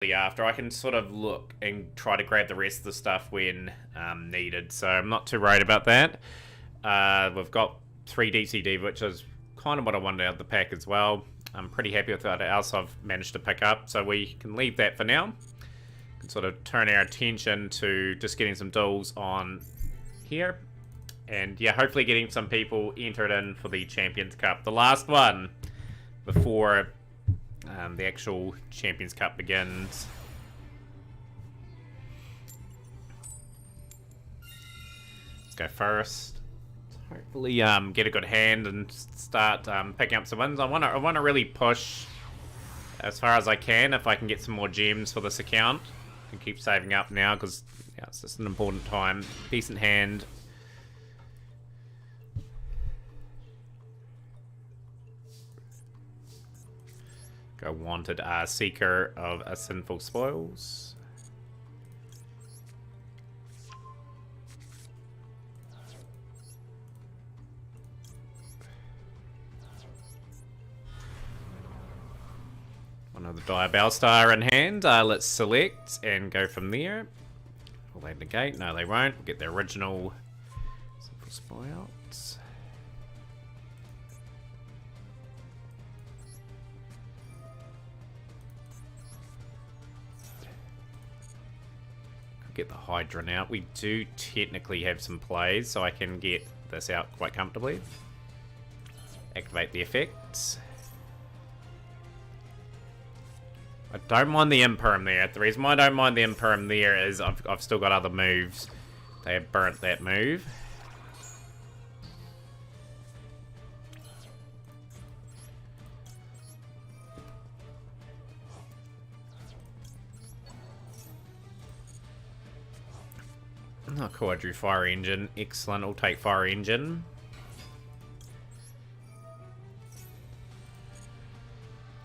after. I can sort of look and try to grab the rest of the stuff when needed, so I'm not too worried about that. We've got 3 DCD, which is kind of what I wanted out of the pack as well. I'm pretty happy with what else I've managed to pick up, so we can leave that for now. We can sort of turn our attention to just getting some duels on here. And yeah, hopefully getting some people entered in for the Champions Cup. The last one before the actual Champions Cup begins. Let's go first. Hopefully get a good hand and start picking up some wins. I want to really push as far as I can if I can get some more gems for this account. And keep saving up now because yeah, it's just an important time. Decent hand. Go wanted Seeker of Sinful Spoils. One of the Diabell Star in hand. Let's select and go from there. Will they negate? No, they won't. We'll get the original Sinful Spoils. Get the Hydron out. We do technically have some plays, so I can get this out quite comfortably. Activate the effects. I don't mind the Imperm there. The reason why I don't mind the Imperm there is I've still got other moves. They have burnt that move. Oh, cool, I drew Fire Engine. Excellent, I'll take Fire Engine.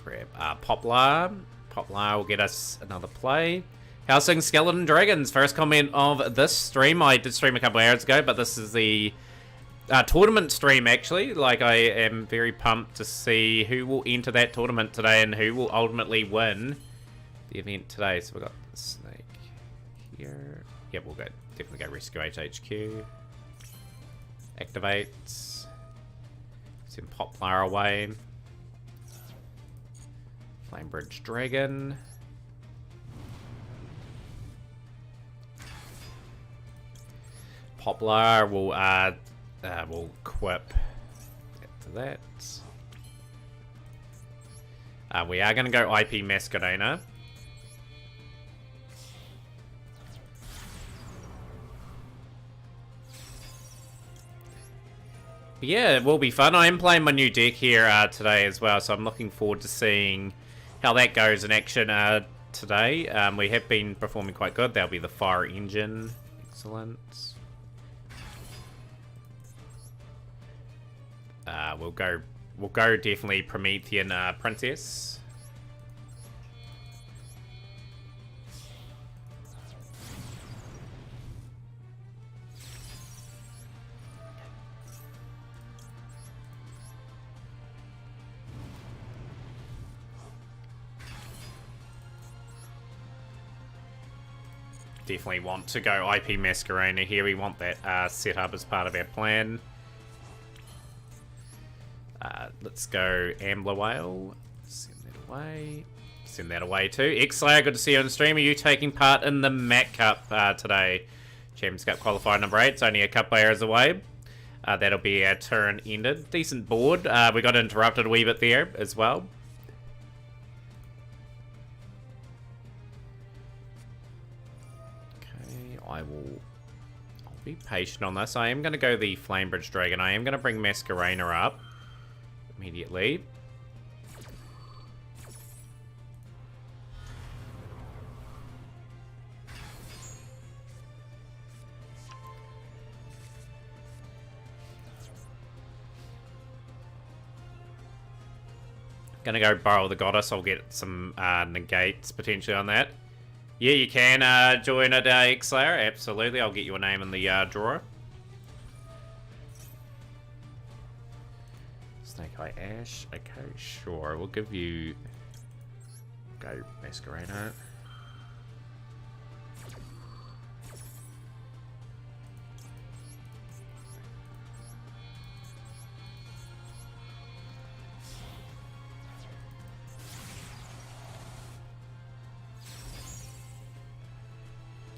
Grab Poplar. Poplar will get us another play. Howsing Skeleton Dragons. First comment of this stream. I did stream a couple hours ago, but this is the tournament stream, actually. Like, I am very pumped to see who will enter that tournament today and who will ultimately win the event today. So we've got the snake here. Yep, we'll go. Definitely go Rescue HHQ. Activate. Send Poplar away. Flamebridge Dragon. Poplar will equip to that. We are going to go IP Masquerena. Yeah, it will be fun. I am playing my new deck here today as well, so I'm looking forward to seeing how that goes in action today. We have been performing quite good. That'll be the Fire Engine. Excellent. We'll go definitely Promethean Princess. Definitely want to go IP Masquerena here. We want that set up as part of our plan. Let's go Ambler Whale. Send that away. Send that away too. X-Slayer, good to see you on stream. Are you taking part in the Mac Cup today? Champions Cup qualifier number 8. It's only a couple hours away. That'll be our turn ended. Decent board. We got interrupted a wee bit there as well. I'll be patient on this. I am going to go the Flamebridge Dragon. I am going to bring Masquerena up immediately. Gonna go borrow the Goddess. I'll get some negates potentially on that. Yeah, you can join at X-Slayer. Absolutely, I'll get you a name in the drawer. Snake Eye Ash. Okay, sure. We'll give you... Go Masquerena.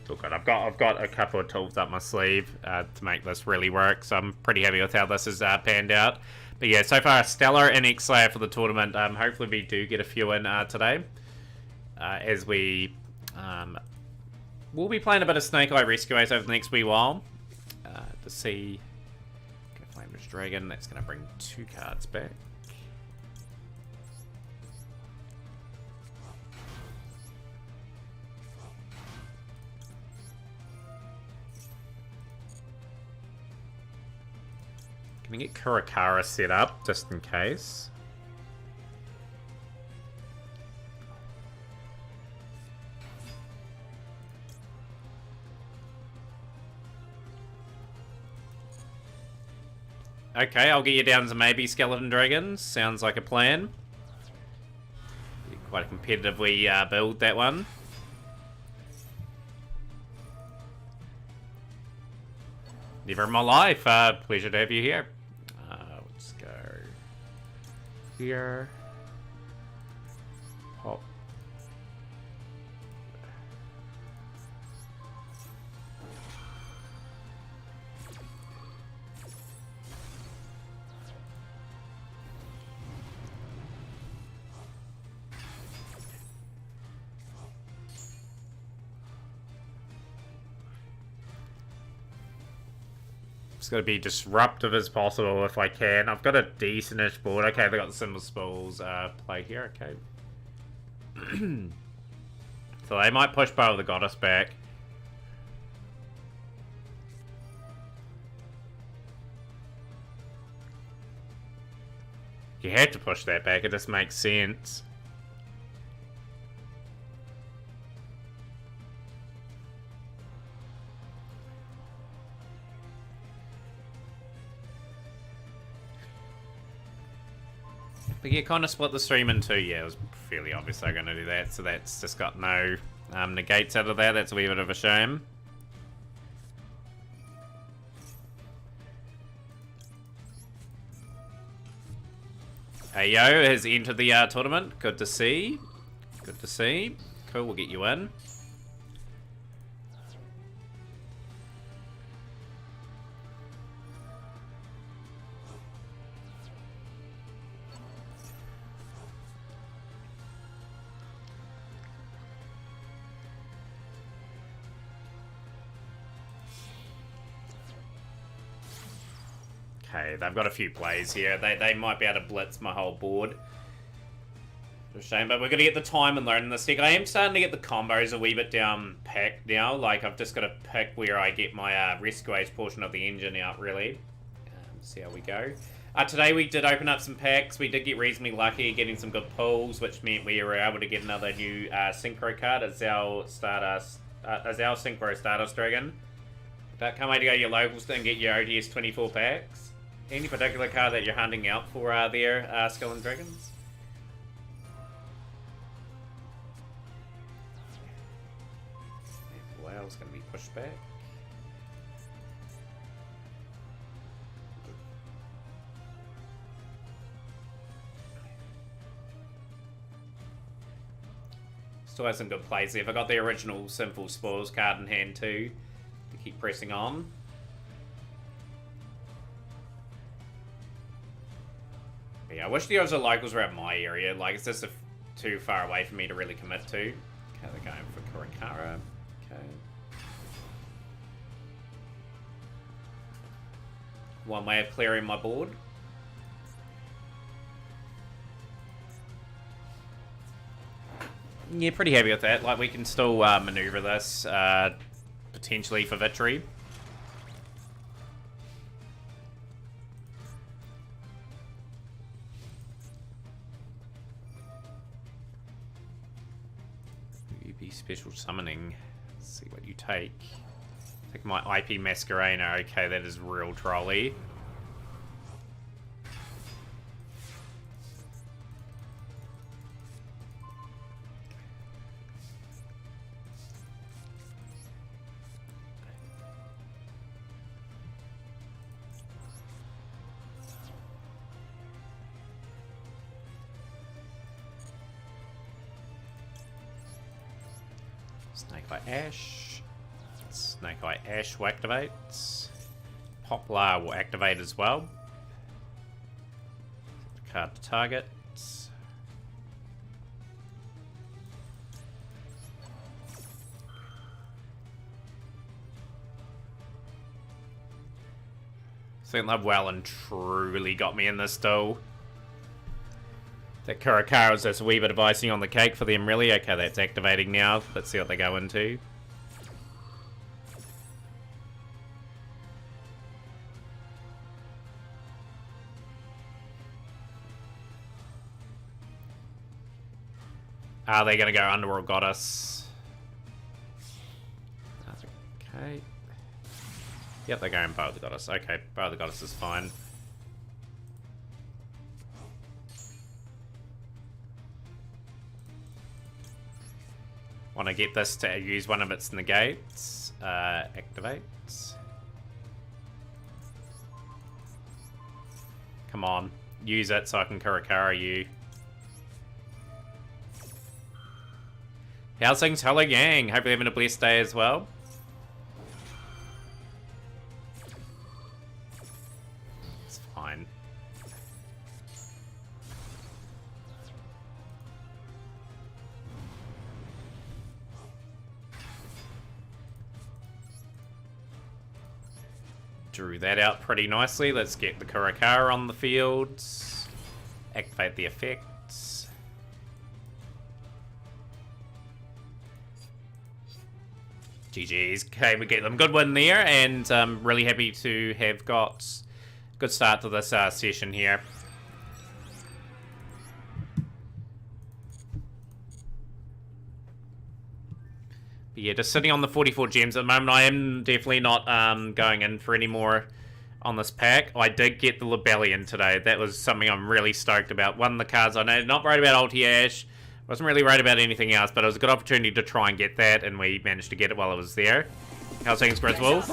Look, I've got a couple of tools up my sleeve to make this really work, so I'm pretty happy with how this has panned out. But yeah, so far Stellar and X-Slayer for the tournament. Hopefully we do get a few in today, as we we'll be playing a bit of Snake Eye Rescuers over the next wee while to see. Flameless Dragon. That's going to bring 2 cards back. Can we get Kurakara set up, just in case? Okay, I'll get you down to maybe Skeleton Dragons. Sounds like a plan. Quite a competitively build, that one. Never in my life. Pleasure to have you here. Let's go here. Pop. It's got to be disruptive as possible if I can. I've got a decentish board. Okay, they got the Symbol Spools play here. Okay. So they might push Bow of the Goddess back. You have to push that back. It just makes sense. But yeah, kind of split the stream in 2. Yeah, it was fairly obvious they're going to do that. So that's just got no negates out of that. That's a wee bit of a shame. Ayo has entered the tournament. Good to see. Good to see. Cool, we'll get you in. Okay, they've got a few plays here. They might be able to blitz my whole board. It's a shame, but we're going to get the time and learn this deck. I am starting to get the combos a wee bit down packed now. Like, I've just got to pick where I get my Rescue Age portion of the engine out, really. See how we go. Today we did open up some packs. We did get reasonably lucky getting some good pulls, which meant we were able to get another new Synchro card as our Stardust, as our Synchro Stardust Dragon. But can't wait to go to your locals and get your ODS 24 packs. Any particular card that you're hunting out for there, Skeleton Dragons? Whale's going to be pushed back. Still has some good plays there. If I got the original Sinful Spoils card in hand too, to keep pressing on. Yeah, I wish the other locals were at my area. Like, it's just too far away for me to really commit to. Okay, they're going for Kurakara. Okay. One way of clearing my board. Yeah, pretty happy with that. Like, we can still maneuver this potentially for victory. UB Special Summoning. Let's see what you take. Take my IP Masquerena. Okay, that is real trolly. Snake by Ash. Snake Eye Ash will activate. Poplar will activate as well. Card to target. St. Love well and truly got me in this duel. That Kurokara's just a wee bit of icing on the cake for them, really. Okay, that's activating now. Let's see what they go into. Are they going to go Underworld Goddess? That's okay. Yep, they're going Bow of the Goddess. Okay, Bow of the Goddess is fine. Want to get this to use one of its negates. Activates. Come on. Use it so I can Kurokara you. How's things? Hello gang. Hope you're having a blessed day as well. It's fine. Drew that out pretty nicely. Let's get the Kurokara on the field. Activate the effects. GG's. Okay, we get them. Good win there, and really happy to have got a good start to this session here. But yeah, just sitting on the 44 gems at the moment. I am definitely not going in for any more on this pack. I did get the Libellion today. That was something I'm really stoked about. One of the cards I know. Not worried about Ulti Ash. Wasn't really worried about anything else, but it was a good opportunity to try and get that, and we managed to get it while it was there. How's things, Grizzwolf?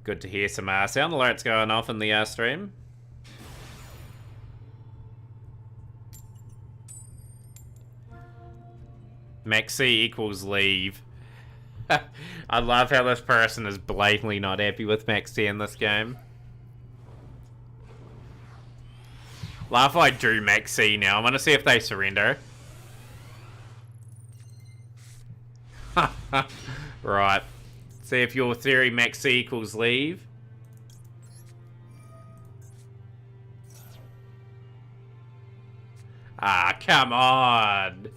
Good to hear some sound alerts going off in the stream. Maxi equals leave. I love how this person is blatantly not happy with Maxi in this game. Laugh I drew Maxi now. I want to see if they surrender. Right. See if your theory Maxi equals leave. Ah, come on.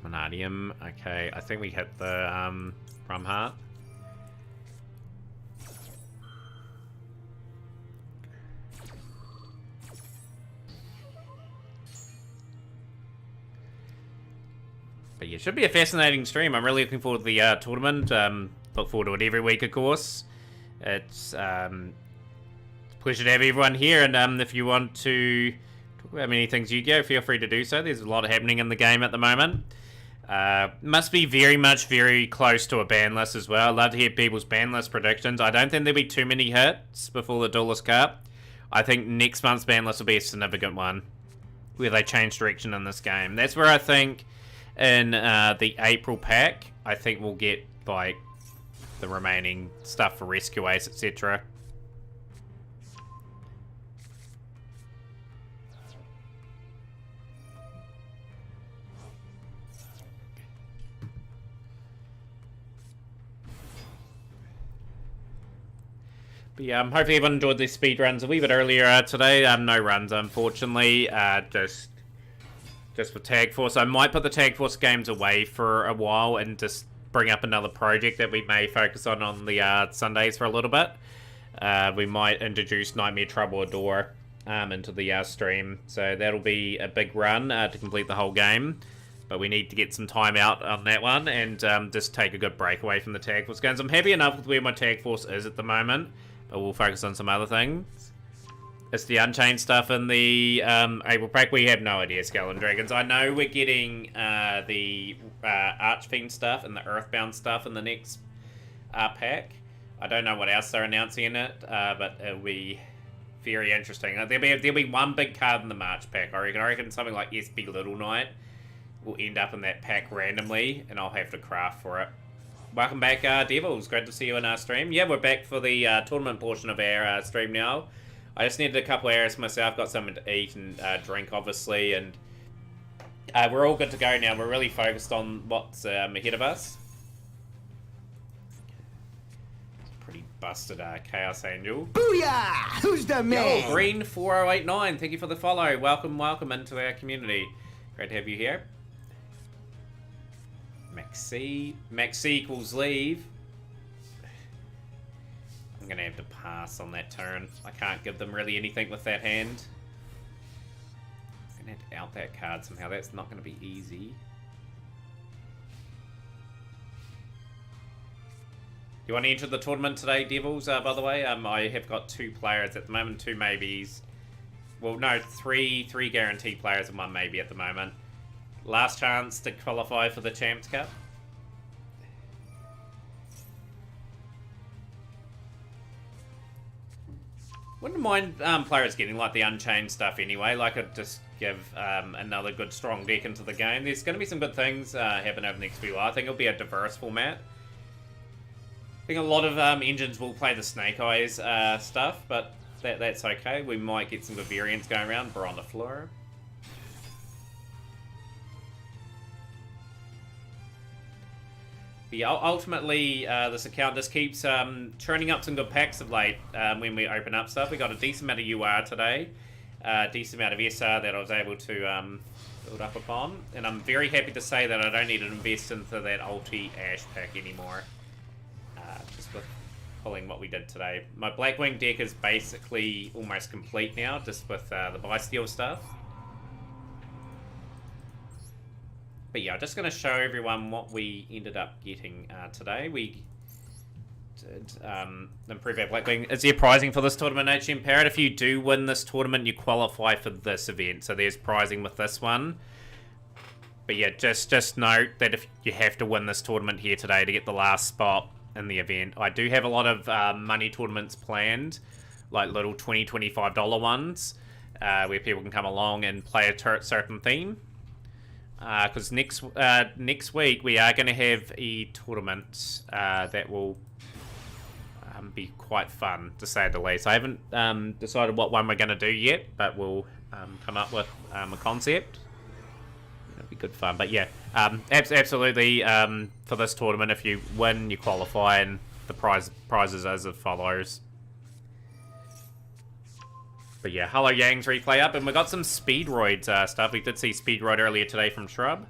Vanadium. Okay, I think we hit the Rum Heart. But yeah, it should be a fascinating stream. I'm really looking forward to the tournament. Look forward to it every week, of course. It's a pleasure to have everyone here. And if you want to talk about many things Yu-Gi-Oh, feel free to do so. There's a lot happening in the game at the moment. Must be very close to a ban list as well. I'd love to hear people's ban list predictions. I don't think there'll be too many hits before the Duelist Cup. I think next month's ban list will be a significant one, where they change direction in this game. That's where I think in the April pack, I think we'll get like the remaining stuff for Rescue Ace, etc. But yeah, hopefully everyone enjoyed these speed runs a wee bit earlier today. No runs, unfortunately. Just for Tag Force. I might put the Tag Force games away for a while and just bring up another project that we may focus on the Sundays for a little bit. We might introduce Nightmare Troubleador into the stream. So that'll be a big run to complete the whole game. But we need to get some time out on that one and just take a good break away from the Tag Force guns. I'm happy enough with where my Tag Force is at the moment, but we'll focus on some other things. It's the Unchained stuff in the April pack. We have no idea, Skull and Dragons. I know we're getting the Archfiend stuff and the Earthbound stuff in the next pack. I don't know what else they're announcing in it, but it'll be very interesting. There'll be one big card in the March pack, I reckon. I reckon something like SB Little Knight will end up in that pack randomly, and I'll have to craft for it. Welcome back, Devils. Great to see you in our stream. Yeah, we're back for the tournament portion of our stream now. I just needed a couple of hours myself, got something to eat and drink, obviously, and we're all good to go now. We're really focused on what's ahead of us. Pretty busted Chaos Angel. Booyah! Who's the man? Yo, Green 4089, thank you for the follow. Welcome into our community. Great to have you here. Maxi equals leave. I'm going to have to pass on that turn. I can't give them really anything with that hand. I'm going to have to out that card somehow. That's not going to be easy. You want to enter the tournament today, Devils, by the way? I have got 2 players at the moment, 2 maybes. Well, no, three guaranteed players and 1 maybe at the moment. Last chance to qualify for the Champs Cup. Wouldn't mind players getting like the Unchained stuff anyway. Like, I'd just give another good strong deck into the game. There's going to be some good things happen over the next few while. I think it'll be a diverse format. I think a lot of engines will play the Snake Eyes stuff, but that's okay. We might get some good variants going around. We're on the floor. But yeah, ultimately, this account just keeps churning up some good packs of late when we open up stuff. We got a decent amount of UR today, a decent amount of SR that I was able to build up upon, and I'm very happy to say that I don't need to invest into that ulti Ash pack anymore. Just with pulling what we did today. My Blackwing deck is basically almost complete now, just with the Bysteel stuff. But yeah, I'm just going to show everyone what we ended up getting today. We did improve our Blackwing. Is there prizing for this tournament, HM Parrot? If you do win this tournament, you qualify for this event. So there's prizing with this one. But yeah, just note that if you have to win this tournament here today to get the last spot in the event. I do have a lot of money tournaments planned, like little $20, $25 ones, where people can come along and play a certain theme. Because next week we are going to have a tournament that will be quite fun, to say the least. I haven't decided what one we're going to do yet, but we'll come up with a concept. It'll be good fun. But yeah, absolutely, for this tournament, if you win, you qualify, and the prizes as it follows. But yeah, Hello Yang's replay up, and we got some Speedroid stuff. We did see Speedroid earlier today from Shrub.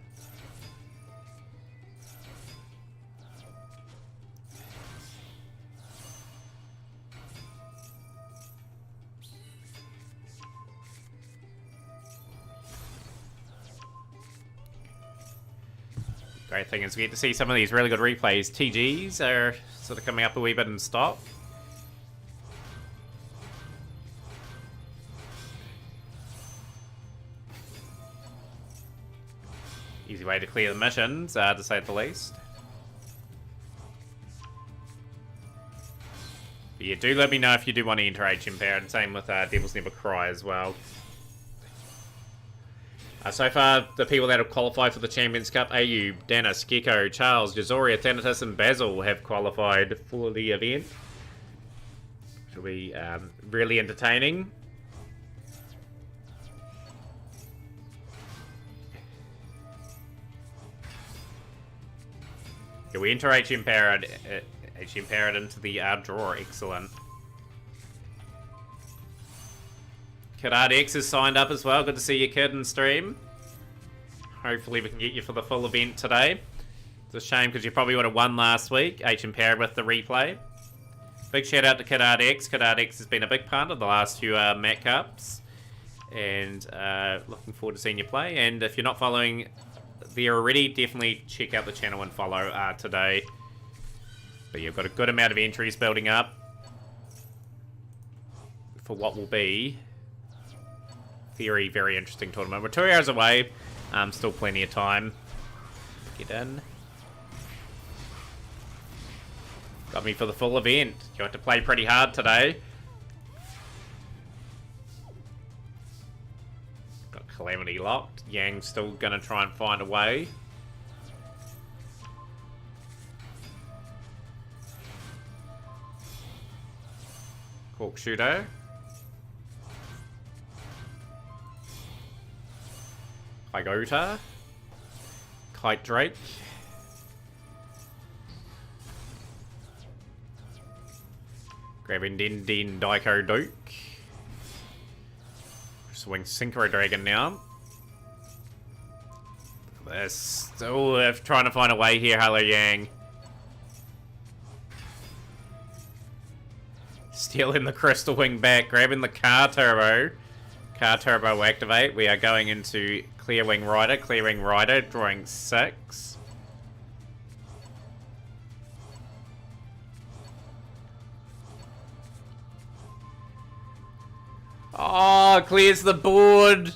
Great thing is we get to see some of these really good replays. TGs are sort of coming up a wee bit in stock. Easy way to clear the missions, to say the least. But yeah, do let me know if you do want to enter HM Parrot, and same with Devils Never Cry as well. So far, the people that have qualified for the Champions Cup, Ayub, Dennis, Gecko, Charles, Jazoria, Thanatos, and Basil have qualified for the event. Which will be really entertaining. Yeah, we enter HM Parrot into the draw. Excellent. Kid RDX is signed up as well. Good to see you, Kid, in stream. Hopefully we can get you for the full event today. It's a shame because you probably would have won last week. HM Parrot with the replay. Big shout out to Kid RDX. Kid RDX has been a big part of the last few Mat Cups. And looking forward to seeing you play. And if you're not following there already, definitely check out the channel and follow today. But you've got a good amount of entries building up for what will be very, very interesting tournament. We're 2 hours away. Still plenty of time. Get in. Got me for the full event. You have to play pretty hard today. Got Calamity locked. Yang's still gonna try and find a way. Cork Shooter. Kygota. Kite Drake. Grabbing Din Din Daiko Duke. Swing Synchro Dragon now. They're still trying to find a way here, Hello Yang. Stealing the Crystal Wing back, grabbing the Car Turbo. Car Turbo activate. We are going into Clear Wing Rider. Clear Wing Rider, drawing 6. Oh, clears the board.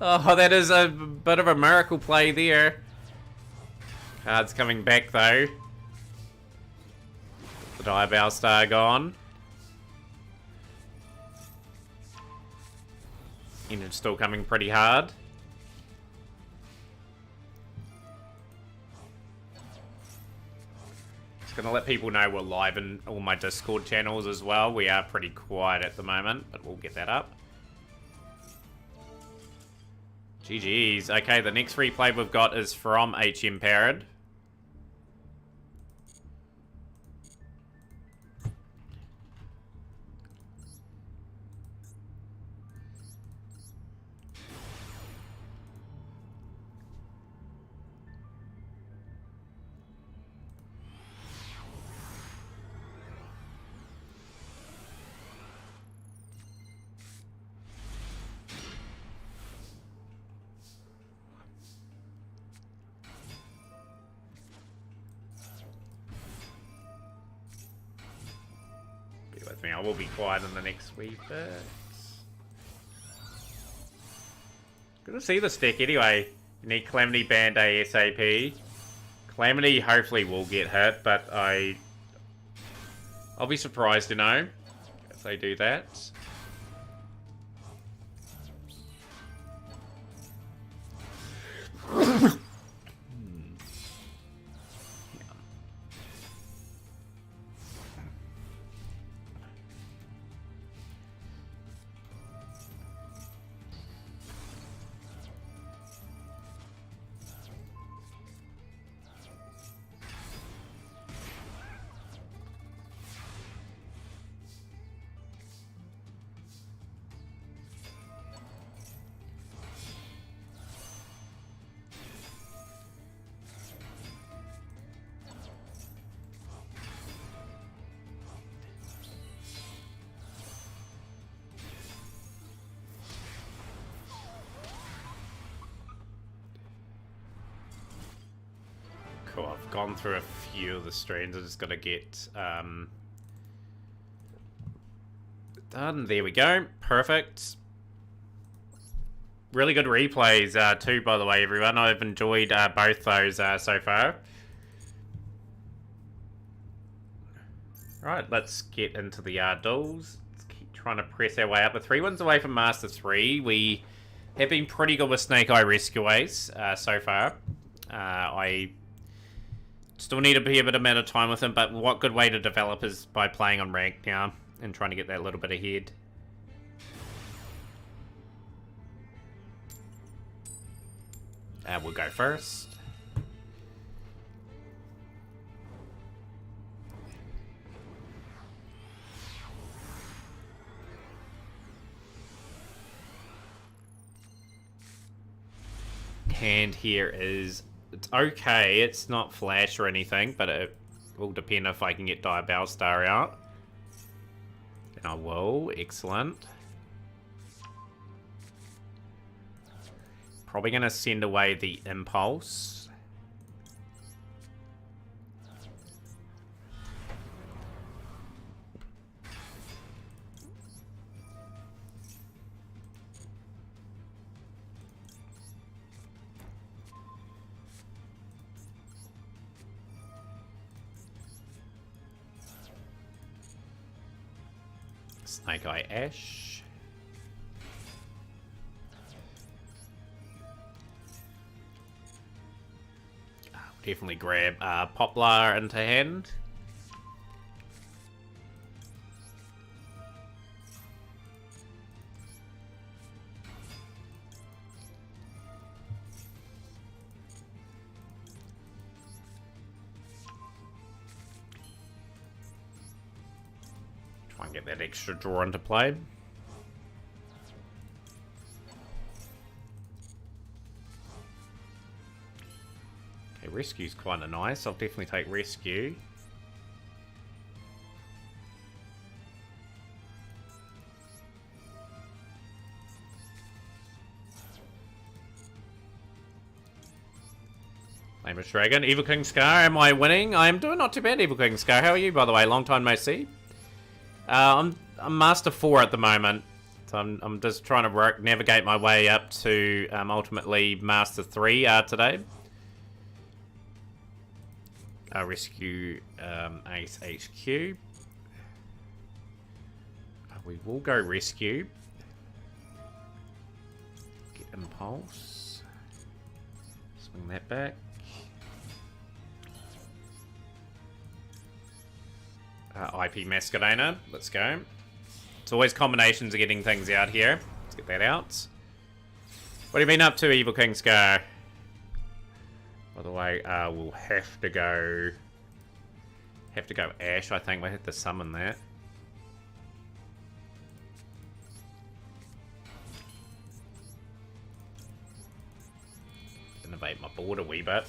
Oh, that is a bit of a miracle play there. Cards coming back though. The Diabell Star gone. Engine still coming pretty hard. Just gonna let people know we're live in all my Discord channels as well. We are pretty quiet at the moment, but we'll get that up. GG's. Okay, the next replay we've got is from HM Parad. With me, I will be quiet in the next wee bit. Good to see this deck anyway. You need Calamity Band ASAP. Calamity hopefully will get hit, but I'll be surprised, you know, if they do that. Cool, I've gone through a few of the streams. I just got to get done. There we go. Perfect. Really good replays too, by the way, everyone. I've enjoyed both those so far. Right, let's get into the duels. Let's keep trying to press our way up. We're 3 wins away from Master 3. We have been pretty good with Snake Eye Rescue Ace so far. I still need to be a bit amount of time with him, but what good way to develop is by playing on rank now and trying to get that little bit ahead. We'll go first. Hand here is... It's okay, it's not flash or anything, but it will depend if I can get Diabell Star out. And I will, excellent. Probably going to send away the Impulse. Snake Eye Ash. Definitely grab Poplar into hand. Try and get that extra draw into play. Okay, Rescue's kind of nice. I'll definitely take Rescue. Flameless Dragon. Evil King Scar, am I winning? I am doing not too bad, Evil King Scar. How are you, by the way? Long time no see. I'm Master 4 at the moment. So I'm just trying to navigate my way up to ultimately Master 3 today. Rescue Ace HQ. We will go Rescue. Get Impulse. Swing that back. IP Masquerader. Let's go. It's always combinations of getting things out here. Let's get that out. What have you been up to, Evil King Scar? By the way, we'll have to go Ash, I think. We'll have to summon that. Innovate my board a wee bit.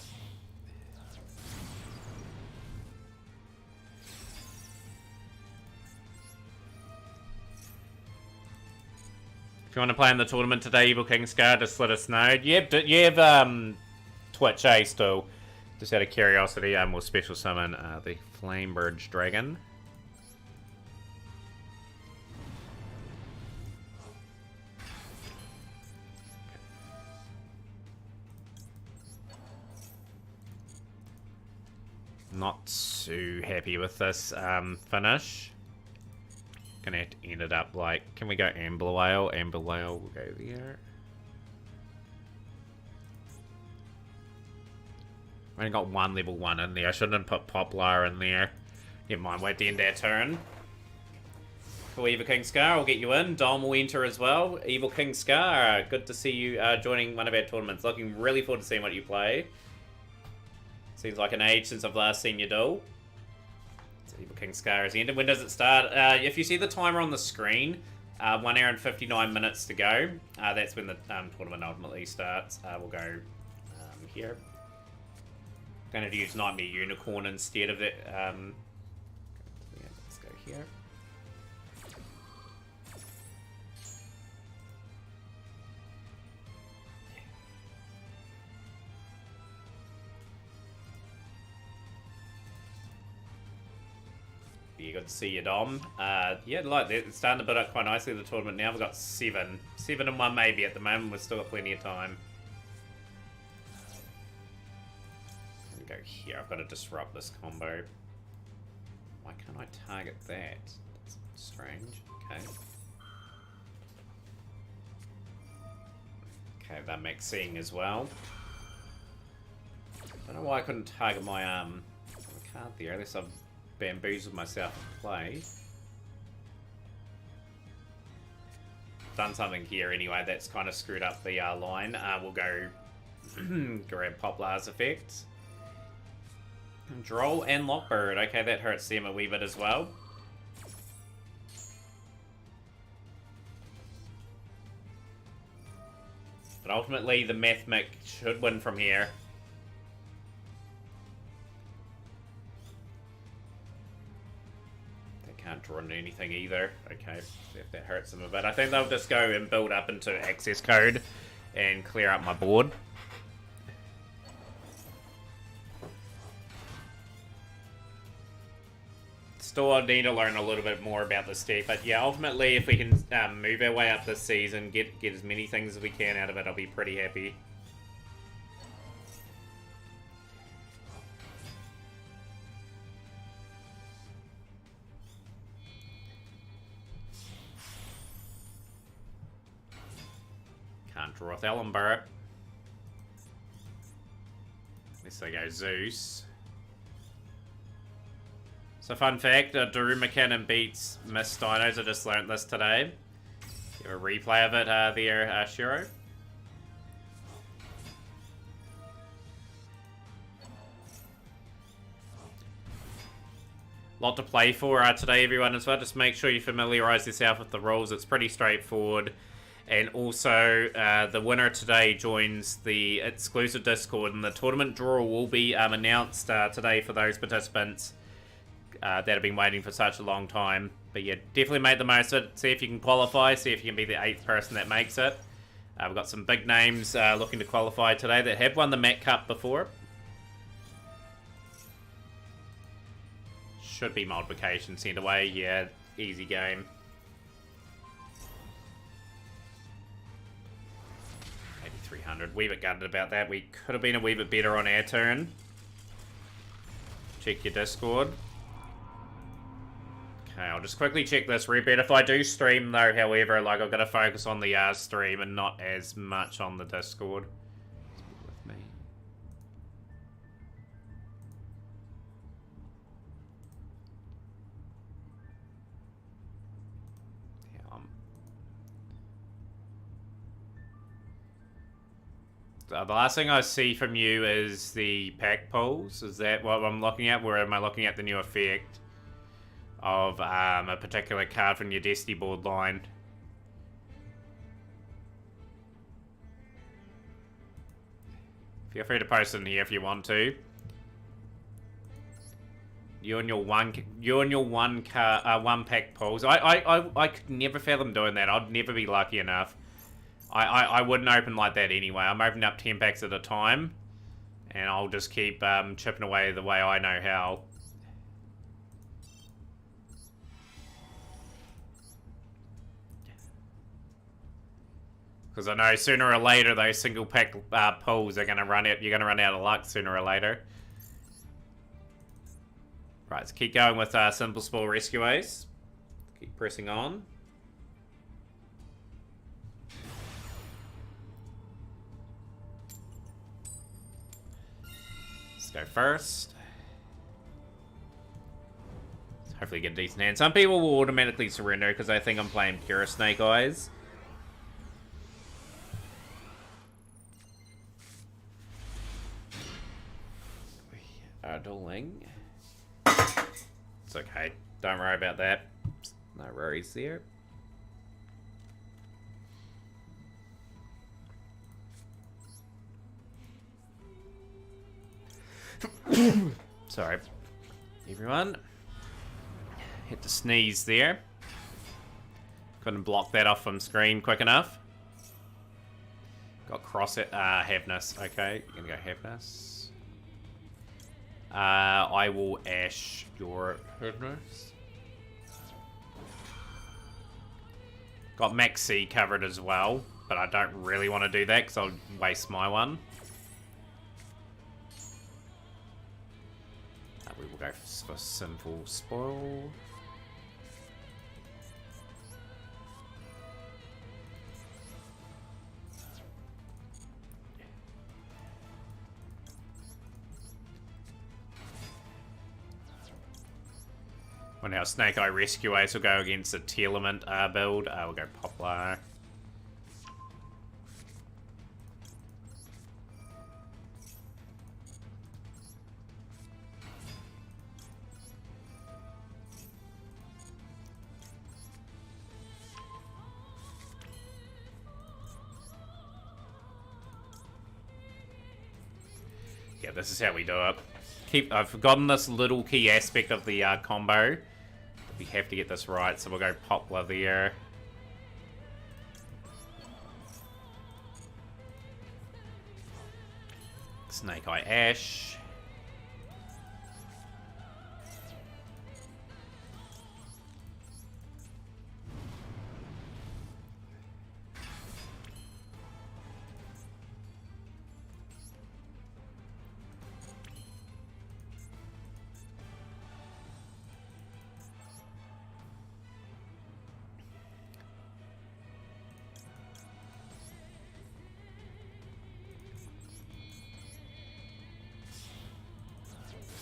If you want to play in the tournament today, Evil King Scar, just let us know. You have Twitch, still. Just out of curiosity, we'll special summon the Flamebridge Dragon. Not too happy with this finish. Gonna have to end it up like, can we go Amber Whale? Amber Whale will go there. I only got one level 1 in there. I shouldn't have put Poplar in there. Never mind, wait to end our turn. Cool, Evil King Scar, I'll get you in. Dom will enter as well. Evil King Scar, good to see you joining one of our tournaments. Looking really forward to seeing what you play. Seems like an age since I've last seen you duel. So Evil King Scar has ended. When does it start? If you see the timer on the screen, 1 hour and 59 minutes to go. That's when the tournament ultimately starts. We'll go here. Going to use Nightmare Unicorn instead of it. Yeah, let's go here. Yeah, good to see you, Dom. Yeah, like it's starting to build up quite nicely, the tournament now. We've got 7 and 1 maybe at the moment. We've still got plenty of time. Go here. I've got to disrupt this combo. Why can't I target that? That's strange. Okay. Okay, that makes seeing as well. Don't know why I couldn't target my card there, unless I've bamboozled myself in play. Done something here anyway that's kind of screwed up the line. We'll go grab Poplar's effect. Droll and Lockbird. Okay, that hurts them a wee bit as well. But ultimately, the Mathmic should win from here. They can't draw into anything either. Okay, if that hurts them a bit. I think they'll just go and build up into access code and clear up my board. Still, I need to learn a little bit more about this deck, but yeah, ultimately, if we can move our way up this season, get as many things as we can out of it, I'll be pretty happy. Can't draw with Ellenborough. Unless they go Zeus. So fun fact, Daru McKinnon beats Miss Dinos. I just learnt this today. You have a replay of it there, Shiro. Lot to play for today, everyone, as well. Just make sure you familiarise yourself with the rules. It's pretty straightforward. And also, the winner today joins the exclusive Discord, and the tournament draw will be announced today for those participants that have been waiting for such a long time. But yeah, definitely make the most of it. See if you can qualify. See if you can be the 8th person that makes it. We've got some big names looking to qualify today that have won the Mac Cup before. Should be multiplication sent away. Yeah, easy game. 8300. Wee bit gutted about that. We could have been a wee bit better on our turn. Check your Discord. Okay, I'll just quickly check this repeat. If I do stream though, however, like I've got to focus on the stream and not as much on the Discord. With me. The last thing I see from you is the pack pulls. Is that what I'm looking at? Where am I looking at the new effect of a particular card from your Destiny board line? Feel free to post it in here if you want to. You and your one pack pulls. I could never fathom doing that. I'd never be lucky enough. I wouldn't open like that anyway. I'm opening up 10 packs at a time, and I'll just keep chipping away the way I know how. Because I know sooner or later those single pack pulls are going to run out. You're going to run out of luck sooner or later. Right, so keep going with Simple Spoil Rescue Ace. Keep pressing on. Go first. Hopefully get a decent hand. Some people will automatically surrender because they think I'm playing pure Snake Eyes. We are dueling. It's okay. Don't worry about that. No worries there. Sorry, everyone. Had to sneeze there. Couldn't block that off from screen quick enough. Got cross it. Havness. Okay, you're gonna go Havness. I will Ash your Havness. Got Max C covered as well, but I don't really want to do that because I'll waste my one. We will go for Simple Spoil. Well, now Snake Eye Rescue Ace will go against the Telement build. We'll go Poplar. Yeah, this is how we do it. I've forgotten this little key aspect of the combo. We have to get this right, so we'll go Poplar there. Snake Eye Ash.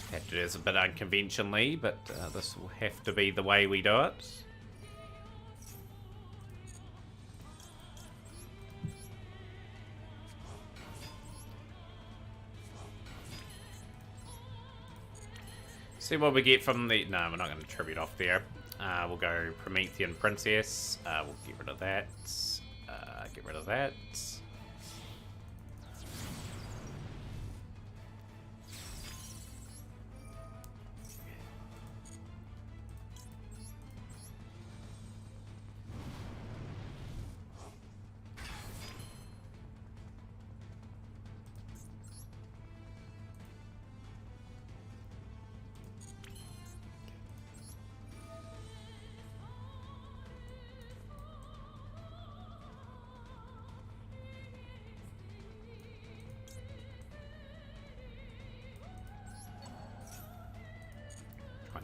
Had to do this a bit unconventionally, but this will have to be the way we do it. See what we get from the... No, we're not going to tribute off there. We'll go Promethean Princess. We'll get rid of that. Get rid of that.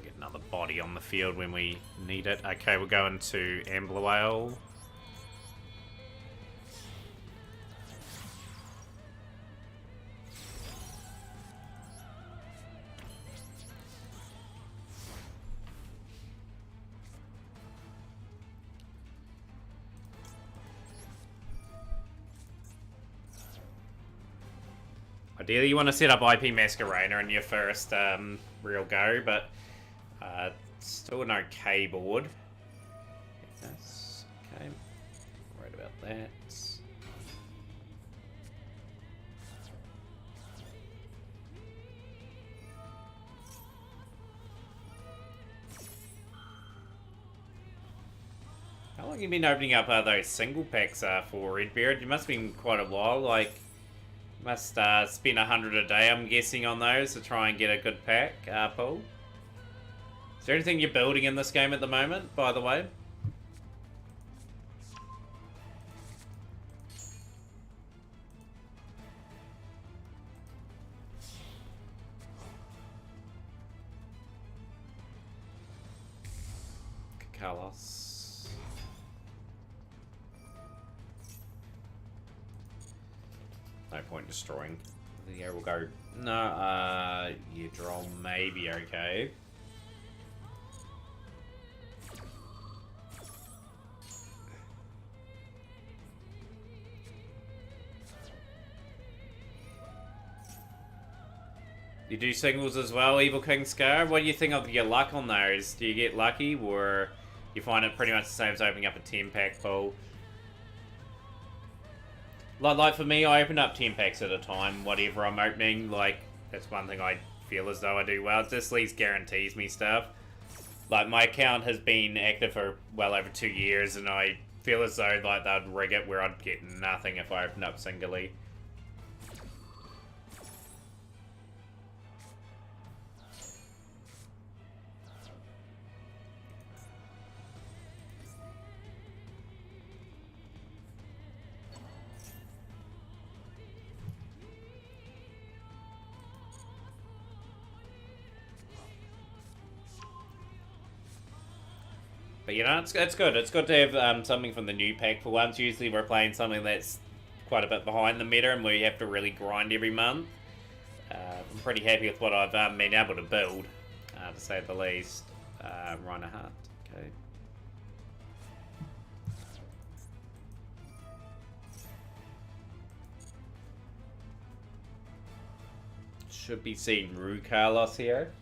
Get another body on the field when we need it. Okay, we're going to Ambler Whale. Ideally, you want to set up IP Masquerader in your first real go, but still no K board. That's okay. Worried about that. How long have you been opening up those single packs for, Redbeard? You must have been quite a while. Like, must spend 100 a day, I'm guessing, on those to try and get a good pack pull. Is there anything you're building in this game at the moment, by the way? Carlos. No point destroying. Yeah, we'll go. No, your draw may be okay. You do singles as well, Evil King Scar. What do you think of your luck on those? Do you get lucky, or you find it pretty much the same as opening up a 10-pack pull? Like for me, I open up 10 packs at a time, whatever I'm opening. Like, that's one thing I feel as though I do well. It just at least guarantees me stuff. Like, my account has been active for well over 2 years, and I feel as though like they'd rig it where I'd get nothing if I opened up singly. But you know, it's good. It's good to have something from the new pack for once. Usually we're playing something that's quite a bit behind the meta and we have to really grind every month. I'm pretty happy with what I've been able to build, to say the least. Reinhardt, okay. Should be seeing Rue Carlos here.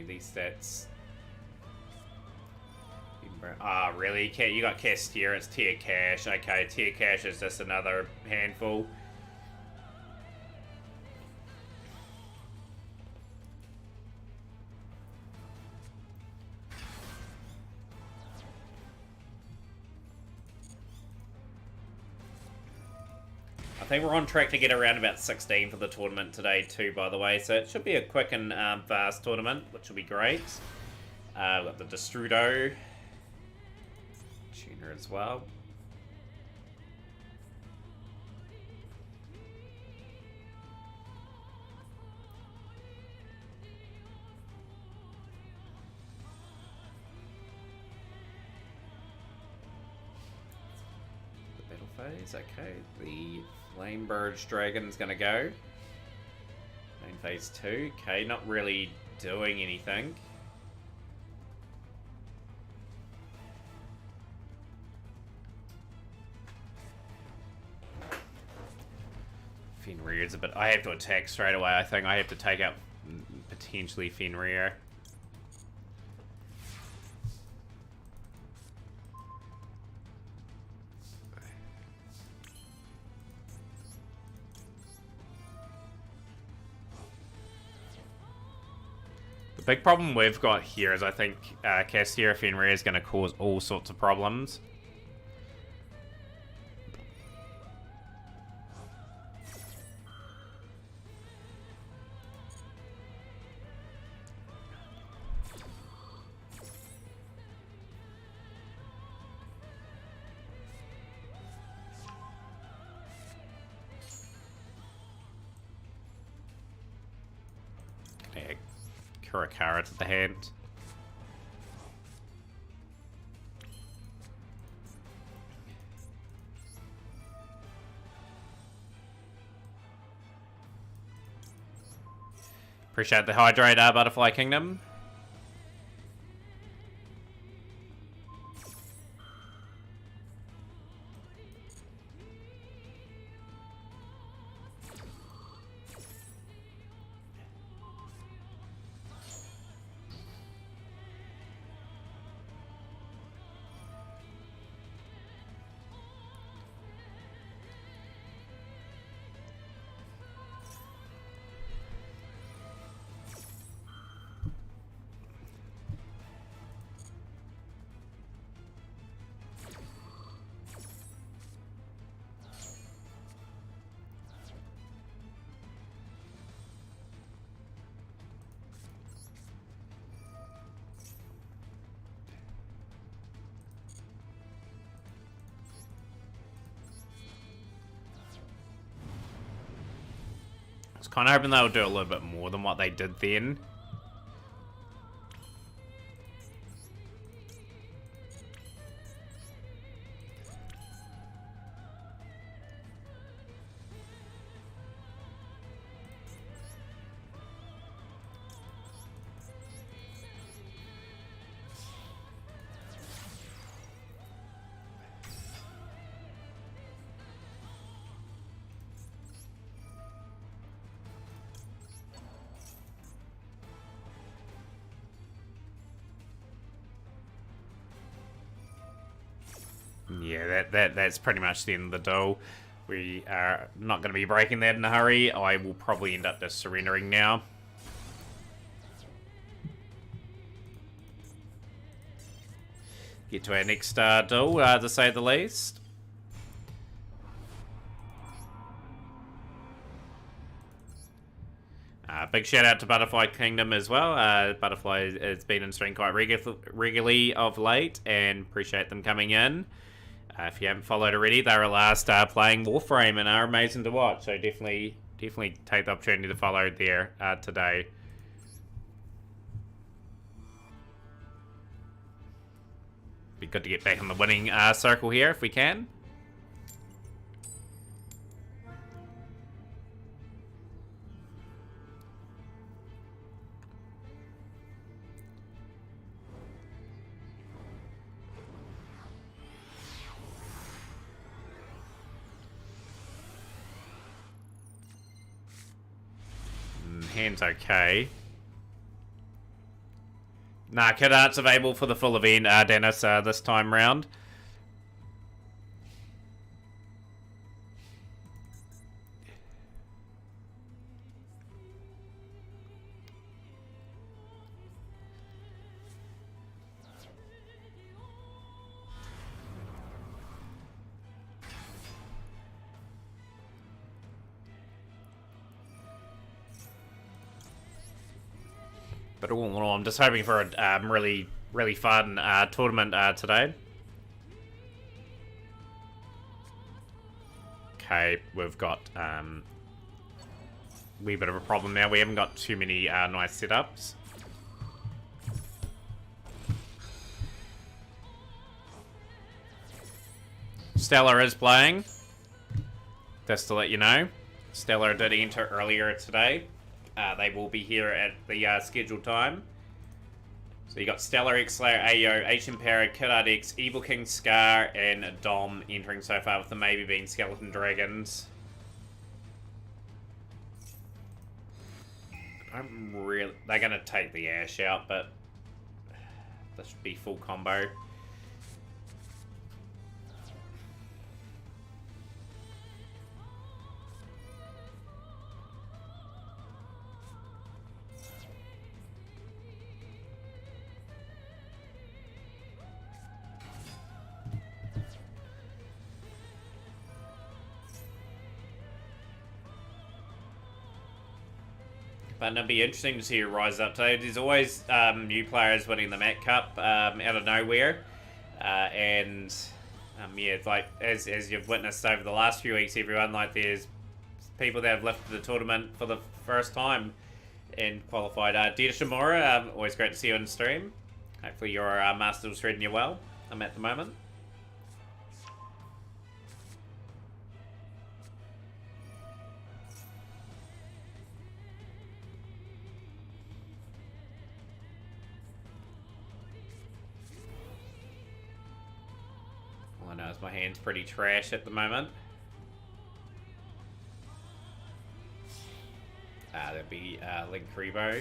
need these stats. Ah, really? You got Castia, it's Tier Cash. Okay, Tier Cash is just another handful. I think we're on track to get around about 16 for the tournament today too, by the way. So it should be a quick and fast tournament, which will be great. We've got the Destrudo tuner as well. The battle phase, okay. The Flame Burge Dragon's gonna go. Main phase 2, okay, not really doing anything. Fenrir's a bit... I have to attack straight away, I think. I have to take out potentially Fenrir. The big problem we've got here is I think Cassia Fenrir is going to cause all sorts of problems. Kurakara to the hand. Appreciate the hydrate, Butterfly Kingdom. I was kind of hoping they would do a little bit more than what they did then. Yeah, that's pretty much the end of the duel. We are not going to be breaking that in a hurry. I will probably end up just surrendering now. Get to our next duel, to say the least. Big shout out to Butterfly Kingdom as well. Butterfly has been in stream quite regularly of late, and appreciate them coming in. If you haven't followed already, they were last playing Warframe and are amazing to watch. So definitely take the opportunity to follow there today. Be good to get back in the winning circle here if we can. Hand's okay. Nah, kit art's available for the full event, Dennis, this time round. But all in all, I'm just hoping for a really, really fun tournament today. Okay, we've got a wee bit of a problem now. We haven't got too many nice setups. Stellar is playing. Just to let you know. Stellar did enter earlier today. They will be here at the scheduled time. So you got Stellar, X-Slayer, Ayo, H-Empower, Kid Art X, Evil King, Scar, and Dom entering so far, with the maybe being Skeleton Dragons. They're going to take the Ash out, but this should be full combo. But it'll be interesting to see who rise up today. There's always new players winning the Mac Cup out of nowhere. And yeah, it's like, as you've witnessed over the last few weeks, everyone, like, there's people that have lifted the tournament for the first time and qualified. Dita Shimura, always great to see you on stream. Hopefully your Master's treating you well at the moment. I know my hand's pretty trash at the moment. That'd be Link Rebo.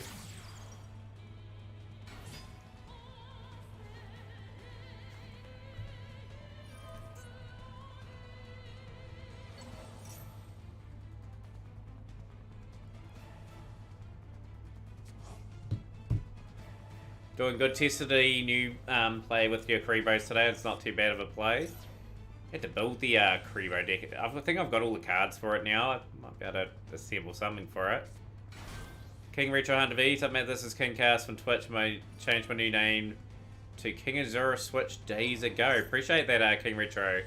Doing good. Tested a new play with your Kribos today. It's not too bad of a play. Had to build the Kribo deck. I think I've got all the cards for it now. I might be able to assemble something for it. King Retro Hunter V. Submit this is King Chaos from Twitch. I changed my new name to King Azura Switch days ago. Appreciate that, King Retro.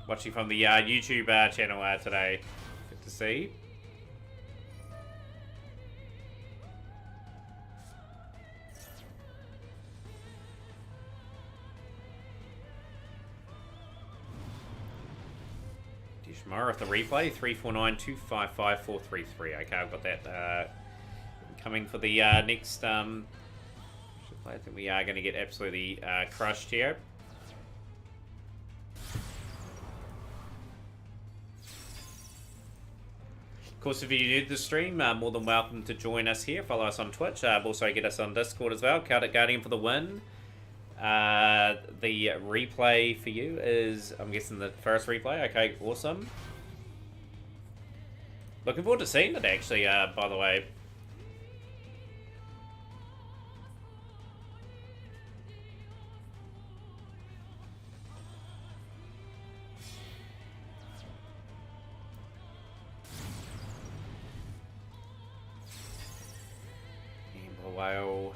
Watching from the YouTube channel today. Good to see. Tomorrow with the replay, 349-255-433. Okay, I've got that coming for the next play. I think we are going to get absolutely crushed here. Of course, if you're new to the stream, more than welcome to join us here. Follow us on Twitch. Also get us on Discord as well. Celtic Guardian for the win. The replay for you is, I'm guessing, the first replay. Okay, awesome. Looking forward to seeing it, actually, by the way. Amber Whale.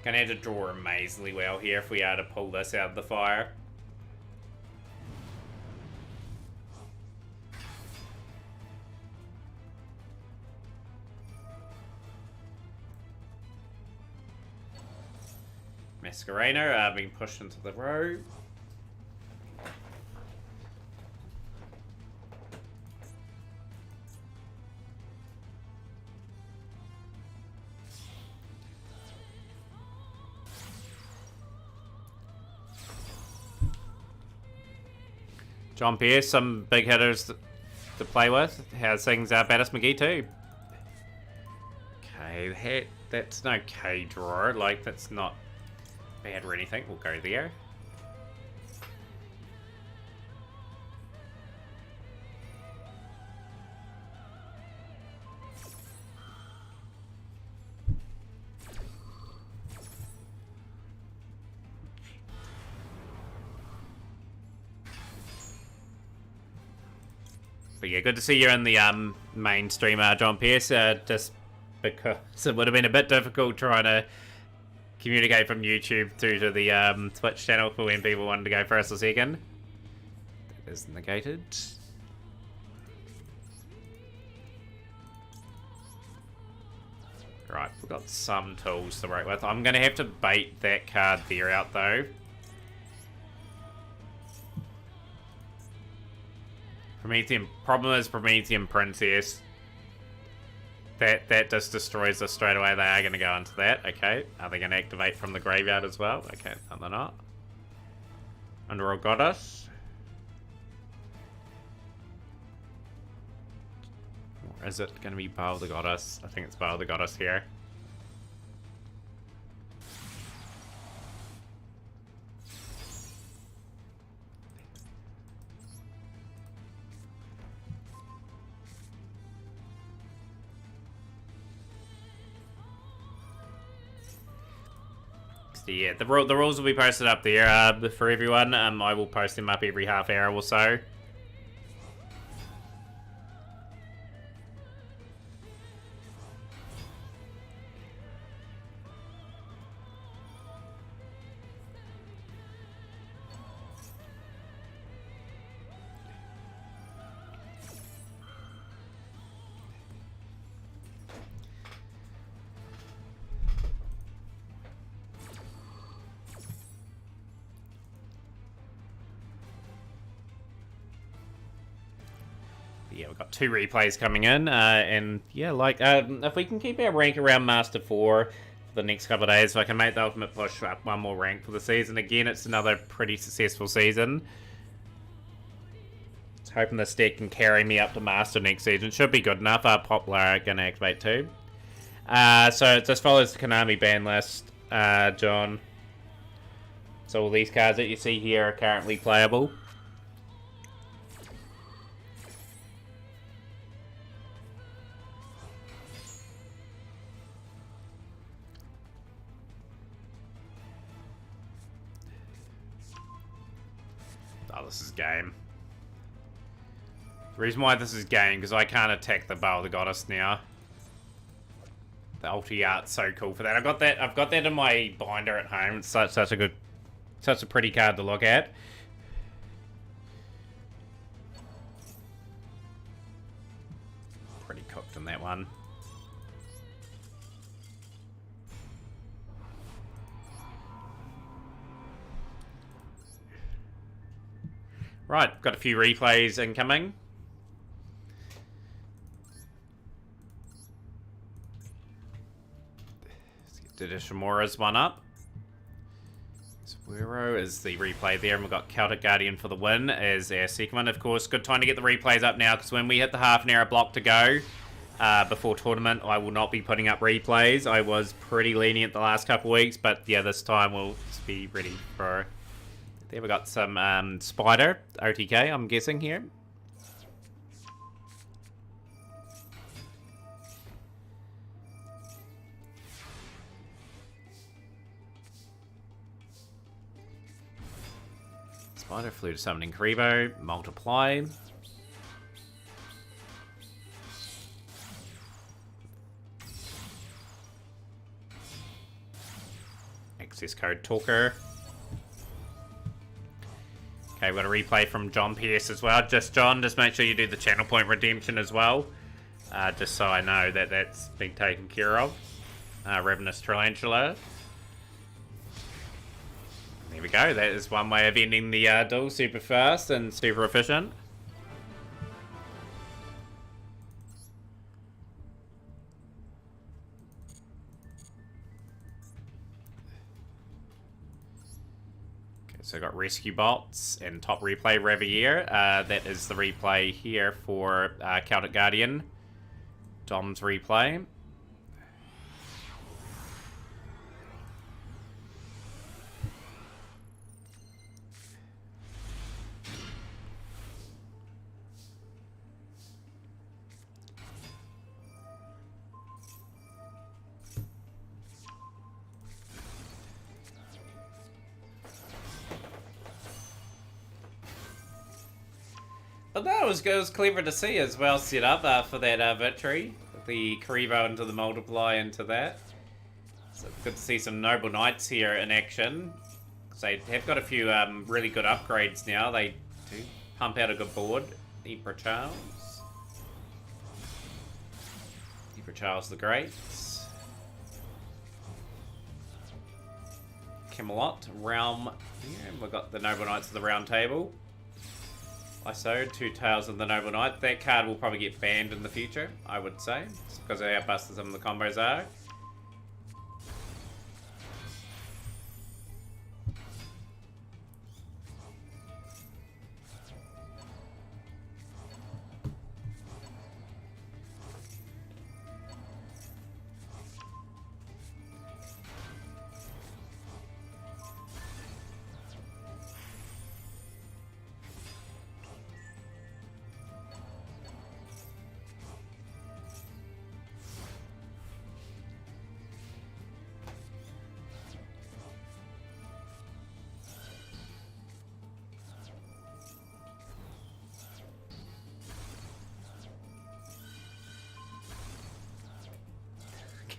Gonna have to draw amazingly well here if we are to pull this out of the fire. Masquerena being pushed into the row. John Pierce, some big hitters to play with. How's things Battis McGee too? Okay, that's an okay draw. Like, that's not bad or anything. We'll go there. But yeah, good to see you in the main stream, John Pierce. Just because it would have been a bit difficult trying to communicate from YouTube through to the Twitch channel for when people wanted to go first or second. That is negated. Right, we've got some tools to work with. I'm going to have to bait that card there out, though. Promethean, problem is Promethean Princess. That just destroys us straight away. They are going to go into that. Okay. Are they going to activate from the graveyard as well? Okay, no, they're not. Underworld Goddess. Or is it going to be Baal the Goddess? I think it's Baal the Goddess here. Yeah, the rules will be posted up there for everyone. I will post them up every half hour or so. Yeah, we've got 2 replays coming in, and yeah, like, if we can keep our rank around Master 4 for the next couple of days, so I can make the ultimate push up 1 more rank for the season. Again, it's another pretty successful season. Just hoping this deck can carry me up to Master next season. Should be good enough. Poplar going to activate too. So it just follows the Konami ban list, John. So all these cards that you see here are currently playable. Oh, this is game. The reason why this is game, because I can't attack the Baal the Goddess now. The ulti art's so cool for that. I've got that in my binder at home. It's such a pretty card to look at. Pretty cooked in that one. Right, got a few replays incoming. Let's get Didishimura's one up. Suero is the replay there, and we've got Celtic Guardian for the win as our second one. Of course, good time to get the replays up now, because when we hit the half an hour block to go before tournament, I will not be putting up replays. I was pretty lenient the last couple of weeks, but yeah, this time we'll just be ready for... There we got some Spider, OTK, I'm guessing here. Spider flew to summoning Karibo, multiply. Access code Talker. Okay, we've got a replay from John Pierce as well. John, just make sure you do the channel point redemption as well. Just so I know that that's been taken care of. Ravenous Tarantula. There we go. That is one way of ending the duel. Super fast and super efficient. So I've got Rescue Bots and top replay Revier. That is the replay here for Celtic Guardian. Dom's replay. that was good. It was clever to see as well set up for that victory. The Karibo into the multiply into that. So good to see some Noble Knights here in action. They have got a few really good upgrades now. They do pump out a good board. Emperor Charles. Emperor Charles the Great. Camelot, Realm. Yeah, and we've got the Noble Knights of the Round Table. ISO, Two Tails of the Noble Knight. That card will probably get banned in the future, I would say. Just because of how busted some of the combos are.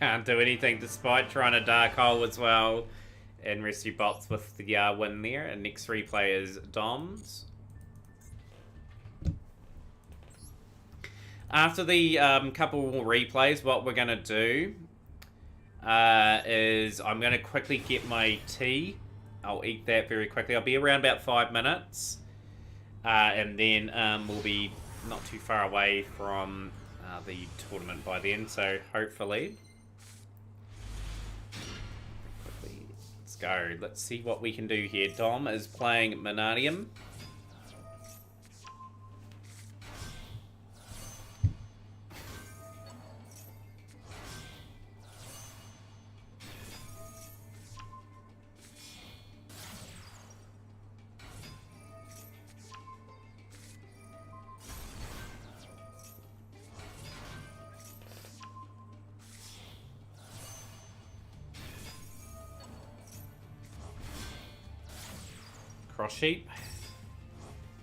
Can't do anything despite trying to Dark Hole as well. And Rescue Bots with the win there. And next replay is Doms. After the couple more replays, what we're going to do is I'm going to quickly get my tea. I'll eat that very quickly. I'll be around about 5 minutes. And then we'll be not too far away from the tournament by then. So hopefully... Let's go. Let's see what we can do here. Dom is playing Manadium. Cross Sheep.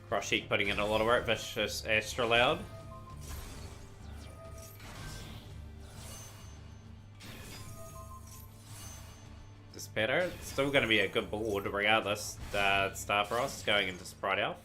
Cross Sheep putting in a lot of work. Vicious Astrolaud. Despair. It's still going to be a good board regardless. Starfrost going into Sprite Elf.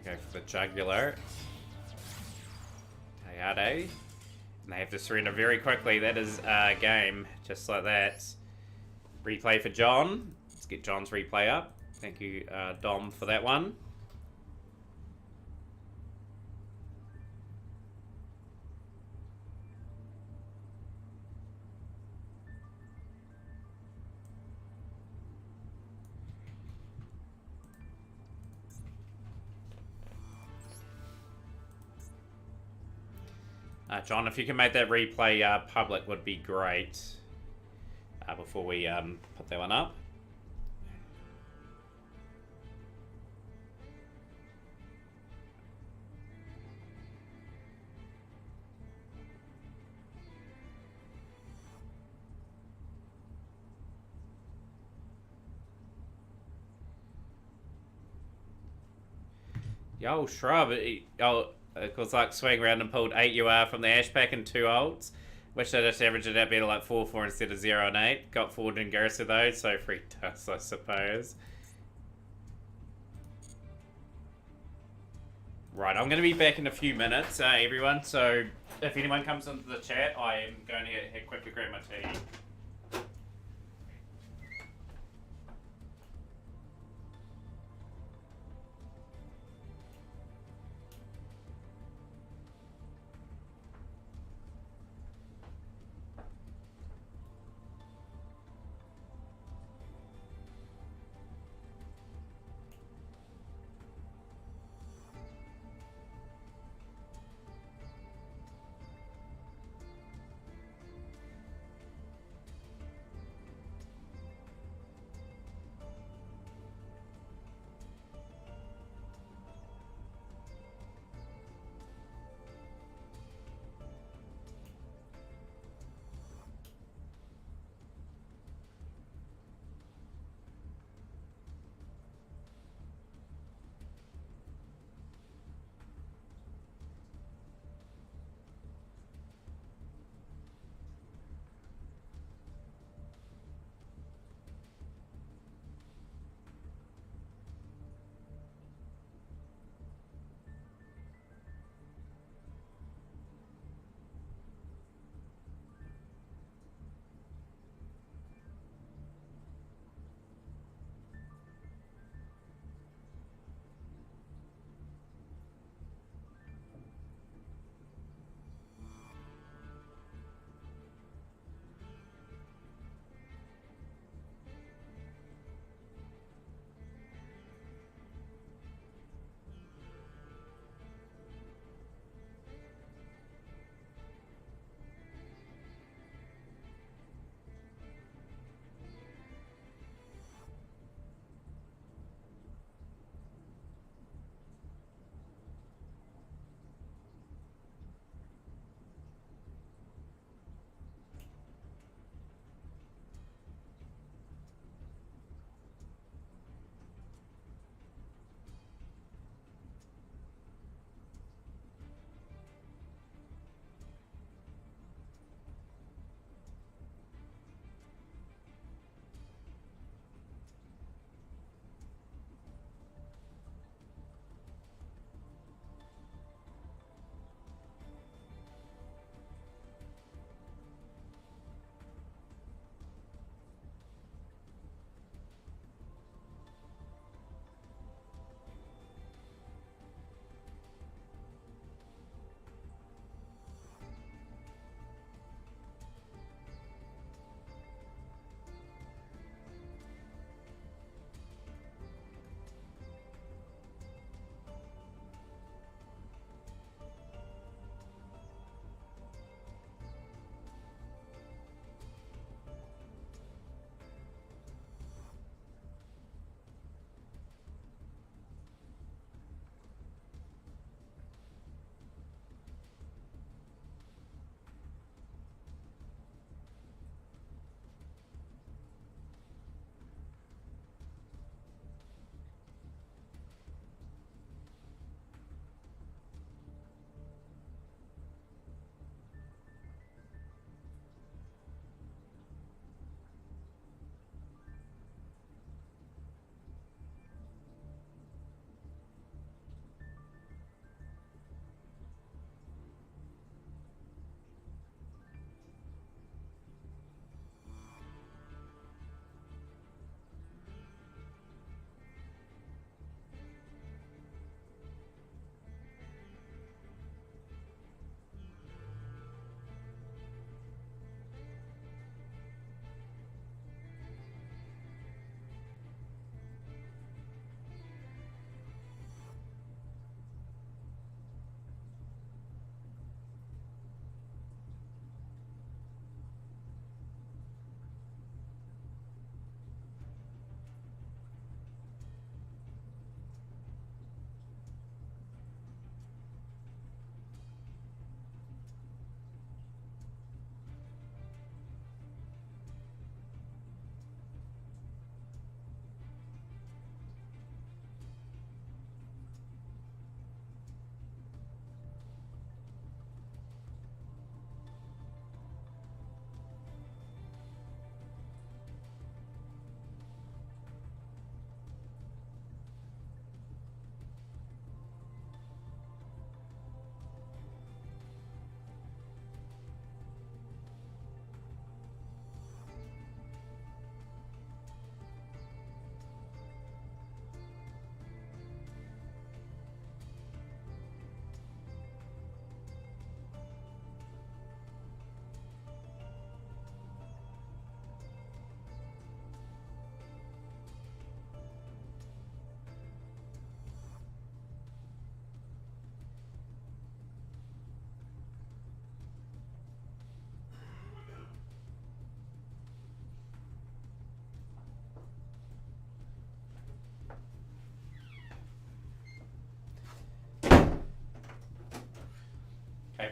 Go for the Jugular. Tayade. And they have to surrender very quickly. That is a game. Just like that. Replay for John. Let's get John's replay up. Thank you, Dom, for that one. John, if you can make that replay public would be great. Before we put that one up. Yo, Shrub. It was like swing around and pulled 8 UR from the Ash Pack and 2 ults. Wish I just averaged it out better like 4-4 instead of 0 and 8. Got forward in Garrison though, so free dust, I suppose. Right, I'm going to be back in a few minutes, everyone. So if anyone comes into the chat, I am going to quickly grab my tea.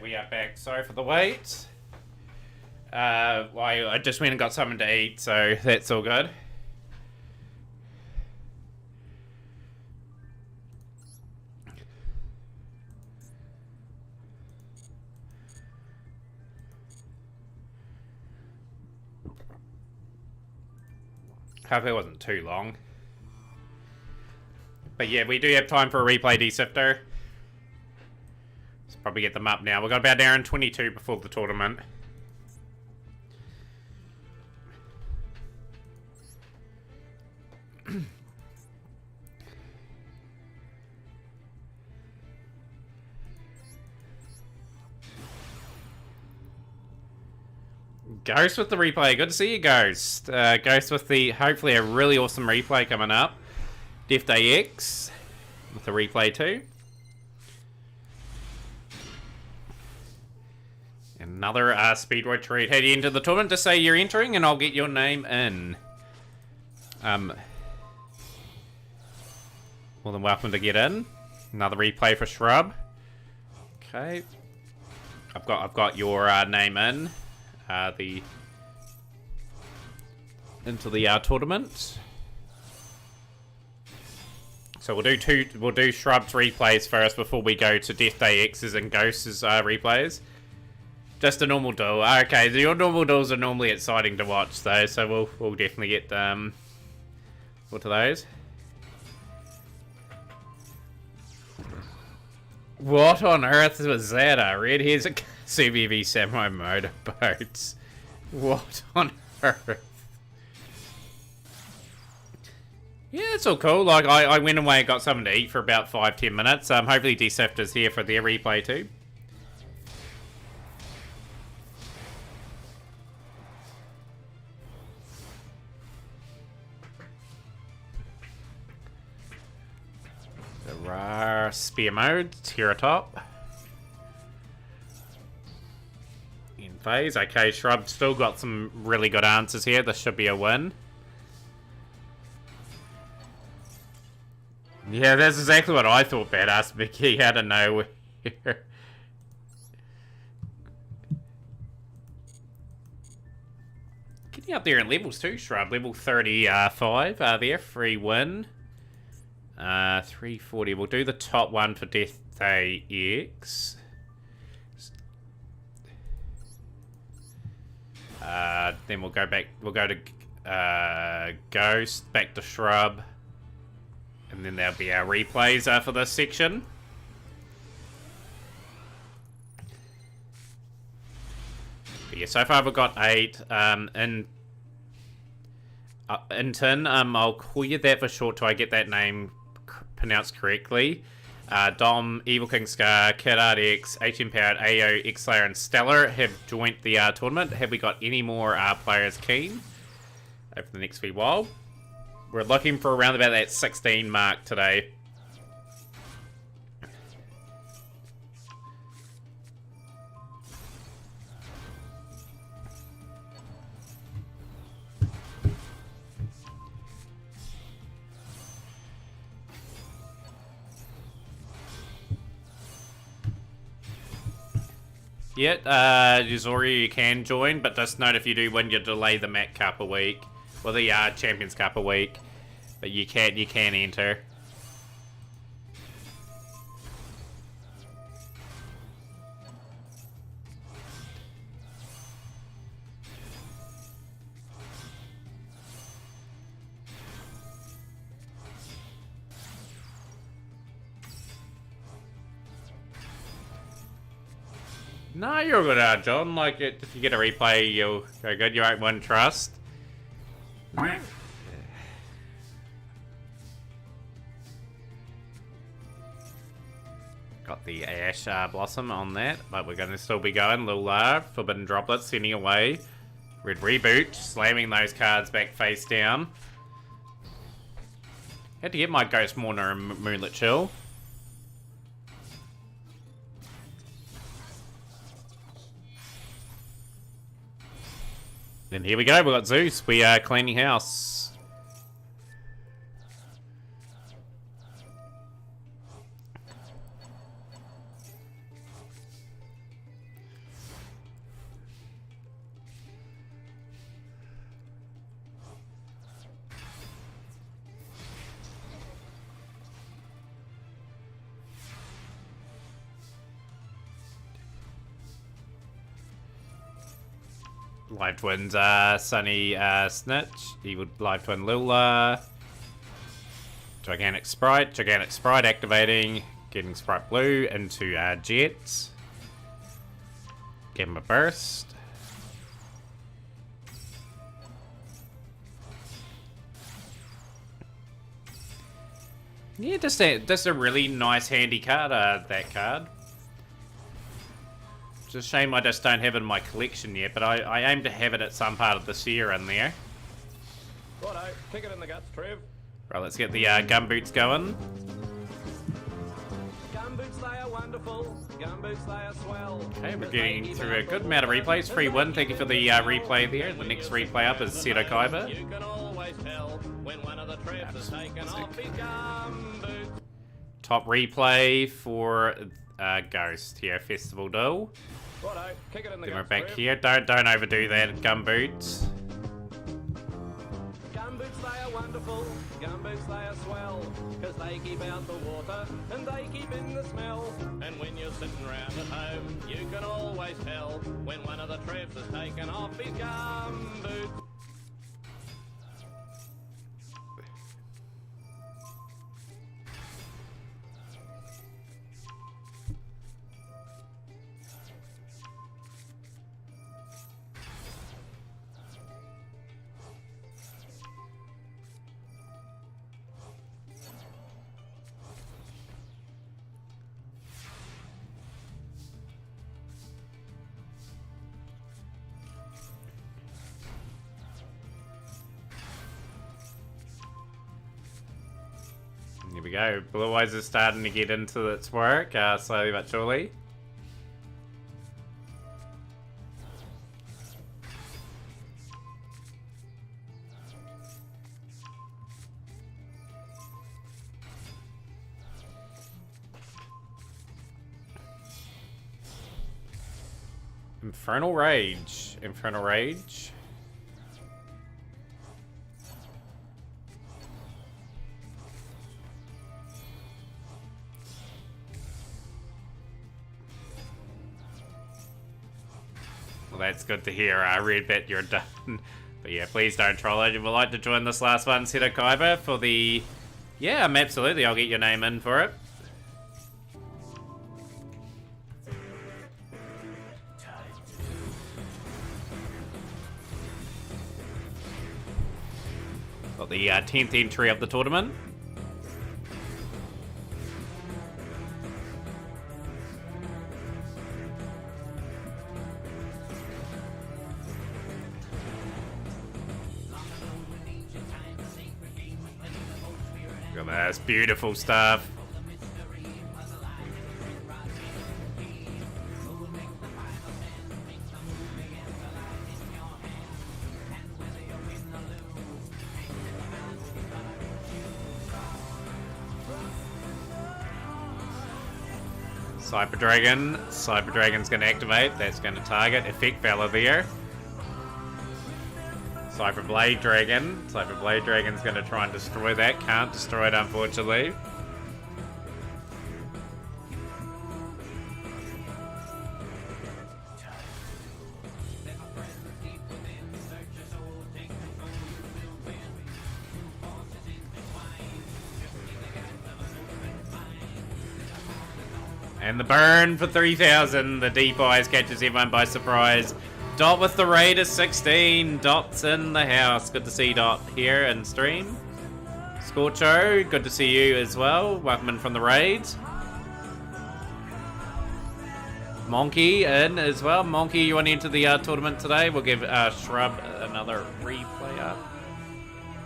we are back. Sorry for the wait. I just went and got something to eat, so that's all good. Hope it wasn't too long. But yeah, we do have time for a replay desifter. Let's probably get them up now. We've got about an hour and 22 before the tournament. Ghost with the replay. Good to see you, Ghost. Ghost with the, hopefully, a really awesome replay coming up. Death Day X with the replay too. Another Speedway treat. Head into the tournament to say you're entering and I'll get your name in. More than welcome to get in. Another replay for Shrub. Okay. I've got your name in. Into the tournament. So we'll do Shrub's replays first before we go to Death Day X's and Ghost's replays. Just a normal duel. Okay, your normal duels are normally exciting to watch though, so we'll definitely get what are those? What on earth was that? Red Here's a CBV Samurai motorboats. What on earth? Yeah, it's all cool. Like, I went away and got something to eat for about 5-10 minutes. Hopefully Deceptor's here for their replay too. There are spear modes here atop. In phase. Okay, Shrub still got some really good answers here. This should be a win. Yeah, that's exactly what I thought, Badass Mickey, out of nowhere. Getting up there in levels too, Shrub. Level 35 there, free win. 340. We'll do the top one for Death Day X. Then we'll go back. We'll go to Ghost, back to Shrub. And then there'll be our replays for this section. But yeah, so far we've got 8. In Tin, I'll call you that for short till I get that name pronounced correctly. Dom, Evil King Scar, Kid Art X, HM Powered, AO, X-Slayer, and Stellar have joined the tournament. Have we got any more players keen over the next wee while? We're looking for around about that 16 mark today. Yeah, Yuzori, you can join, but just note if you do win, you delay the Mac Cup a week. Well, the Champions Cup a week, but you can enter. No, you're good, John. Like, if you get a replay, you'll go good. You won't win trust. Got the Ash Blossom on that, but we're going to still be going. Little Forbidden Droplets sending away. Red Reboot, slamming those cards back face down. Had to get my Ghost Mourner and Moonlit Chill. Then here we go, we've got Zeus. We are cleaning house. Live Twins, Sunny, Snitch. He would Live Twin Lula. Gigantic Sprite activating. Getting Sprite Blue into Jets. Give him a burst. Yeah, just a really nice handy card, that card. It's a shame I just don't have it in my collection yet, but I aim to have it at some part of this year in there. Righto, kick it in the guts, Trev. Right, let's get the gumboots going. Gumboots, they are wonderful. Gumboots, they are swell. Okay, we're getting through a good amount of replays. Free win, thank you for the replay there. The next replay up is Seto Kaiba. You can always tell when one of the Trevs has taken off his gumboots. Top replay for Ghost here, Festival Duel. Righto, kick it in the Then we're guts, back Trev. here. Don't overdo that, gumboots. Gumboots, they are wonderful. Gumboots, they are swell. Cause they keep out the water and they keep in the smell. And when you're sitting round at home, you can always tell when one of the Trevs has taken off his gumboots. Here we go. Blue Eyes is starting to get into its work, slowly but surely. Infernal Rage. Infernal Rage. Well, that's good to hear. I read that you're done. But yeah, please don't troll it. If you'd like to join this last one, Seto Kaiba, for the... Yeah, absolutely. I'll get your name in for it. Got the 10th entry of the tournament. Look at this beautiful stuff. Cyber Dragon. Cyber Dragon's going to activate. That's going to target. Effect Valor there. Cyber Blade Dragon. Cyber Blade Dragon's going to try and destroy that. Can't destroy it, unfortunately. And the burn for 3,000. The Deep Eyes catches everyone by surprise. Dot with the raid is 16. Dot's in the house. Good to see Dot here in stream. Scorcho, good to see you as well. Welcome in from the raid. Monkey in as well. Monkey, you want to enter the tournament today? We'll give Shrub another replay up.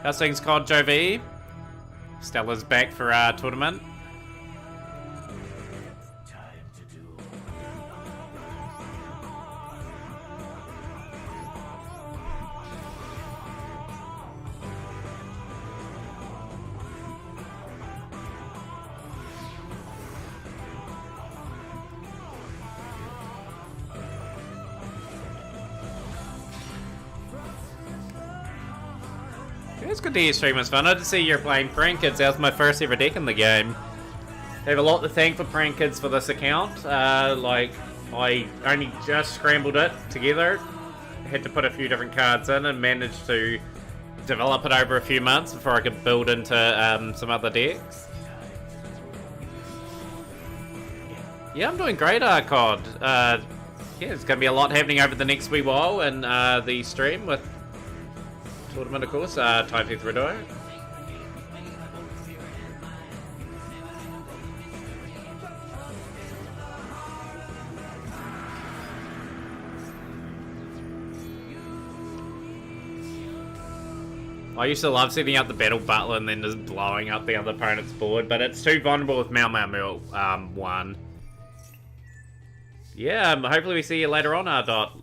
How's things, COD Jovi? Stella's back for our tournament. It's good to hear streamers fun. Good to see you're playing Prank Kids. That was my first ever deck in the game. I have a lot to thank for Prank Kids for this account. Like, I only just scrambled it together had to put a few different cards in and managed to develop it over a few months before I could build into some other decks. Yeah, I'm doing great, Arcod. Yeah, there's going to be a lot happening over the next wee while in the stream with tournament, of course. Time Thief Rideau. I used to love setting up the Battle Butler and then just blowing up the other opponent's board, but it's too vulnerable with Mau 1. Yeah, hopefully we see you later on, Dot.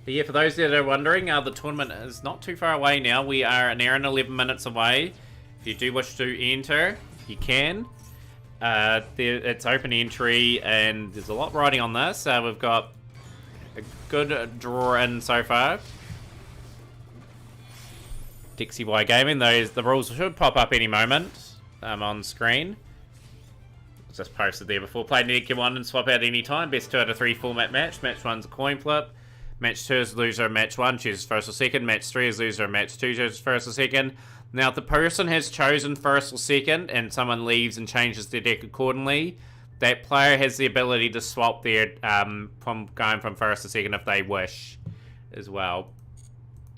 But yeah, for those that are wondering, the tournament is not too far away now. We are an hour and 11 minutes away. If you do wish to enter, you can. It's open entry, and there's a lot riding on this. We've got a good draw in so far. Dixie Y Gaming, the rules should pop up any moment on screen. It's just posted there before. Play deck 1 and swap out any time. Best 2 out of 3 format match. Match 1's a coin flip. Match 2 is loser of match 1, chooses first or second. Match 3 is loser of match 2, chooses first or second. Now, if the person has chosen first or second and someone leaves and changes their deck accordingly, that player has the ability to swap their from going from first to second if they wish as well.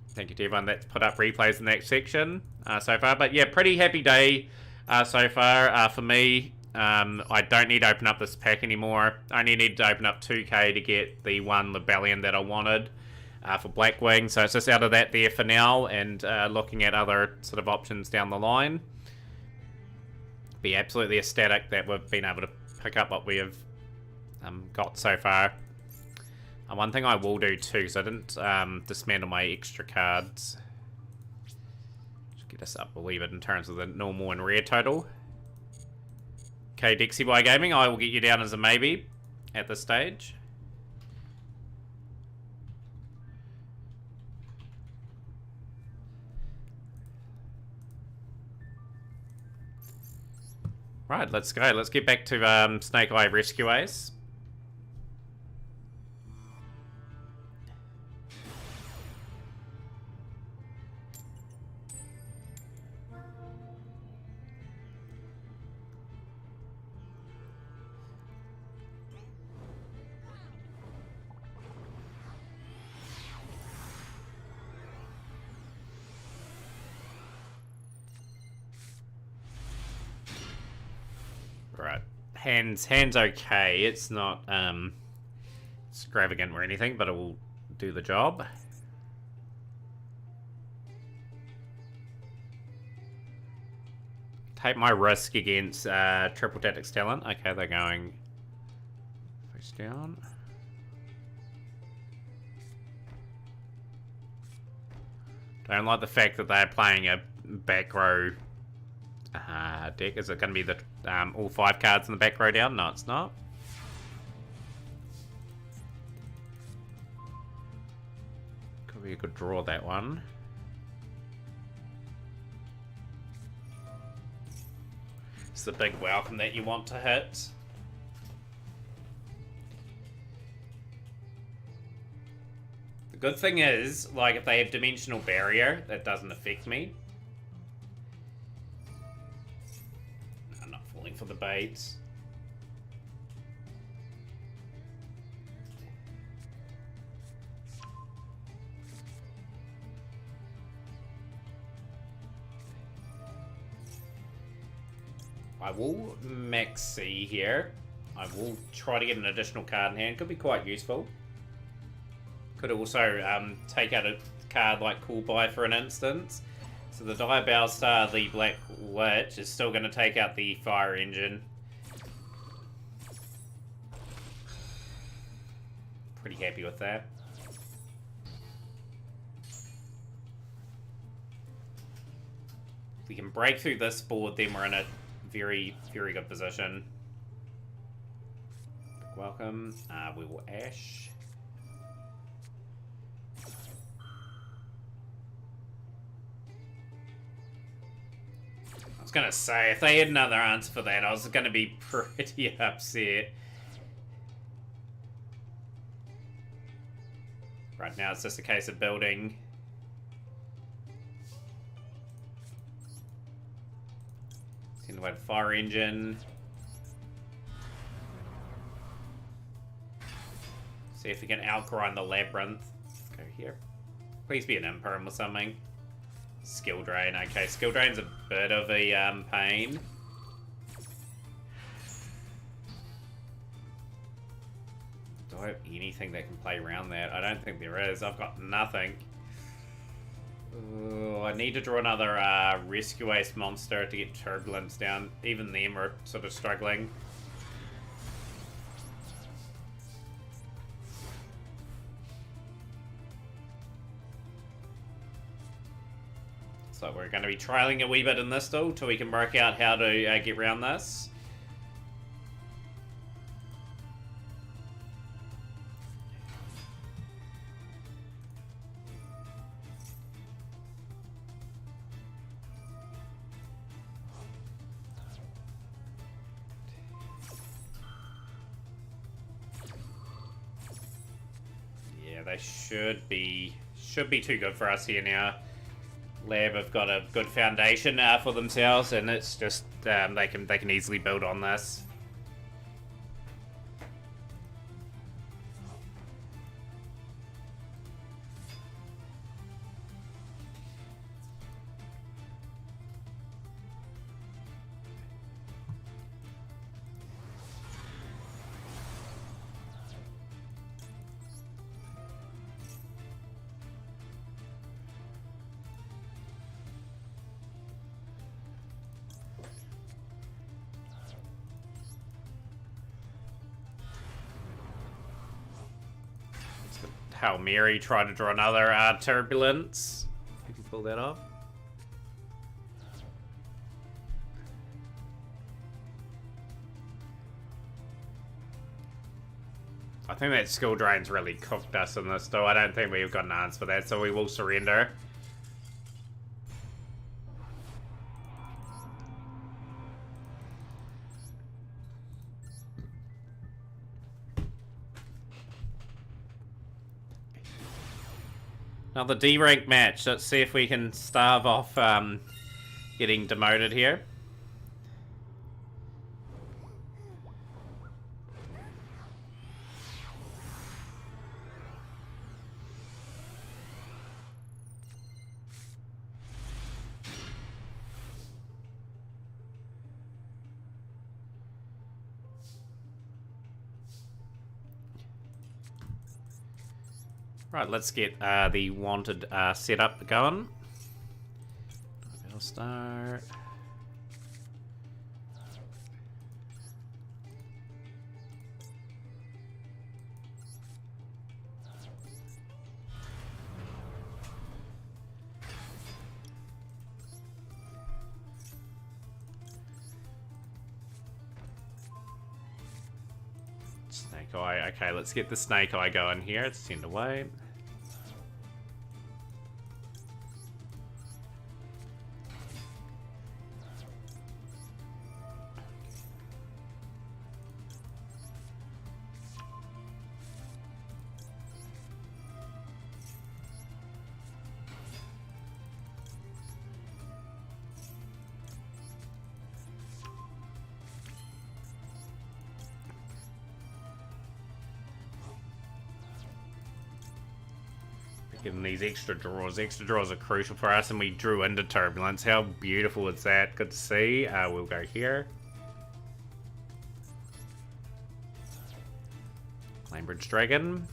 Thank you to everyone that's put up replays in that section so far. But yeah, pretty happy day so far for me. I don't need to open up this pack anymore. I only need to open up 2k to get the one Lebellion that I wanted for Blackwing. So it's just out of that there for now and looking at other sort of options down the line. Be absolutely ecstatic that we've been able to pick up what we have got so far. One thing I will do too, because I didn't dismantle my extra cards. Just get us up a wee bit in terms of the normal and rare total. Okay, Dixie Y Gaming, I will get you down as a maybe at this stage. Right, let's go. Let's get back to Snake Eye Rescue Ace. Right, hands okay. It's not extravagant or anything, but it will do the job. Take my risk against Triple Tactics Talent. Okay, they're going face down. Don't like the fact that they're playing a back row deck. Is it going to be the all 5 cards in the back row down? No, it's not. Could be a good draw, that one. It's the big welcome that you want to hit. The good thing is, like, if they have Dimensional Barrier, that doesn't affect me. I'm not falling for the baits. I will max C here. I will try to get an additional card in hand. Could be quite useful. Could also take out a card like Cool Buy for an instance. So the Diabell Star, the Black Witch, is still going to take out the Fire Engine. Pretty happy with that. If we can break through this board, then we're in a very, very good position. Welcome. We will Ash. I was going to say, if they had another answer for that, I was going to be pretty upset. Right now it's just a case of building. Send away the fire engine. See if we can outgrind the labyrinth. Let's go here. Please be an imperm or something. Skill drain. Okay, skill drain's a bit of a pain. Do I have anything that can play around that? I don't think there is. I've got nothing. Oh, I need to draw another rescue ace monster to get turbulence down. Even them are sort of struggling. So we're going to be trialing a wee bit in this still till we can work out how to get around this. Yeah, they should be too good for us here now. Lab have got a good foundation for themselves, and it's just they can easily build on this. Hail Mary tried to draw another turbulence. You can pull that off. I think that skill drain's really cooked us in this, though. I don't think we've got an answer for that, so we will surrender. Another D-rank match. Let's see if we can starve off getting demoted here. Right, let's get the wanted setup going. I'll start. Snake Eye. Okay, let's get the Snake Eye going here. It's send away. Getting these extra draws. Extra draws are crucial for us, and we drew into turbulence. How beautiful is that? Good to see. We'll go here. Flamebridge Dragon.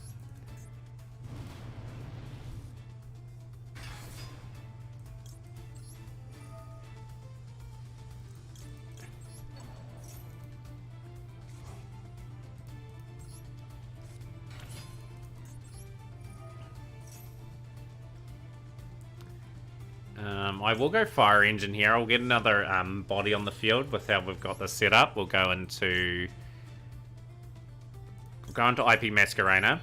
I will go Fire Engine here. I'll get another body on the field with how we've got this set up. We'll go into IP Masquerena.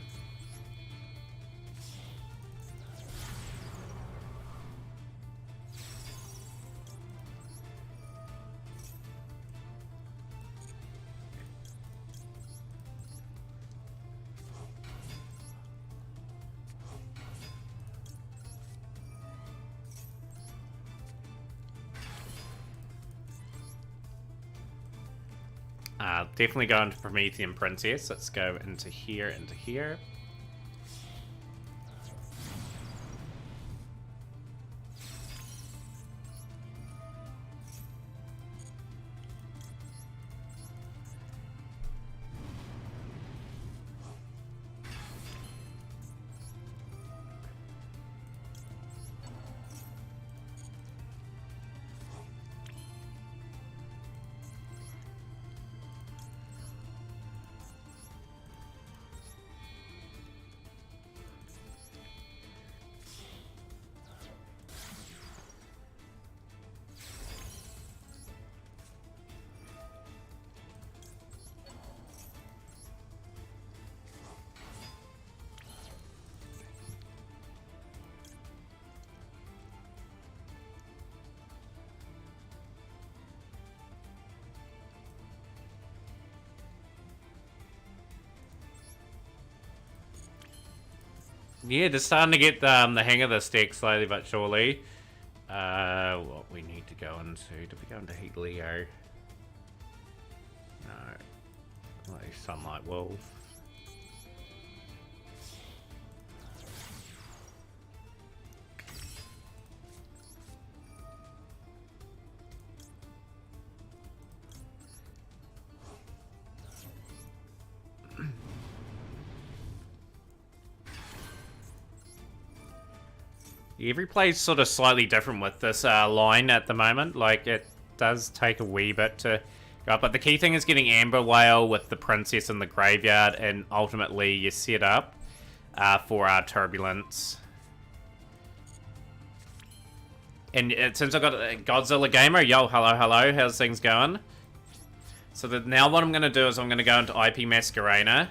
definitely go into Promethean Princess. Let's go into here, into here. Yeah, just starting to get the hang of this deck slowly but surely. What we need to go into? Did we go into Heat Leo? No. Like Sunlight Wolf. Every play's sort of slightly different with this line at the moment. Like, it does take a wee bit to go up. But the key thing is getting Amber Whale with the Princess in the graveyard, and ultimately you set up for our Turbulence. And since I've got Godzilla Gamer, yo, hello, hello, how's things going? So now what I'm going to do is I'm going to go into IP Masquerena,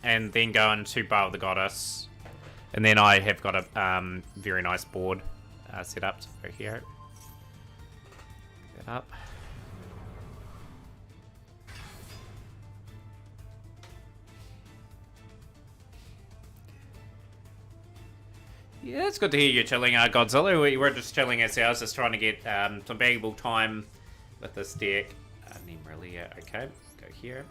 and then go into Bow of the Goddess. And then I have got a very nice board set up. So go here. Pick that up. Yeah, it's good to hear you chilling, Godzilla. We're just chilling ourselves, just trying to get some baggable time with this deck. Nemrelia, okay. Go here.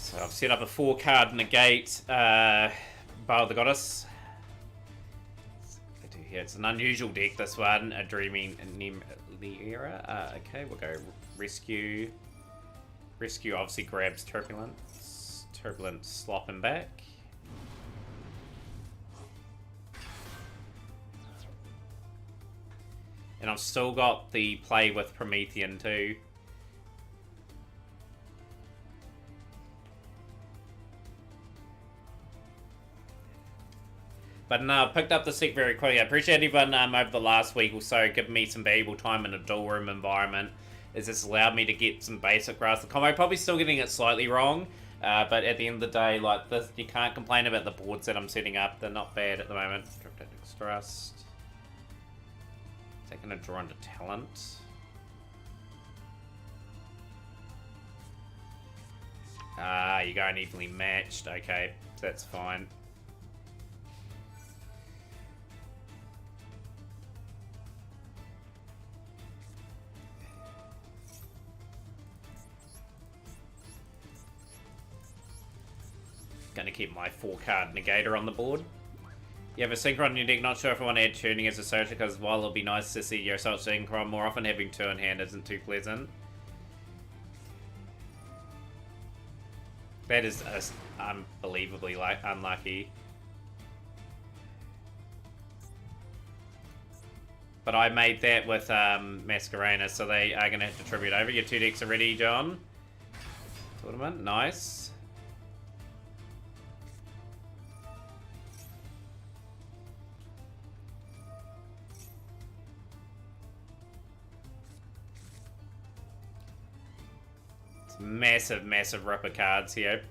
So I've set up a 4-card negate Bow of the Goddess. Here, it's an unusual deck, this one. A Dreaming Nemrelia. Okay, we'll go Rescue. Rescue obviously grabs Turbulence. Turbulence slopping back. And I've still got the play with Promethean too. But no, I picked up the deck very quickly. I appreciate everyone over the last week or so giving me some valuable time in a dual room environment. It's just allowed me to get some basic grasp of the combo. Probably still getting it slightly wrong, but at the end of the day, like this, you can't complain about the boards that I'm setting up. They're not bad at the moment. Cryptetics Trust. Taking a draw into Talent. You're going evenly matched. Okay, that's fine. Gonna keep my 4-card negator on the board. You have a Synchron in your deck, not sure if I want to add tuning as a social, because while it'll be nice to see your assault Synchron, more often having 2 in hand isn't too pleasant. That is unbelievably unlucky. But I made that with Masquerena, so they are gonna have to tribute over. Your 2 decks are ready, John. Tournament, nice. Massive, massive ripper cards here.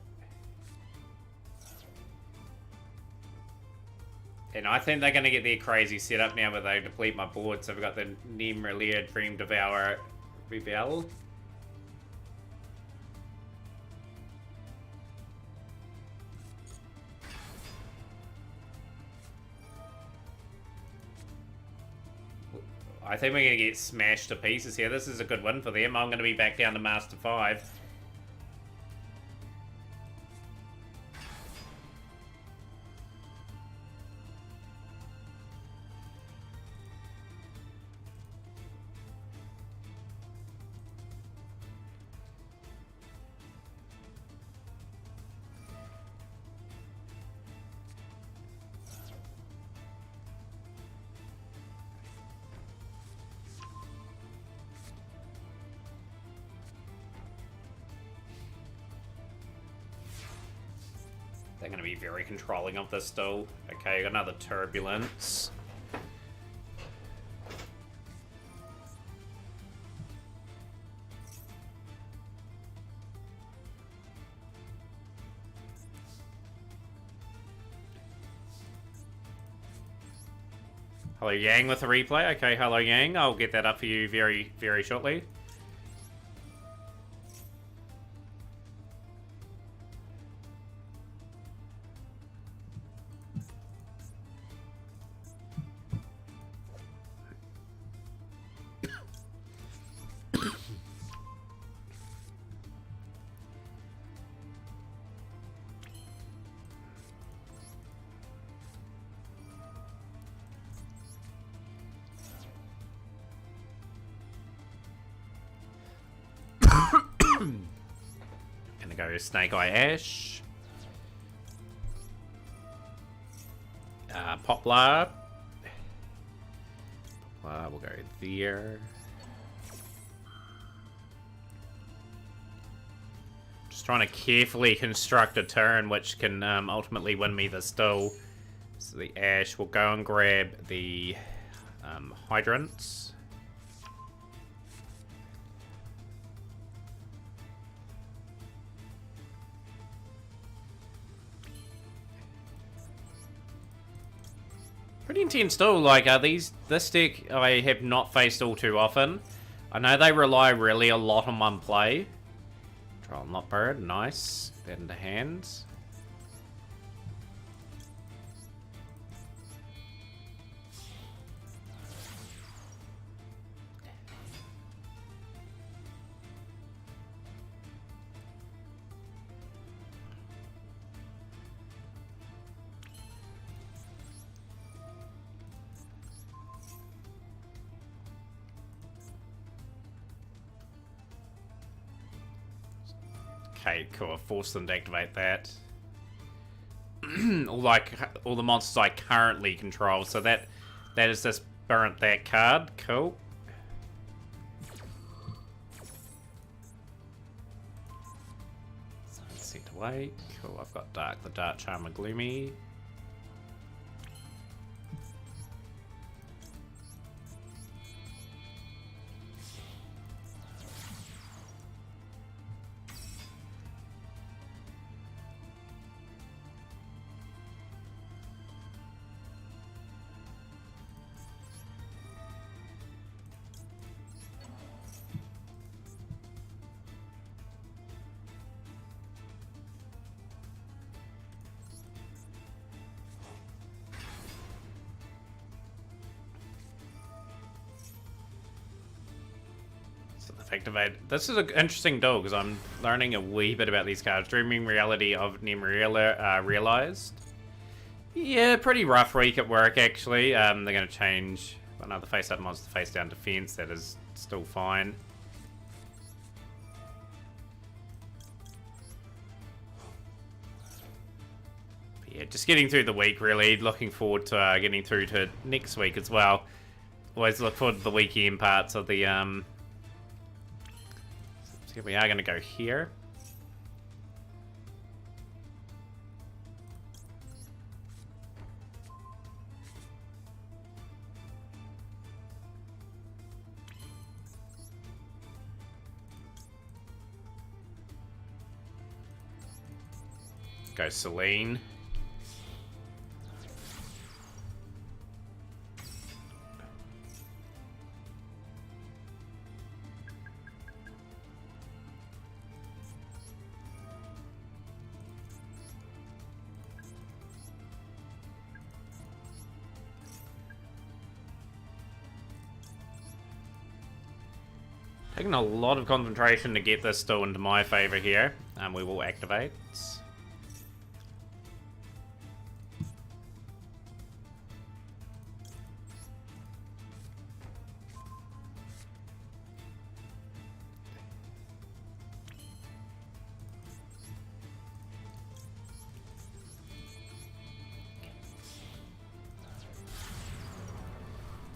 And I think they're going to get their crazy setup now where they deplete my board. So we've got the Nemrelia, Dream Devourer, rebel. I think we're going to get smashed to pieces here. This is a good win for them. I'm going to be back down to Master 5. They're going to be very controlling of this still. Okay, got another turbulence. Hello Yang with a replay. Okay, hello Yang. I'll get that up for you very, very shortly. Gonna go Snake Eye Ash. Poplar. Poplar, we'll go there. Just trying to carefully construct a turn which can ultimately win me the still. So the Ash will go and grab the Hydrants. Pretty intense still, like, this deck I have not faced all too often. I know they rely really a lot on one play. Trial Not Bird, nice. That into hands. Okay, cool. I've forced them to activate that. all the monsters I currently control. So that is just burnt that card. Cool. So set away. Cool. I've got the Dark Charmer Gloomy. Activate. This is an interesting duel because I'm learning a wee bit about these cards. Dreaming Reality of Nemrealized. Realized. Yeah, pretty rough week at work actually. They're going to change another face up monster face down defense. That is still fine. But yeah, just getting through the week really. Looking forward to getting through to next week as well. Always look forward to the weekend parts of the we are going to go here. Go Selene. Taking a lot of concentration to get this still into my favor here. We will activate.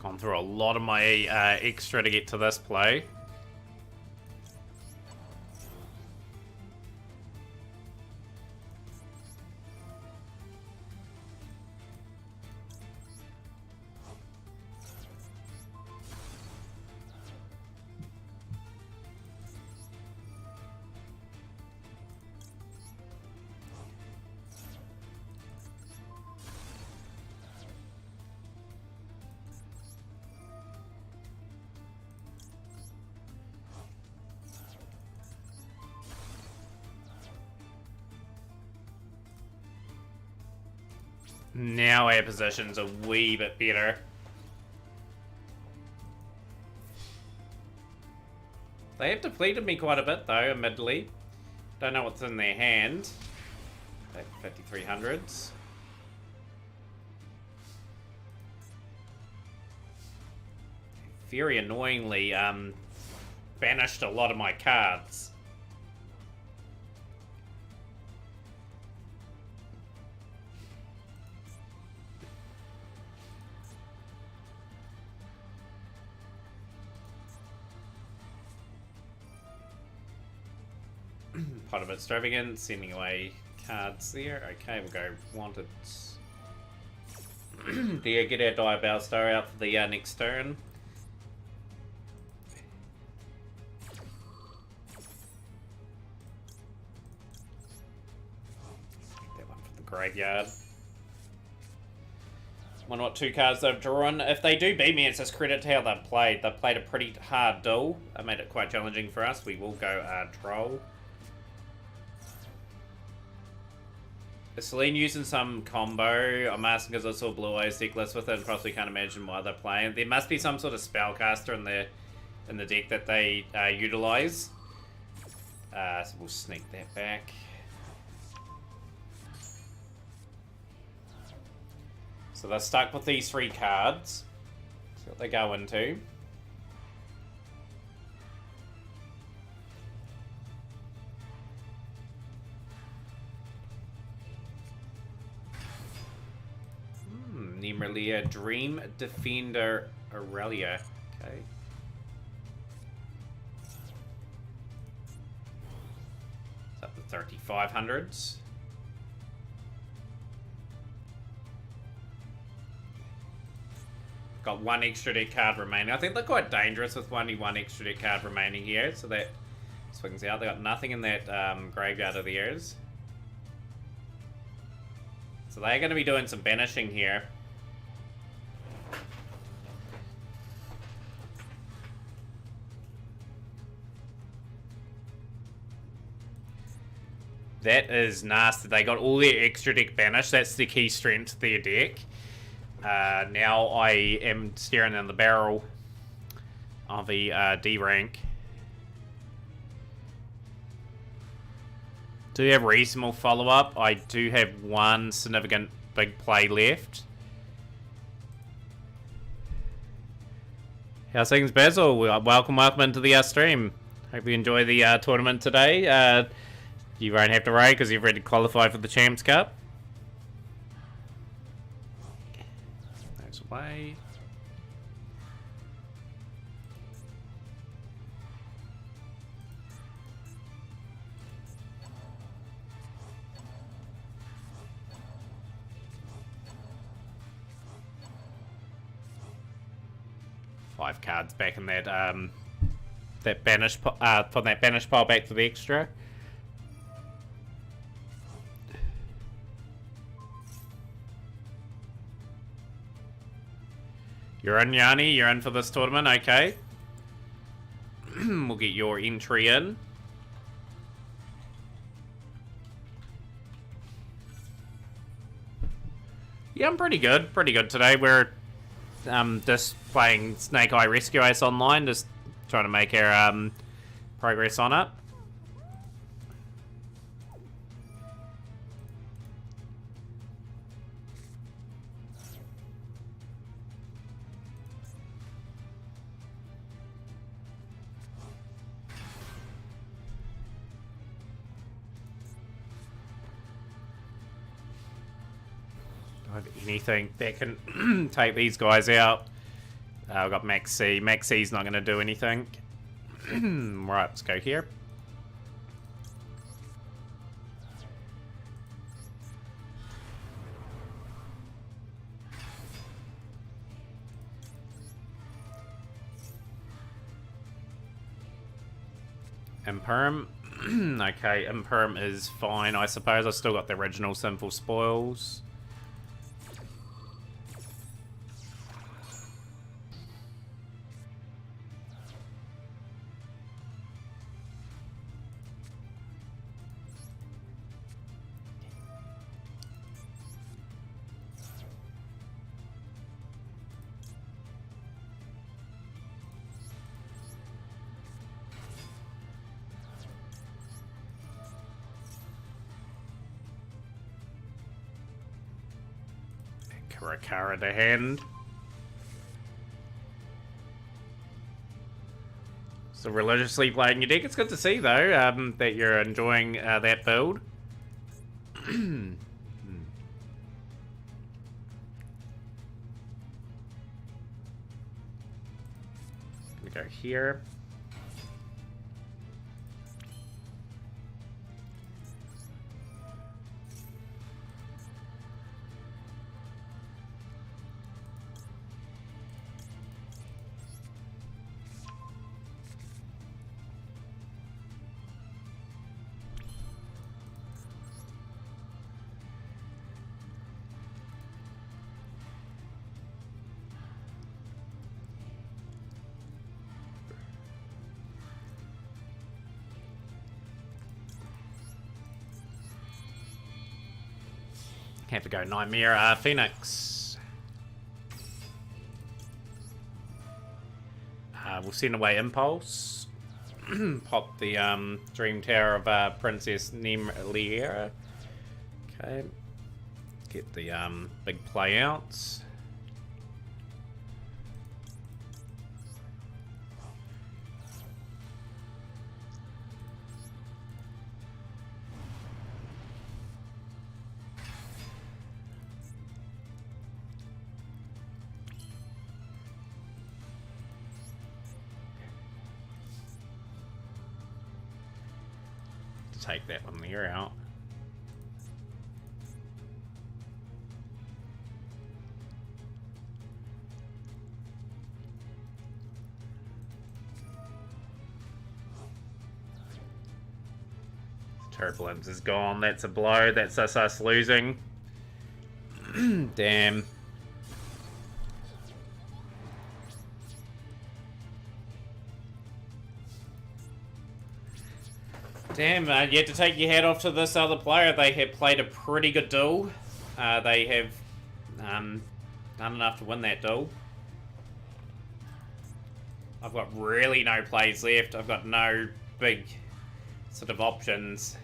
Gone through a lot of my extra to get to this play. Now our position's a wee bit better. They have depleted me quite a bit though, admittedly. Don't know what's in their hand. 5300s. Very annoyingly, banished a lot of my cards. Part of extravagance, sending away cards there. Okay, we'll go wanted. There, get our Diabell Star out for the next turn. That one for the graveyard. Wonder what 2 cards they've drawn. If they do beat me, it's just credit to how they've played. They've played a pretty hard duel. They made it quite challenging for us. We will go Troll. Is Celine using some combo? I'm asking because I saw Blue Eyes deck list with it and possibly can't imagine why they're playing. There must be some sort of spellcaster in the deck that they utilize. So we'll sneak that back. So they're stuck with these 3 cards. That's what they go into. Nemerlia, Dream Defender, Aurelia. Okay. It's up to 3500s. Got 1 extra deck card remaining. I think they're quite dangerous with only 1 extra deck card remaining here, so that swings out. They got nothing in that graveyard of theirs. So they're going to be doing some banishing here. That is nasty. They got all their extra deck banished. That's the key strength of their deck. Now I am staring in the barrel of a D rank. Do have reasonable follow-up. I do have 1 significant big play left. How's things, Basil? Welcome into the stream. Hope you enjoy the tournament today. You won't have to worry because you've already qualified for the Champs Cup. Those away. Five cards back in that that banish from that banish pile back to the extra. You're in, Yanni. You're in for this tournament. Okay. We'll get your entry in. Yeah, I'm pretty good. Pretty good today. We're just playing Snake Eye Rescue Ace online, just trying to make our progress on it. Anything that can take these guys out. We've got Max C. Max C's not going to do anything. Right, let's go here. Imperm. Okay, Imperm is fine, I suppose. I've still got the original Sinful Spoils. Karakara to hand. So religiously playing your deck. It's good to see though that you're enjoying that build. Gonna go here. Have to go Nightmare Phoenix. We'll send away Impulse. Pop the Dream Tower of Princess Nemliera. Okay. Get the big play outs. Take that one there out. Turbulence is gone. That's a blow. That's us losing. Damn. Damn, you have to take your hat off to this other player. They have played a pretty good duel. They have done enough to win that duel. I've got really no plays left. I've got no big sort of options.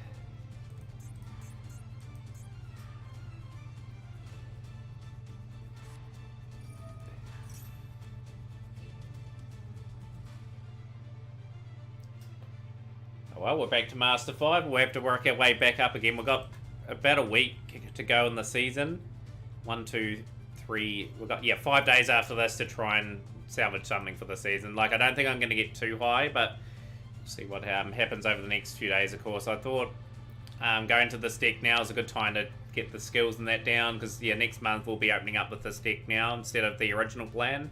Well, we're back to Master 5. We'll have to work our way back up again. We've got about a week to go in the season. 1, 2, 3. We've got, 5 days after this to try and salvage something for the season. Like, I don't think I'm going to get too high, but we'll see what happens over the next few days, of course. I thought going to this deck now is a good time to get the skills and that down, because, next month we'll be opening up with this deck now instead of the original plan.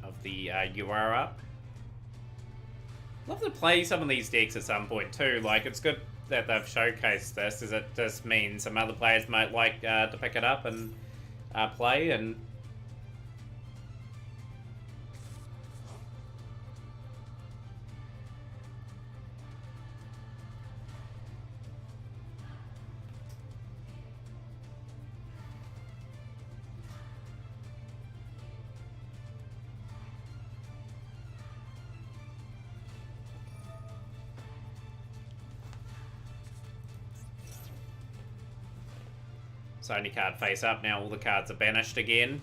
Of the Uara. Love to play some of these decks at some point too. Like, it's good that they've showcased this. Does it just mean some other players might like to pick it up and play? And Sony card face up. Now all the cards are banished again.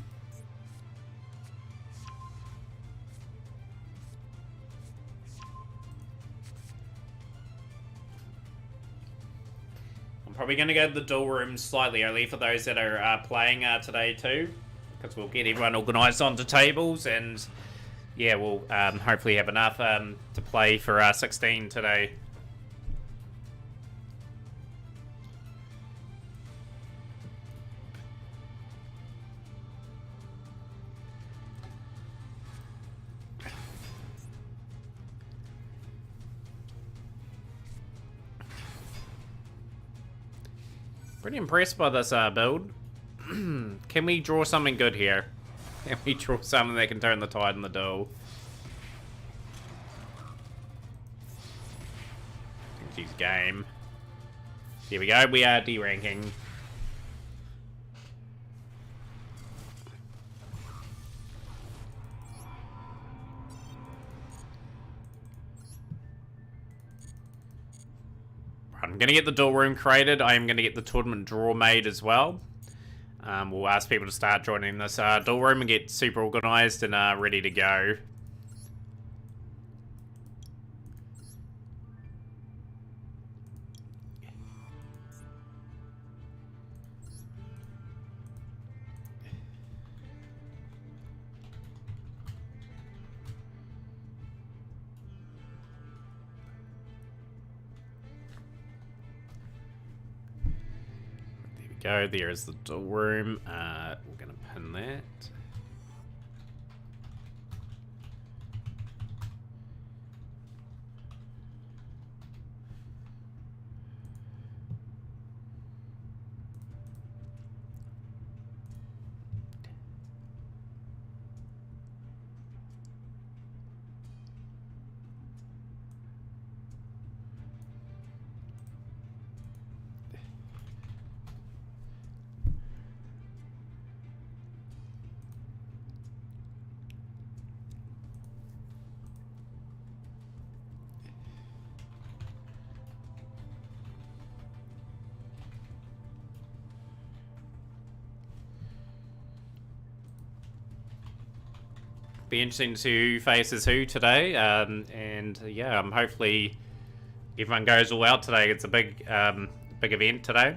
I'm probably going to go to the duel room slightly early for those that are playing today too, because we'll get everyone organised onto tables, and yeah, we'll hopefully have enough to play for 16 today. Pretty impressed by this build. Can we draw something good here? Can we draw something that can turn the tide in the duel? I think she's game. Here we go, we are D-ranking. I'm going to get the duel room created. I am going to get the tournament draw made as well. We'll ask people to start joining this duel room and get super organised and ready to go. Go. There's the duel room. We're gonna pin that. Be interesting to see who faces who today, and yeah, hopefully everyone goes all out today. It's a big event today.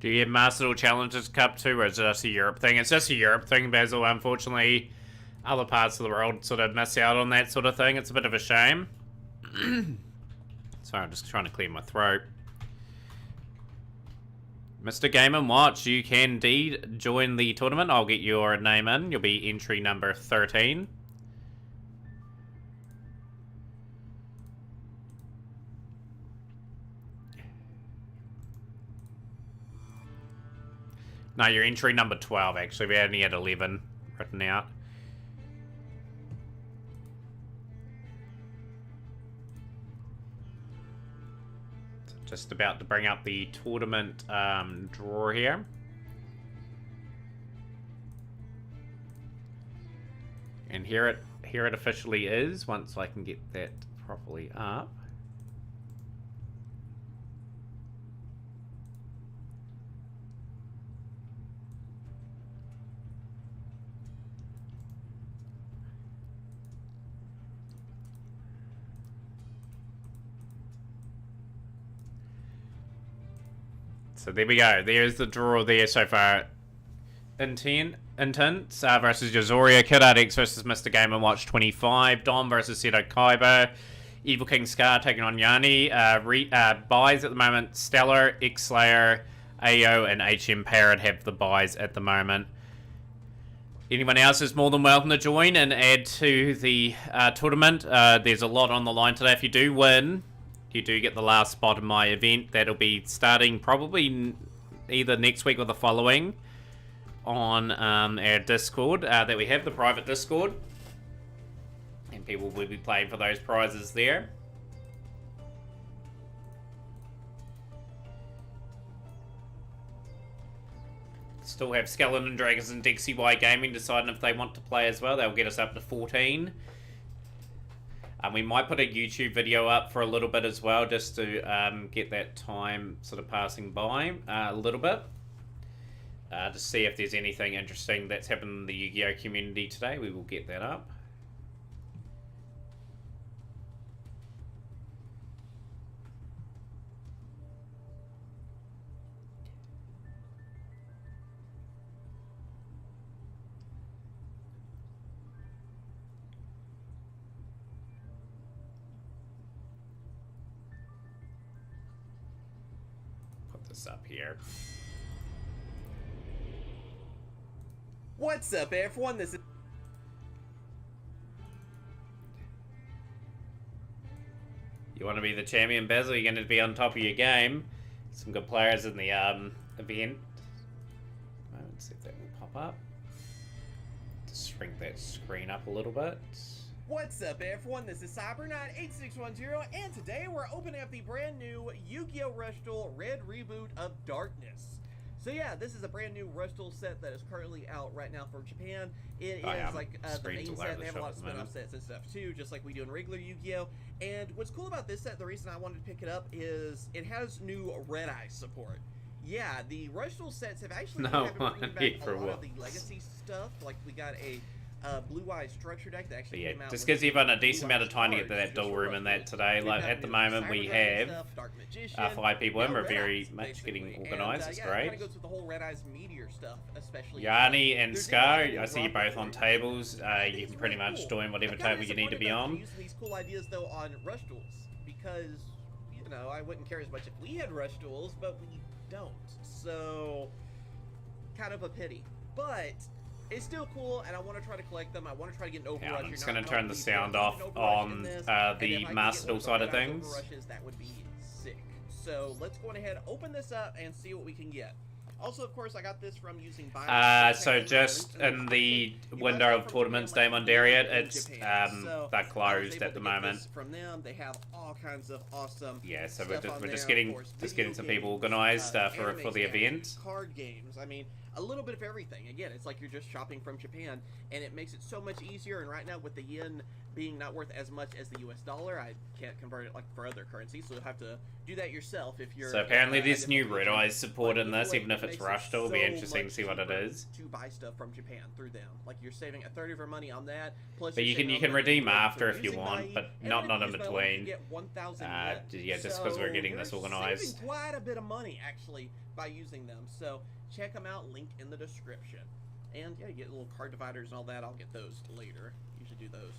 Do you have Master Duel Challengers Cup too, or is it just a Europe thing? It's just a Europe thing, Basil. Unfortunately, other parts of the world sort of miss out on that sort of thing. It's a bit of a shame. Sorry, I'm just trying to clear my throat. Mr. Game & Watch, you can indeed join the tournament. I'll get your name in. You'll be entry number 13. No, you're entry number 12, actually. We only had 11 written out. So just about to bring up the tournament draw here. And here it officially is, once I can get that properly up. So there we go. There's the draw there so far. Intense versus Yozoria, Kid Art X versus Mr. Game & Watch 25, Dom versus Seto Kaiba, Evil King Scar taking on Yanni. Buys at the moment, Stellar, X-Slayer, AO, and HM Parrot have the buys at the moment. Anyone else is more than welcome to join and add to the tournament. There's a lot on the line today. If you do win, you do get the last spot in my event. That'll be starting probably either next week or the following on our Discord that we have, the private Discord. And people will be playing for those prizes there. Still have Skeleton Dragons and Dixie Y Gaming deciding if they want to play as well. They'll get us up to 14. We might put a YouTube video up for a little bit as well, just to get that time sort of passing by a little bit. To see if there's anything interesting that's happened in the Yu-Gi-Oh community today. We will get that up. Put this up here. What's up, everyone? This is... You want to be the champion, Basil? You're going to be on top of your game. Some good players in the event. Let's see if that will pop up. Just shrink that screen up a little bit. What's up, everyone? This is Cyber98610, and today we're opening up the brand new Yu-Gi-Oh! Rush Duel Red Reboot of Darkness. So yeah, this is a brand new Rush Duel set that is currently out right now for Japan. It is like the main set. They have a lot of spin-off sets and stuff too, just like we do in regular Yu-Gi-Oh! And what's cool about this set, the reason I wanted to pick it up, is it has new Red Eye support. Yeah, the Rush Duel sets have actually been bringing back a lot of the legacy stuff. Like we got a Blue Eye structure deck that actually came out. Just gives everyone a decent amount of time to get to that duel room and that today. Like at the moment we have 5 people in. We're very much getting organised. It's great. It goes with the whole Red Eyes Meteor stuff, especially. Yanni and Scar, I see you both on tables. You can pretty much join whatever table you need to be on. Using these cool ideas though on Rush Duels, because you know I wouldn't care as much if we had Rush Duels, but we don't. So kind of a pity, but it's still cool, and I want to try to collect them. I want to try to get an Overrush. Yeah, I'm just going to turn the sound off on the Master Duel side of things. That would be sick. So let's go ahead, open this up, and see what we can get. Also, of course, I got this from using so just in the window of tournaments, Damon Dariet, it's they're closed at the moment. From them, they have all kinds of awesome. Yeah, so we're just getting some people organised for the event. Card games. I mean, a little bit of everything. Again, it's like you're just shopping from Japan, and it makes it so much easier. And right now, with the yen being not worth as much as the US dollar, I can't convert it like for other currencies, so you'll have to do that yourself if you're. So apparently there's new Red Eyes support in this, even if it's Rush Duel. It'll be interesting to see what it is. To buy stuff from Japan through them, like you're saving a third of your money on that. Plus, but you can redeem after if you want, but not in between. Yeah, just because we're getting this organised. Saving quite a bit of money actually by using them. So check them out. Link in the description. And yeah, you get little card dividers and all that. I'll get those later. Usually do those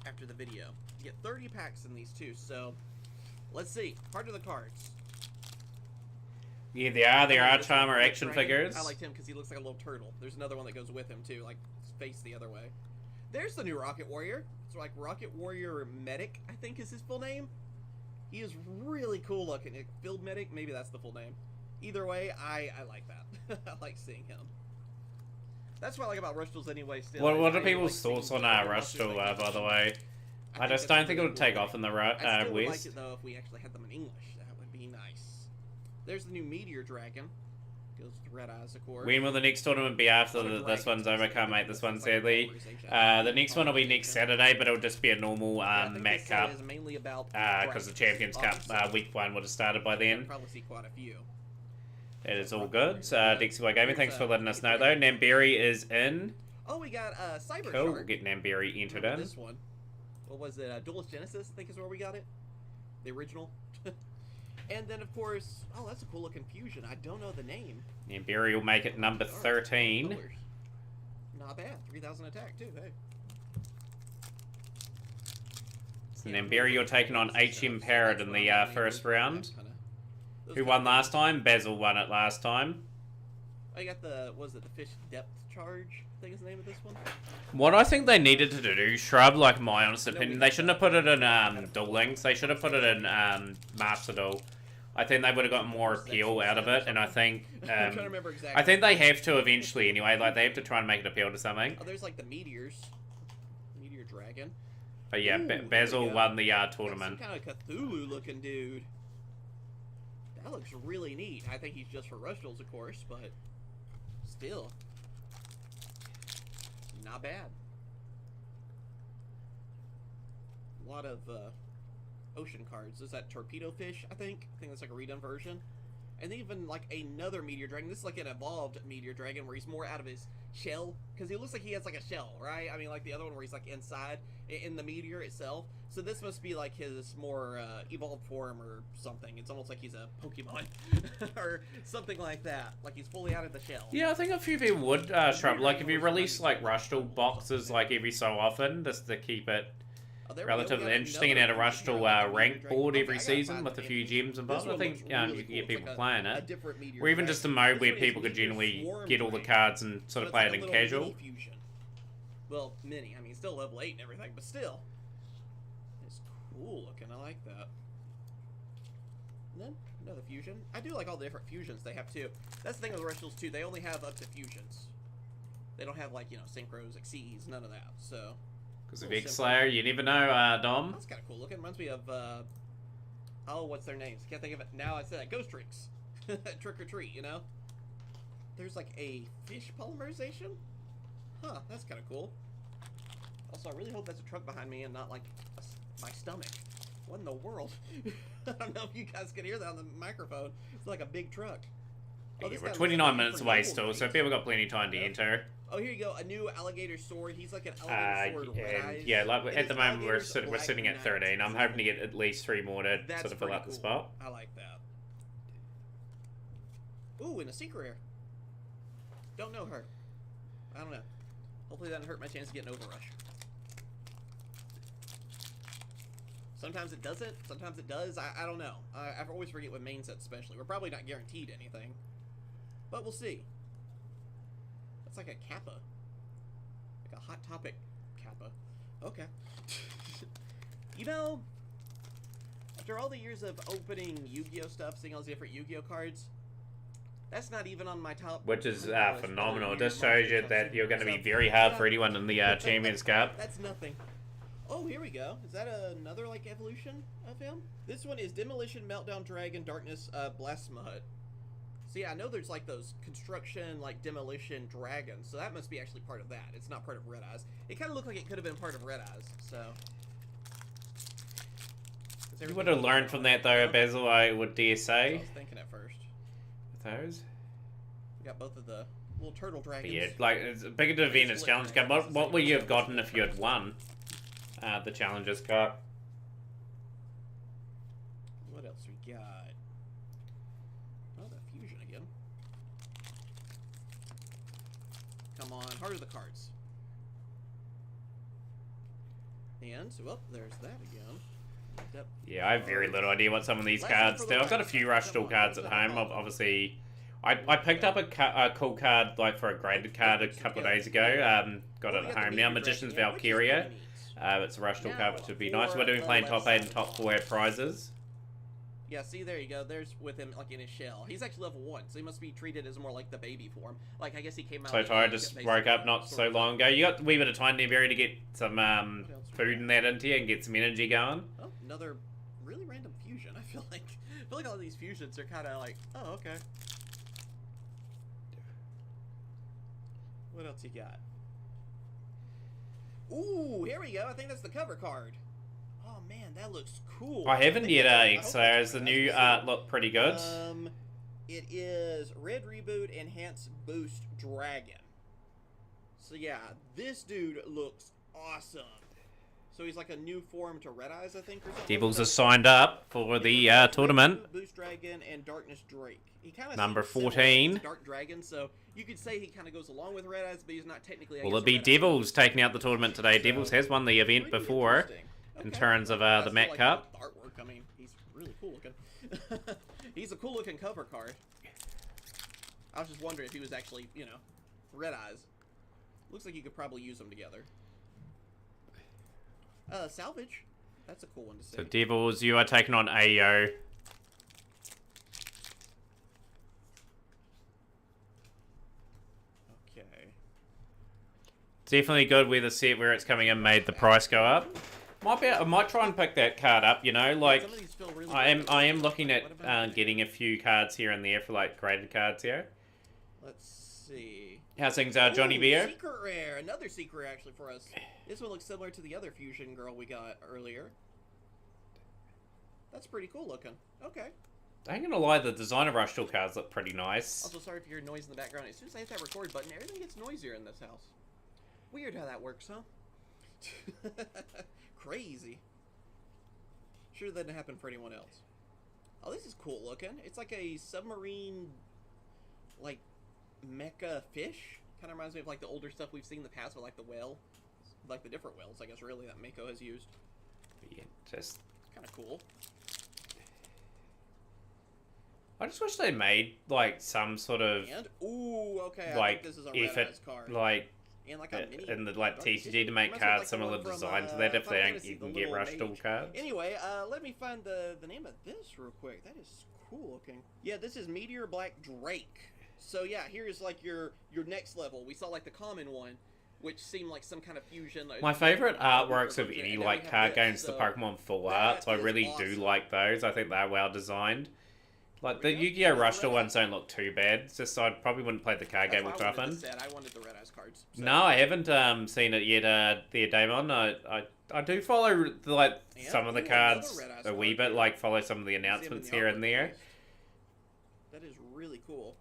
after the video. You get 30 packs in these too. So let's see. Part of the cards. Yeah, there are Charmer action figures. I liked him because he looks like a little turtle. There's another one that goes with him too, like his face the other way. There's the new Rocket Warrior. It's like Rocket Warrior Medic, I think is his full name. He is really cool looking. Field Medic, maybe that's the full name. Either way, I like that. I like seeing him. That's what I like about Rush Duels anyway. Still, what are people's thoughts on Rush Duel, by the way? I just don't think it would take off in the I still would like West. it though if we actually had them in English. That would be nice. There's the new Meteor Dragon. Goes to Red Eyes, of course. When will the next tournament be after this one's over? Can't make this one, sadly. The next one will be next Saturday, but it'll just be a normal Mat Cup. Because the Champions Cup Week 1 would have started by then. Probably see quite a few. It is all good. Dixie Y Gaming, thanks for letting us know, though. Namberi is in. Oh, we got Cyber Cool, Shark. we'll get Namberi entered in. This one. What was it? Duelist Genesis, I think is where we got it. The original. And then, of course, oh, that's a cool looking fusion. I don't know the name. Nimberi will make it number 13. Colors. Not bad. 3,000 attack, too. Hey. So Nimberi, you're taking on HM Parrot in the first round. Who won last time? Basil won it last time. I got the, was it the fish depth charge? I think is the name of this one. What I think they needed to do, Shrub, like my honest opinion, they shouldn't have put it in Duel Links. They should have put it in Master Duel. I think they would have gotten more appeal out of it, and I think I'm trying to remember exactly. I think they have to eventually anyway. Like they have to try and make it appeal to something. Oh, there's like the meteors, meteor dragon. But yeah, Ooh, there we Basil go. won the Got tournament. some kind of Cthulhu looking dude. That looks really neat. I think he's just for rush duels, of course, but still, not bad. A lot of ocean cards. Is that torpedo fish? I think that's like a redone version. And even like another meteor dragon. This is like an evolved meteor dragon where he's more out of his shell, because he looks like he has like a shell, right? I mean, like the other one where he's like inside in the meteor itself. So this must be like his more evolved form or something. It's almost like he's a Pokemon or something like that. Like he's fully out of the shell. Yeah, I think a few people would Shrub. Like if you release like Rush Duel boxes like every so often, just to keep it relatively interesting, and add a Rush Duel rank board every season with a few gems involved. I think you could get people playing it. Or even just a mode where people could generally get all the cards and sort of play it in casual. Well, mini. I mean, still level 8 and everything, but still. It's cool looking. I like that. And then another fusion. I do like all the different fusions they have too. That's the thing with Rush Duels too. They only have up to fusions. They don't have like, you know, synchros, exceeds, none of that. So. Because of X-Slayer, you never know, Dom. That's kind of cool looking. Reminds me of, oh, what's their names? Can't think of it now. I said that. Ghost Tricks. Trick or Treat, you know? There's like a fish polymerization? Huh, that's kind of cool. Also, I really hope that's a truck behind me and not like my stomach. What in the world? I don't know if you guys can hear that on the microphone. It's like a big truck. Oh, Yeah, this we're guy 29 looks minutes like away Noble still, so Knight. people got plenty of time to Yeah. enter. Oh, here you go. A new alligator sword. He's like an alligator sword. Red And eyes. yeah, like And at the his moment we're alligator's we're Black sitting at Knight. 13. I'm hoping to get at least 3 more to That's sort of fill pretty out the cool. spot. I like that. Ooh, and a secret rare. Don't know her. I don't know. Hopefully that doesn't hurt my chance of getting Overrush. Sometimes it doesn't. Sometimes it does. I don't know. I always forget with main sets especially. We're probably not guaranteed anything. But we'll see. That's like a Kappa. Like a Hot Topic Kappa. Okay. You know, after all the years of opening Yu-Gi-Oh stuff, seeing all the different Yu-Gi-Oh cards, that's not even on my top. Which is 100 list phenomenal. for It just years. shows you that you're going to be So, very hard yeah. for anyone in the Champions Cup. That's nothing. Oh, here we go. Is that another like evolution of him? This one is Demolition, Meltdown Dragon, Darkness, Blasphemahut. See, I know there's like those construction, like demolition dragons, so that must be actually part of that. It's not part of Red Eyes. It kind of looked like it could have been part of Red Eyes, so. You would have learned from that though, Basil, I would dare I say. was thinking at first. Those. We got both of the little turtle dragons. Yeah, like, it's a bigger event as Challenge Cup. What would you have gotten if you had won the Challengers Cup? What else we got? Oh, that fusion again. Come on, heart of the cards. And, well, there's that again. Yep. Yeah, I have very little idea what some of these cards do. I've got a few Rush Duel cards at home. Obviously, I picked up a cool card like for a graded card a couple of days ago. Got it at home now. Magician's Valkyria. It's a Rush Duel card, which would be nice. We're doing playing top 8 and top 4 prizes. Yeah, see, there you go. There's with him, like, in his shell. He's actually level 1, so he must be treated as more like the baby form. Like, I guess he came out... So tired, just woke up not so long ago. You got a wee bit of time there, Barry, to get some food and that into you and get some energy going. Oh, another really random fusion, I feel like. I feel like all these fusions are kind of like, oh, okay. What else you got? Ooh, here we go. I think that's the cover card. Oh, man, that looks cool. I haven't think yet, that's- I hope X-Layers. that's The right. new Let's art see. look pretty good. It is Red Reboot Enhance Boost Dragon. So yeah, this dude looks awesome. So he's like a new form to Red Eyes, I think, or something. Devils are signed up for the tournament. Boost Dragon and Darkness Drake. He kind of Number 14. Dark Dragon, so you could say he kind of goes along with Red Eyes, but he's not technically. Will it be Devils taking out the tournament today? Devils has won the event before in terms of the Matt Cup. Artwork. I mean, he's really cool looking. He's a cool looking cover card. I was just wondering if he was actually, you know, Red Eyes. Looks like you could probably use them together. Salvage. That's a cool one to see. So Devils, you are taking on AO. Okay. Definitely good where the set where it's coming in made the price go up. I might try and pick that card up, you know, like Some of these feel really I good. am looking What about at getting a few cards here and there for like graded cards here. Let's see. How's things are, Johnny Ooh, Beer? Secret rare. Another secret rare actually for us. This one looks similar to the other fusion girl we got earlier. That's pretty cool looking. Okay. I ain't gonna lie, the designer rush tool cards look pretty nice. Also, sorry if you hear noise in the background. As soon as I hit that record button, everything gets noisier in this house. Weird how that works, huh? Crazy. Sure that didn't happen for anyone else. Oh, this is cool looking. It's like a submarine, like, mecha fish. Kind of reminds me of like the older stuff we've seen in the past with like the whale. Like the different whales, I guess, really, that Mako has used. Yeah, just Kind of cool. I just wish they made like some sort of And, ooh, okay, I like think this is a Red effort, Eyes card. like And like a mini in the like Darkness. TCG to make Reminds me of, cards like, the similar one from, design to that. If Final they ain't, Fantasy, you the can get little rush tool mage. cards. Anyway, let me find the name of this real quick. That is cool looking. Yeah, this is Meteor Black Drake. So yeah, here's like your next level. We saw like the common one, which seemed like some kind of fusion. My favorite artworks of version, any and then like we have card this, games, the so Pokemon full that art. So I is really do awesome. like those. I think they're well designed. Like the There we go. Yu-Gi-Oh! There's the Rush tool Red ones don't look too bad. It's just I probably wouldn't play the card That's game why with I wanted often. this set. I wanted the Red Eyes cards. So. No, I haven't seen it yet. There, Damon. I do follow like Yeah, some of the ooh, another cards Red Eyes a wee card bit. here. Like follow some of the See 'em in announcements the here artwork and there. at least. That is really cool.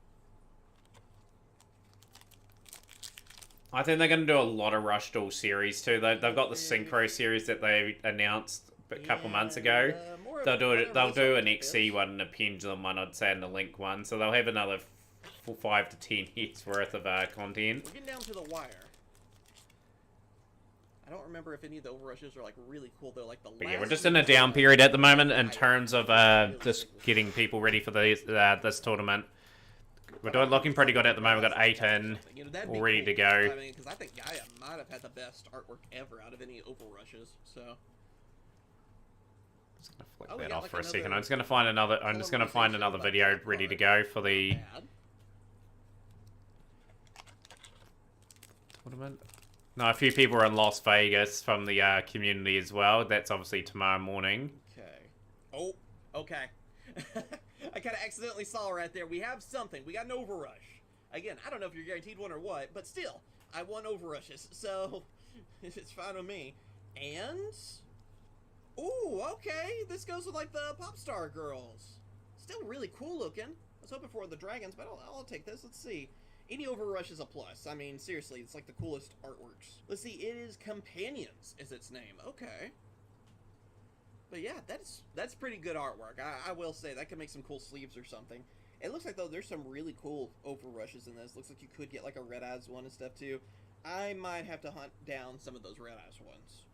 I think they're going to do a lot of Rush Duel series too. They've got the Synchro series that they announced a couple months ago. More of They'll do it. They'll other do an release XC one, and a Pendulum one, I'd say, and a Link one. So they'll have another 5 to 10 years worth of content. We're getting down to the wire. I don't remember if any of the overrushes are like really cool though. Like the But last yeah, we're just one in a was, down period at the moment in I terms of really just like. getting people ready for this tournament. We're doing looking pretty good at the moment. We've got 8 in, You know, that'd all be ready cool. to go. I mean, because I think Gaia might have had the best artwork ever out of any overrushes. So. Just gonna flick Oh, we that got, off like, for a second. another I'm just gonna find another. I'm just gonna find colorization another of video that ready to card. go for the Bad. tournament. No, a few people are in Las Vegas from the community as well. That's obviously tomorrow morning. Okay. Oh, okay. I kind of accidentally saw right there. We have something. We got an overrush. Again, I don't know if you're guaranteed one or what, but still, I won overrushes, so it's fine with me. And, ooh, okay. This goes with like the pop star girls. Still really cool looking. I was hoping for the dragons, but I'll take this. Let's see. Any overrush is a plus. I mean, seriously, it's like the coolest artworks. Let's see. It is Companions is its name. Okay. But yeah, that's pretty good artwork. I will say that could make some cool sleeves or something. It looks like though there's some really cool overrushes in this. Looks like you could get like a Red Eyes one and stuff too. I might have to hunt down some of those Red Eyes ones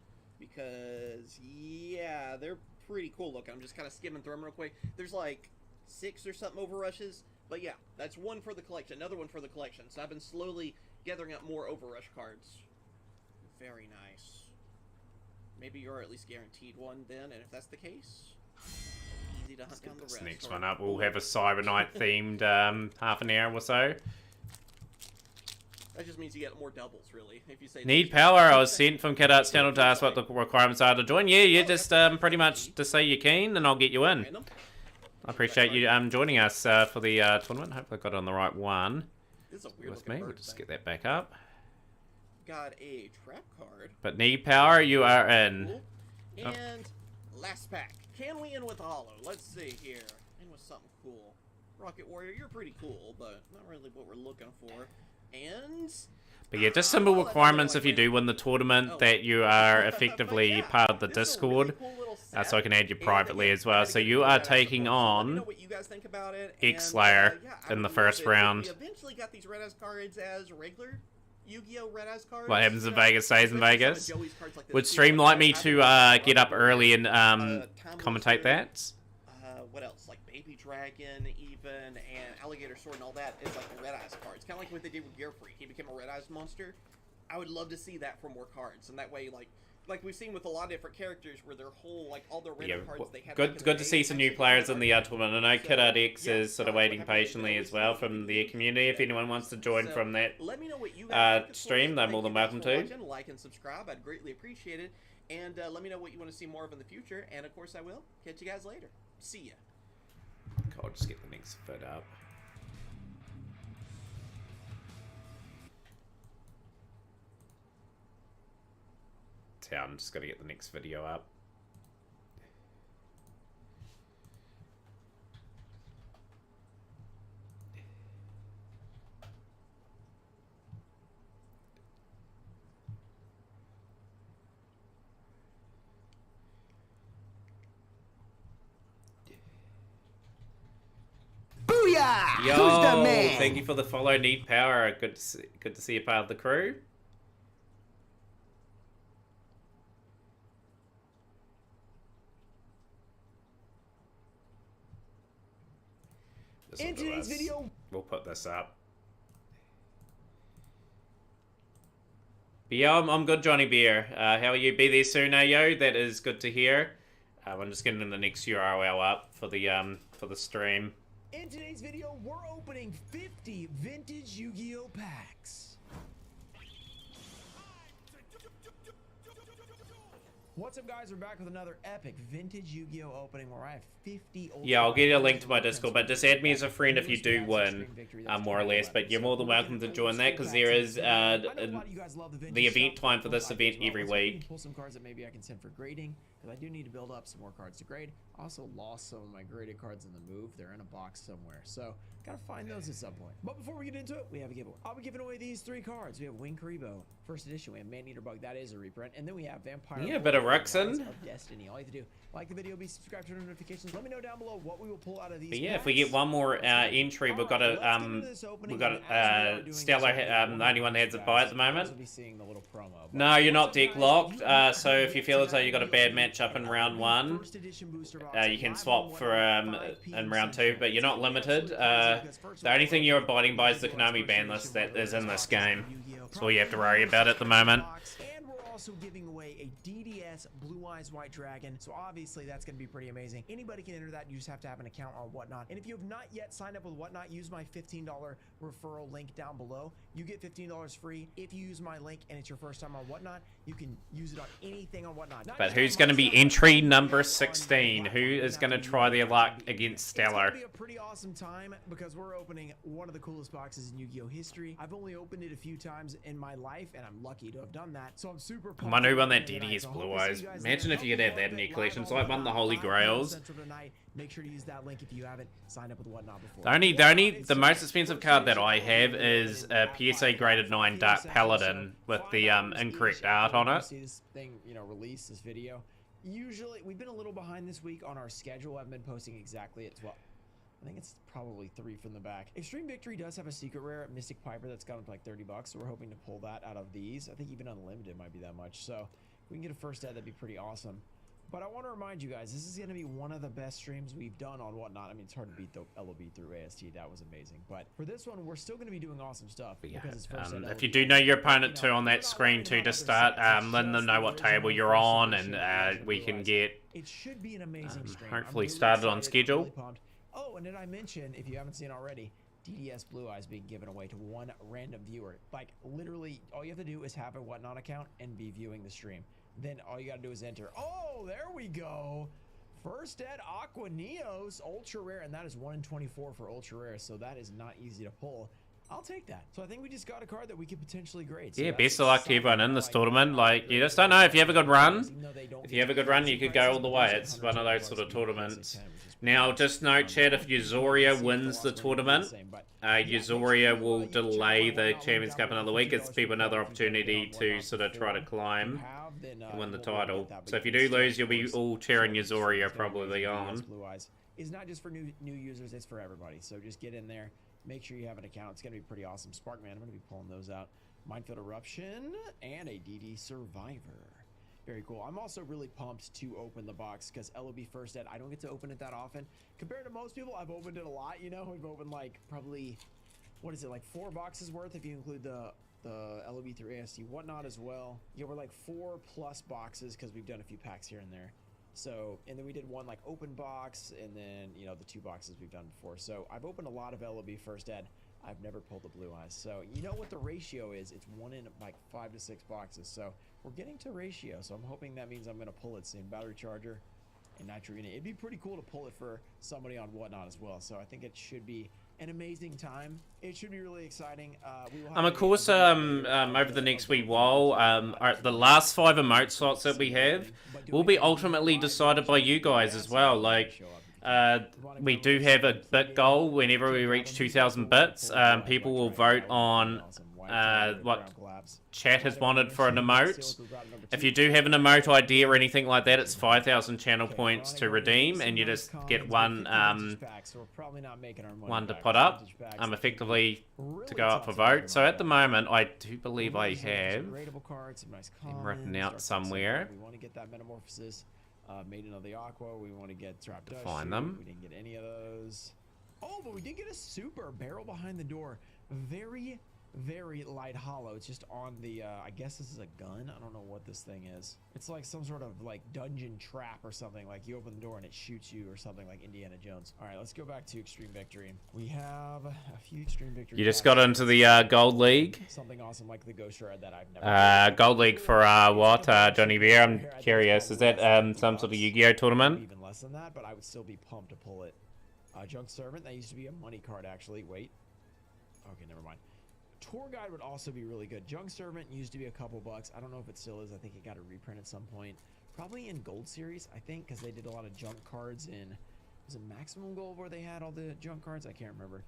because yeah, they're pretty cool looking. I'm just kind of skimming through them real quick. There's like 6 or something overrushes, but yeah, that's one for the collection, another one for the collection. So I've been slowly gathering up more overrush cards. Very nice. Maybe you're at least guaranteed one then, and if that's the case, easy to hunt down the This rest. next one up, we'll have a Cyber Knight themed half an hour or so. That just means you get more doubles, really. If you say Need power. I was sent from Kid Arts Channel to ask what the requirements are to join. Yeah, just pretty much to say you're keen, and I'll get you in. Random. I appreciate you joining us for the tournament. Hope I got on the right one This is a weird with looking me. bird We'll just thing. get that back up. Got a trap card. But need power, you are in. Cool. Oh. And last pack. Can we end with a holo? Let's see here. End with something cool. Rocket Warrior, you're pretty cool, but not really what we're looking for. And But yeah, just simple requirements if you do win the tournament that you are effectively part of the Discord. So I can add you privately as well. So you are taking on X-Slayer in the first round. We eventually got these Red Eyes cards as regular Yu-Gi-Oh! Red Eyes cards. What happens in Vegas stays in Vegas. Would stream like me to get up early and commentate that? What else? Like Baby Dragon, even, and Alligator Sword and all that is like the Red Eyes cards. Kind of like what they did with Gear Freak. He became a Red Eyes monster. I would love to see that for more cards, and that way, like we've seen with a lot of different characters, where their whole, like, all the random cards they had. Good to see some new players in the tournament. I know Kid Art X is sort of waiting patiently as well from the community. If anyone wants to join from that let me know what you guys stream, they're more than welcome to. Like and subscribe, I'd greatly appreciate it. And let me know what you want to see more of in the future. And of course, I will catch you guys later. See ya. I'll just get the next vid up. So I'm just gonna get the next video up. Booyah! Yo, Who's the man? thank you for the follow. Need power. Good to see you part of the crew. In today's video, we'll put this up. But yeah, I'm good, Johnny Beer. How are you? Be there soon, yo. That is good to hear. I'm just getting the next URL up for the stream. in today's video, we're opening 50 vintage Yu-Gi-Oh packs. What's up, guys? We're back with another epic vintage Yu-Gi-Oh opening where I have 50 old. Yeah, I'll get you a link to my Discord, but just add me as a friend if you do win, more or less. But you're more than welcome to join that because there is the event time for this event every week. Pull some cards that maybe I can send for grading because I do need to build up some more cards to grade. I also lost some of my graded cards in the move. They're in a box somewhere, so gotta find those at some point. But before we get into it, we have a giveaway. I'll be giving away these 3 cards. We have Wing Karibo, first edition. We have Man-Eater Bug, that is a reprint, and then we have Vampire. Yeah, a bit of Ruxin. Of Destiny. All you have to do, like the video, be subscribed, turn on notifications. Let me know down below what we will pull out of these. But yeah, if we get one more entry, we've got a Stellar. The only one that has a buy at the moment. No, you're not deck locked. So if you feel as though you got a bad matchup in round 1, you can swap for in round 2, but you're not limited. The only thing you're abiding by is the Konami ban list that is in this game. That's all you have to worry about at the moment. And we're also giving away a DDS Blue Eyes White Dragon, so obviously that's going to be pretty amazing. Anybody can enter that. You just have to have an account on Whatnot. And if you have not yet signed up with Whatnot, use my $15 referral link down below. You get $15 free. If you use my link and it's your first time on Whatnot, you can use it on anything on Whatnot. But who's going to be entry number 16? Who is going to try their luck against Stellar? It's going to be a pretty awesome time because we're opening one of the coolest boxes in Yu-Gi-Oh history. I've only opened it a few times in my life, and I'm lucky to have done that. So I'm super pumped. Come on, who won that DDS Blue Eyes? Imagine if you could have that in your collection. It's like one of the Holy Grails. Make sure to use that link if you haven't signed up with Whatnot before. The most expensive card that I have is a PSA graded 9 Dark Paladin with the incorrect art on it. See this thing, release this video. Usually, we've been a little behind this week on our schedule. I haven't been posting exactly at 12. I think it's probably 3 from the back. Extreme Victory does have a secret rare, Mystic Piper, that's gone up to like $30, so we're hoping to pull that out of these. I think even Unlimited might be that much, so if we can get a first ad, that'd be pretty awesome. But I want to remind you guys, this is going to be one of the best streams we've done on Whatnot. I mean, it's hard to beat the LOB through AST. That was amazing. But for this one, we're still going to be doing awesome stuff. Yeah, because it's first if you do know your opponent too on that it's screen too to start, letting them know what table you're on, and we can get it should be an amazing stream. hopefully I'm really started on excited, schedule. really pumped. Oh, and did I mention, if you haven't seen already, DDS Blue Eyes being given away to one random viewer. Like, literally, all you have to do is have a Whatnot account and be viewing the stream. Then all you gotta do is enter. Oh, there we go. First Ed Aqua Neos, ultra rare, and that is 1 in 24 for ultra rare, so that is not easy to pull. I'll take that. So I think we just got a card that we could potentially grade. So Yeah, that's best of luck to exciting. everyone in this Like, tournament. Like, you just don't know if you have a good run. If you have a good run, you could go all the way. It's one of those sort of tournaments. Now, just note, chat, if Uzoria wins the tournament, Uzoria will delay the Champions Cup another week. Gives people another opportunity to sort of try to climb and win the title. So if you do lose, you'll be all cheering Uzoria probably on. Blue Eyes is not just for new users, it's for everybody. So just get in there, make sure you have an account. It's going to be pretty awesome. Sparkman, I'm going to be pulling those out. Minefield Eruption and a DD Survivor. Very cool. I'm also really pumped to open the box because LOB First Ed, I don't get to open it that often. Compared to most people, I've opened it a lot, you know? We've opened like probably, what is it, like 4 boxes worth if you include the LOB through AST whatnot as well. Yeah, we're like 4+ boxes because we've done a few packs here and there. So, and then we did one like open box and then, you know, the 2 boxes we've done before. So I've opened a lot of LOB First Ed. I've never pulled the Blue Eyes. So you know what the ratio is? It's 1 in like 5 to 6 boxes. So we're getting to ratio. So I'm hoping that means I'm going to pull it soon. Battery Charger and Nitro Unit. It'd be pretty cool to pull it for somebody on Whatnot as well. So I think it should be an amazing time. It should be really exciting. We will have Of course, over the next wee while, the last 5 emote slots that we have will be ultimately decided by you guys as well. Like, we do have a bit goal whenever we reach 2,000 bits. People will vote on what chat has wanted for an emote. If you do have an emote idea or anything like that, it's 5,000 channel points to redeem, and you just get one to put up, effectively to go up for vote. So at the moment, I do believe I have them written out somewhere. We want to get that Metamorphosis. Maiden of the Aqua. We want to get Trap Dust. Find them. We didn't get any of those. Oh, but we did get a super barrel behind the door. Very, very light hollow. It's just on the, I guess this is a gun. I don't know what this thing is. It's like some sort of like dungeon trap or something. Like you open the door and it shoots you or something like Indiana Jones. All right, let's go back to Extreme Victory. We have a few Extreme Victory. You just got into the Gold League. Something awesome like the Ghost Shard that I've never Gold League for what, Johnny Bear? I'm curious. Is that some sort of Yu-Gi-Oh tournament? Even less than that, but I would still be pumped to pull it. Junk Servant, that used to be a money card actually. Wait. Okay, never mind. Tour Guide would also be really good. Junk Servant used to be a couple bucks. I don't know if it still is. I think it got a reprint at some point. Probably in Gold Series, I think, because they did a lot of junk cards in, was it Maximum Gold where they had all the junk cards? I can't remember.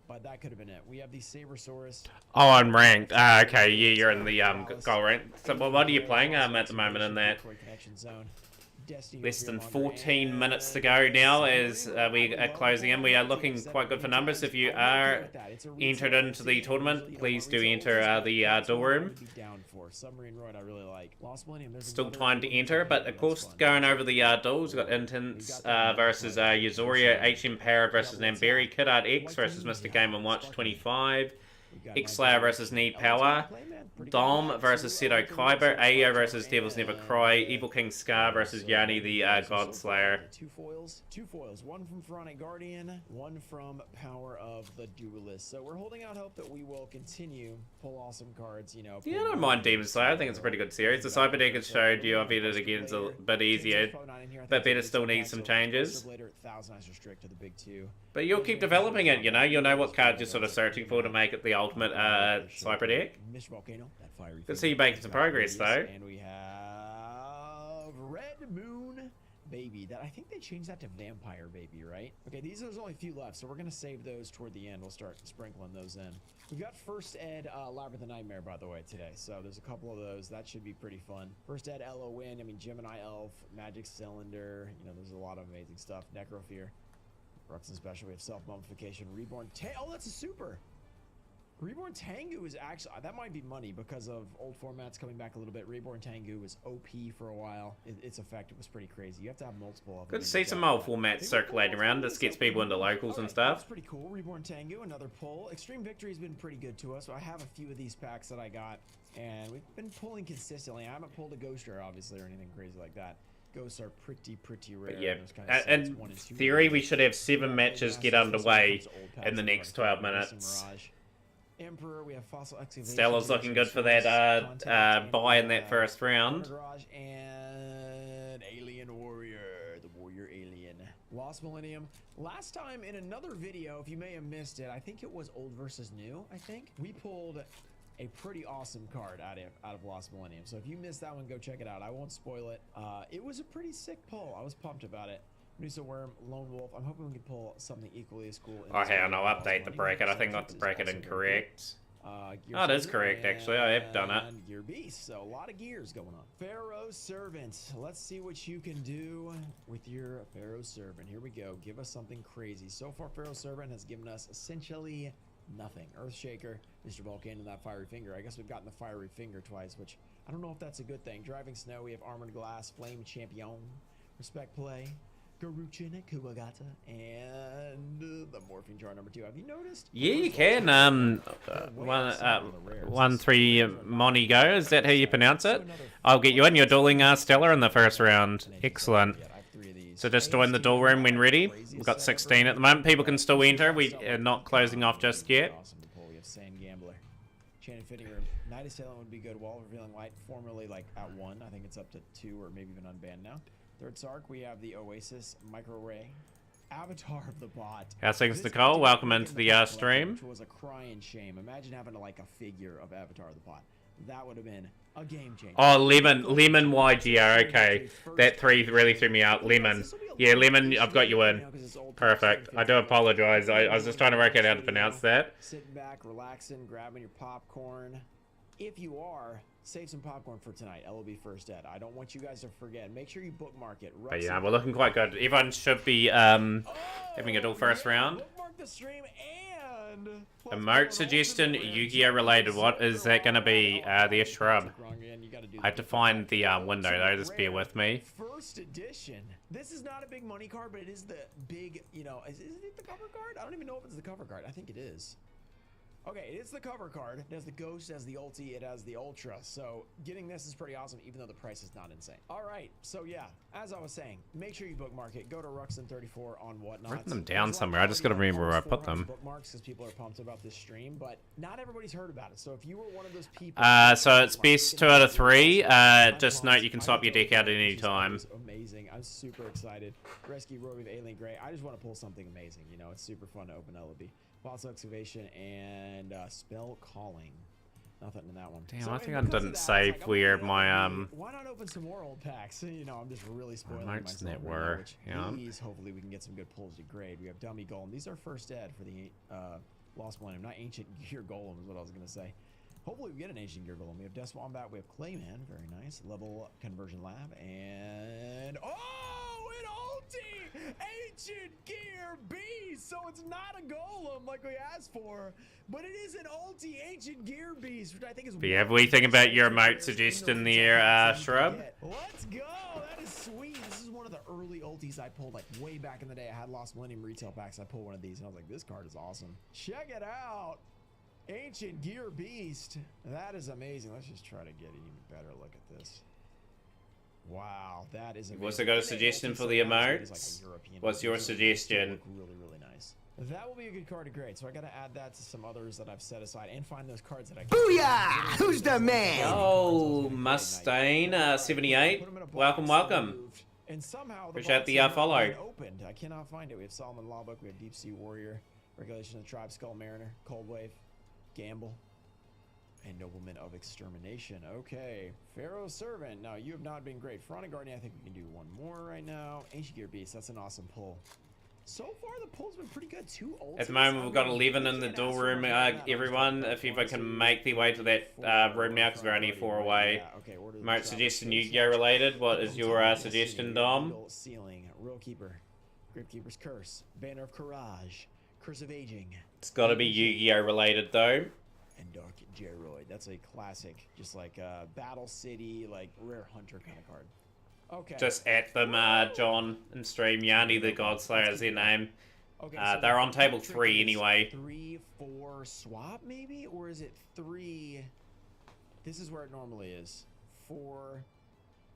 But that could have been it. We have the Sabersaurus. Oh, I'm ranked. Okay, yeah, you're in the gold rank. So what are you playing at the moment in that? Connection Zone. Less than 14 minutes to go now as we are closing in. We are looking quite good for numbers. If you are entered into the tournament, please do enter the door room. Still time to enter, but of course, going over the duels, we've got Intense versus Uzoria, HM Parrot versus Namberi, Kid Art X versus Mr. Game & Watch 25, X-Slayer versus Need Power, Dom versus Seto Kyber, Ayo versus Devils Never Cry, Evil King Scar versus Yanni the God Slayer. Two foils, one from Pharaonic Guardian, one from Power of the Duelist. So we're holding out hope that we will continue pull awesome cards, you know. Yeah, I don't mind Demon Slayer. I think it's a pretty good series. The Cyber deck has showed you. I've edited it again. It's a bit easier, but better still needs some changes. But you'll keep developing it, you know. You'll know what card you're sort of searching for to make it the ultimate Cyber deck. Good to see you making some progress, though. And we have Red Moon Baby. That I think they changed that to Vampire Baby, right? Okay, there's only a few left, so we're gonna save those toward the end. We'll start sprinkling those in. We've got First Ed Labyrinth of Nightmare, by the way, today. So there's a couple of those. That should be pretty fun. First Ed LON, I mean Gemini Elf, Magic Cylinder. You know, there's a lot of amazing stuff. Necrofear. Corruption Special. We have Self Mummification. Reborn. Oh, that's a super. Reborn Tengu is actually, that might be money because of old formats coming back a little bit. Reborn Tengu was OP for a while. Its effect was pretty crazy. You have to have multiple of them. Good to see some old formats circulating around. This gets people into locals and stuff. That's pretty cool. Reborn Tengu, another pull. Extreme Victory's been pretty good to us. So I have a few of these packs that I got, and we've been pulling consistently. I haven't pulled a Ghost Rare, obviously, or anything crazy like that. Ghosts are pretty rare. But yeah, and in theory, we should have 7 matches get underway in the next 12 minutes. Emperor, we have Fossil Excavation. Stella's looking good for that buy in that first round. And Alien Warrior, the Warrior Alien. Lost Millennium. Last time in another video, if you may have missed it, I think it was old versus new, I think. We pulled a pretty awesome card out of Lost Millennium. So if you missed that one, go check it out. I won't spoil it. It was a pretty sick pull. I was pumped about it. Nusa Worm, Lone Wolf. I'm hoping we can pull something equally as cool. Oh, hang on, I'll update the bracket. I think I got the bracket incorrect. Oh, it is correct, actually. I have done it. Gear Beast, so a lot of gears going on. Pharaoh Servant. Let's see what you can do with your Pharaoh Servant. Here we go. Give us something crazy. So far, Pharaoh Servant has given us essentially nothing. Earthshaker, Mr. Vulcan, and that Fiery Finger. I guess we've gotten the Fiery Finger twice, which I don't know if that's a good thing. Driving Snow, we have Armored Glass, Flame Champion, Respect Play, Garuchin, Kuwagata, and the Morphing Jar number 2. Have you noticed? Yeah, you can. 1-3 Monty Go. Is that how you pronounce it? I'll get you in. You're dueling Stella in the first round. Excellent. So just join the duel room when ready. We've got 16 at the moment. People can still enter. We are not closing off just yet. We have Sand Gambler, Chain Fitting Room. Night Assailant would be good. Wall Revealing Light, formerly like at 1. I think it's up to 2 or maybe even unbanned now. Third Sark, we have the Oasis, Micro Ray, Avatar of the Bot. How's things, Nicole? Welcome into the stream. Which was a crying shame. Imagine having like a figure of Avatar of the Bot. That would have been a game changer. Oh, Lemon YGR. Okay, that 3 really threw me out. Lemon. Yeah, Lemon, I've got you in. Perfect. I do apologize. I was just trying to work out how to pronounce that. Sitting back, relaxing, grabbing your popcorn. If you are, save some popcorn for tonight. LOB First Ed. I don't want you guys to forget. Make sure you bookmark it. But yeah, we're looking quite good. Everyone should be having a duel first round. Bookmark the stream and Emote suggestion, Yu-Gi-Oh related. What is that going to be? The Shrub. I have to find the window though. Just bear with me. First edition. This is not a big money card, but it is the big, you know, is it the cover card? I don't even know if it's the cover card. I think it is. Okay, it's the cover card. It has the Ghost, it has the Ulti, it has the Ultra. So getting this is pretty awesome, even though the price is not insane. All right, so yeah, as I was saying, make sure you bookmark it. Go to Ruxin34 on Whatnot. I've written them down somewhere. I just got to remember where I put them. Bookmarks because people are pumped about this stream, but not everybody's heard about it. So if you were one of those people, so it's best 2 out of 3. Just note you can swap your deck out at any time. Amazing. I'm super excited. Rescue Rogue with Alien Grey. I just want to pull something amazing. You know, it's super fun to open LOB. Boss Excavation and Spell Calling. Nothing in that one. Damn, so, I think I didn't save where my why not open some more old packs? You know, I'm just really spoiling myself. Network. Yeah. These, hopefully, we can get some good pulls to grade. We have Dummy Golem. These are first ed for the Lost Millennium, not Ancient Gear Golem is what I was gonna say. Hopefully, we get an Ancient Gear Golem. We have Death Wombat. We have Clayman. Very nice. Level Conversion Lab and an ulti! Ancient Gear Beast! So it's not a golem like we asked for, but it is an ulti Ancient Gear Beast, which I think is yeah, what do you think about your emote suggestion there, Shrub? Let's go! That is sweet. This is one of the early ultis I pulled like way back in the day. I had Lost Millennium retail packs. I pulled one of these and I was like, this card is awesome. Check it out! Ancient Gear Beast. That is amazing. Let's just try to get an even better look at this. Wow, that is amazing. You've also got a suggestion for the emotes? What's your suggestion? Really, really nice. That will be a good card to grade. So I got to add that to some others that I've set aside and find those cards that I. Booyah! Who's the man? Oh, Mustaine 78. Welcome, welcome. And somehow appreciate the follow. Opened. I cannot find it. We have Solomon Lawbook. We have Deep Sea Warrior, Regulation of the Tribe, Skull Mariner, Cold Wave, Gamble, and Nobleman of Extermination. Okay, Pharaoh Servant. Now, you have not been great. Pharaonic Guardian, I think we can do one more right now. Ancient Gear Beast, that's an awesome pull. So far, the pull's been pretty good. 2 ults. At the moment, we've got 11 in the duel room. Everyone, if you can make their way to that room now, because we're only 4 away. Moat suggestion Yu-Gi-Oh related. What is your suggestion, Dom? Ceiling, Rule Keeper, Grip Keeper's Curse, Banner of Courage, Curse of Aging. It's got to be Yu-Gi-Oh related, though. And Dark Geroid. That's a classic, just like Battle City, like Rare Hunter kind of card. Okay. Just at them, John and stream. Yanni the Godslayer is their name. Okay, so they're on table 3 anyway. 3-4 swap maybe, or is it 3? This is where it normally is. 4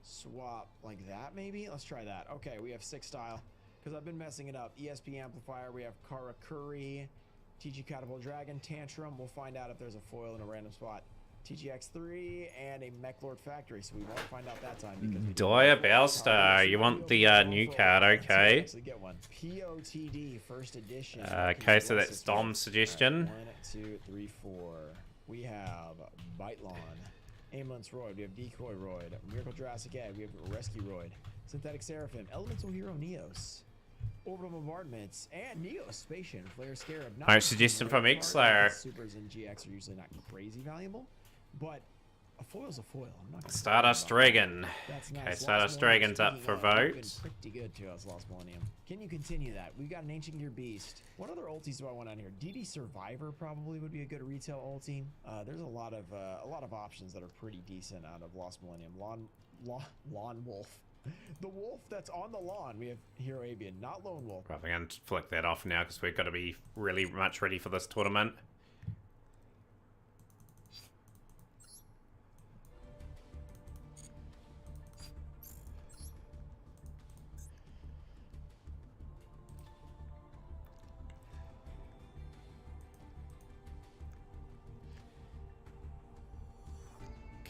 swap like that maybe. Let's try that. Okay, we have 6 style because I've been messing it up. ESP Amplifier. We have Karakuri. TG Catapult Dragon, Tantrum. We'll find out if there's a foil in a random spot. TGX3, and a Mechlord Factory. So we won't find out that time because Dire Bellstar. You want the new card, okay. Actually get one. POTD first edition. Okay, so that's Dom's suggestion. 1, 2, 3, 4. We have Bitelon, Ambulance Roid, we have Decoy Roid, Miracle Jurassic Egg, we have Rescue Roid, Synthetic Seraphim, Elemental Hero Neos, Orbital Bombardments, and Neos Spatian, Flare Scarab. Alright, suggestion from Xslayer. Supers and GX are usually not crazy valuable, but a foil's a foil. I'm not gonna Stardust Dragon. That's Okay, nice. Stardust Lost Dragon's Millennium, up for speaking of, you've votes. been pretty good to us, Lost Millennium. Can you continue that? We've got an Ancient Gear Beast. What other ultis do I want on here? DD Survivor probably would be a good retail ulti. There's a lot of options that are pretty decent out of Lost Millennium. Lawn Wolf. The wolf that's on the lawn. We have Hero Avian, not Lone Wolf. Probably going to flick that off now because we've got to be really much ready for this tournament.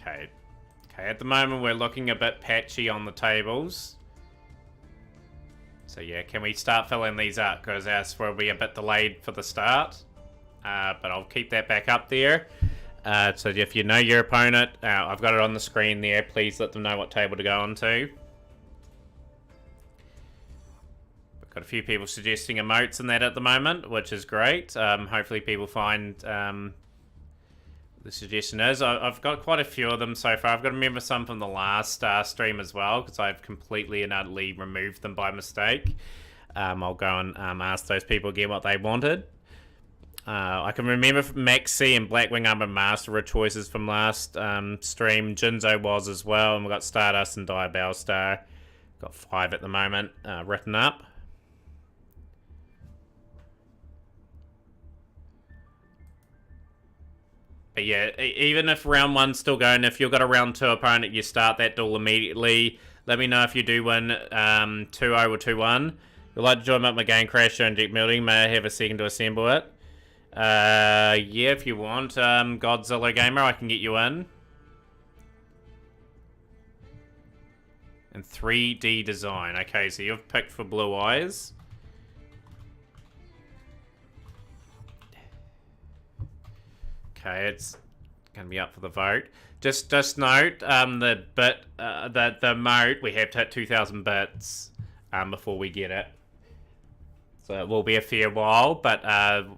Okay. Okay, at the moment we're looking a bit patchy on the tables. So yeah, can we start filling these up? Because ours will be a bit delayed for the start. But I'll keep that back up there. So if you know your opponent, I've got it on the screen there. Please let them know what table to go on to. We've got a few people suggesting emotes in that at the moment, which is great. Hopefully people find the suggestion is. I've got quite a few of them so far. I've got to remember some from the last stream as well, because I've completely and utterly removed them by mistake. I'll go and ask those people again what they wanted. I can remember Maxi and Blackwing Armor Master were choices from last stream. Jinzo was as well, and we've got Stardust and Dire Bellstar. Got 5 at the moment written up. But yeah, even if round 1's still going, if you've got a round 2 opponent, you start that duel immediately. Let me know if you do win 2-0 or 2-1. If you'd like to join up my Game Crasher and Deep Building, may I have a second to assemble it? Yeah, if you want. Godzilla Gamer, I can get you in. And 3D design. Okay, so you've picked for Blue Eyes. Okay, it's gonna be up for the vote. Just note, the moat, we have to hit 2,000 bits before we get it. So it will be a fair while, but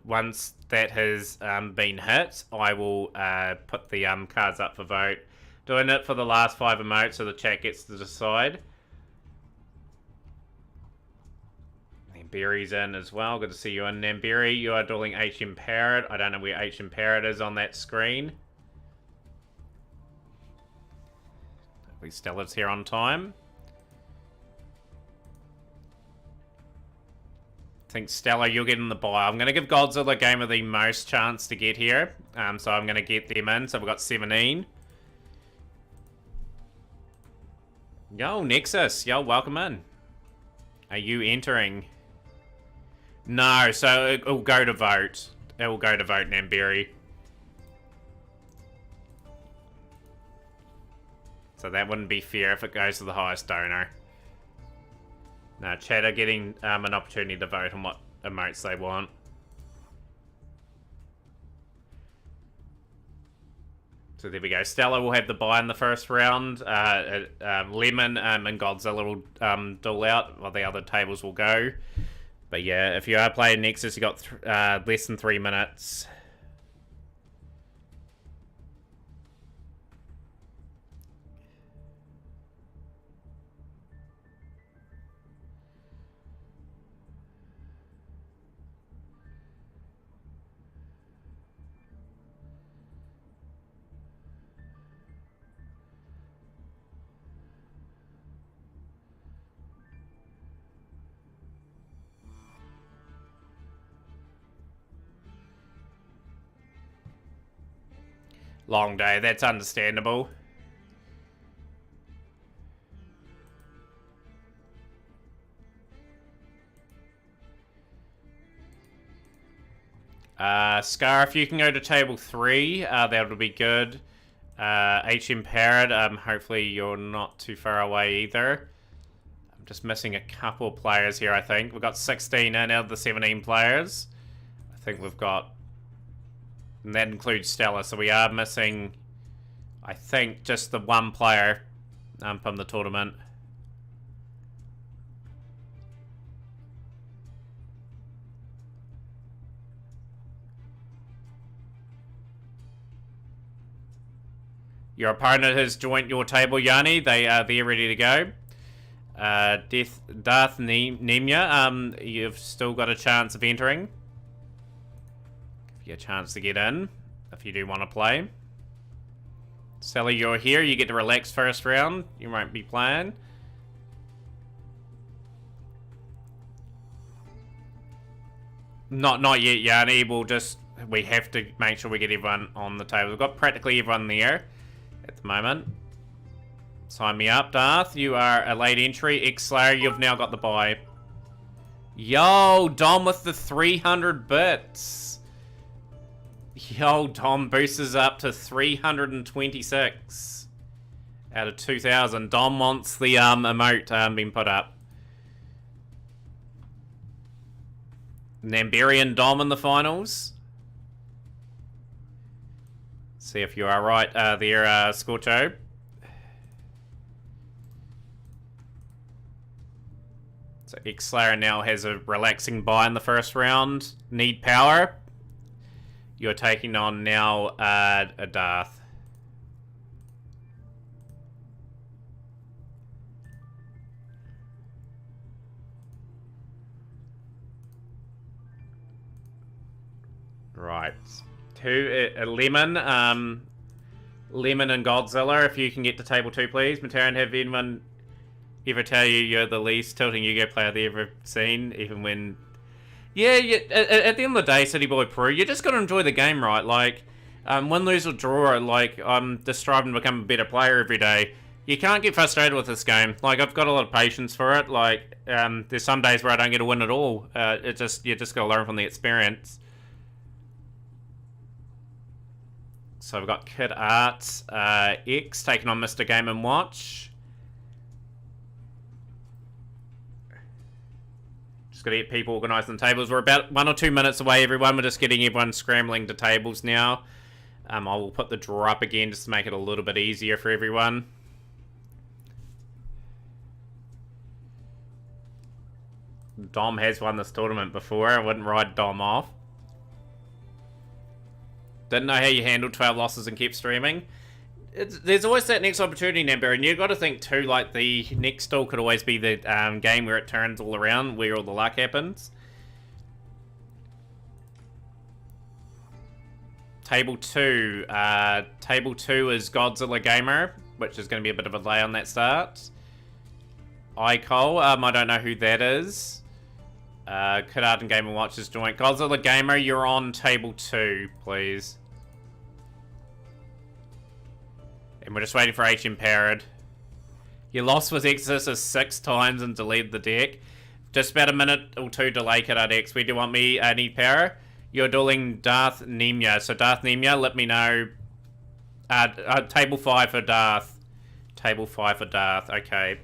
once that has been hit, I will put the cards up for vote. Doing it for the last 5 emotes, so the chat gets to decide. Namberry's in as well. Good to see you in, Namberry. You are dueling HM Parrot. I don't know where HM Parrot is on that screen. We Stella's here on time. I think Stella, you're getting the buy. I'm going to give Godzilla Gamer the most chance to get here. So I'm going to get them in. So we've got 17. Yo, Nexus. Yo, welcome in. Are you entering? No, so it'll go to vote. It will go to vote, Namberry. So that wouldn't be fair if it goes to the highest donor. No, chat are getting an opportunity to vote on what emotes they want. So there we go. Stella will have the bye in the first round. Lemon and Godzilla will duel out while the other tables will go. But yeah, if you are playing Nexus, you got less than 3 minutes. Long day, that's understandable. Scar, if you can go to table 3, that would be good. HM Parrot, hopefully you're not too far away either. I'm just missing a couple players here, I think. We've got 16 in out of the 17 players. I think we've got... And that includes Stella, so we are missing, I think, just the one player from the tournament. Your opponent has joined your table, Yanni. They are there ready to go. Darth Nemia, you've still got a chance of entering. Give you a chance to get in, if you do want to play. Sally, you're here. You get to relax first round. You won't be playing. Not yet, Yanni. We have to make sure we get everyone on the table. We've got practically everyone there at the moment. Sign me up, Darth. You are a late entry. X-Slayer, you've now got the buy. Yo, Dom with the 300 bits. Yo, Dom boosts up to 326 out of 2,000. Dom wants the emote being put up. Namberian Dom in the finals. See if you are right there, Scorcho. So X-Slayer now has a relaxing buy in the first round. Need power. You're taking on now a Darth. Right. Lemon. Lemon and Godzilla, if you can get to table 2, please. Materan, have anyone ever tell you you're the least tilting Yu-Gi-Oh player they've ever seen, even when... Yeah, at the end of the day, City Boy Pro, you just gotta enjoy the game, right? Like, win, lose, or draw, like, I'm just striving to become a better player every day. You can't get frustrated with this game. Like, I've got a lot of patience for it. Like, there's some days where I don't get a win at all. You just gotta learn from the experience. So we've got Kid Art X taking on Mr. Game & Watch. Just got to get people organised on tables. We're about 1 or 2 minutes away, everyone. We're just getting everyone scrambling to tables now. I will put the draw up again just to make it a little bit easier for everyone. Dom has won this tournament before. I wouldn't write Dom off. Didn't know how you handled 12 losses and kept streaming. There's always that next opportunity, Namber, and you've got to think too, like, the next stall could always be the game where it turns all around, where all the luck happens. Table 2. Table 2 is Godzilla Gamer, which is going to be a bit of a delay on that start. iCole, I don't know who that is. Kidart and Game & Watch is joint. Godzilla Gamer, you're on table 2, please. And we're just waiting for HM Parrot. You lost with Exorcist 6 times and deleted the deck. Just about a minute or 2 delay, Kidart X. Where do you want me? Need power? You're dueling Darth Nemia. So Darth Nemia, let me know. Table 5 for Darth. Table 5 for Darth. Okay.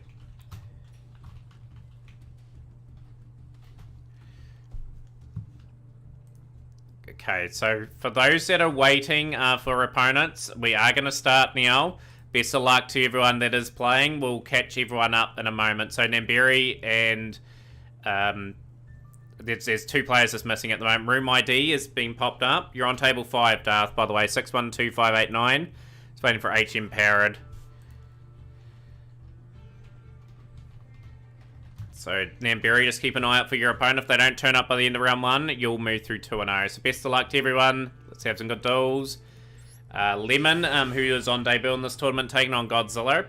Okay, so for those that are waiting for opponents, we are going to start now. Best of luck to everyone that is playing. We'll catch everyone up in a moment. So Namberi and there's 2 players that's missing at the moment. Room ID is being popped up. You're on table 5, Darth, by the way. 612589. It's waiting for HM Parrot. So, Namberi, just keep an eye out for your opponent. If they don't turn up by the end of round 1, you'll move through 2-0. So, best of luck to everyone. Let's have some good duels. Lemon, who is on debut in this tournament, taking on Godzilla.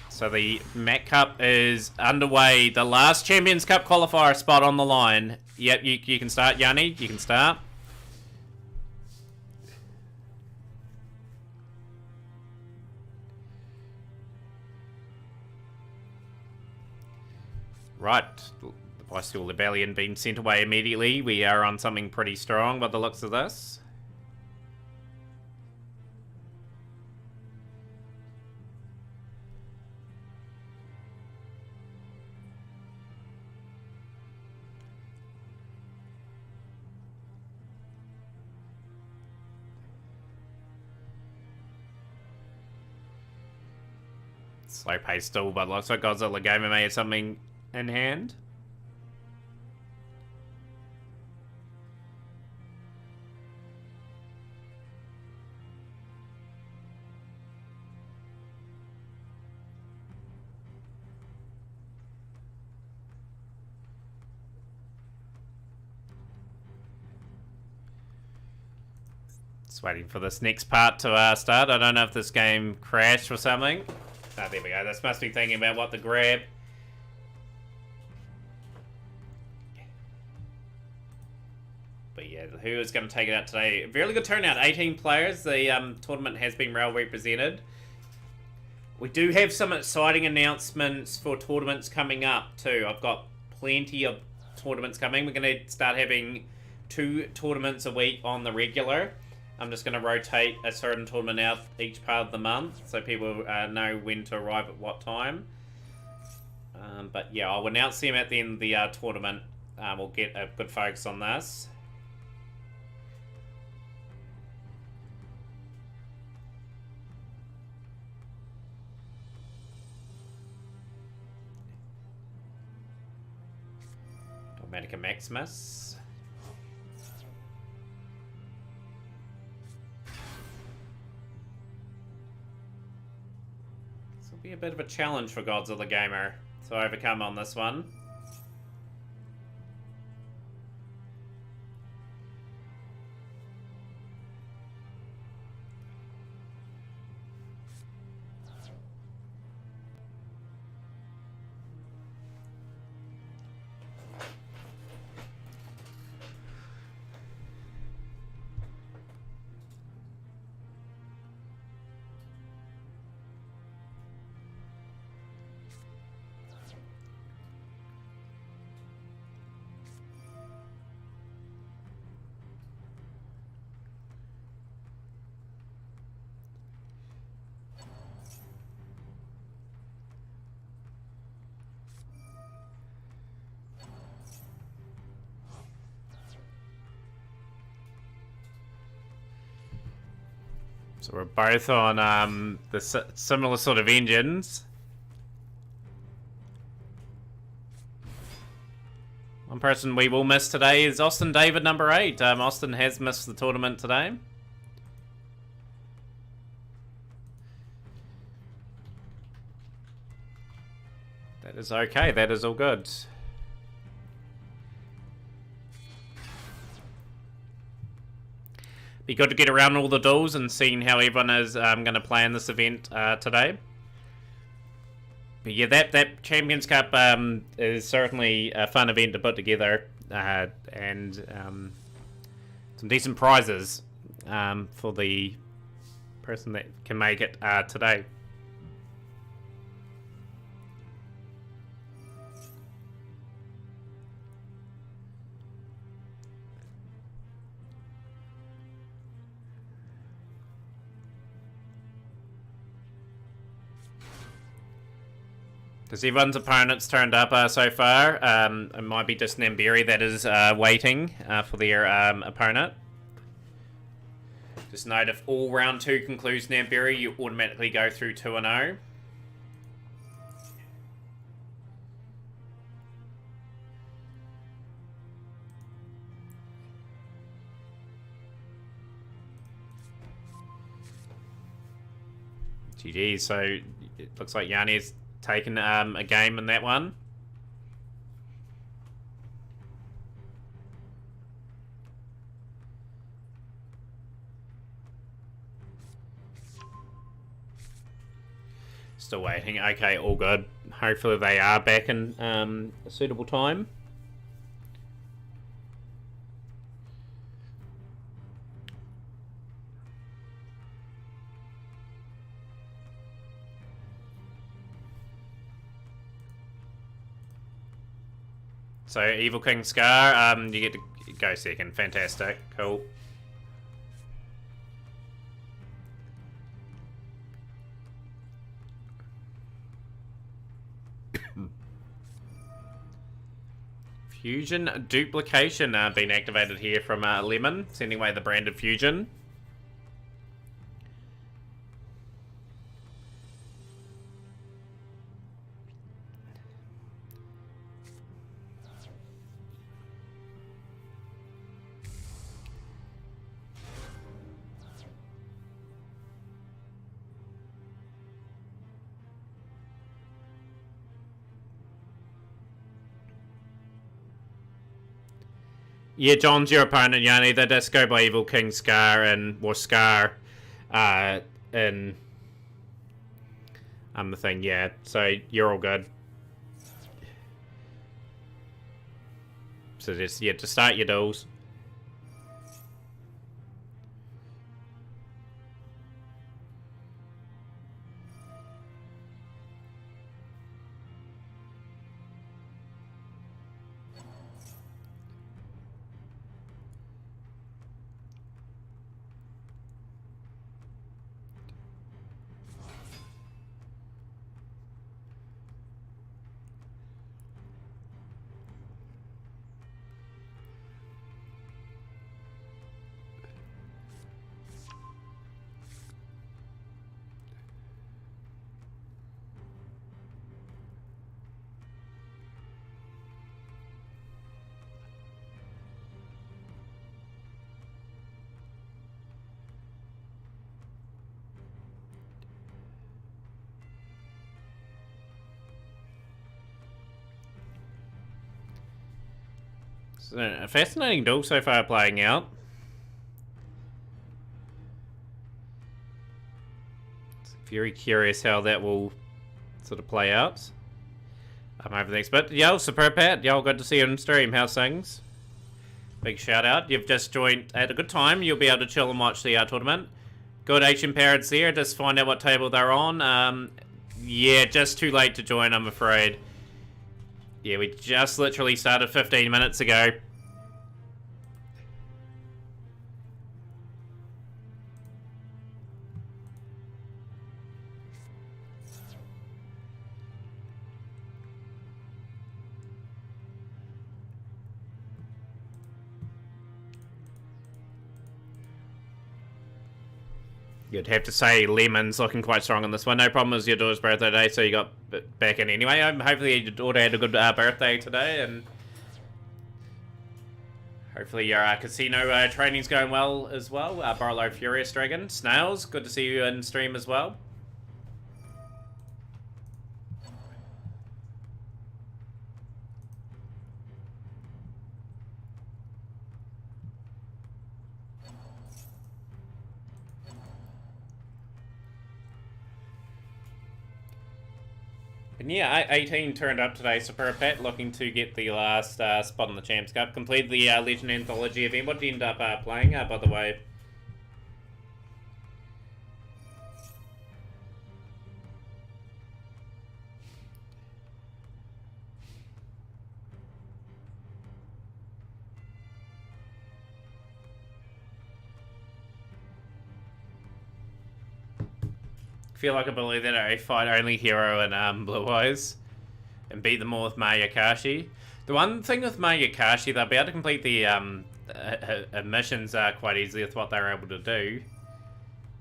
So, the Mac Cup is underway. The last Champions Cup qualifier spot on the line. Yep, you can start, Yanni. You can start. Right, the Bicycle Rebellion being sent away immediately. We are on something pretty strong by the looks of this. Slow pace still, but looks like Godzilla Gamer may have something in hand. Just waiting for this next part to start. I don't know if this game crashed or something. Ah, there we go. This must be thinking about what to grab. But yeah, who is going to take it out today? Really good turnout. 18 players. The tournament has been well represented. We do have some exciting announcements for tournaments coming up too. I've got plenty of tournaments coming. We're going to start having 2 tournaments a week on the regular. I'm just going to rotate a certain tournament out each part of the month so people know when to arrive at what time. But yeah, I'll announce them at the end of the tournament. We'll get a good focus on this. Dogmatica Maximus. Be a bit of a challenge for Godzilla Gamer to overcome on this one. So we're both on the similar sort of engines. One person we will miss today is Austin David, number 8. Austin has missed the tournament today. That is okay. That is all good. Be good to get around all the duels and seeing how everyone is going to play in this event today. But yeah, that Champions Cup is certainly a fun event to put together, and some decent prizes for the person that can make it today. Because everyone's opponents turned up so far. It might be just Namberi that is waiting for their opponent. Just note, if all round 2 concludes Namberi, you automatically go through 2-0. GG, so it looks like Yanni's taken a game in that one. Still waiting. Okay, all good. Hopefully they are back in a suitable time. So, Evil King Scar, you get to go second. Fantastic. Cool. Fusion Duplication being activated here from Lemon, sending away the branded Fusion. Yeah, John's your opponent, Yanni. The Disco by Evil King Scar and Scar in the thing, yeah. So you're all good. So just to start your duels. So, a fascinating duel so far playing out. Very curious how that will sort of play out. Over the next bit. Yo, superb Pat. Yo, good to see you on stream. How's things? Big shout out. You've just joined at a good time. You'll be able to chill and watch the tournament. Good Asian parents there. Just find out what table they're on. Yeah, just too late to join, I'm afraid. Yeah, we just literally started 15 minutes ago. You'd have to say Lemon's looking quite strong on this one. No problem, it was your daughter's birthday today, so you got back in anyway. Hopefully your daughter had a good birthday today, and hopefully your casino training's going well as well. Barlow Furious Dragon. Snails, good to see you in stream as well. And yeah, 18 turned up today. Superb Pat looking to get the last spot on the Champs Cup. Completed the Legend Anthology event. What did you end up playing, by the way? Feel like I believe that I fight only hero and Blue Eyes and beat them all with Mayakashi. The one thing with Mayakashi, they'll be able to complete the missions quite easily with what they're able to do.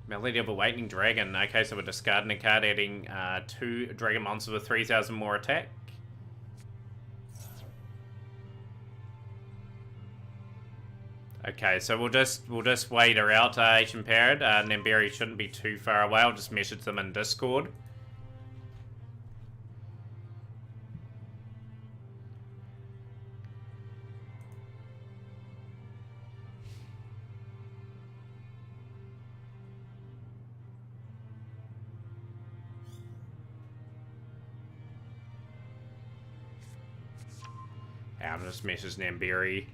Melody of Awakening Dragon. Okay, so we're discarding a card, adding 2 Dragon Monsters with 3,000 more attack. Okay, so we'll just wait her out, Asian Parrot. Namberi shouldn't be too far away. I'll just message them in Discord. I'll just message Namberi.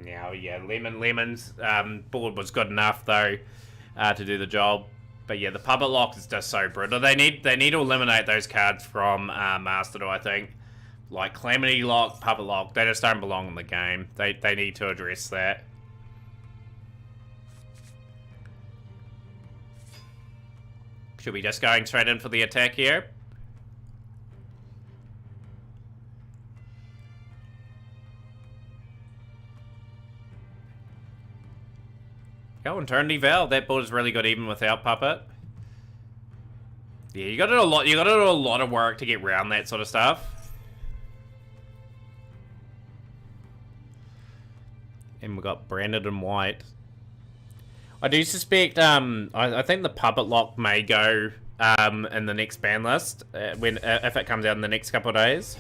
Now, yeah, Lemon's board was good enough though to do the job. But yeah, the Puppet Lock is just so brutal. They need to eliminate those cards from Master Duel, I think. Like Calamity Lock, Puppet Lock, they just don't belong in the game. They need to address that. Should we just going straight in for the attack here? Oh, Eternity Val. That board is really good even without Puppet. Yeah, you gotta do a lot. You gotta do a lot of work to get around that sort of stuff. And we got branded in white. I do suspect. I think the puppet lock may go in the next ban list if it comes out in the next couple of days.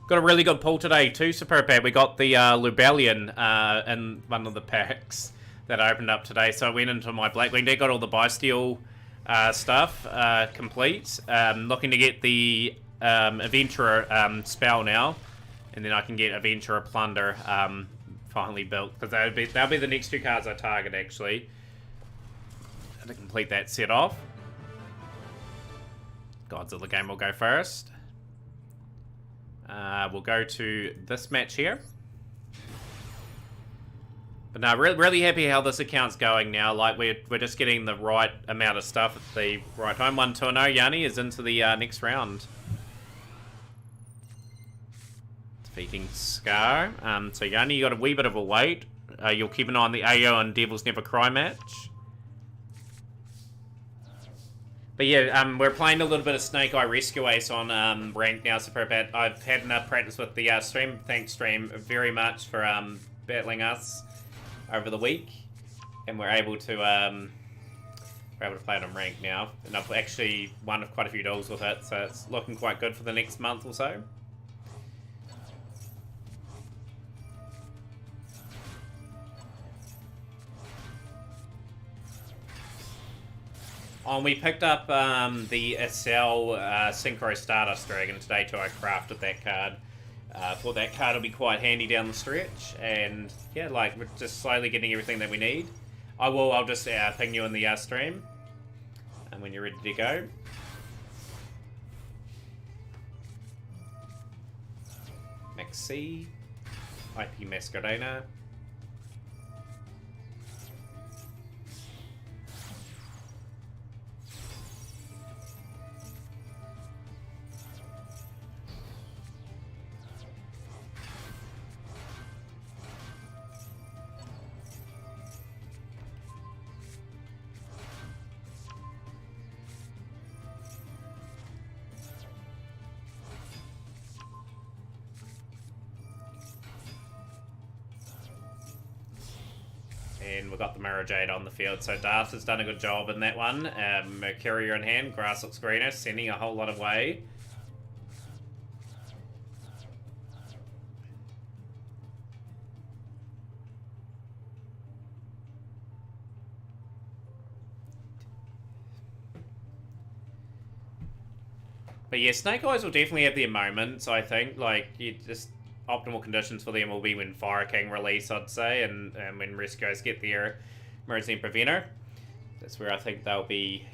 Got a really good pull today too, Superb Pad. We got the Lubellion in one of the packs that I opened up today. So I went into my Blackwing deck, got all the Bysteel stuff complete. Looking to get the Adventurer spell now. And then I can get Adventurer Plunder finally built. Because that'll be the next 2 cards I target, actually. To complete that set off. Godzilla game will go first. We'll go to this match here. But no, really happy how this account's going now. Like, we're just getting the right amount of stuff at the right time. 1-2-0, Yanni is into the next round. Defeating Scar. So Yanni, you got a wee bit of a wait. You'll keep an eye on the AO and Devils Never Cry match. But yeah, we're playing a little bit of Snake Eye Rescue Ace on rank now, Superb Pad. I've had enough practice with the stream. Thanks, stream, very much for battling us over the week, and we're able to play it on rank now. And I've actually won quite a few duels with it, so it's looking quite good for the next month or so. We picked up the SL Synchro Stardust Dragon today too. I crafted that card. Thought that card will be quite handy down the stretch. And yeah, like, we're just slowly getting everything that we need. I'll just ping you in the stream. And when you're ready to go. Maxi. IP Masquerena. And we've got the Mirror Jade on the field, so Darth has done a good job in that one. Mercuria in hand, grass looks greener, sending a whole lot of way. But yeah, Snake Eyes will definitely have their moments, I think. Like, you just... optimal conditions for them will be when Fire King release, I'd say, and when Rescuers get their Emergency Preventer. That's where I think they'll be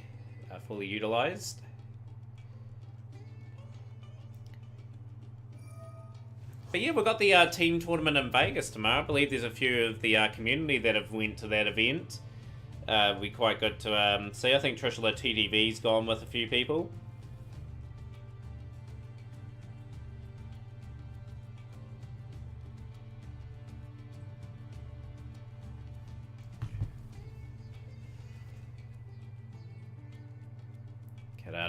fully utilised. But yeah, we've got the team tournament in Vegas tomorrow. I believe there's a few of the community that have went to that event. We're quite good to see. I think Trishula TDV's gone with a few people.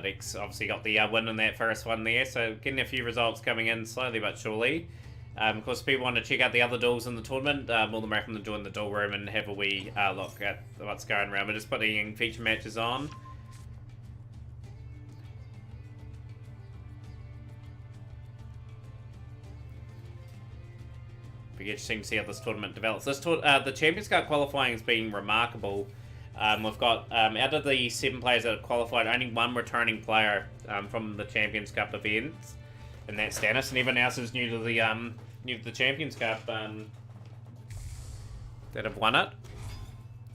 Dex obviously got the win in that first one there, so getting a few results coming in slowly but surely. Of course, if people want to check out the other duels in the tournament, more than welcome to join the duel room and have a wee look at what's going around. We're just putting feature matches on. Be interesting to see how this tournament develops. The Champions Cup qualifying has been remarkable. We've got, out of the 7 players that have qualified, only 1 returning player from the Champions Cup event, and that's Stannis, and everyone else is new to the Champions Cup that have won it.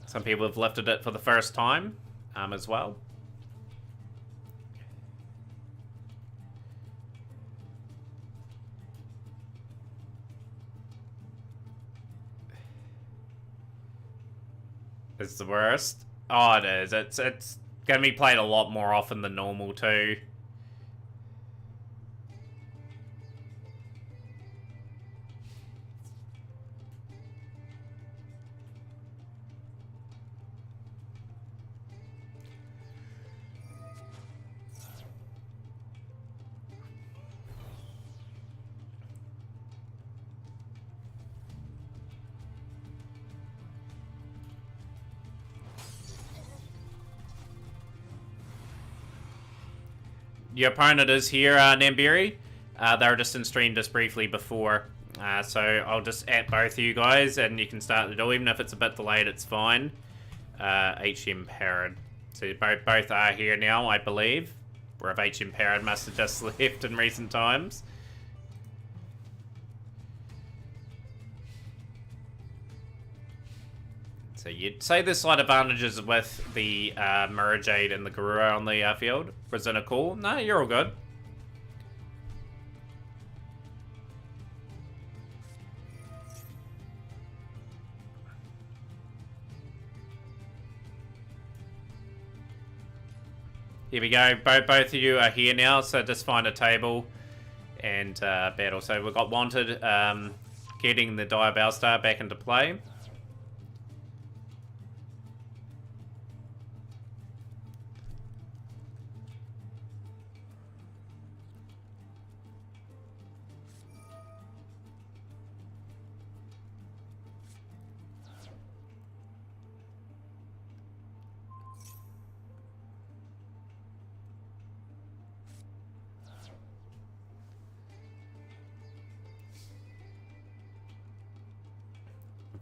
Some people have lifted it for the first time as well. It's the worst. Oh, it is. It's going to be played a lot more often than normal, too. your opponent is here, Namberi. They were just in stream just briefly before. So I'll just at both of you guys and you can start the duel. Even if it's a bit delayed, it's fine. HM Parad. So both are here now, I believe. Or if HM Parad must have just left in recent times. So you'd say there's slight advantages with the Mirror Jade and the Garura on the field. Resina cool? No, you're all good. Here we go. Both of you are here now, so just find a table and battle. So we've got Wanted getting the Dire Bowstar back into play.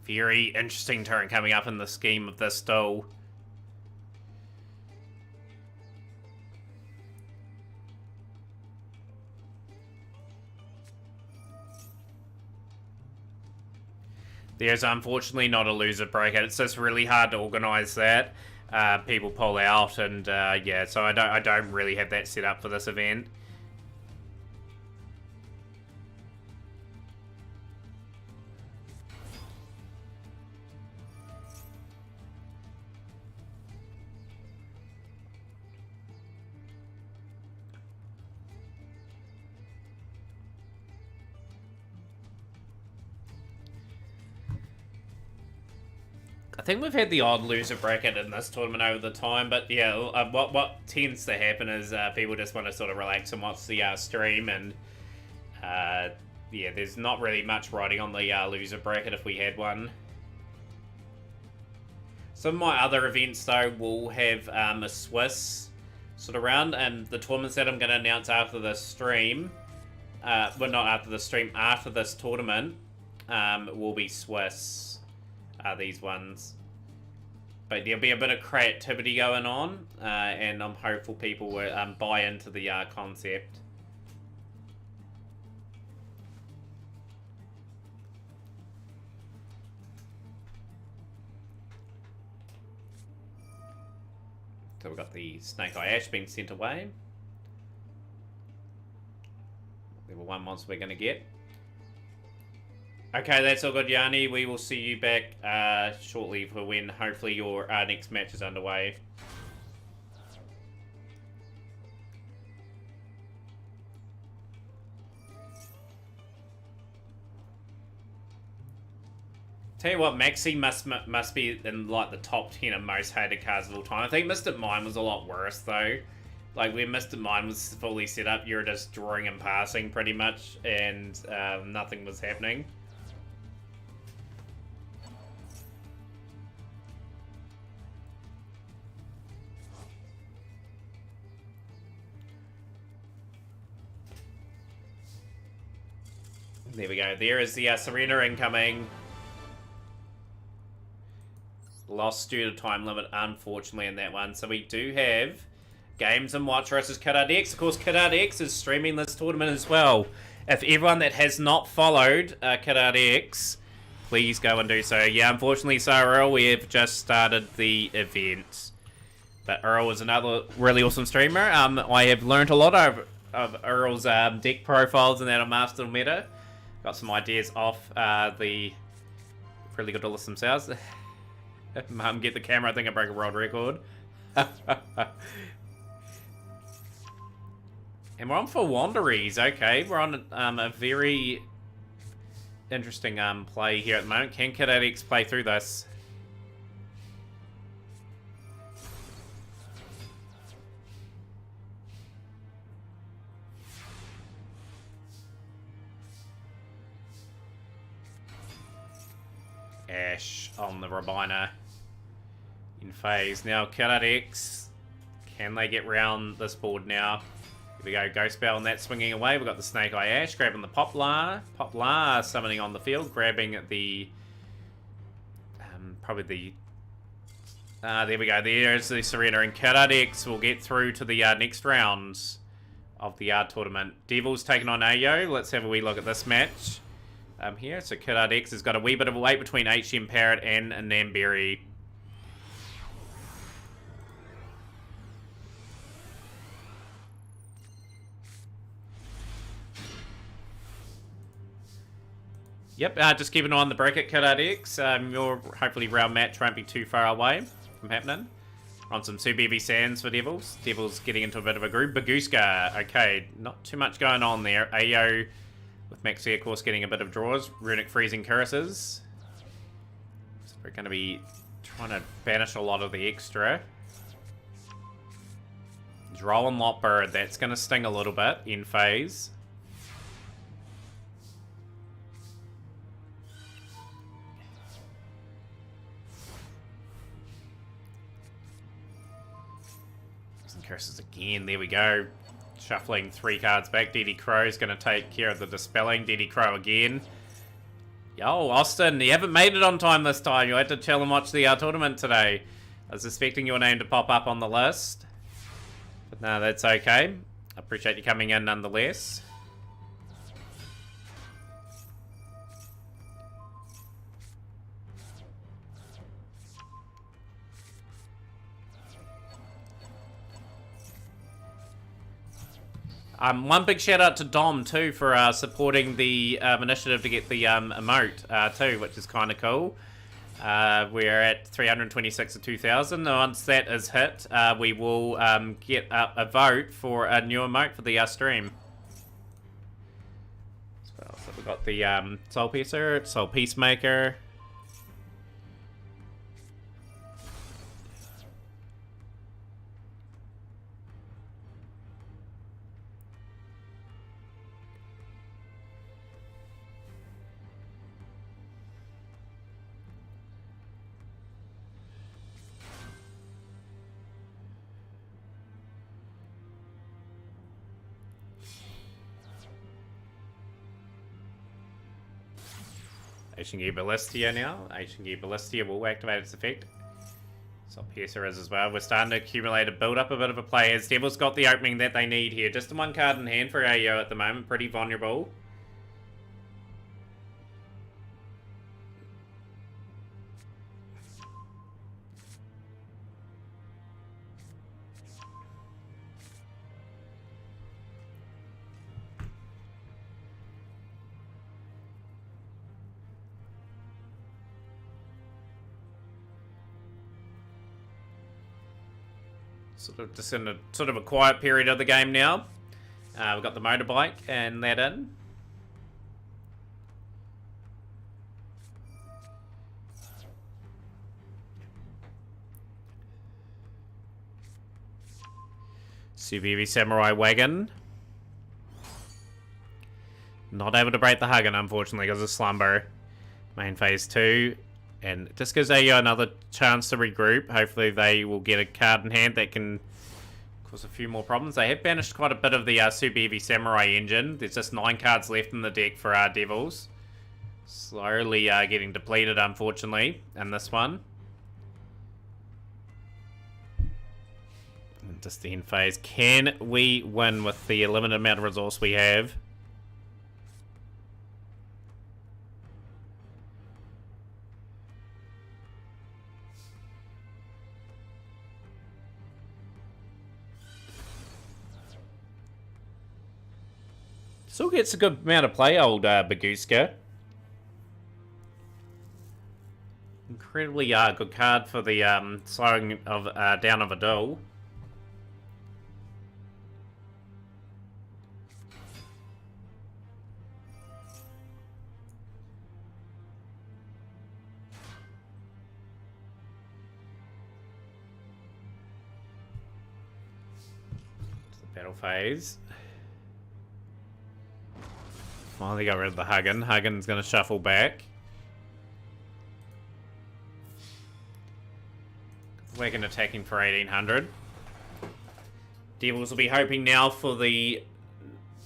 Very interesting turn coming up in the scheme of this duel. There's unfortunately not a loser bracket. It's just really hard to organise that. People pull out, and yeah, so I don't really have that set up for this event. I think we've had the odd loser bracket in this tournament over the time, but yeah, what tends to happen is people just want to sort of relax and watch the stream, and yeah, there's not really much riding on the loser bracket if we had one. Some of my other events, though, will have a Swiss sort of round, and the tournaments that I'm going to announce after this stream, well, not after the stream, after this tournament, will be Swiss. These ones, but there'll be a bit of creativity going on, and I'm hopeful people will buy into the concept. So we've got the Snake Eye Ash being sent away. Level 1 monster we're going to get. Okay, that's all good, Yanni. We will see you back shortly for when hopefully your next match is underway. Tell you what, Maxi must be in like the top 10 of most hated cards of all time. I think Mystic Mine was a lot worse though. Like when Mystic Mine was fully set up, you were just drawing and passing pretty much, and nothing was happening. There we go. There is the Serena incoming. Lost due to time limit, unfortunately, in that one. So we do have Games and Watch versus Kidart X. Of course, Kidart X is streaming this tournament as well. If everyone that has not followed Kidart X, please go and do so. Yeah, unfortunately, so Earl, we have just started the event. But Earl is another really awesome streamer. I have learned a lot of Earl's deck profiles and that on Master Meta. Got some ideas off the really good to list themselves. Mum, get the camera. I think I broke a world record. And we're on for Wanderies. Okay, we're on a very interesting play here at the moment. Can Kidart X play through this? Ash on the Rabina in phase. Now, Kidart X, can they get round this board now? we go, Ghost Bell and that swinging away. We've got the Snake Eye Ash grabbing the Poplar. Poplar summoning on the field, grabbing the... probably the... there we go. There's the Serena, and Kiradex will get through to the next rounds of the tournament. Devils taking on Ayo. Let's have a wee look at this match here. So Kiradex has got a wee bit of a wait between HM Parrot and Namberry. Yep, just keep an eye on the bracket, Kiradex. Your hopefully round match won't be too far away from happening. On some Subivi Sands for Devils. Devils getting into a bit of a group. Baguska, okay, not too much going on there. Ayo with Maxi, of course, getting a bit of draws. Runic Freezing Curses. So we're going to be trying to banish a lot of the extra. Droll and Lopbird, that's going to sting a little bit in phase. Curses again. There we go. Shuffling 3 cards back. DD Crow is going to take care of the dispelling. DD Crow again. Yo, Austin, you haven't made it on time this time. You had to chill and watch the tournament today. I was expecting your name to pop up on the list. But no, that's okay. I appreciate you coming in nonetheless. One big shout out to Dom too for supporting the initiative to get the emote too, which is kind of cool. We're at 326 of 2,000. Once that is hit, we will get a vote for a new emote for the stream. So we've got the Soul Piercer, Soul Peacemaker. Ancient Gear Ballistia now. Ancient Gear Ballistia will activate its effect. So Piercer is as well. We're starting to accumulate a build up a bit of a play as Devil's got the opening that they need here. Just a 1 card in hand for Ayo at the moment. Pretty vulnerable. Sort of just in a quiet period of the game now. We've got the motorbike and that in. Subivi Samurai Wagon. Not able to break the Hagen, unfortunately, because of Slumber. Main phase 2. And just gives Ayo another chance to regroup. Hopefully they will get a card in hand that can cause a few more problems. They have banished quite a bit of the Subivi Samurai engine. There's just 9 cards left in the deck for our Devils. Slowly getting depleted, unfortunately, in this one. And just the end phase. Can we win with the limited amount of resource we have? Still gets a good amount of play, old Baguska. Incredibly good card for the slowing of down of a duel. It's the battle phase. Finally got rid of the Hagen. Hagen's going to shuffle back. Wagon attacking for 1800. Devils will be hoping now for the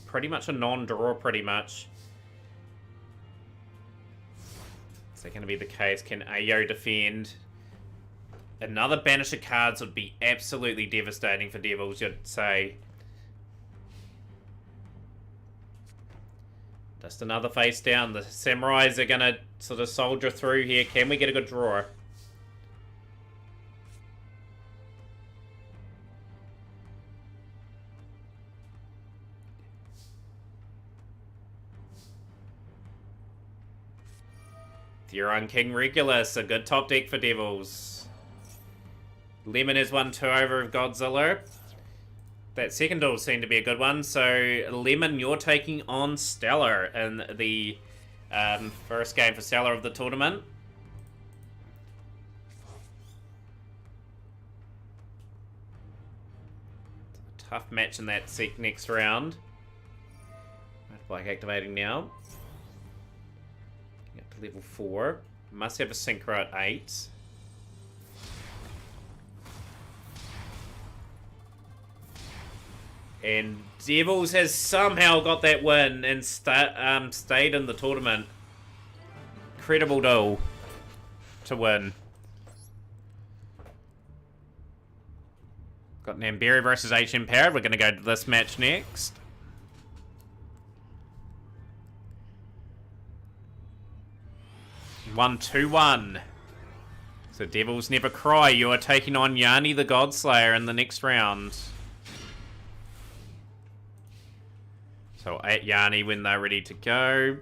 pretty much a non-draw, pretty much. Is that going to be the case? Can Ayo defend? Another banish of cards would be absolutely devastating for Devils, you'd say. Just another face down. The Samurais are going to sort of soldier through here. Can we get a good draw? Theron King Regulus, a good top deck for Devils. Lemon is 1-2 over of Godzilla. That second duel seemed to be a good one. So, Lemon, you're taking on Stellar in the first game for Stellar of the tournament. It's a tough match in that next round. Black activating now. Get to level 4. Must have a synchro at 8. And Devils has somehow got that win and stayed in the tournament. Incredible duel to win. Got Namberi versus HM Parrot. We're going to go to this match next. One, 2-1. So Devils never cry. You are taking on Yanni the Godslayer in the next round. So at Yanni when they're ready to go.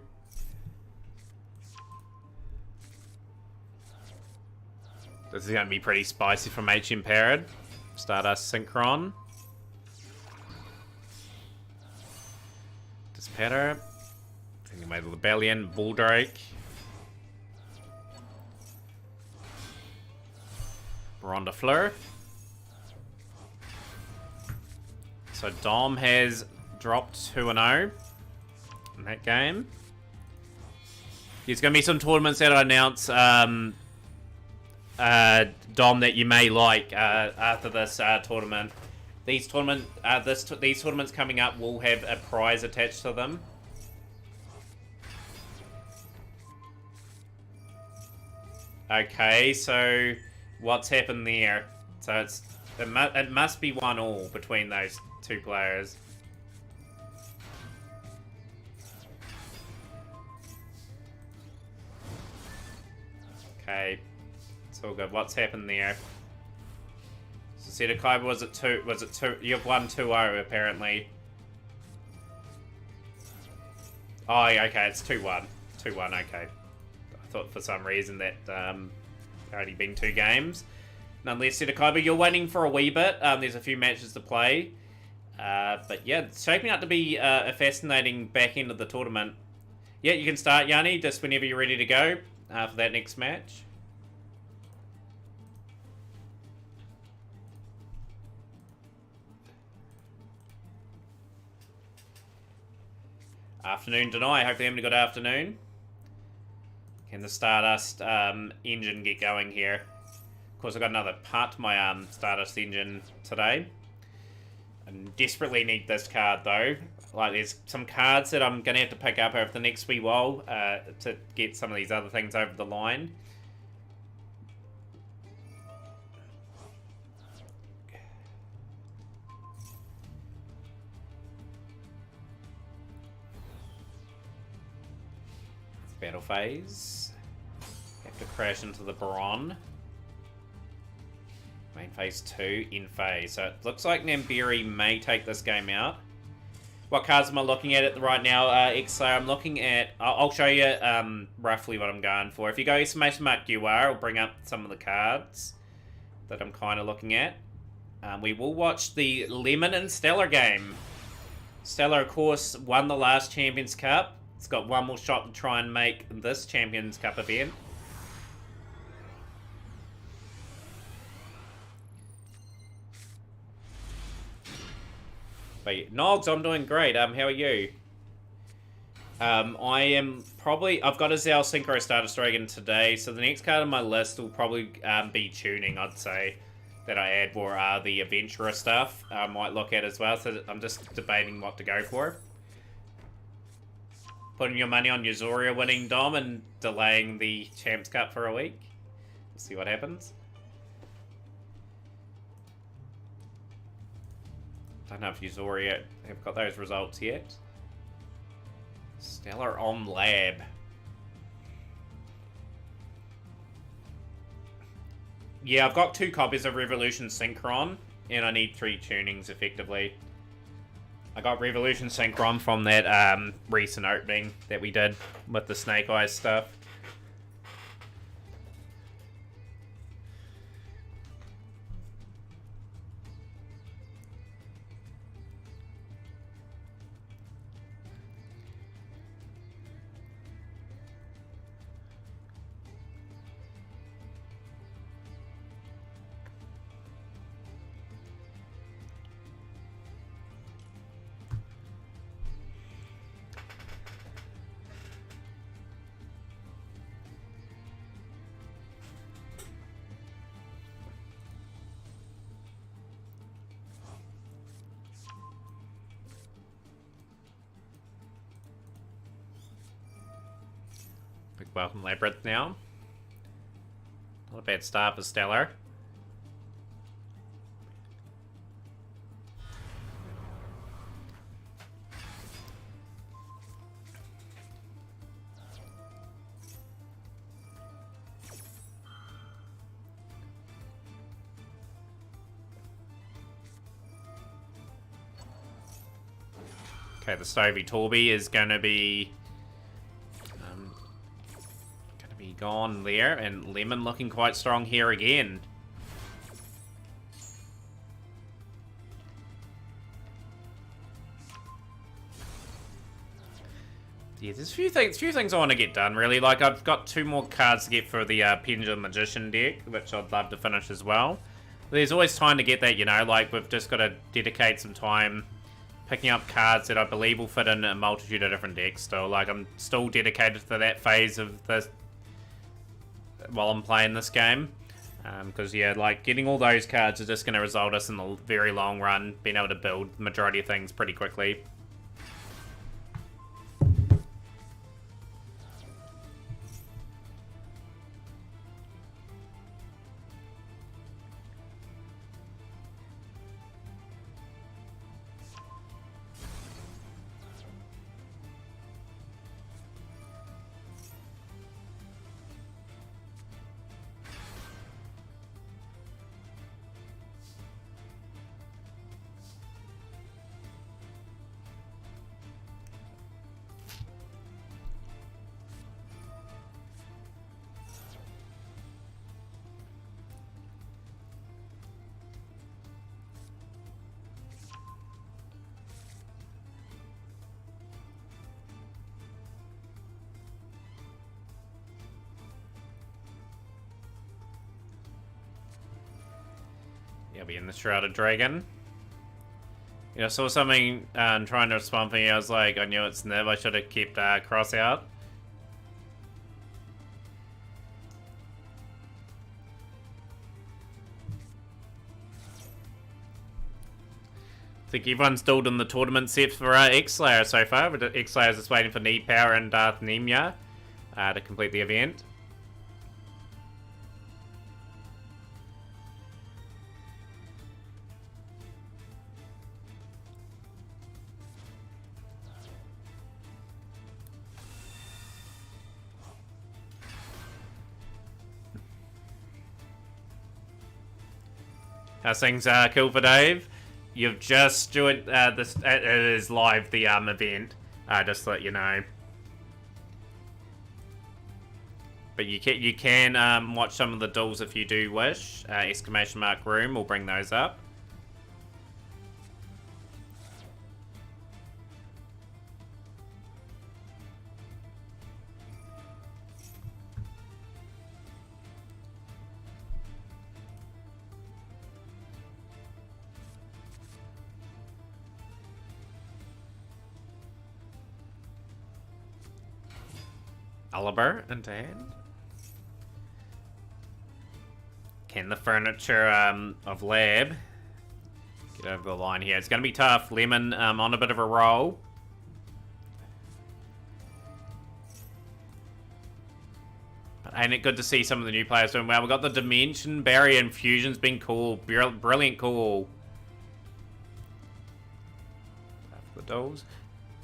This is going to be pretty spicy from HM Parrot. Stardust Synchron. Dispatter. Taking away the Lebellion, Bulldrake. Rondafleur. So Dom has dropped 2-0 in that game. There's going to be some tournaments that I announce, Dom, that you may like after this tournament. These tournaments coming up will have a prize attached to them. Okay, so what's happened there? So it must be 1-1 between those two players. Okay, it's all good. What's happened there? So Setakaiba was it 2? Was it 2? You've won 2-0 apparently. Oh, yeah, okay, it's 2-1. 2-1. Okay. I thought for some reason that already been 2 games. Nonetheless, Setakaiba, you're waiting for a wee bit. There's a few matches to play, but yeah, it's shaping up to be a fascinating back end of the tournament. Yeah, you can start, Yanni, just whenever you're ready to go. For that next match. Afternoon, Denai. Hopefully having a good afternoon. Can the Stardust engine get going here? Of course, I've got another part to my Stardust engine today. I desperately need this card, though. Like, there's some cards that I'm going to have to pick up over the next wee while to get some of these other things over the line. Battle phase. Have to crash into the Baron. Main phase 2, in phase. So it looks like Namberi may take this game out. What cards am I looking at right now, X-Slayer? I'm looking at... I'll show you roughly what I'm going for. If you go exclamation mark UR, I'll bring up some of the cards that I'm kind of looking at. We will watch the Lemon and Stellar game. Stellar, of course, won the last Champions Cup. It's got one more shot to try and make this Champions Cup event. But Nogs, I'm doing great. How are you? I am probably... I've got a Zao Synchro Stardust Dragon today, so the next card on my list will probably be Tuning, I'd say. that I add more are the adventurer stuff I might look at as well, so I'm just debating what to go for. Putting your money on Yuzuriya winning Dom and delaying the Champs Cup for a week. We'll see what happens. Don't know if Yuzuriya have got those results yet. Stellar on Lab. Yeah, I've got 2 copies of Revolution Synchron, and I need 3 tunings effectively. I got Revolution Synchron from that recent opening that we did with the Snake Eyes stuff. Big welcome Labyrinth now. Not a bad start for Stellar. Okay, the Stovey Torby is going to be gone there, and Lemon looking quite strong here again. Yeah, there's a few things I want to get done, really. Like, I've got 2 more cards to get for the Pendulum Magician deck, which I'd love to finish as well. There's always time to get that, you know, like, we've just got to dedicate some time picking up cards that I believe will fit in a multitude of different decks still. Like, I'm still dedicated to that phase of this while I'm playing this game. Because, yeah, like, getting all those cards is just going to result us in the very long run being able to build the majority of things pretty quickly. He'll be in the Shrouded Dragon. You know, I saw something trying to respond for me. I was like, I knew it's Niv. I should have kept Cross out. I think everyone's dueled in the tournament set for X-Slayer so far, but X-Slayer is just waiting for Need Power and Darth Nemia to complete the event. How's things cool for Dave? You've just joined this. It is live, the event. Just to let you know. But you can watch some of the duels if you do wish. Exclamation mark room will bring those up. Oliver and Dan. Can the furniture of Lab get over the line here? It's going to be tough. Lemon on a bit of a roll. But ain't it good to see some of the new players doing well? We've got the Dimension Barrier Infusion's been cool. Brilliant call. The dolls.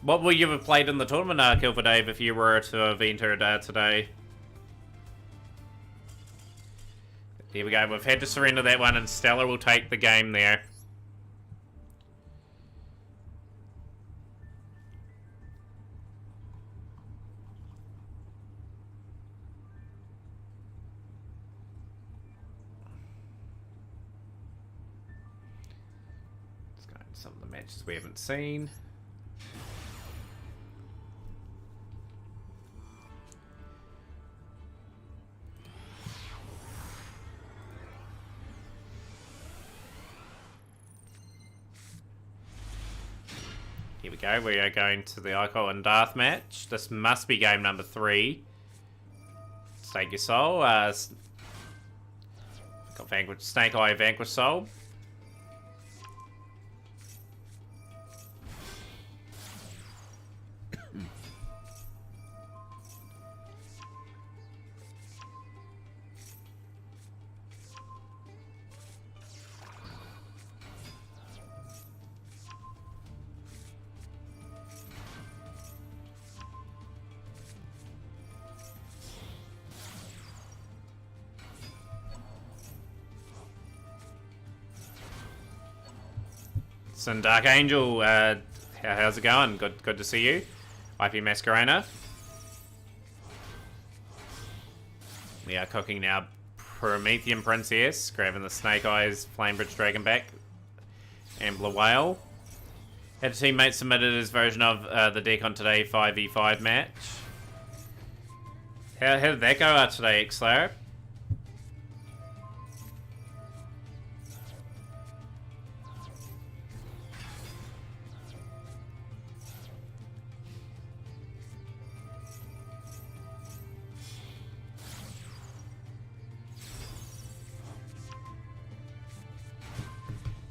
What will you have played in the tournament, Kill for Dave, if you were to have entered today? Here we go. We've had to surrender that one, and Stella will take the game there. Let's go into some of the matches we haven't seen. Here we go. We are going to the Ico and Darth match. This must be game number 3. Stake your soul. Got Vanquish, Snake Eye, Vanquish Soul. And Dark Angel, how's it going? Good to see you. IP Masquerena. We are cooking now Promethean Princess, grabbing the Snake Eyes, Flamebridge Dragonback, and Blue Whale. Had a teammate submitted his version of the deck on today 5v5 match. How did that go out today, X-Slayer?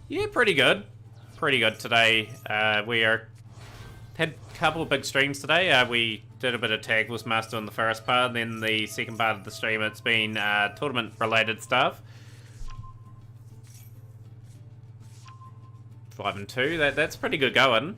Yeah, pretty good. Pretty good today. We had a couple of big streams today. We did a bit of Tag Force Master in the first part, and then the second part of the stream, it's been tournament-related stuff. 5 and 2. That's pretty good going.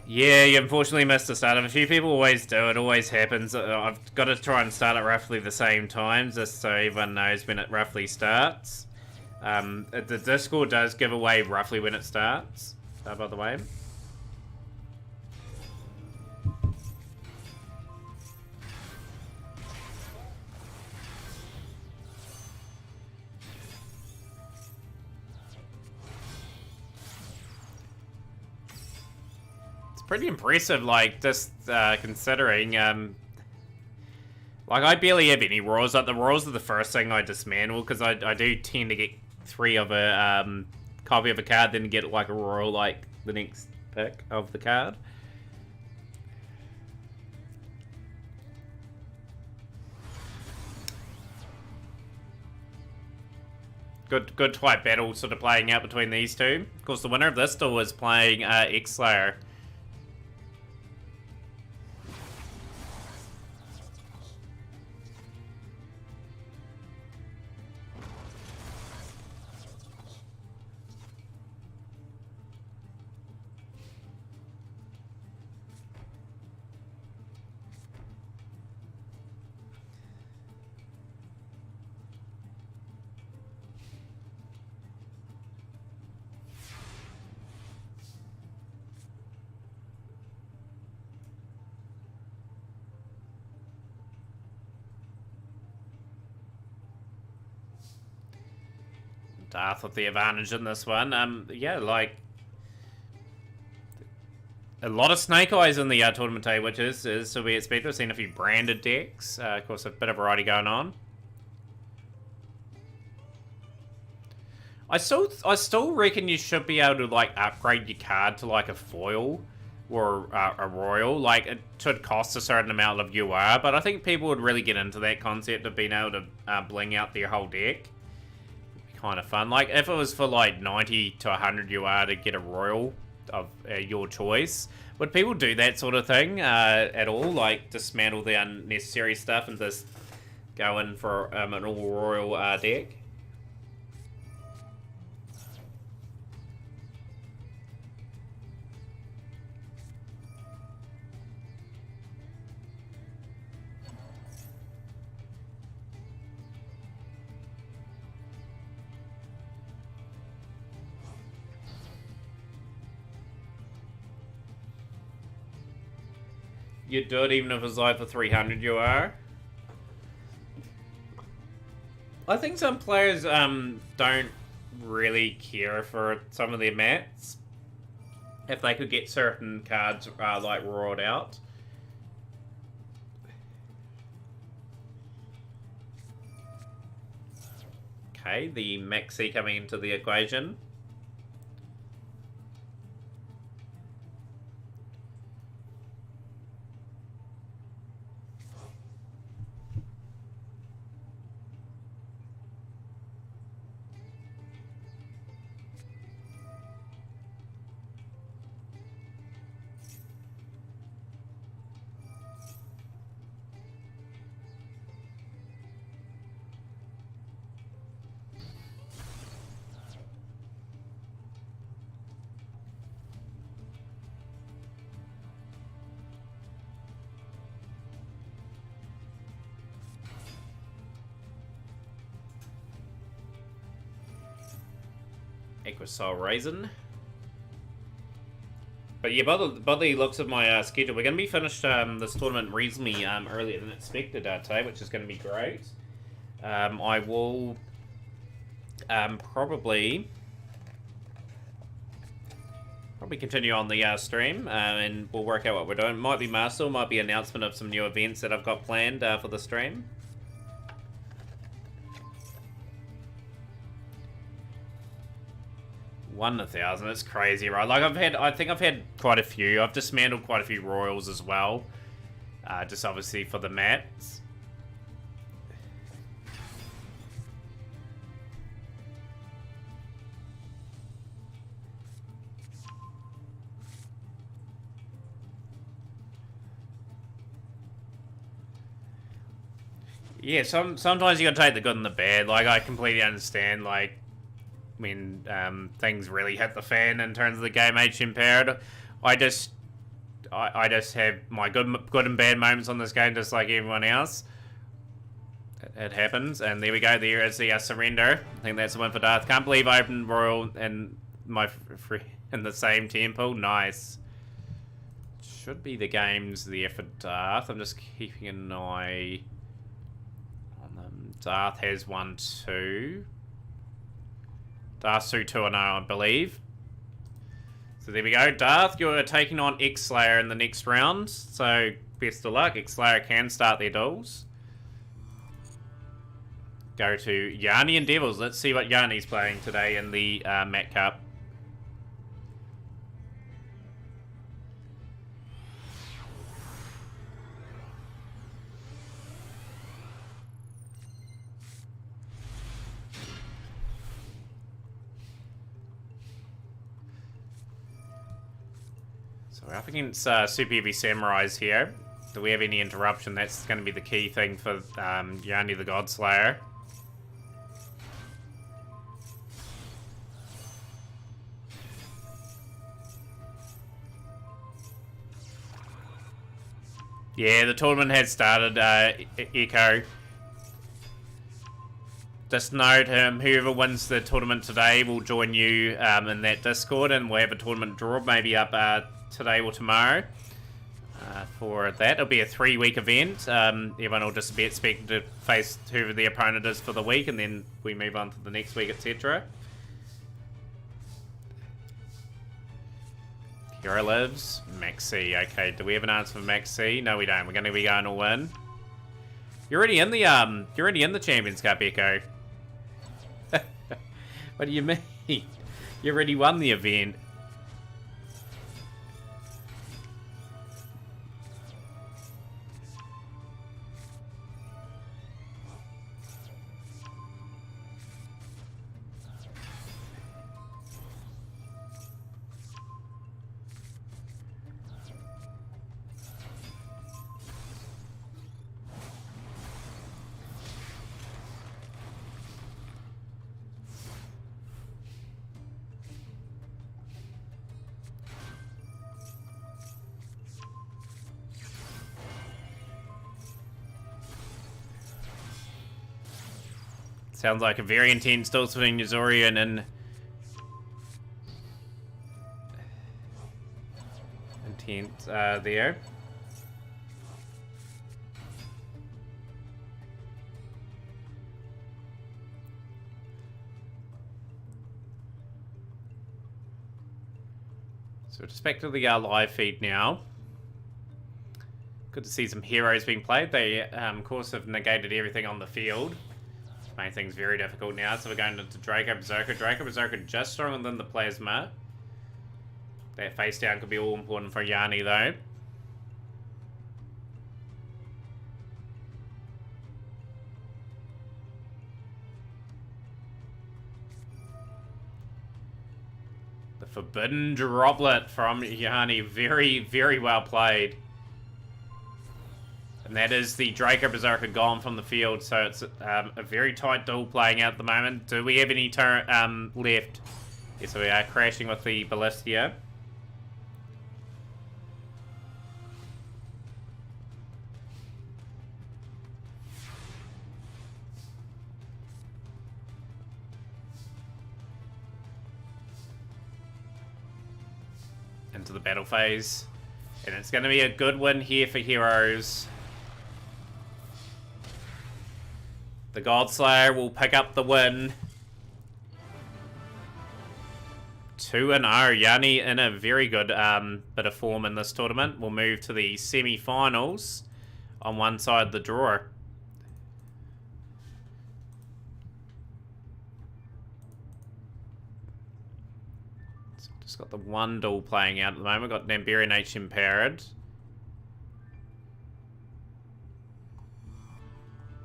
Yeah, you unfortunately missed the start. A few people always do. It always happens. I've got to try and start at roughly the same time, just so everyone knows when it roughly starts. The Discord does give away roughly when it starts, by the way. Pretty impressive, like, just considering, like, I barely have any roars. Like, the roars are the first thing I dismantle, because I do tend to get 3 of a copy of a card, then get, like, a roar, like, the next pick of the card. Good tight battle sort of playing out between these two. Of course, the winner of this duel is playing X-Slayer. Darth with the advantage in this one. Yeah, like, a lot of Snake Eyes in the tournament today, which is to be expected. We've seen a few branded decks. Of course, a bit of variety going on. I still reckon you should be able to like upgrade your card to like a foil or a royal. Like it should cost a certain amount of UR, but I think people would really get into that concept of being able to bling out their whole deck. Kind of fun. Like if it was for like 90 to 100 UR to get a royal of your choice, would people do that sort of thing at all? Like dismantle the unnecessary stuff and just go in for an all royal deck? You'd do it even if it's like for 300 UR. I think some players don't really care for some of their mats if they could get certain cards like roared out. Okay, the Maxi coming into the equation. Equisol Raisin. But yeah, by the looks of my schedule, we're going to be finished this tournament reasonably earlier than expected today, which is going to be great. I will probably continue on the stream, and we'll work out what we're doing. Might be Marcel, might be announcement of some new events that I've got planned for the stream. Won 1,000. It's crazy, right? Like I think I've had quite a few. I've dismantled quite a few royals as well, just obviously for the mats. Yeah, sometimes you gotta take the good and the bad. Like I completely understand. Like when things really hit the fan in terms of the game age impaired, I just have my good and bad moments on this game, just like everyone else. It happens, and there we go. There is the surrender. I think that's the one for Darth. Can't believe I opened Royal and my in the same temple. Nice. Should be the games there for Darth. I'm just keeping an eye on them. Darth has 1-2. Darth 2-0, I believe. So there we go. Darth, you're taking on X-Slayer in the next round. So best of luck. X-Slayer can start their duels. Go to Yanni and Devils. Let's see what Yanni's playing today in the Mat Cup. So we're up against Super Heavy Samurais here. Do we have any interruption? That's going to be the key thing for Yanni the Godslayer. Yeah, the tournament has started, Echo. Just note, whoever wins the tournament today will join you in that Discord, and we'll have a tournament draw maybe up today or tomorrow for that. It'll be a 3-week event. Everyone will just be expected to face whoever the opponent is for the week, and then we move on to the next week, etc. Hero lives. Maxi. Okay, do we have an answer for Maxi? No, we don't. We're going to be going all in. You're already in the Champions Cup, Echo. What do you mean? You already won the event. Sounds like a very intense duel between Yuzurian and intense there. So just back to the live feed now. Good to see some heroes being played. They, of course, have negated everything on the field. Main thing's very difficult now, so we're going into Draco Berserker. Draco Berserker just stronger than the Plasma. That face down could be all important for Yanni though. The Forbidden Droplet from Yanni. Very, very well played. And that is the Draco Berserker gone from the field, so it's a very tight duel playing out at the moment. Do we have any turret left? Yes, we are crashing with the Ballistia. Into the battle phase. And it's going to be a good win here for Heroes. The Godslayer will pick up the win. 2-0. Yanni in a very good bit of form in this tournament. We'll move to the semi-finals on one side of the draw. So just got the one duel playing out at the moment. Got Namberi and HM Parrot.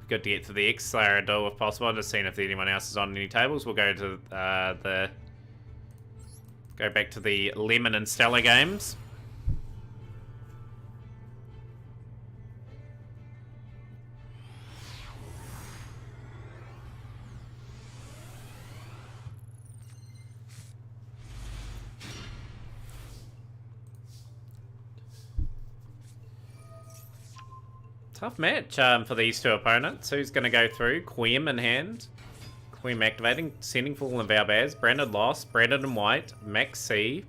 Good to get to the X-Slayer duel if possible. Just seeing if anyone else is on any tables. We'll go to go back to the Lemon and Stella games. Tough match for these two opponents. Who's going to go through? Quem in hand. Quem activating, sending Fallen Valbaz. Branded lost. Branded and White. Max C.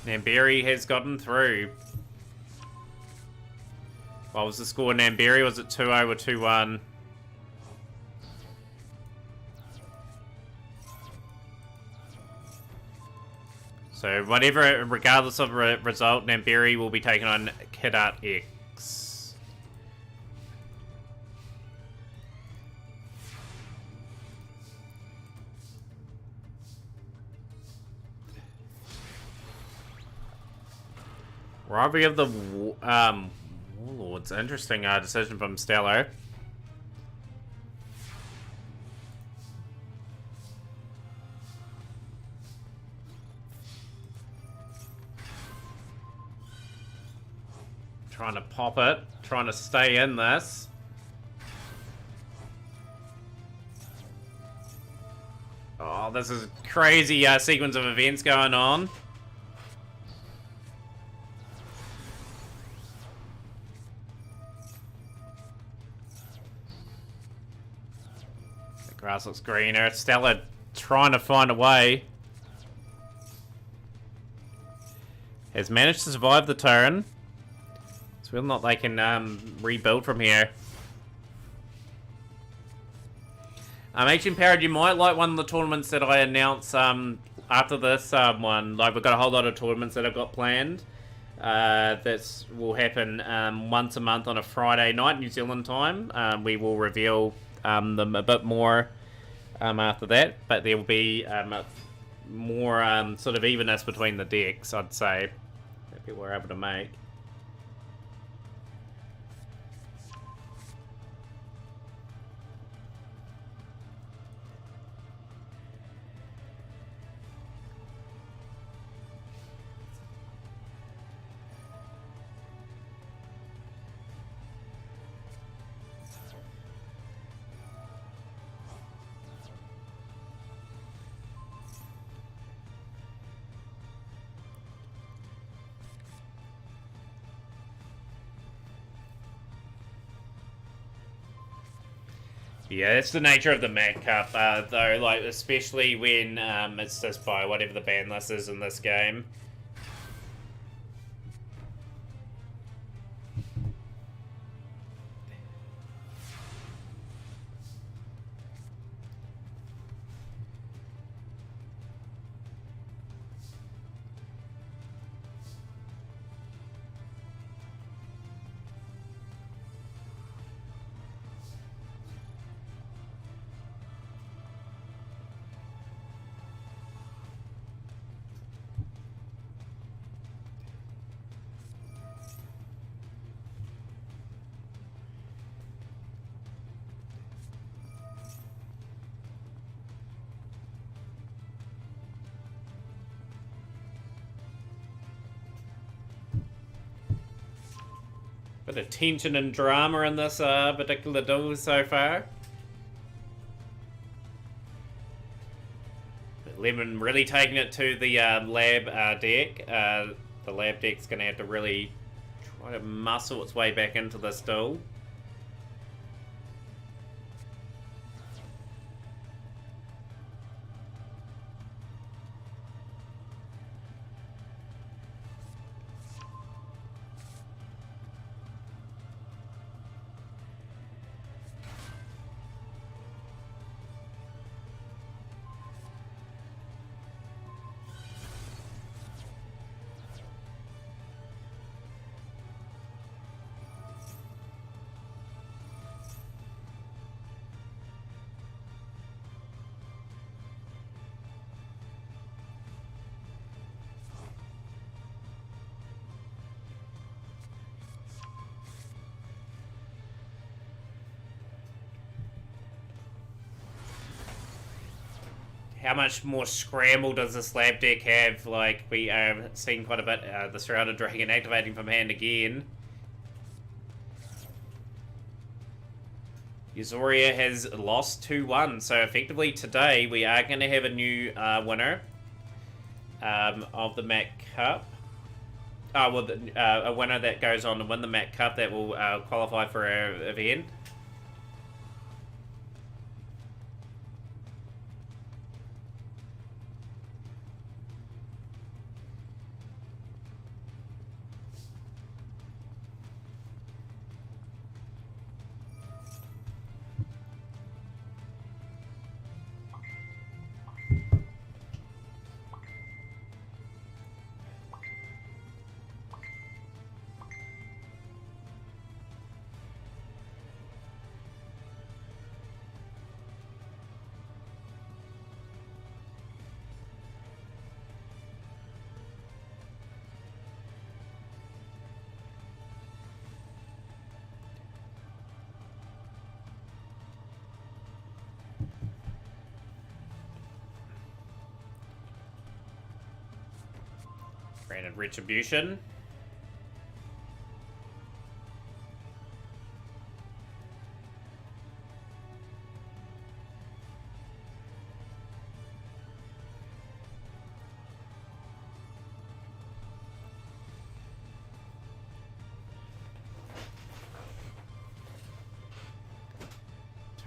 Namberi has gotten through. What was the score? Namberi, was it 2-0 or 2-1? So whatever, regardless of result, Namberi will be taking on Kidat X. Rivalry of the Warlords. Interesting decision from Stello. Trying to pop it. Trying to stay in this. Oh, this is a crazy sequence of events going on. The grass looks greener. Stella trying to find a way. Has managed to survive the turn. It's whether or not they can rebuild from here. Ancient Parrot, you might like one of the tournaments that I announce after this one. Like, we've got a whole lot of tournaments that I've got planned. That will happen once a month on a Friday night, New Zealand time. We will reveal them a bit more after that. But there will be more sort of evenness between the decks, I'd say, that people are able to make. Yeah, that's the nature of the Mac Cup, though, like, especially when it's just by whatever the ban list is in this game. Bit of tension and drama in this particular duel so far. But Lemon really taking it to the lab deck. The lab deck's going to have to really try to muscle its way back into this duel. How much more scramble does this lab deck have? Like, we are seeing quite a bit. The Shrouded Dragon activating from hand again. Yuzoria has lost 2-1, so effectively today we are going to have a new winner of the Mac Cup. Oh, well, a winner that goes on to win the Mac Cup that will qualify for our event. Granted Retribution.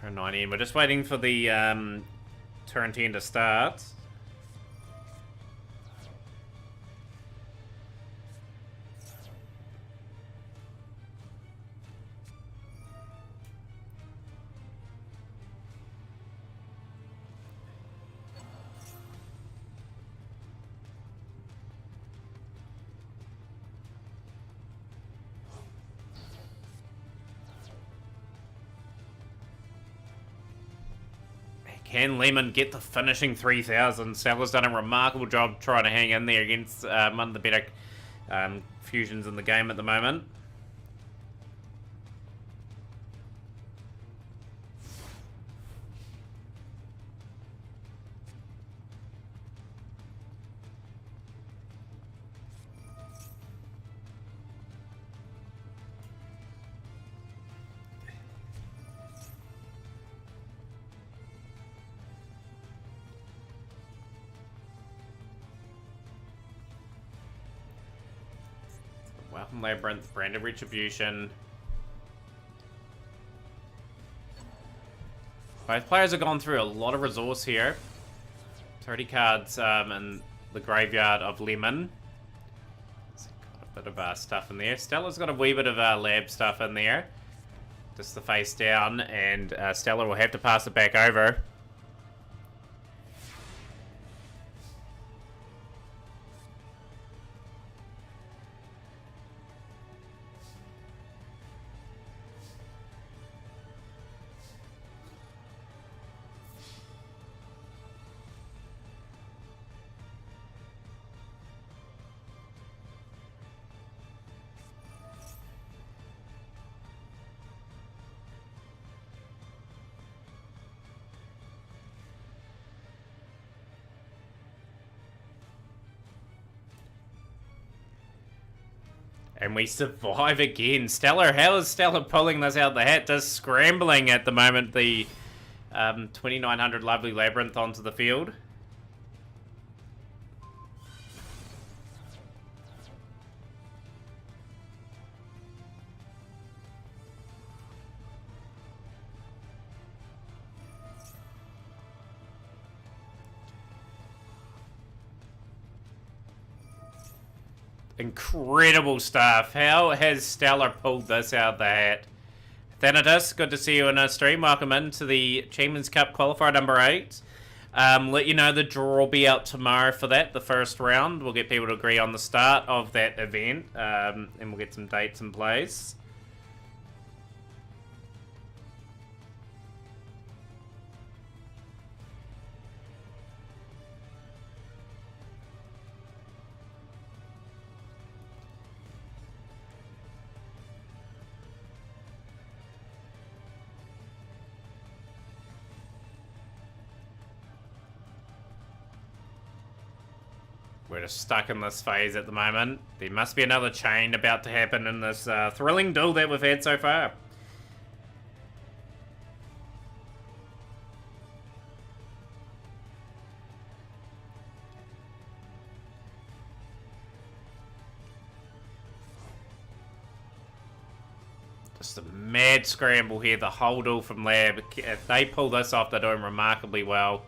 Turn 9 in. We're just waiting for the turn 10 to start. Can Lemon get the finishing 3,000? Stella's done a remarkable job trying to hang in there against one of the better fusions in the game at the moment. Welcome Labyrinth, Brand of Retribution. Both players have gone through a lot of resource here. 30 cards in the graveyard of Lemon. It's got a bit of stuff in there. Stella's got a wee bit of lab stuff in there. Just the face down, and Stella will have to pass it back over. And we survive again. Stella, how is Stella pulling this out the hat? Just scrambling at the moment the 2900 Lovely Labyrinth onto the field. Incredible stuff. How has Stella pulled this out of the hat? Thanatos, good to see you in our stream. Welcome into the Champions Cup qualifier number 8. Let you know the draw will be out tomorrow for that, the first round. We'll get people to agree on the start of that event, and we'll get some dates in place. We're just stuck in this phase at the moment. There must be another chain about to happen in this thrilling duel that we've had so far. Just a mad scramble here, the whole duel from Lab. If they pull this off, they're doing remarkably well.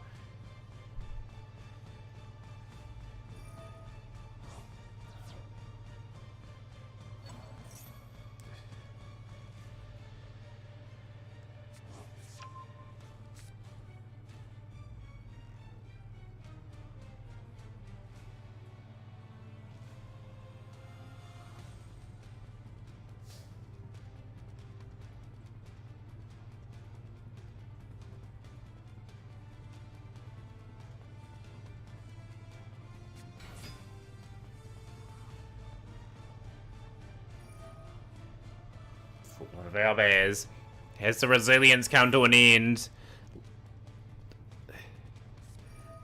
One of our bears. Has the resilience come to an end?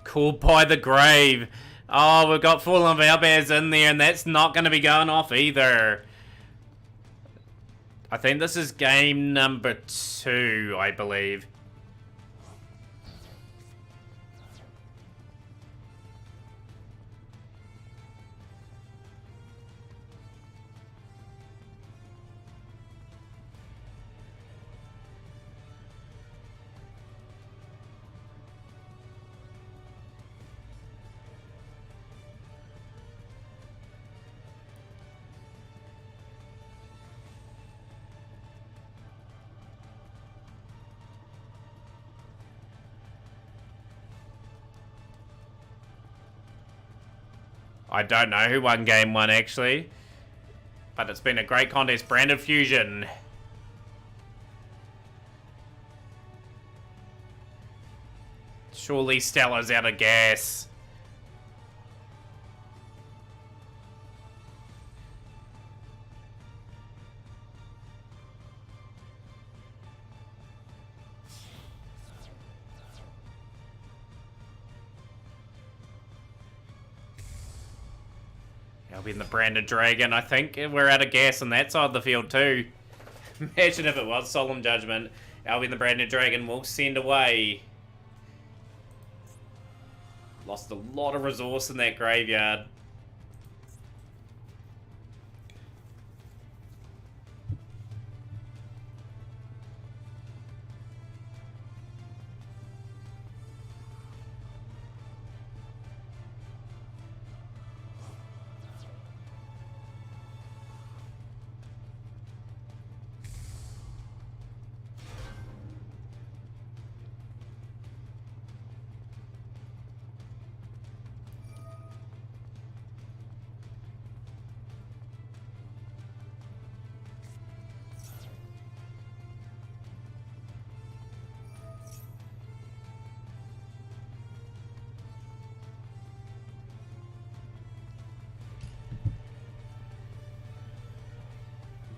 Called by the grave. Oh, we've got full of our bears in there, and that's not going to be going off either. I think this is game number 2, I believe. I don't know who won game 1 actually. But it's been a great contest. Branded Fusion. Surely Stellar's out of gas. Albion the Branded Dragon. I think we're out of gas on that side of the field too. Imagine if it was Solemn Judgment. Albion the Branded Dragon will send away. Lost a lot of resource in that graveyard.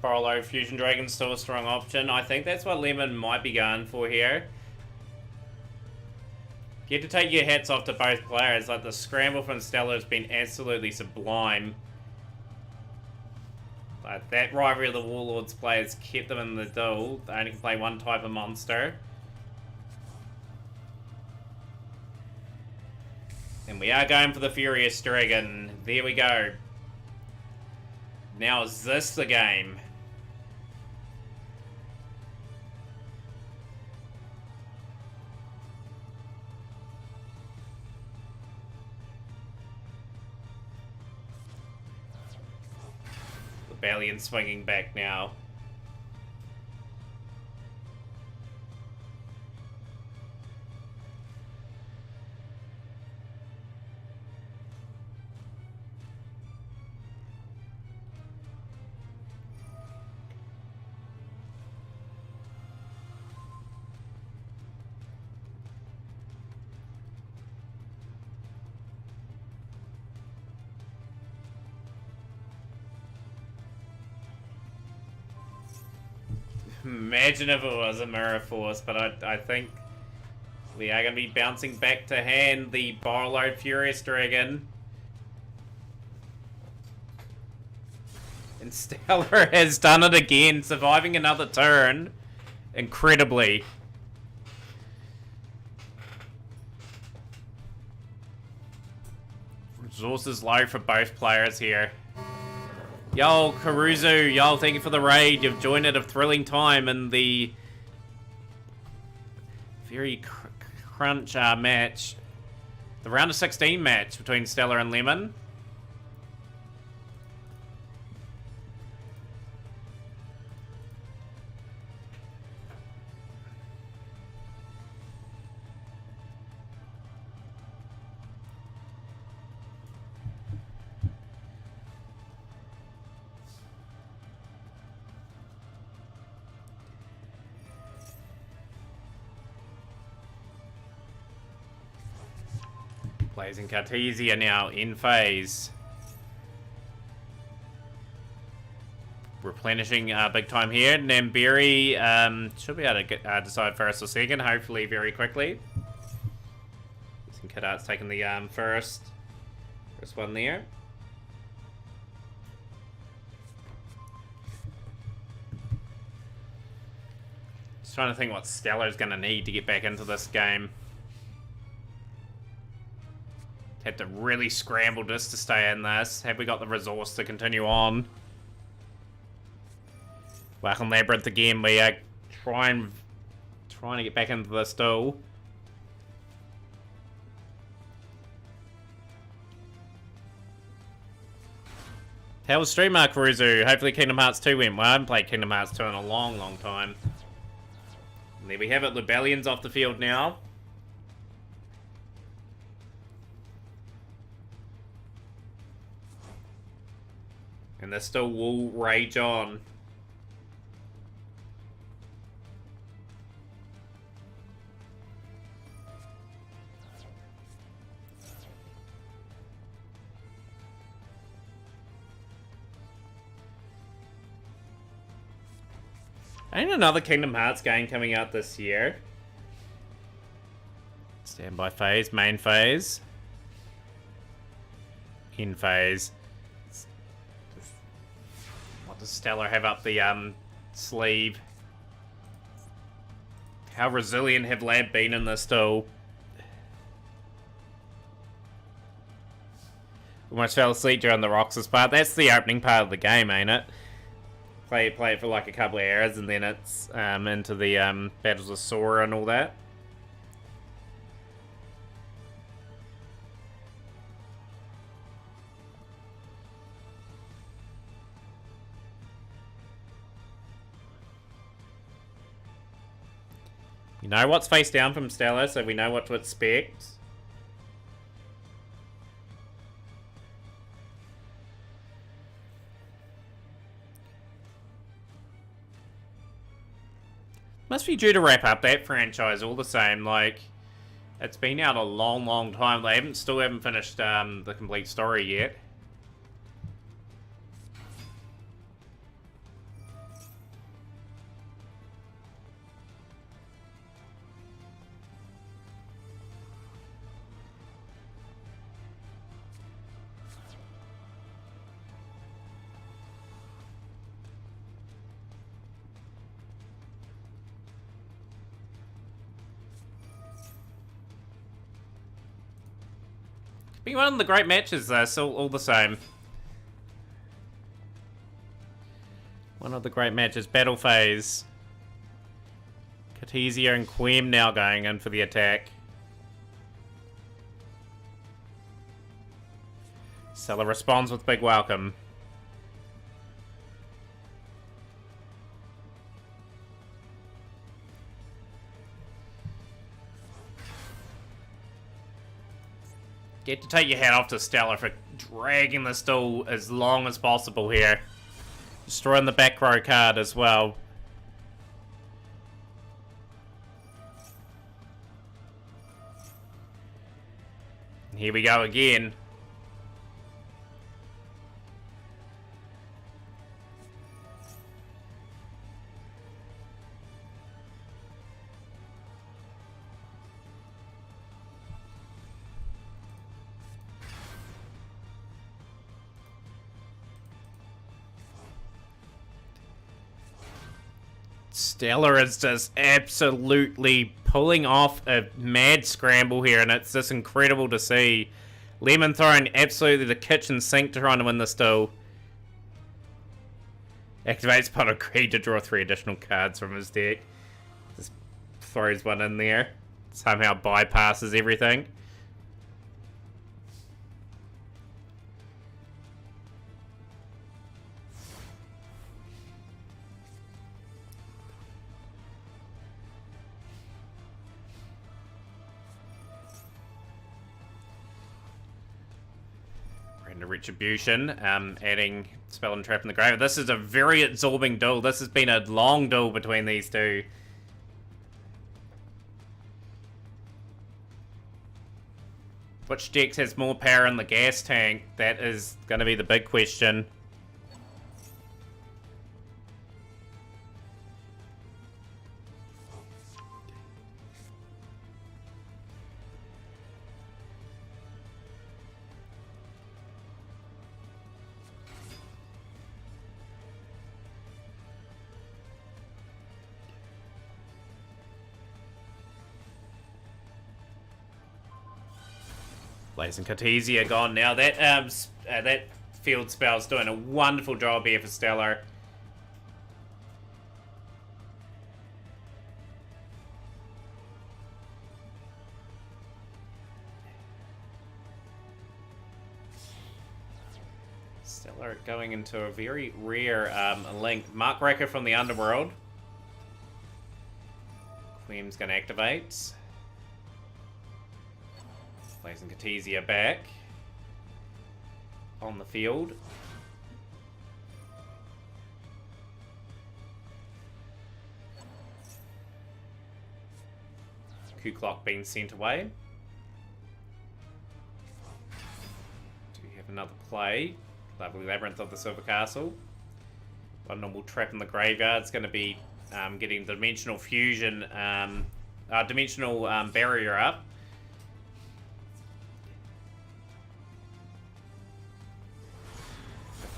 Barlow Fusion Dragon's still a strong option. I think that's what Lemon might be going for here. You have to take your hats off to both players. Like, the scramble from Stellar has been absolutely sublime. Like, that Rivalry of the Warlords players kept them in the duel. They only can play one type of monster. And we are going for the Furious Dragon. There we go. Now is this the game? Rebellion swinging back now. Imagine if it was a Mirror Force, but I think we are going to be bouncing back to hand the Barlow Furious Dragon. And Stellar has done it again, surviving another turn. Incredibly. Resources low for both players here. Yo, Karuzu, yo, thank you for the raid. You've joined at a thrilling time in the very crunch match. The round of 16 match between Stellar and Lemon. Blazing Cartesia now in phase. Replenishing big time here. Namberi should be able to decide first or second, hopefully very quickly. Kadart's taking the first one there. Just trying to think what Stellar's going to need to get back into this game. Had to really scramble just to stay in this. Have we got the resource to continue on? Welcome Labyrinth again. We are trying to get back into this duel. How was stream, Karuzu? Hopefully Kingdom Hearts 2 went well. I haven't played Kingdom Hearts 2 in a long time. And there we have it. Lebellion's off the field now. And this still will rage on. Ain't another Kingdom Hearts game coming out this year. Standby phase, main phase. In phase. What does Stellar have up the sleeve? How resilient have Lab been in this still? Almost fell asleep during the Roxas part. That's the opening part of the game, ain't it? Play it for like a couple of hours, and then it's into the battles of Sora and all that. You know what's face down from Stellar, so we know what to expect. Must be due to wrap up that franchise all the same. Like, it's been out a long, long time. They still haven't finished the complete story yet. Been one of the great matches, though, so all the same. One of the great matches, battle phase. Katizia and Quem now going in for the attack. Stella responds with big welcome. Get to take your hat off to Stellar for dragging the stool as long as possible here. Destroying the back row card as well. Here we go again. Stellar is just absolutely pulling off a mad scramble here, and it's just incredible to see. Lemon throwing absolutely the kitchen sink to trying to win this duel. Activates upon agreed to draw 3 additional cards from his deck. Just throws one in there. Somehow bypasses everything. Retribution, adding Spell and Trap in the Grave. This is a very absorbing duel. This has been a long duel between these two. Which deck has more power in the gas tank? That is going to be the big question. Blazing Cartesia gone now. That field spell's doing a wonderful job here for Stellar. Stellar going into a very rare link. Mark Wrecker from the Underworld. Queen's going to activate. Blazing Cartesia back on the field. rescue clock being sent away. Do we have another play? Lovely Labyrinth of the Silver Castle. One normal trap in the graveyard. It's going to be getting the Dimensional Fusion, Dimensional Barrier up.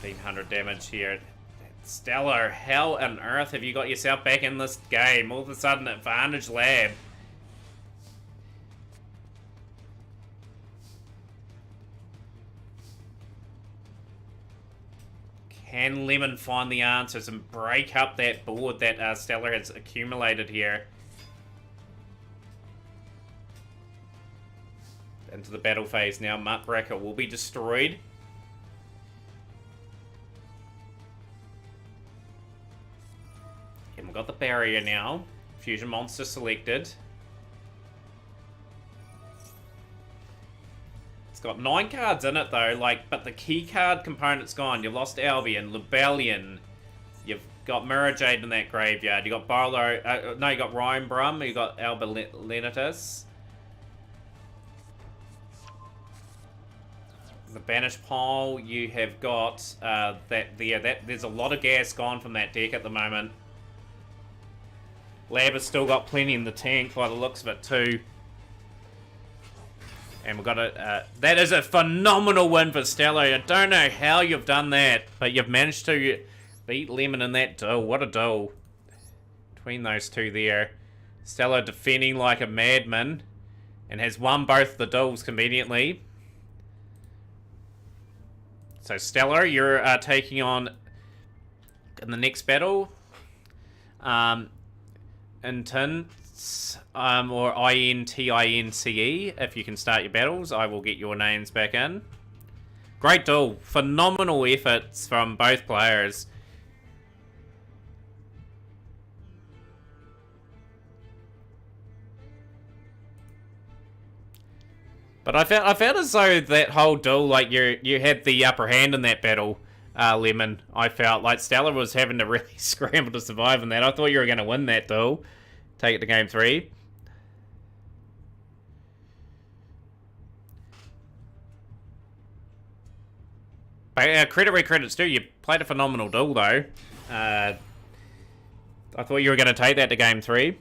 $1,500 damage here. Stellar, how on earth have you got yourself back in this game? All of a sudden, Advantage Lab. Can Lemon find the answers and break up that board that Stellar has accumulated here? Into the battle phase now. Muckraker will be destroyed. And we've got the barrier now. Fusion monster selected. It's got 9 cards in it though, but the key card component's gone. You've lost Albion, Lebellion. You've got Mirror Jade in that graveyard. You got Barlow. No, you got Rhyme Brum. You got Alba Lenitus. The Banished Pile. You have got there's a lot of gas gone from that deck at the moment. Lab has still got plenty in the tank by the looks of it too. And we've got that is a phenomenal win for Stellar. I don't know how you've done that, but you've managed to beat Lemon in that duel. What a duel between those two there. Stellar defending like a madman and has won both the duels conveniently. So Stellar, you're taking on in the next battle. Intense, or INTINCE, if you can start your battles, I will get your names back in. Great duel. Phenomenal efforts from both players. But I felt as though that whole duel, like you had the upper hand in that battle, Lemon. I felt like Stellar was having to really scramble to survive in that. I thought you were going to win that duel. Take it to game 3. But credit where credit's due. You played a phenomenal duel, though. I thought you were going to take that to game 3.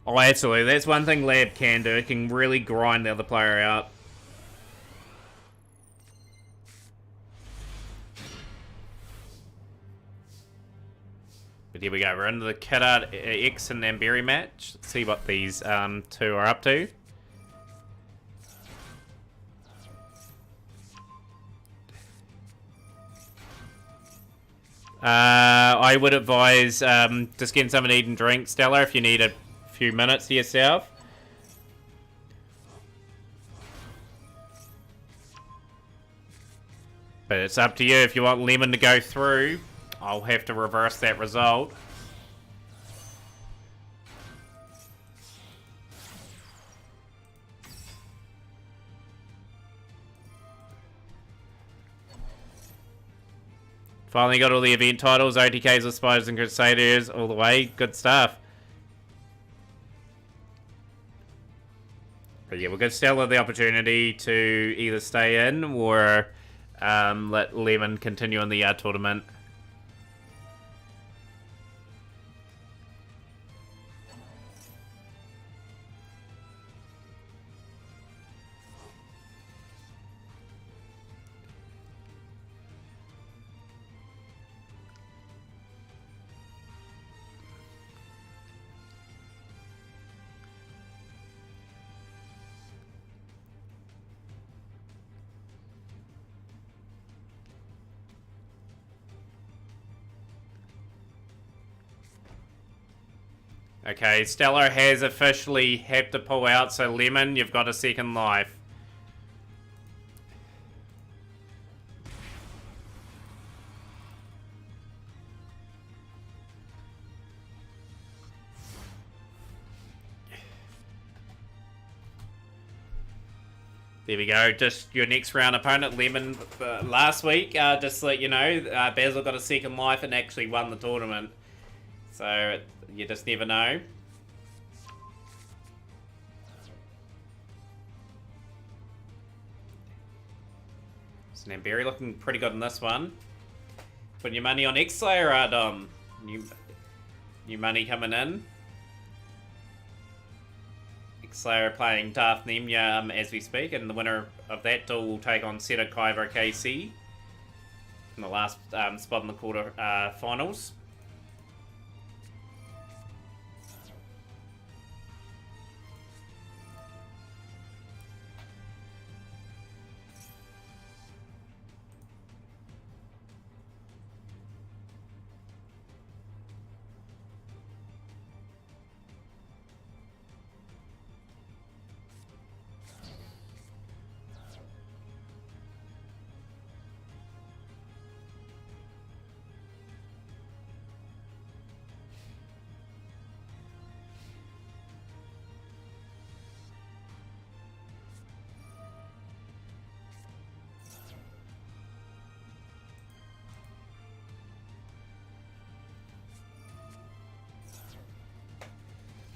Oh, absolutely. That's one thing Lab can do. It can really grind the other player out. But here we go. We're into the Kiddard X and Namberi match. Let's see what these two are up to. I would advise just getting something to eat and drink, Stellar, if you need a few minutes to yourself. But it's up to you. If you want Lemon to go through, I'll have to reverse that result. Finally got all the event titles, OTKs with Spiders and Crusaders, all the way. Good stuff. But yeah, we'll give Stellar the opportunity to either stay in or let Lemon continue on the tournament. Okay, Stellar has officially had to pull out, so Lemon, you've got a second life. There we go, just your next round opponent, Lemon, last week, just to let you know, Basil got a second life and actually won the tournament. So, you just never know. So Namberi looking pretty good in this one. Put your money on X-Slayer, Adam. New money coming in. X-Slayer playing Darth Nemia as we speak, and the winner of that duel will take on Seto Kaiba KC in the last spot in the quarter finals.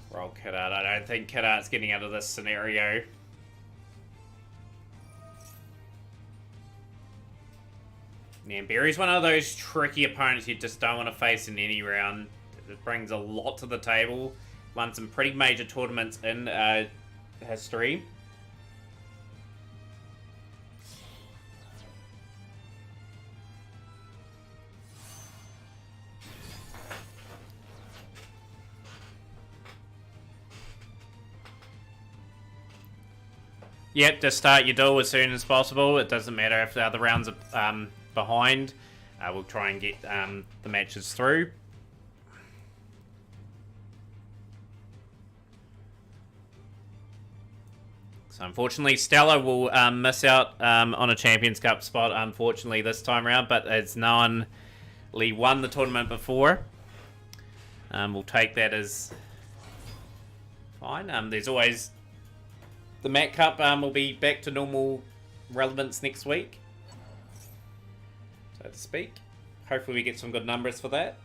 Roll Kit Art. I don't think Kit Art's getting out of this scenario. Namberi's one of those tricky opponents you just don't want to face in any round. It brings a lot to the table. Won some pretty major tournaments in history. Yep, just start your duel as soon as possible. It doesn't matter if the other rounds are behind. We'll try and get the matches through. So unfortunately, Stella will miss out on a Champions Cup spot, unfortunately, this time around. But as no one won the tournament before, we'll take that as fine. There's always... The Mac Cup will be back to normal relevance next week, so to speak. Hopefully we get some good numbers for that.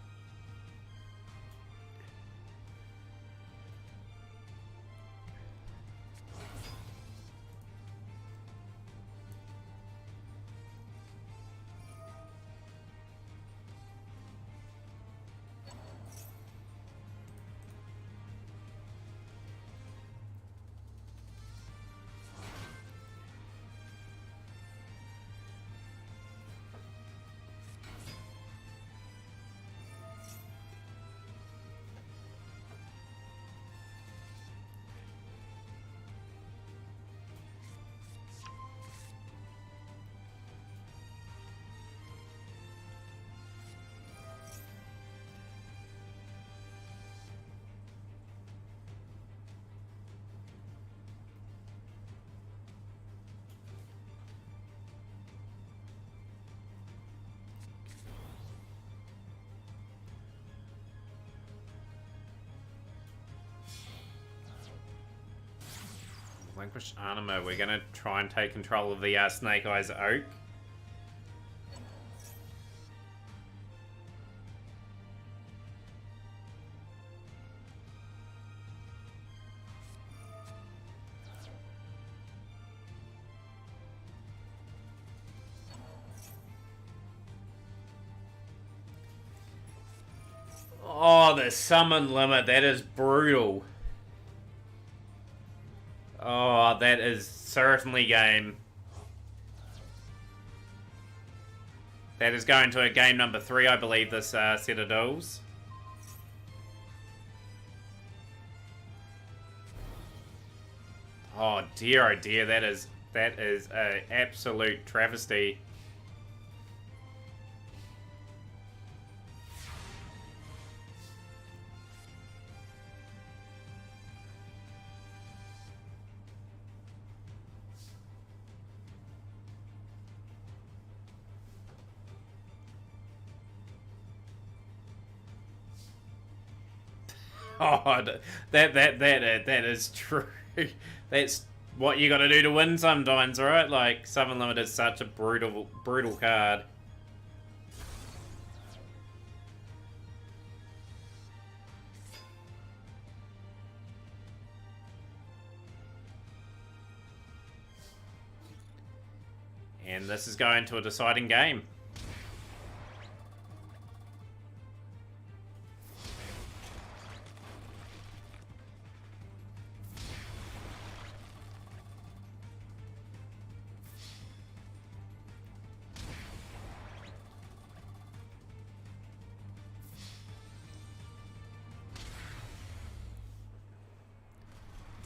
Relinquish Anima. We're going to try and take control of the Snake Eyes Oak. Oh, the summon limit. That is brutal. Oh, that is certainly game. That is going to a game number 3, I believe, this set of duels. Oh dear, that is an absolute travesty. Oh, that is true. That's what you got to do to win sometimes, right? Like, Summon Limit is such a brutal card. And this is going to a deciding game.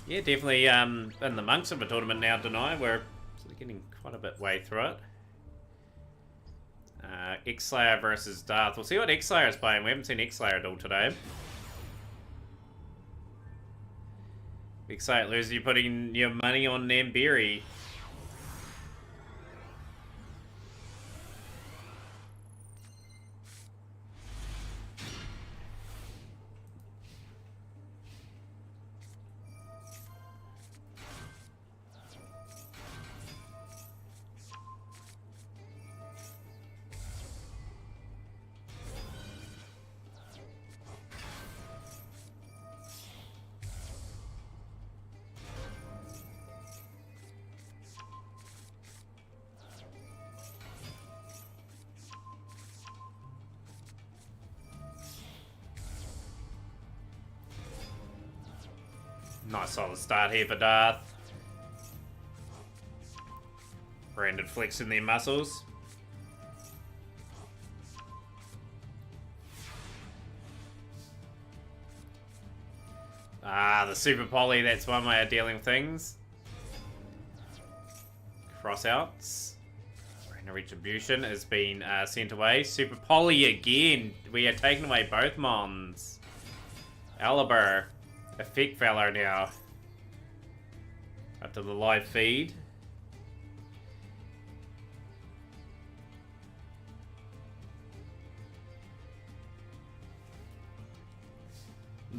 Yeah, definitely in the Monks of a tournament now, Deny. We're sort of getting quite a bit way through it. X-Slayer versus Darth. We'll see what X-Slayer is playing. We haven't seen X-Slayer at all today. X-Slayer loses, you putting your money on Namberi. Nice solid start here for Darth. Brandon flexing their muscles. The Super Poly, that's one way of dealing with things. Crossouts. Brandon Retribution has been sent away. Super Poly again. We are taking away both Mons. Aliber. Effect Valor now. Up to the live feed.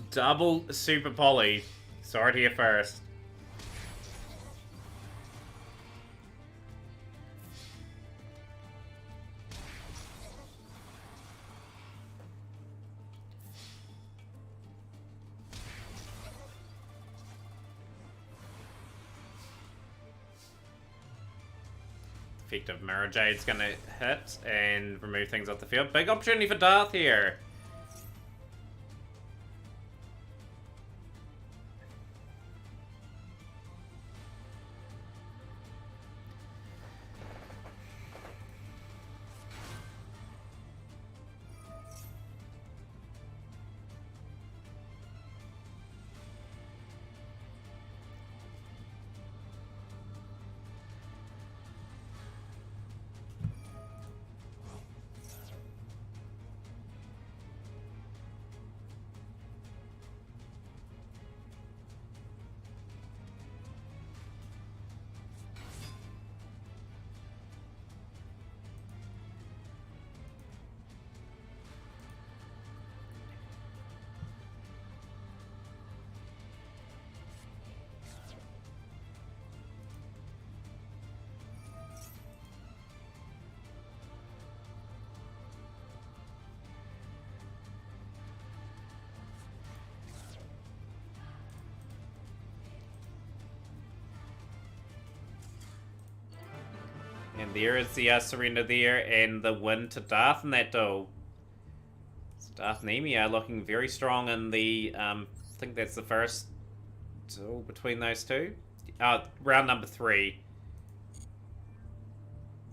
Double Super Poly. Sorry to hear first. Effective Mirror Jade's gonna hit and remove things off the field. Big opportunity for Darth here. And there is the surrender there and the win to Darth in that duel. So Darth and Emi are looking very strong in the, I think that's the first duel between those two. Round number 3.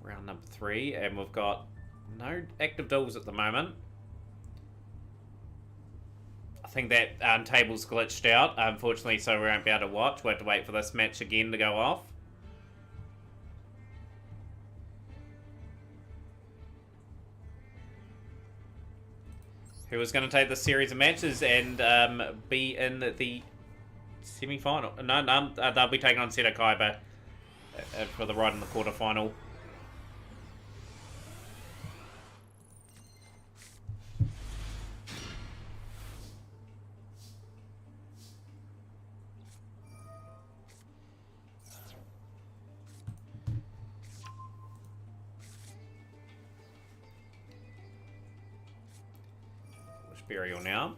Round number 3, and we've got no active duels at the moment. I think that table's glitched out, unfortunately, so we won't be able to watch. We'll have to wait for this match again to go off. Who was going to take the series of matches and be in the semi-final? No, they'll be taking on Seto Kaiba for the ride in the quarter-final. Burial now.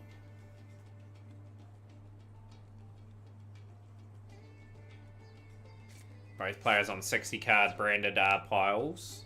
Both players on 60 card branded piles.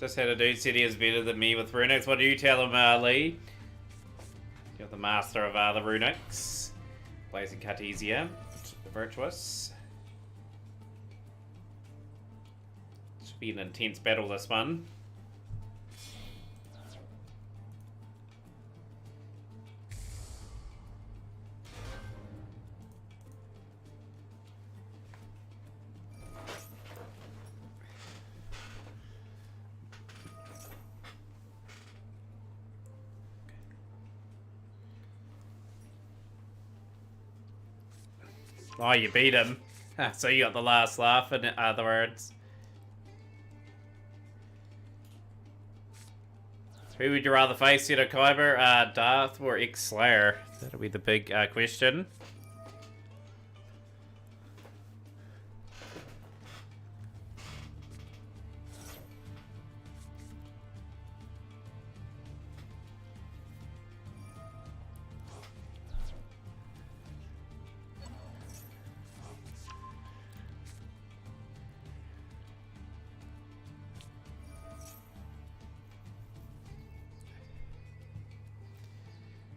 Just had a dude said he is better than me with Runics. What do you tell him, Lee? You're the master of the Runics. Blazing Cartesia, the Virtuous. Should be an intense battle, this one. Oh, you beat him. So you got the last laugh, in other words. Who would you rather face, Seto Kyber, Darth, or X-Slayer? That'll be the big question.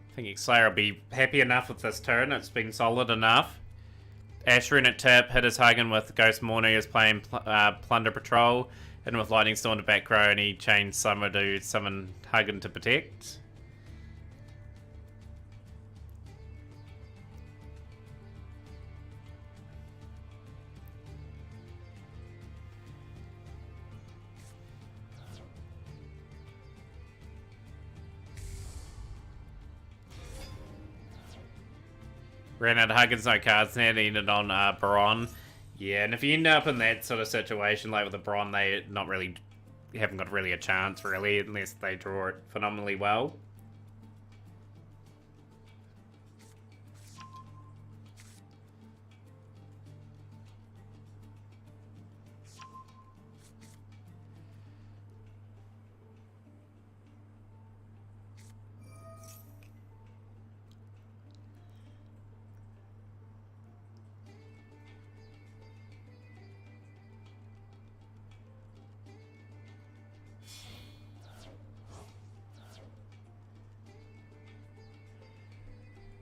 I think X-Slayer will be happy enough with this turn. It's been solid enough. Ashrun at tip, hit his Hagen with Ghost Morning is playing Plunder Patrol, and with Lightning Storm to back row, and he changed Summer to summon Hagen to protect. Ran out of Huggins, no cards, and ended on Baron. Yeah, and if you end up in that sort of situation, like with the Baron, they haven't got really a chance, really, unless they draw it phenomenally well.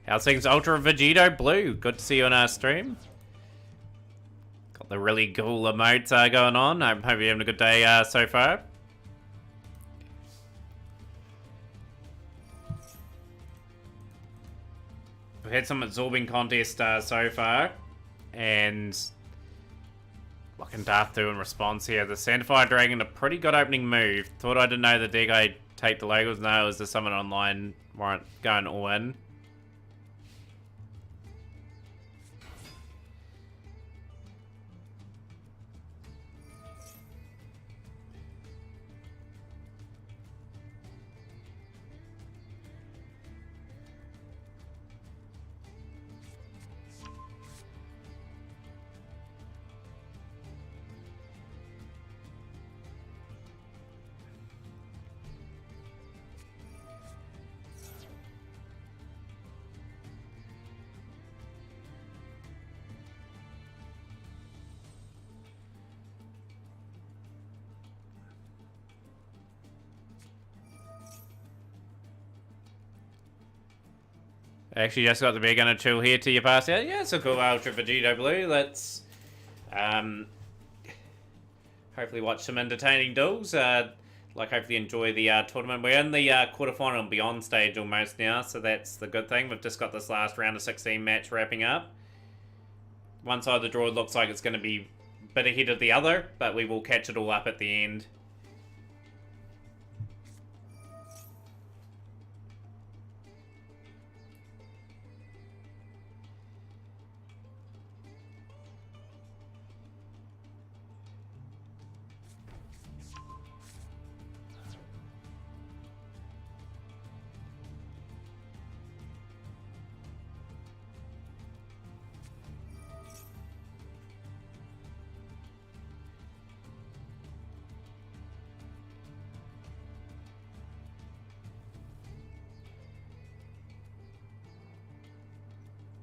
How's things, Ultra Vegito Blue? Good to see you on our stream. Got the really cool emotes going on. I hope you're having a good day so far. We've had some absorbing contests so far. And what can Darth do in response here? The Sanctified Dragon, a pretty good opening move. Thought I didn't know the deck I take the logos. No, it was the Summon Online warrant going all in. Actually, just got the big gonna chill here till you pass out. Yeah, it's a cool Ultra Vegito Blue. Let's hopefully watch some entertaining duels. Like, hopefully enjoy the tournament. We're in the quarterfinal and beyond stage almost now, so that's the good thing. We've just got this last round of 16 match wrapping up. One side of the draw looks like it's going to be a bit ahead of the other, but we will catch it all up at the end.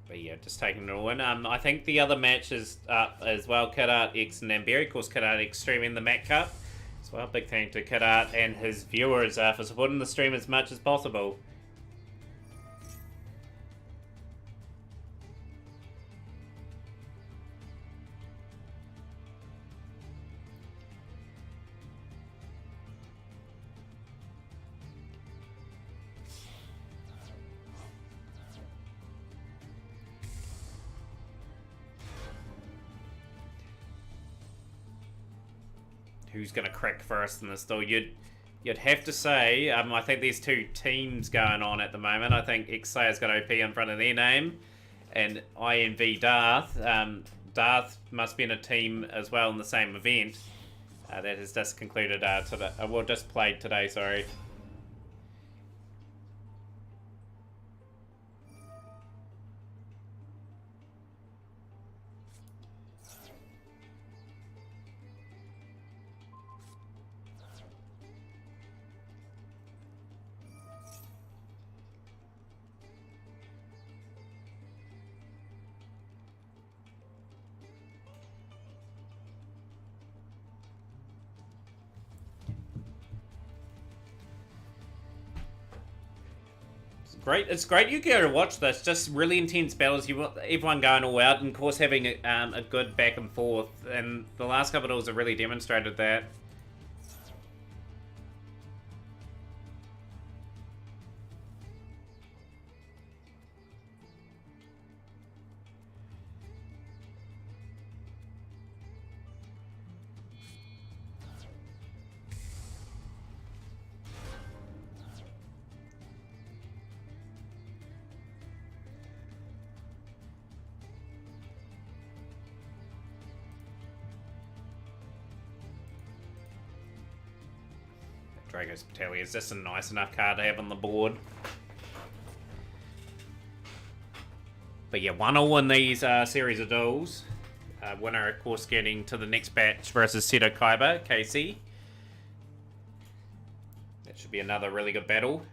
But yeah, just taking it all in. I think the other match is up as well. Kid Art X and Namberi. Of course, Kid Art X streaming the Mac Cup as well. Big thank to Kid Art and his viewers for supporting the stream as much as possible. Who's going to crack first in this though? You'd have to say, I think there's two teams going on at the moment. I think XSlayer's got OP in front of their name, and INV Darth. Darth must be in a team as well in the same event. That has just concluded today. Well, just played today, sorry. It's great you get to watch this. Just really intense battles. You want everyone going all out, and of course having a good back and forth. And the last couple of duels have really demonstrated that. Dragos Battalion is just a nice enough card to have on the board. But yeah, 1-1 in these series of duels. Winner, of course, getting to the next batch versus Seto Kaiba, KC. That should be another really good battle.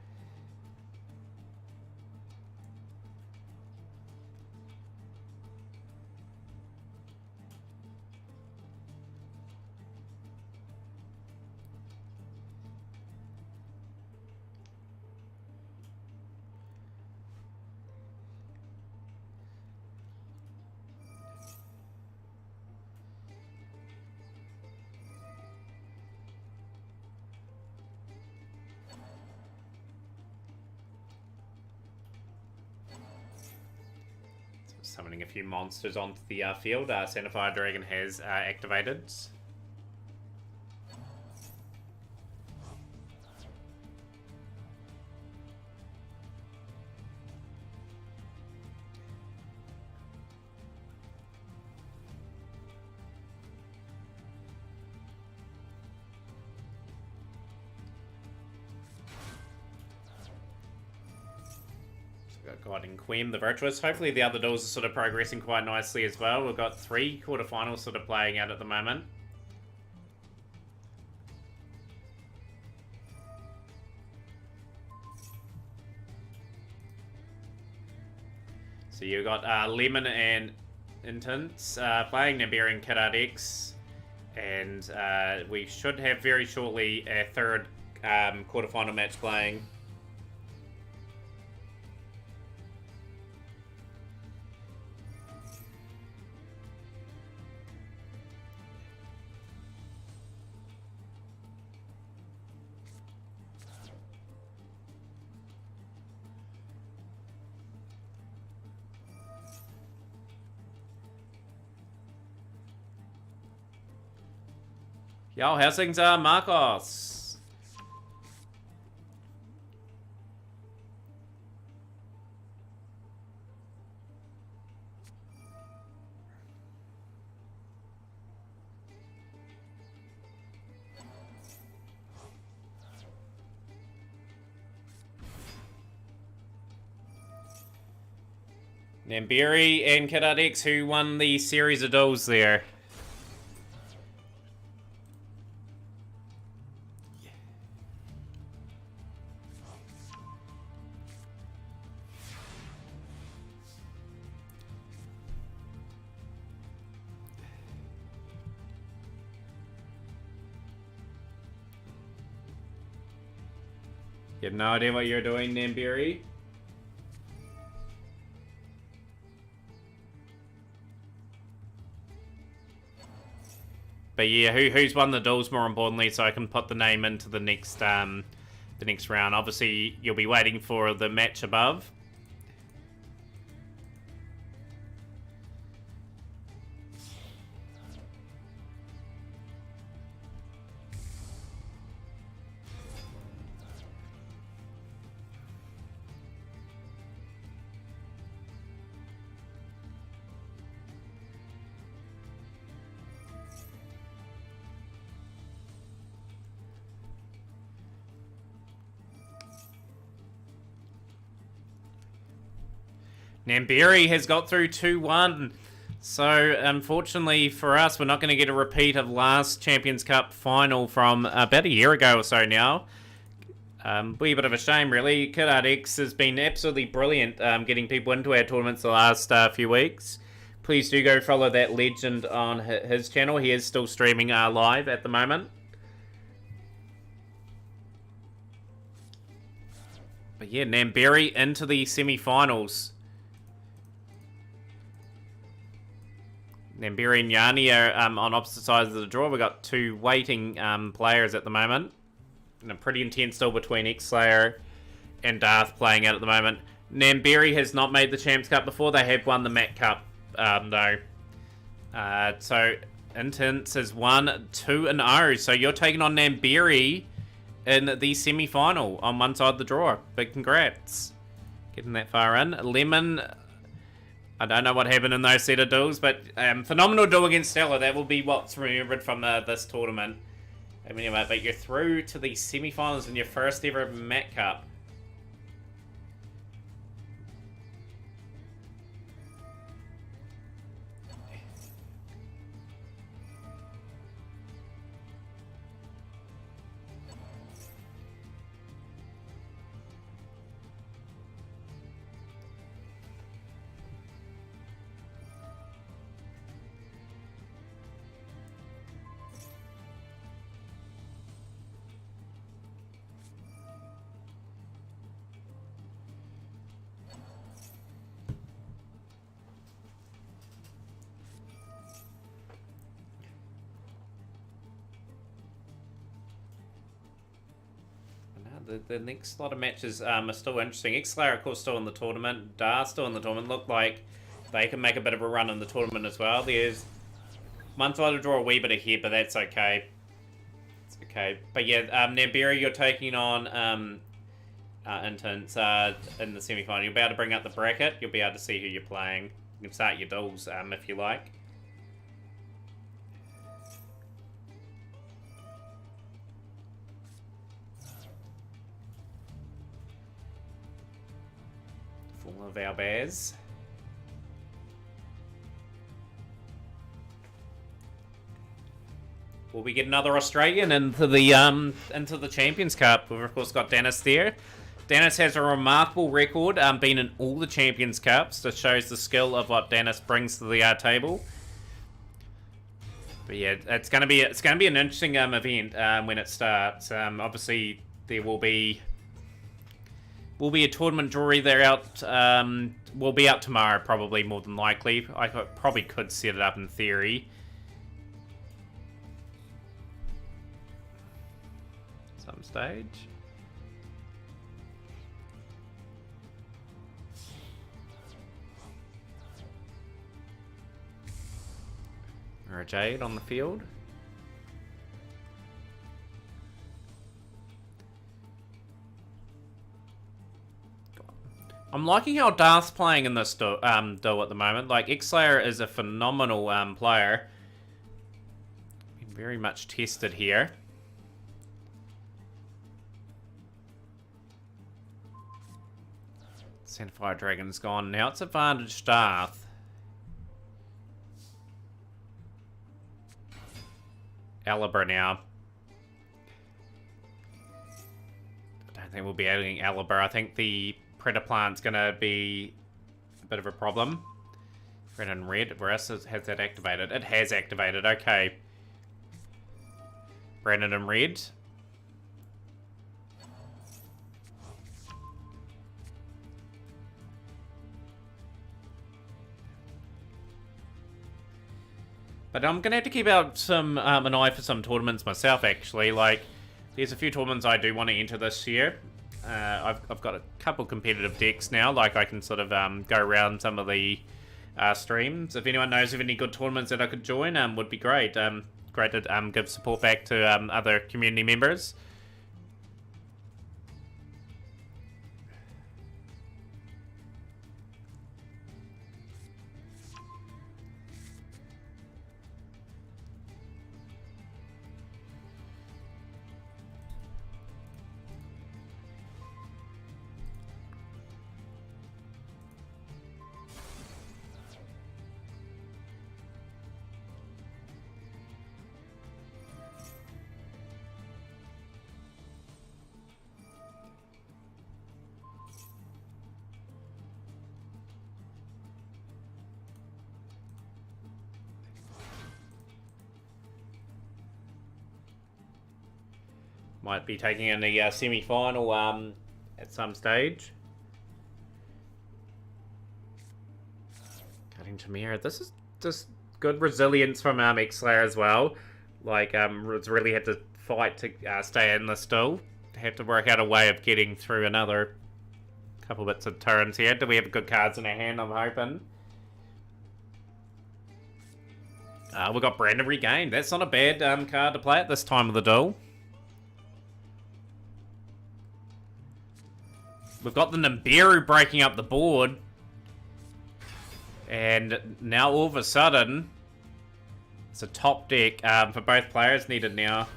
Summoning a few monsters onto the field. Centerfire Dragon has activated. God and Queen, the Virtuous. Hopefully the other duels are sort of progressing quite nicely as well. We've got 3 quarterfinals sort of playing out at the moment. So you've got Lemon and Intense playing Namberi and Kid Art X. And we should have very shortly a third quarterfinal match playing. Yo, how's things, Marcos? Nambiri and Kidadix, who won the series of duels there. You have no idea what you're doing, Nambiri? But yeah, who's won the duels more importantly, so I can put the name into the next round. Obviously, you'll be waiting for the match above. Nambiri has got through 2-1. So, unfortunately for us, we're not going to get a repeat of last Champions Cup final from about a year ago or so now. Wee bit of a shame, really. Kidadix has been absolutely brilliant getting people into our tournaments the last few weeks. Please do go follow that legend on his channel. He is still streaming live at the moment. But yeah, Nambiri into the semi-finals. Nambiri and Yanni are on opposite sides of the draw. We've got two waiting players at the moment. And a pretty intense still between X-Slayer and Darth playing out at the moment. Nambiri has not made the Champs Cup before. They have won the Mac Cup, though. So, Intense has won 2-0. So, you're taking on Nambiri in the semi-final on one side of the draw. Big congrats. Getting that far in. Lemon... I don't know what happened in those set of duels, but phenomenal duel against Stella. That will be what's remembered from this tournament. Anyway, but you're through to the semi-finals in your first ever Mac Cup. The next lot of matches are still interesting. X-Slayer, of course, still in the tournament. Dar still in the tournament. Look like they can make a bit of a run in the tournament as well. There's one side to draw a wee bit ahead, but that's okay. It's okay. But yeah, Nambiri, you're taking on Intense in the semi-final. You'll be able to bring up the bracket. You'll be able to see who you're playing. You can start your duels if you like. Of our bears. Will we get another Australian into the Champions Cup? We've of course got Dennis there. Dennis has a remarkable record, been in all the Champions Cups. That shows the skill of what Dennis brings to the table. But yeah, it's gonna be an interesting event when it starts. Obviously, there will be a tournament draw either out. Will be out tomorrow, probably more than likely. I probably could set it up in theory. Some stage. Or a Jade on the field. I'm liking how Darth's playing in this duel at the moment. Like, X-Slayer is a phenomenal player. Been very much tested here. Sandfire Dragon's gone. Now it's advantage Darth. Alibur now. I don't think we'll be adding Alibur. I think the Predator Plant's gonna be a bit of a problem. Red and red. Where else has that activated? It has activated. Okay. Brandon and red. But I'm going to have to keep out an eye for some tournaments myself, actually. Like, there's a few tournaments I do want to enter this year. I've got a couple competitive decks now. Like, I can sort of go around some of the streams. If anyone knows of any good tournaments that I could join, would be great. Great to give support back to other community members. Might be taking in the semi-final at some stage. Cutting Chimera. This is just good resilience from X-Slayer as well. Like, it's really had to fight to stay in this still. Had to work out a way of getting through another couple bits of turns here. Do we have good cards in our hand, I'm hoping? We've got Brandon Regained. That's not a bad card to play at this time of the duel. We've got the Nibiru breaking up the board. And now all of a sudden, it's a top deck for both players needed now.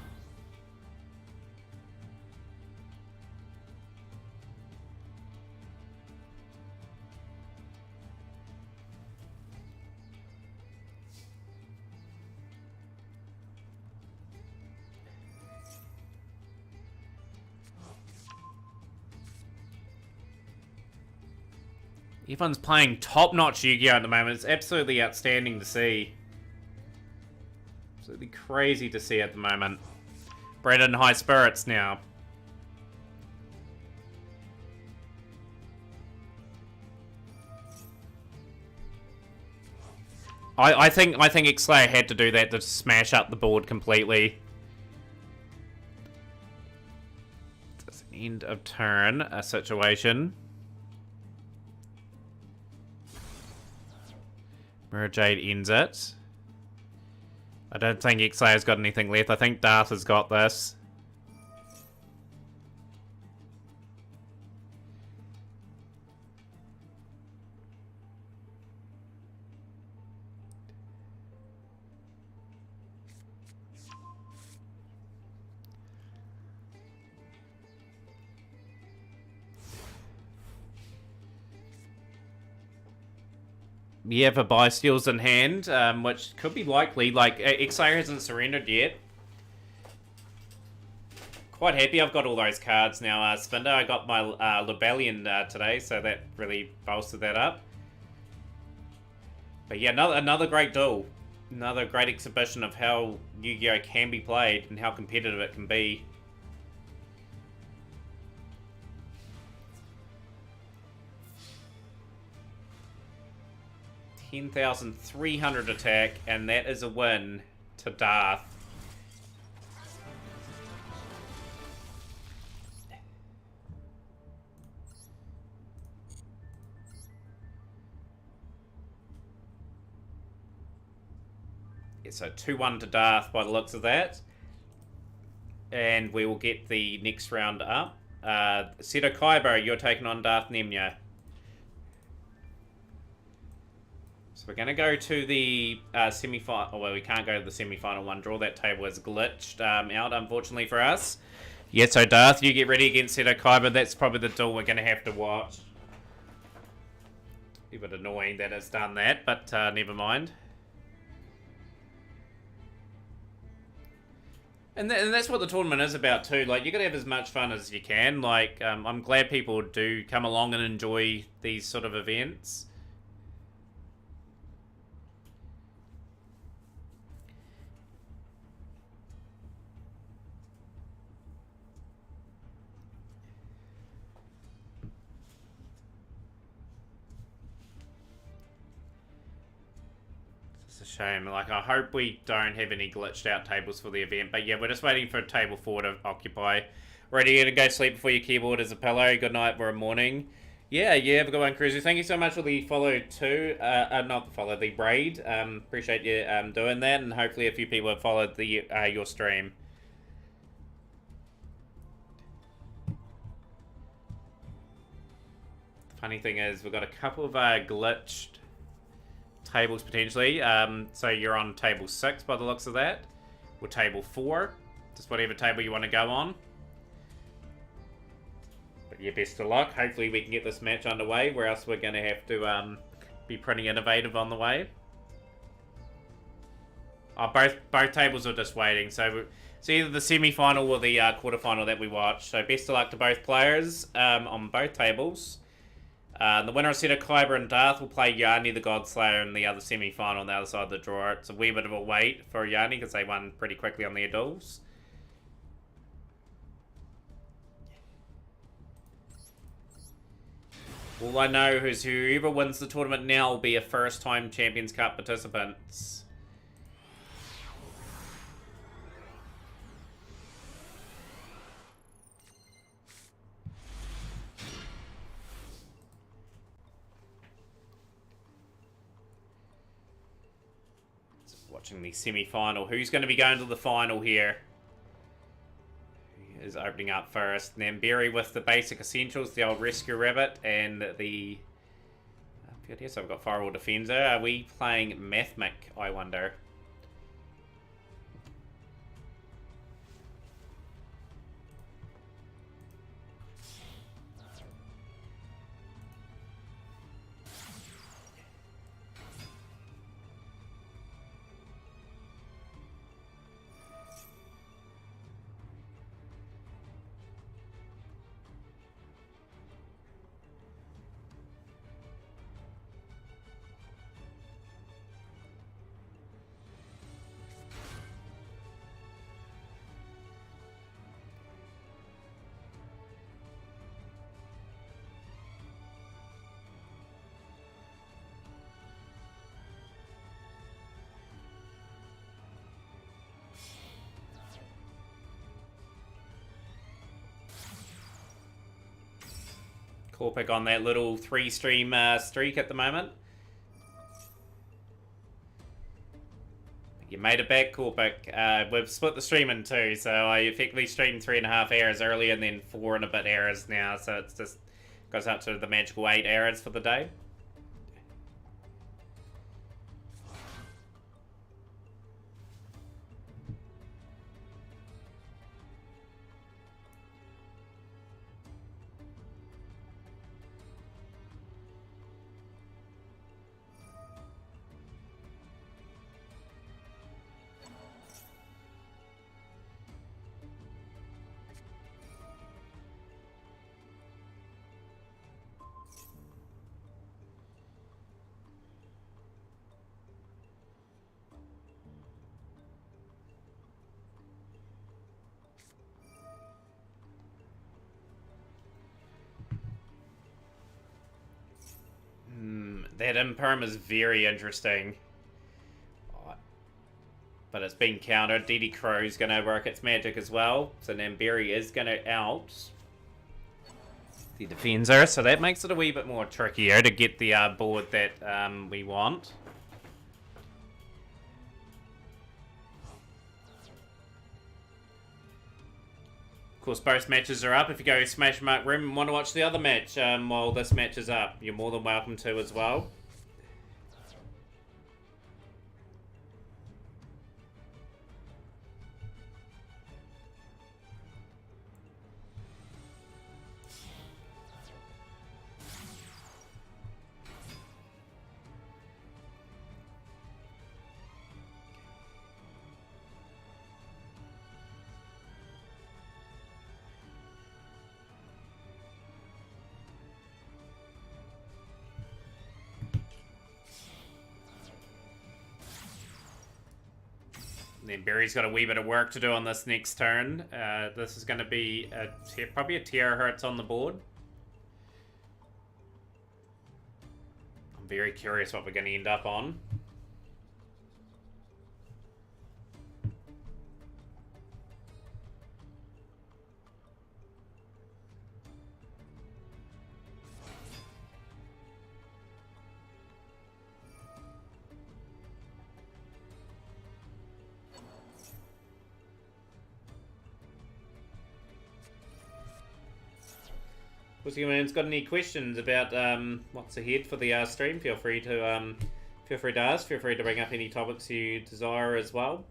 Everyone's playing top-notch Yu-Gi-Oh! At the moment. It's absolutely outstanding to see. Absolutely crazy to see at the moment. Brandon high spirits now. I think X-Slayer had to do that to smash up the board completely. It's end of turn situation. Mirror Jade ends it. I don't think X-Slayer's got anything left. I think Darth has got this. Yeah, for buy steals in hand, which could be likely. Like, X-Slayer hasn't surrendered yet. Quite happy I've got all those cards now. Spinder, I got my Lebellion today, so that really bolstered that up. But yeah, another great duel. Another great exhibition of how Yu-Gi-Oh! Can be played and how competitive it can be. 10,300 attack, and that is a win to Darth. Yeah, so 2-1 to Darth by the looks of that. And we will get the next round up. Seto Kaiba, you're taking on Darth Nemnya. So we're going to go to the semi-final. Well, we can't go to the semi-final one draw. That table is glitched out, unfortunately for us. Yeah, so Darth, you get ready against Seto Kaiba. That's probably the duel we're going to have to watch. A bit annoying that it's done that, but never mind. And that's what the tournament is about too. Like, you got to have as much fun as you can. Like, I'm glad people do come along and enjoy these sort of events. It's a shame. Like, I hope we don't have any glitched out tables for the event. But yeah, we're just waiting for table 4 to occupy. Ready to go sleep before your keyboard is a pillow. Good night or a morning. Yeah, have a good one, Cruiser. Thank you so much for the follow too. Not the follow, the raid. Appreciate you doing that, and hopefully a few people have followed the your stream. The funny thing is, we've got a couple of glitched tables potentially. So you're on table 6 by the looks of that, or table 4, just whatever table you want to go on. But yeah, best of luck. Hopefully we can get this match underway, or else we're going to have to be pretty innovative on the way. Oh, both tables are just waiting, so it's either the semi-final or the quarter-final that we watch. So best of luck to both players on both tables. The winner of Seto Kaiba and Darth will play Yanni the Godslayer in the other semi-final on the other side of the draw. It's a wee bit of a wait for Yanni because they won pretty quickly on their duels. All I know is whoever wins the tournament now will be a first-time Champions Cup participants. Watching the semi-final. Who's going to be going to the final here? Who is opening up first? Namberi with the basic essentials, the old Rescue Rabbit, and the... Yes, I've got Firewall Defender. Are we playing Mathmic, I wonder? Corpic on that little 3-stream streak at the moment. You made it back, Corpic. We've split the stream in 2, so I effectively streamed 3.5 hours earlier and then 4 and a bit hours now, so it's just goes up to the magical 8 hours for the day. That Imperm is very interesting. But it's been countered. DD Crow's going to work its magic as well. So Namberi is going to out the Defender. So that makes it a wee bit more trickier to get the board that we want. Of course, both matches are up. If you go Smash Mark Room and want to watch the other match while this match is up, you're more than welcome to as well. Then Barry's got a wee bit of work to do on this next turn. This is going to be probably a terahertz on the board. I'm very curious what we're going to end up on. If anyone's got any questions about what's ahead for the stream, feel free to ask. Feel free to bring up any topics you desire as well.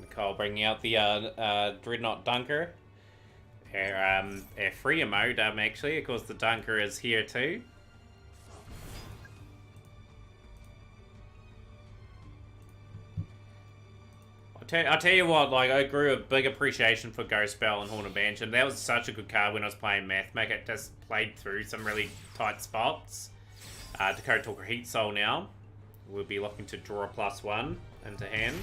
Nicole bringing out the Dreadnought Dunker. Our free mode, actually. Of course, the Dunker is here too. I'll tell you what, like, I grew a big appreciation for Ghost Spell and Horn of Banshee. That was such a good card when I was playing Mathmech. It just played through some really tight spots. Dakota Talker Heat Soul now. We'll be looking to draw a +1 into hand.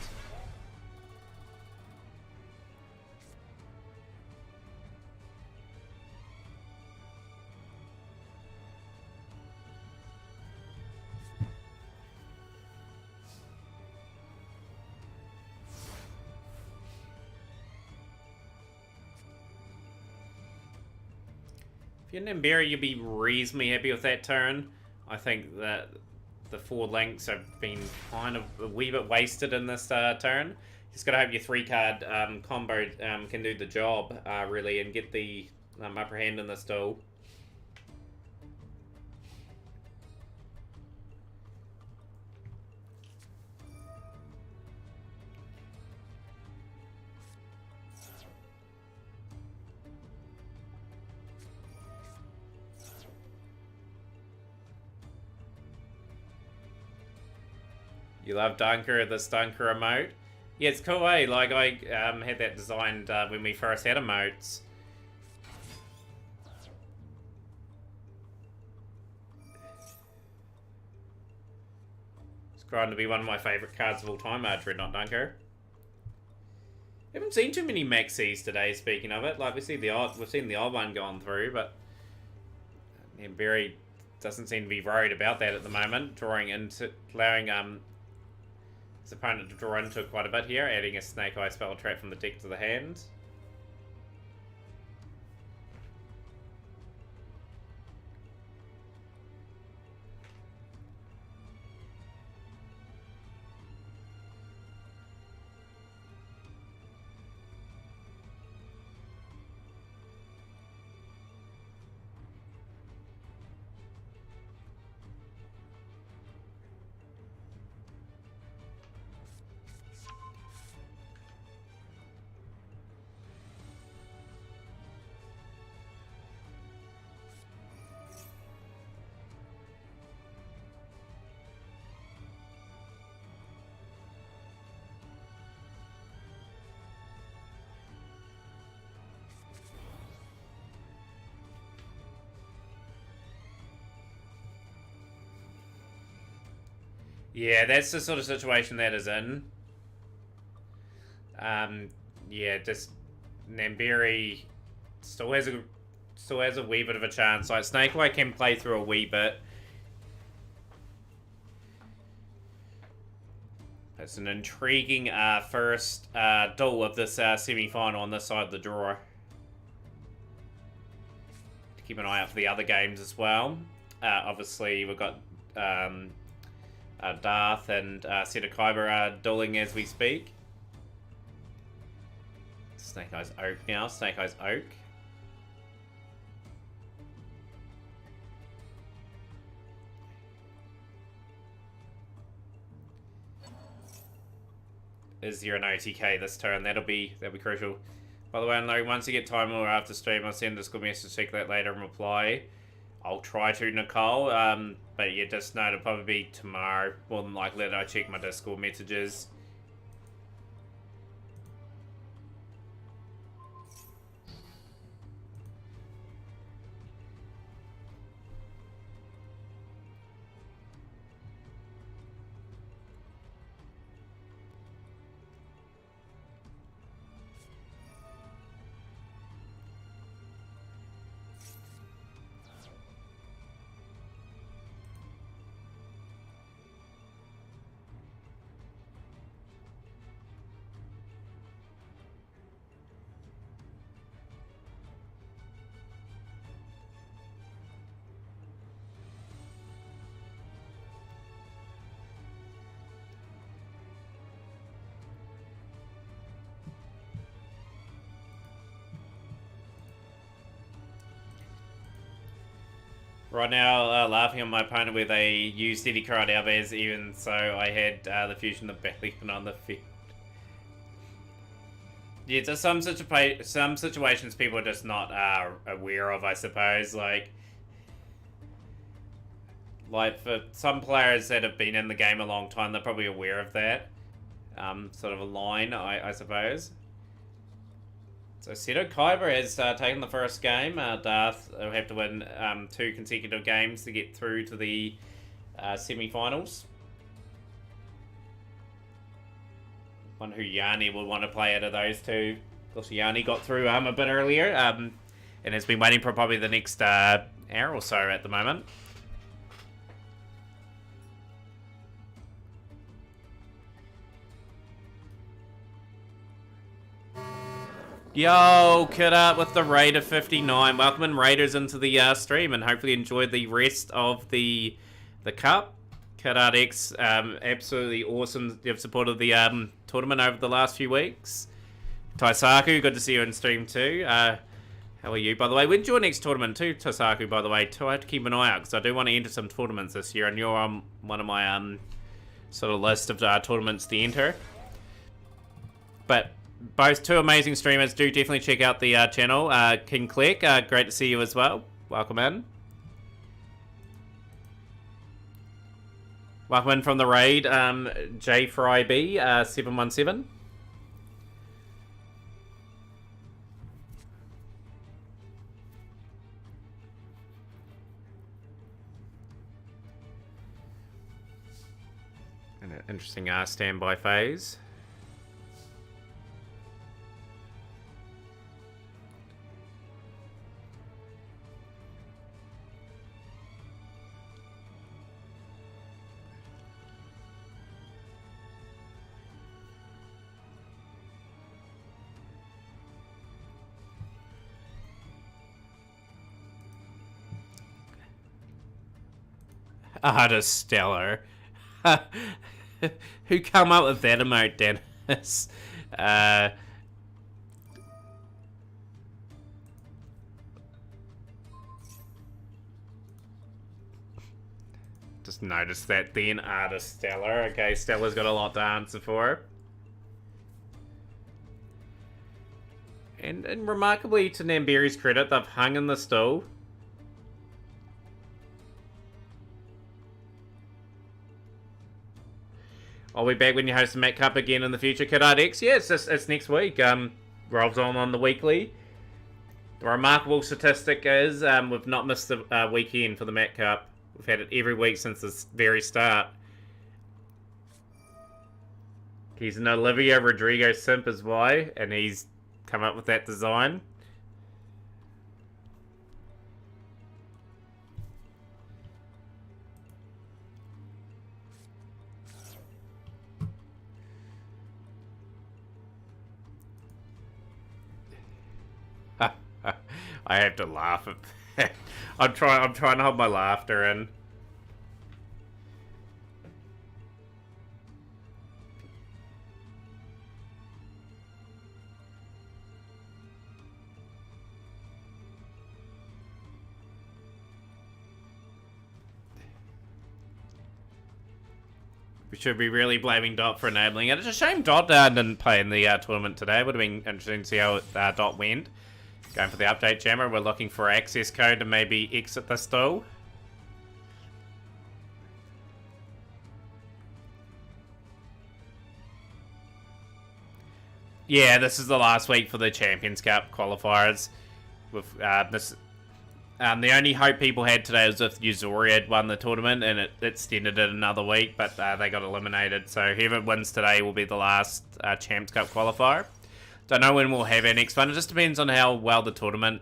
If you're Nimberi, you'll be reasonably happy with that turn. I think that the 4 links have been kind of a wee bit wasted in this turn. Just gotta hope your 3-card combo can do the job, really, and get the upper hand in this duel. You love Dunker, this Dunker emote? Yeah, it's cool, eh? Like, I had that designed when we first had emotes. It's grown to be one of my favourite cards of all time, Dreadnought Dunker. Haven't seen too many maxis today, speaking of it. Like, we've seen the odd one going through, but yeah, Barry doesn't seem to be worried about that at the moment. Allowing his opponent to draw into quite a bit here, adding a Snake Eye Spell Trap from the deck to the hand. Yeah, that's the sort of situation that is in. Yeah, just Nimberi still has a wee bit of a chance. Like, Snake Eye can play through a wee bit. It's an intriguing first duel of this semi-final on this side of the draw. Keep an eye out for the other games as well. Obviously, we've got Darth and Setakaiba are dueling as we speak. Snake Eyes Oak now. Snake Eyes Oak. is there an OTK this turn? That'll be crucial. By the way, I know once you get time or after stream, I'll send a Discord message, check that later and reply. I'll try to, Nicole, but yeah, just know it'll probably be tomorrow. More than likely that I check my Discord messages. Right now, laughing at my opponent where they used Eddie Carrot Alves, even so I had the Fusion of Bellingham on the field. Yeah, just some situations people are just not aware of, I suppose. Like for some players that have been in the game a long time, they're probably aware of that. Sort of a line, I suppose. So Seto Kaiba has taken the first game. Darth will have to win 2 consecutive games to get through to the semi-finals. One who Yanni would want to play out of those two. Of course, Yanni got through a bit earlier and has been waiting for probably the next hour or so at the moment. Yo, Kid Art with the Raider 59. Welcoming Raiders into the stream and hopefully enjoy the rest of the cup. Kid Art X, absolutely awesome. You've supported the tournament over the last few weeks. Taisaku, good to see you in stream too. How are you? By the way, when's your next tournament too, Taisaku, by the way? I have to keep an eye out because I do want to enter some tournaments this year and you're on one of my sort of list of tournaments to enter. But both two amazing streamers. Do definitely check out the channel. King Click, great to see you as well. Welcome in. Welcome in from the raid, J Fry B 717. And an interesting standby phase. Artist Stellar. Who come up with that emote, Dennis? Just noticed that then, Artist Stellar. Okay, Stellar's got a lot to answer for. And remarkably, to Namberi's credit, they've hung in the stool. I'll be back when you host the Mac Cup again in the future, Kid Art X. Yeah, it's next week. Rolls on the weekly. The remarkable statistic is we've not missed a weekend for the Mac Cup. We've had it every week since the very start. He's an Olivia Rodrigo simp as why, and he's come up with that design. I have to laugh at that. I'm trying to hold my laughter in. We should be really blaming Dot for enabling it. It's a shame Dot didn't play in the tournament today. Would have been interesting to see how Dot went. Going for the update jammer. We're looking for access code to maybe exit this duel. Yeah, this is the last week for the Champions Cup qualifiers. With the only hope people had today was if Uzori had won the tournament, and it extended it another week, but they got eliminated. So whoever wins today will be the last Champs Cup qualifier. Don't know when we'll have our next one. It just depends on how well the tournament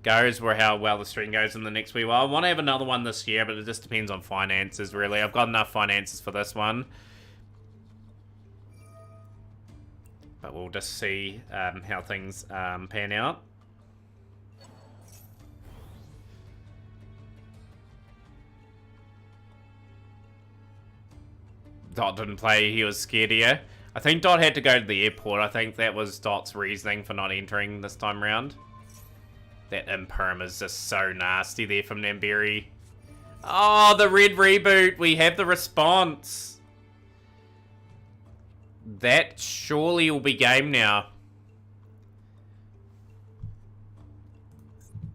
goes, or how well the stream goes in the next wee while. I want to have another one this year, but it just depends on finances, really. I've got enough finances for this one. But we'll just see how things pan out. Dot didn't play, he was scared here. I think Dot had to go to the airport. I think that was Dot's reasoning for not entering this time round. That Imperm is just so nasty there from Namberi. Oh, the red reboot. We have the response. That surely will be game now.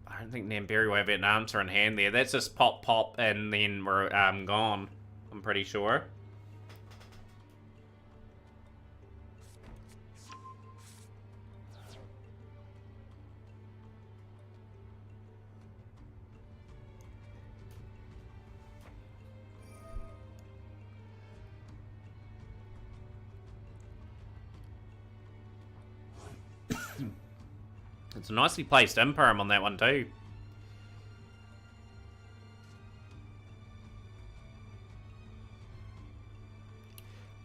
I don't think Namberi will have an answer in hand there. That's just pop, pop, and then we're gone. I'm pretty sure. It's a nicely placed Imperm on that one too.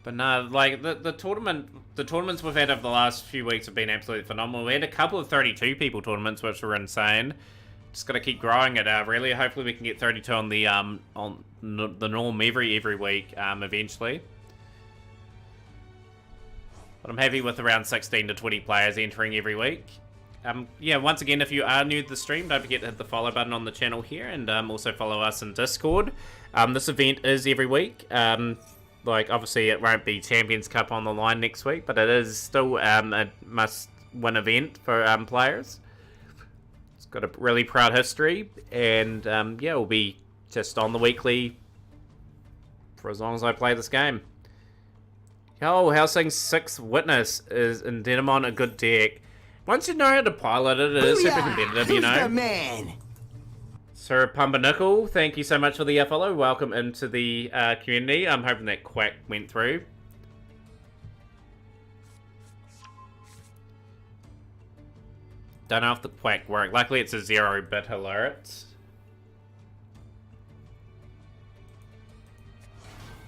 But no, like the tournaments we've had over the last few weeks have been absolutely phenomenal. We had a couple of 32 people tournaments, which were insane. Just gotta keep growing it. Really, hopefully we can get 32 on the norm every week eventually. But I'm happy with around 16 to 20 players entering every week. Yeah, once again, if you are new to the stream, don't forget to hit the follow button on the channel here, and also follow us in Discord. This event is every week. Like, obviously, it won't be Champions Cup on the line next week, but it is still a must-win event for players. It's got a really proud history, and yeah, we'll be just on the weekly for as long as I play this game. Oh, Helsing's 6th Witness is in Denimon a good deck. Once you know how to pilot it, it is super competitive, you know. Who's the man? Sir Pumpernickel, thank you so much for the follow. Welcome into the community. I'm hoping that Quack went through. Don't know if the Quack worked. Luckily, it's a 0-bit alert.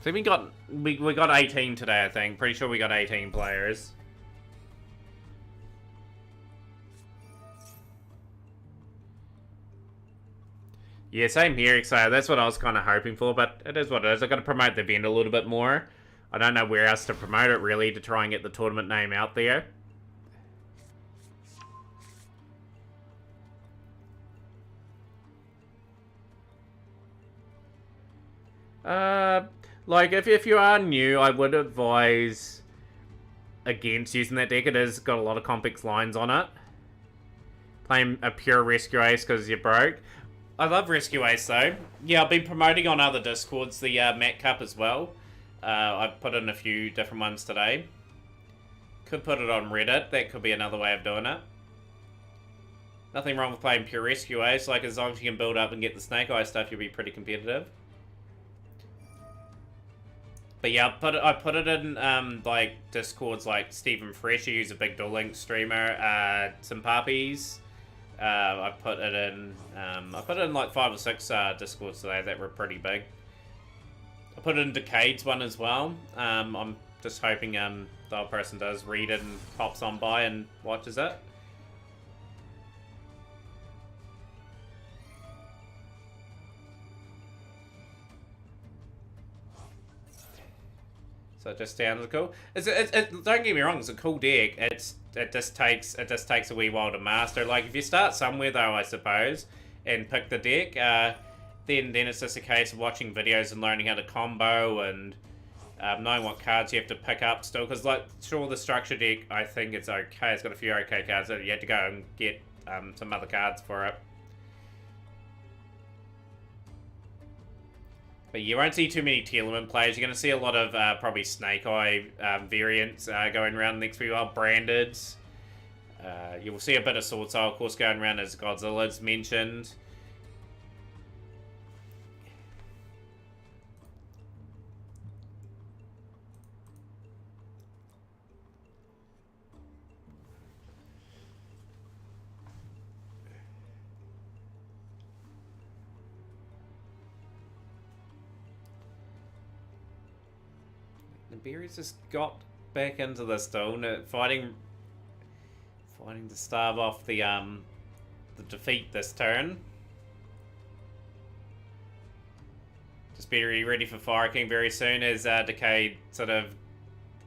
So we got 18 today, I think. Pretty sure we got 18 players. Yeah, same here, so that's what I was kind of hoping for, but it is what it is. I've got to promote the event a little bit more. I don't know where else to promote it, really, to try and get the tournament name out there. Like, if you are new, I would advise against using that deck. It has got a lot of complex lines on it. Playing a pure Rescue Ace because you're broke. I love Rescue Ace though. Yeah, I've been promoting on other Discords the Mat Cup as well. I've put in a few different ones today. Could put it on Reddit. That could be another way of doing it. Nothing wrong with playing pure Rescue Ace. Like, as long as you can build up and get the Snake Eye stuff, you'll be pretty competitive. But yeah, I put it in like Discords like Stephen Fresh, who's a big Duel Links streamer, some puppies. I put it in like 5 or 6 Discords today that were pretty big. I put it in Decade's one as well. I'm just hoping the other person does read it and pops on by and watches it. So it just sounded cool. Don't get me wrong, it's a cool deck. It just takes a wee while to master. Like, if you start somewhere though, I suppose, and pick the deck, then it's just a case of watching videos and learning how to combo and knowing what cards you have to pick up still. Because, like, sure, the structure deck, I think it's okay. It's got a few okay cards. You have to go and get some other cards for it. But you won't see too many Tearlament players. You're going to see a lot of probably Snake Eye variants going around the next few while. Branded. You will see a bit of Sword Soul, of course, going around as Godzilla's mentioned. Berries just got back into this though, fighting to starve off the defeat this turn. Just be ready for Fire King very soon, as Decade sort of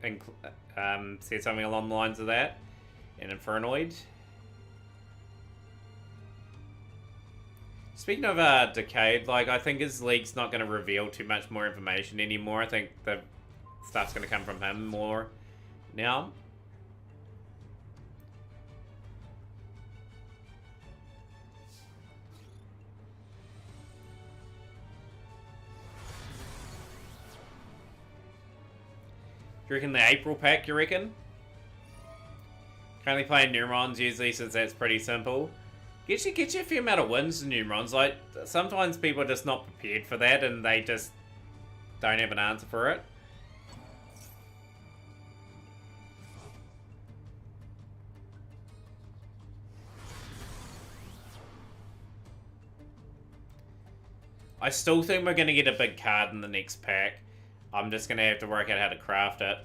said something along the lines of that, and Infernoid. Speaking of Decade, like, I think his league's not going to reveal too much more information anymore. I think the stuff's going to come from him more now. You reckon the April pack, you reckon? Currently playing Neurons usually, since that's pretty simple. Gets you a fair amount of wins in Neurons. Like, sometimes people are just not prepared for that and they just don't have an answer for it. I still think we're going to get a big card in the next pack. I'm just going to have to work out how to craft it.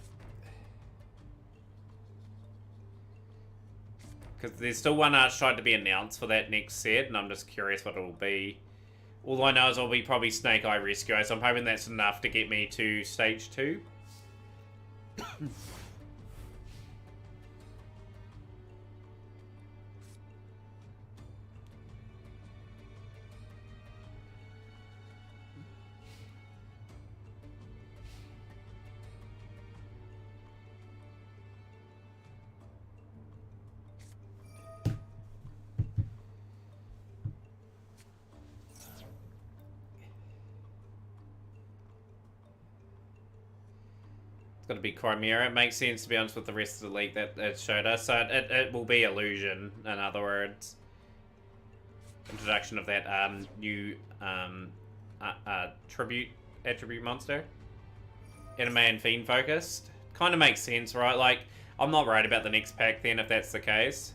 Because there's still one Archetype to be announced for that next set, and I'm just curious what it will be. All I know is it'll be probably Snake Eye Rescue, so I'm hoping that's enough to get me to stage 2. Got to be Chimera. It makes sense, to be honest, with the rest of the league that it showed us. So it will be Illusion, in other words. Introduction of that new attribute monster. Anime and Fiend focused. Kind of makes sense, right? Like, I'm not worried about the next pack then, if that's the case.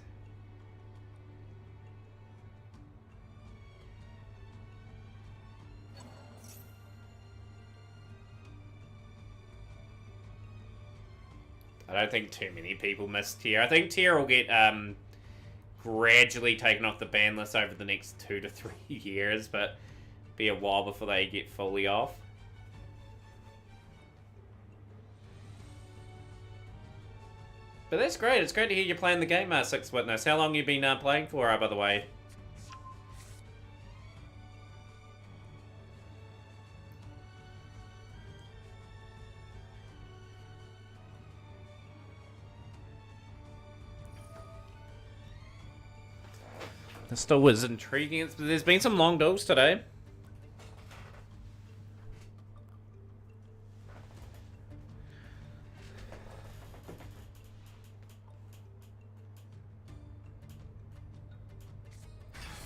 I don't think too many people miss Tier. I think Tier will get gradually taken off the ban list over the next 2 to 3 years, but be a while before they get fully off. But that's great. It's great to hear you playing the game, Six Witness. How long you been playing for, by the way? This still was intriguing. There's been some long duels today.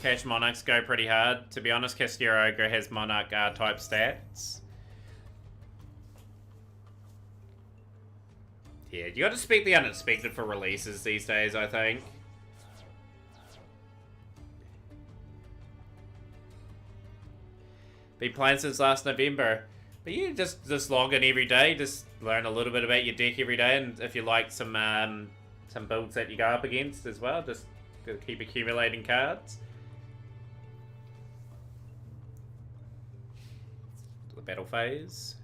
Catch Monarchs go pretty hard. To be honest, Castillo Ogre has Monarch type stats. Yeah, you gotta expect the unexpected for releases these days, I think. Been playing since last November. But you just log in every day, just learn a little bit about your deck every day, and if you like some builds that you go up against as well, just keep accumulating cards. The battle phase.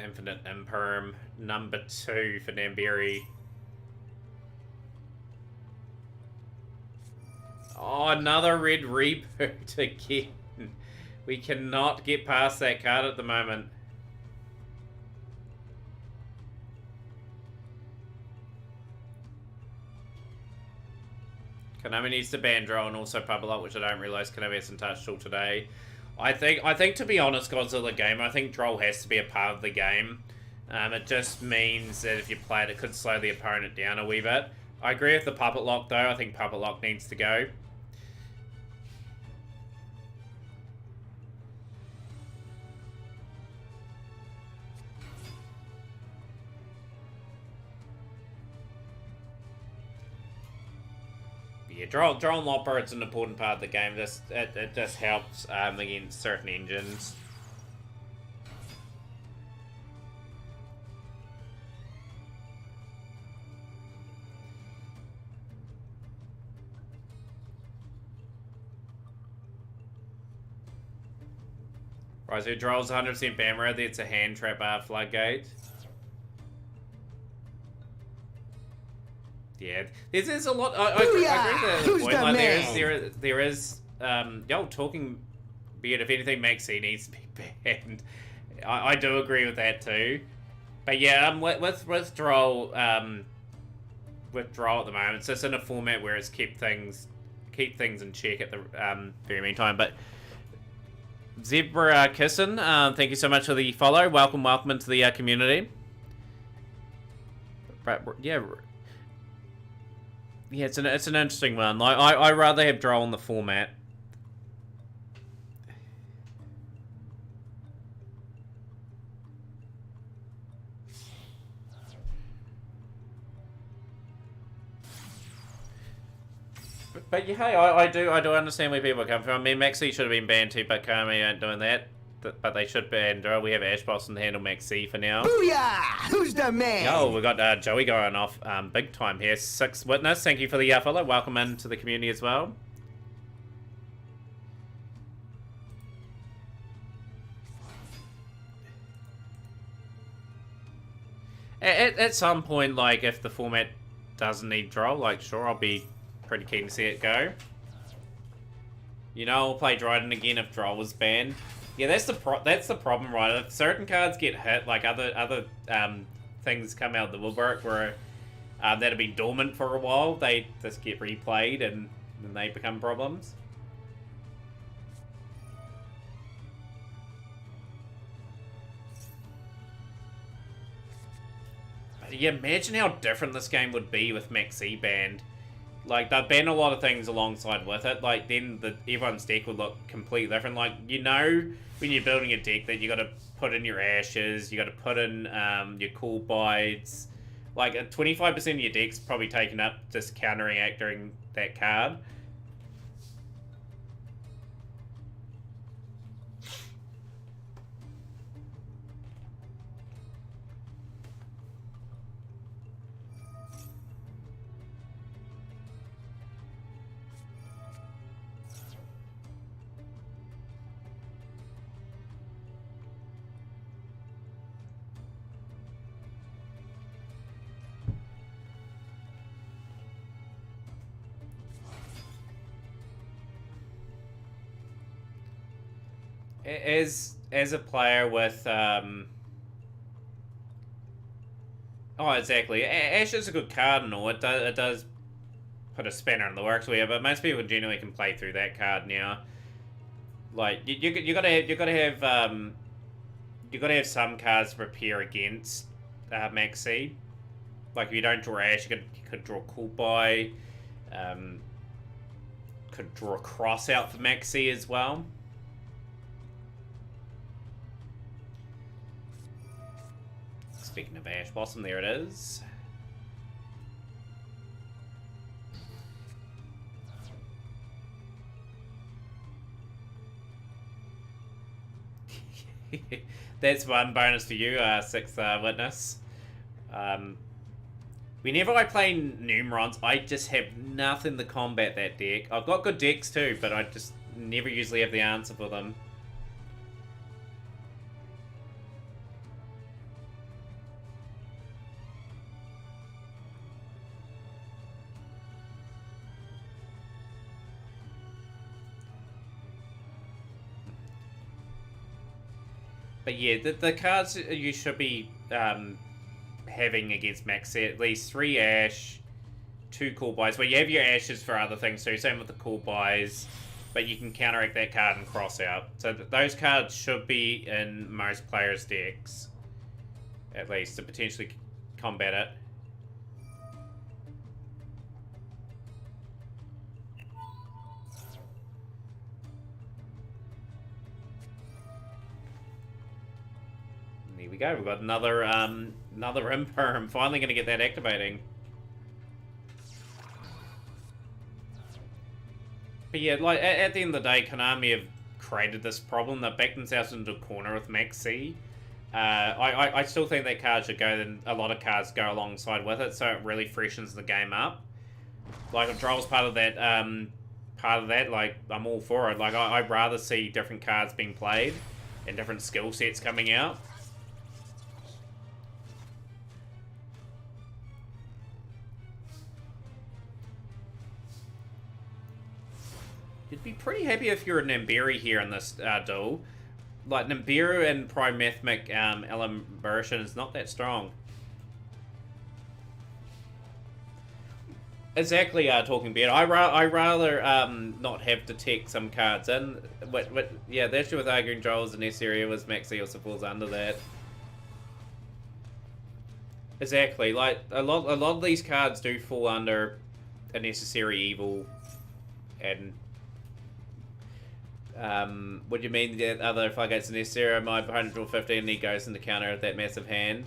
Infinite Imperm, number 2 for Namberi. Oh, another red reboot again. We cannot get past that card at the moment. Konami needs to ban Droll and also Puppet, which I don't realise Konami hasn't touched till today. I think to be honest, Godzilla Gamer, I think Droll has to be a part of the game. It just means that if you play it, it could slow the opponent down a wee bit. I agree with the Puppet Lock though. I think Puppet Lock needs to go. Yeah, Droll and Lopper, it's an important part of the game. It just helps against certain engines. Right, so Droll's 100% ban ready. It's a hand trap floodgate. Yeah, there's a lot. I agree with the point. Like, there is yo, talking beard. If anything, Maxi needs to be banned. I do agree with that too. But yeah, with Droll, with Droll at the moment, it's just in a format where it's keep things in check at the very meantime. But Zebra Kissin, thank you so much for the follow. Welcome into the community. But yeah. Yeah, it's an interesting one. Like I rather have Droll in the format. But yeah, hey, I do understand where people come from. I mean, Maxi should have been banned too, but Konami aren't doing that. But they should ban Droll. We have Ash Boston to handle Maxi for now. Booyah! Who's the man? Oh, we got Joey going off big time here. 6 Witness, thank you for the follow. Welcome into the community as well. At some point, like, if the format doesn't need Droll, like, sure, I'll be pretty keen to see it go. You know, I'll play Dryden again if Droll was banned. Yeah, that's the problem, right? If certain cards get hit, like other things come out of the woodwork where that have been dormant for a while, they just get replayed and then they become problems. But yeah, imagine how different this game would be with Maxi banned. Like, they'd ban a lot of things alongside with it. Like, then everyone's deck would look completely different. Like, you know, when you're building a deck that you got to put in your ashes, you got to put in your cool bites. Like, 25% of your deck's probably taken up just counteracting that card. As a player with oh, exactly, Ash is a good card and all. It does put a spanner in the works here, but most people genuinely can play through that card now. Like, you gotta have some cards to prepare against Maxi. Like, if you don't draw Ash, you could draw Cool Boy, could draw Cross out for Maxi as well. Speaking of Ash Blossom, there it is. That's one bonus for you, 6th Witness. Whenever I play Numerons, I just have nothing to combat that deck. I've got good decks too, but I just never usually have the answer for them. But yeah, the cards you should be having against Max at least 3 Ash, 2 Cool Buys. Well, you have your Ashes for other things too, same with the Cool Buys. But you can counteract that card and cross out. So those cards should be in most players' decks. At least, to potentially combat it. And there we go, we've got another Imper. I'm finally going to get that activating. But yeah, like, at the end of the day, Konami have created this problem. They've backed themselves into a corner with Max C. I still think that card should go, and a lot of cards go alongside with it, so it really freshens the game up. Like, if Droll's part of that, like, I'm all for it. Like, I'd rather see different cards being played and different skill sets coming out. You'd be pretty happy if you're a Nibiru here in this duel. Like, Nibiru and Primathmic Elimburtion is not that strong. Exactly, Talking Beard. I rather not have to take some cards in. Yeah, the issue with arguing Droll in this area was Maxi also falls under that. Exactly, like, a lot of these cards do fall under a necessary evil and... what do you mean the other floodgates in this area? My opponent draw 15 and he goes into counter with that massive hand.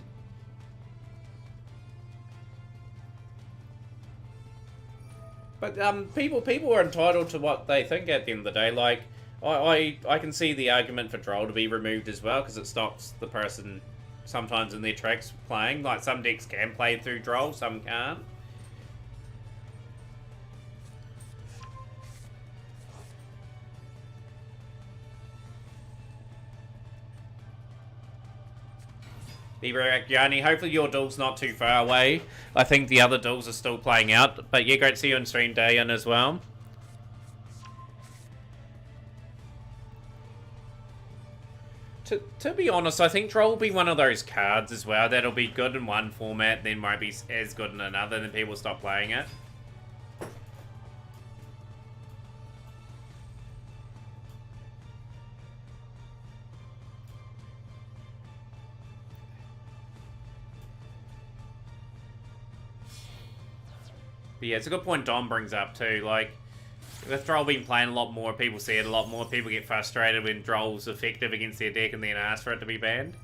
But people are entitled to what they think at the end of the day. Like, I can see the argument for Droll to be removed as well, because it stops the person sometimes in their tracks playing. Like, some decks can play through Droll, some can't. Yanni, hopefully your duel's not too far away. I think the other duels are still playing out. But yeah, great to see you on stream, Dayan, as well. To be honest, I think Droll will be one of those cards as well that'll be good in one format, then won't be as good in another, then people stop playing it. But yeah, it's a good point Dom brings up too. Like, with Droll being playing a lot more, people see it a lot more. People get frustrated when Droll's effective against their deck and then ask for it to be banned.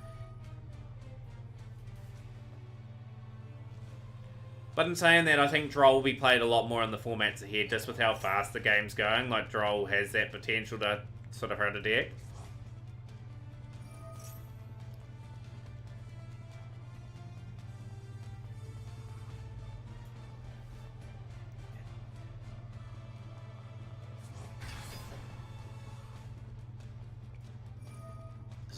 But in saying that, I think Droll will be played a lot more in the formats ahead, just with how fast the game's going. Like, Droll has that potential to sort of hurt a deck.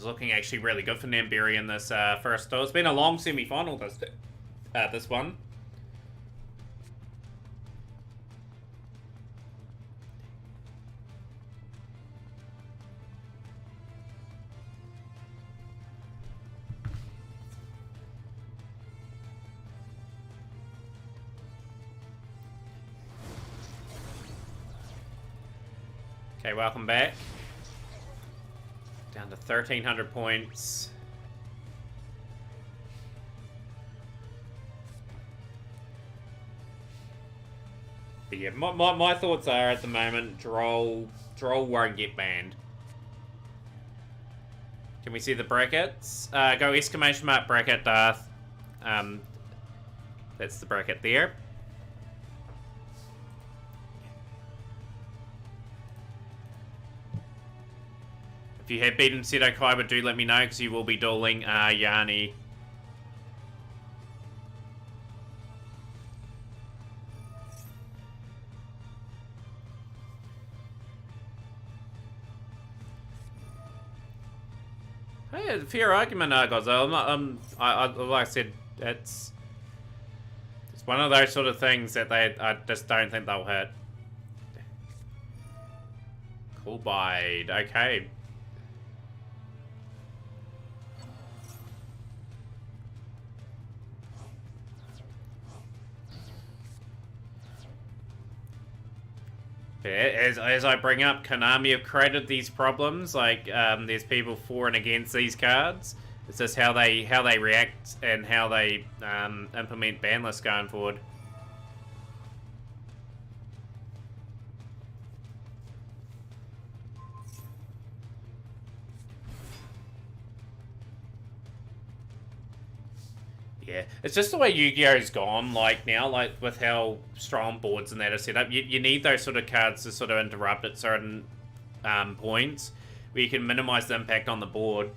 Looking actually really good for Nibiru in this first duel. It's been a long semi-final, this one. Okay, welcome back. Down to 1,300 points. But yeah, my thoughts are at the moment, Droll won't get banned. Can we see the brackets? Go exclamation mark bracket Darth. That's the bracket there. If you have beaten Seto Kaiba, do let me know, because you will be dueling Yanni. Hey, fair argument, Gozo. I'm not, like I said, it's one of those sort of things that I just don't think they'll hit. Cool bide, okay. as I bring up, Konami have created these problems. Like, there's people for and against these cards. It's just how they react and how they implement ban lists going forward. Yeah, it's just the way Yu-Gi-Oh's gone, like, now, like, with how strong boards and that are set up. You need those sort of cards to sort of interrupt at certain points where you can minimize the impact on the board.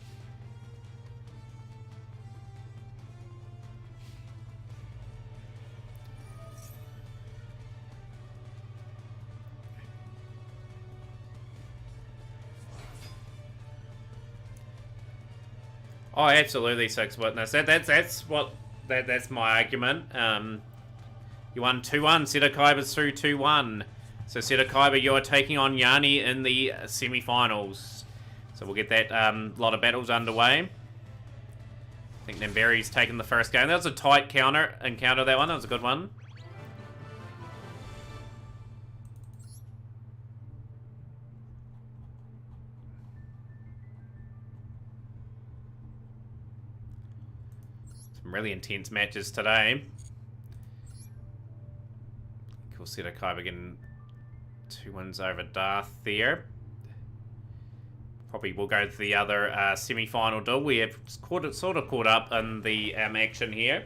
Oh, absolutely, Six Witness. That's my argument. You won 2-1. Seto Kaiba's through 2-1. So Seto Kaiba, you're taking on Yanni in the semi-finals. So we'll get that lot of battles underway. I think Namberi's taken the first game. That was a tight encounter, that one. That was a good one. Really intense matches today. Cool, Seto Kaiba getting 2 wins over Darth there. Probably we'll go to the other semi-final duel. We have sort of caught up in the action here.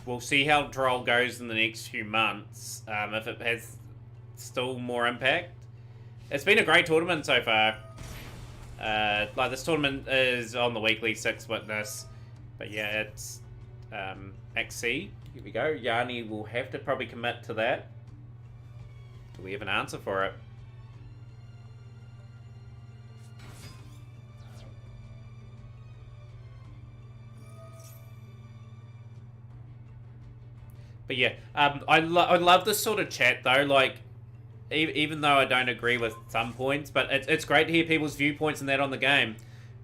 We'll see how Droll goes in the next few months. If it has still more impact. It's been a great tournament so far. Like, this tournament is on the weekly, Six Witness. But yeah, it's XC. Here we go. Yanni will have to probably commit to that. Do we have an answer for it? But yeah, I love this sort of chat though. Like, even though I don't agree with some points, but it's great to hear people's viewpoints and that on the game.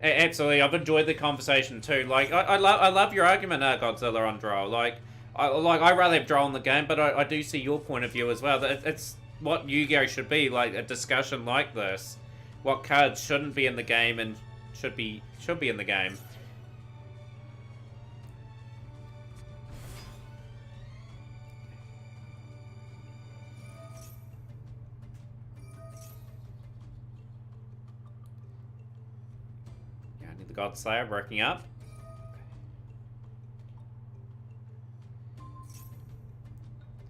Absolutely, I've enjoyed the conversation too. Like, I love your argument, Godzilla, on Droll. Like I rather have Droll in the game, but I do see your point of view as well. That it's what Yu-Gi-Oh should be, like a discussion like this. What cards shouldn't be in the game and should be in the game. Godslayer working up.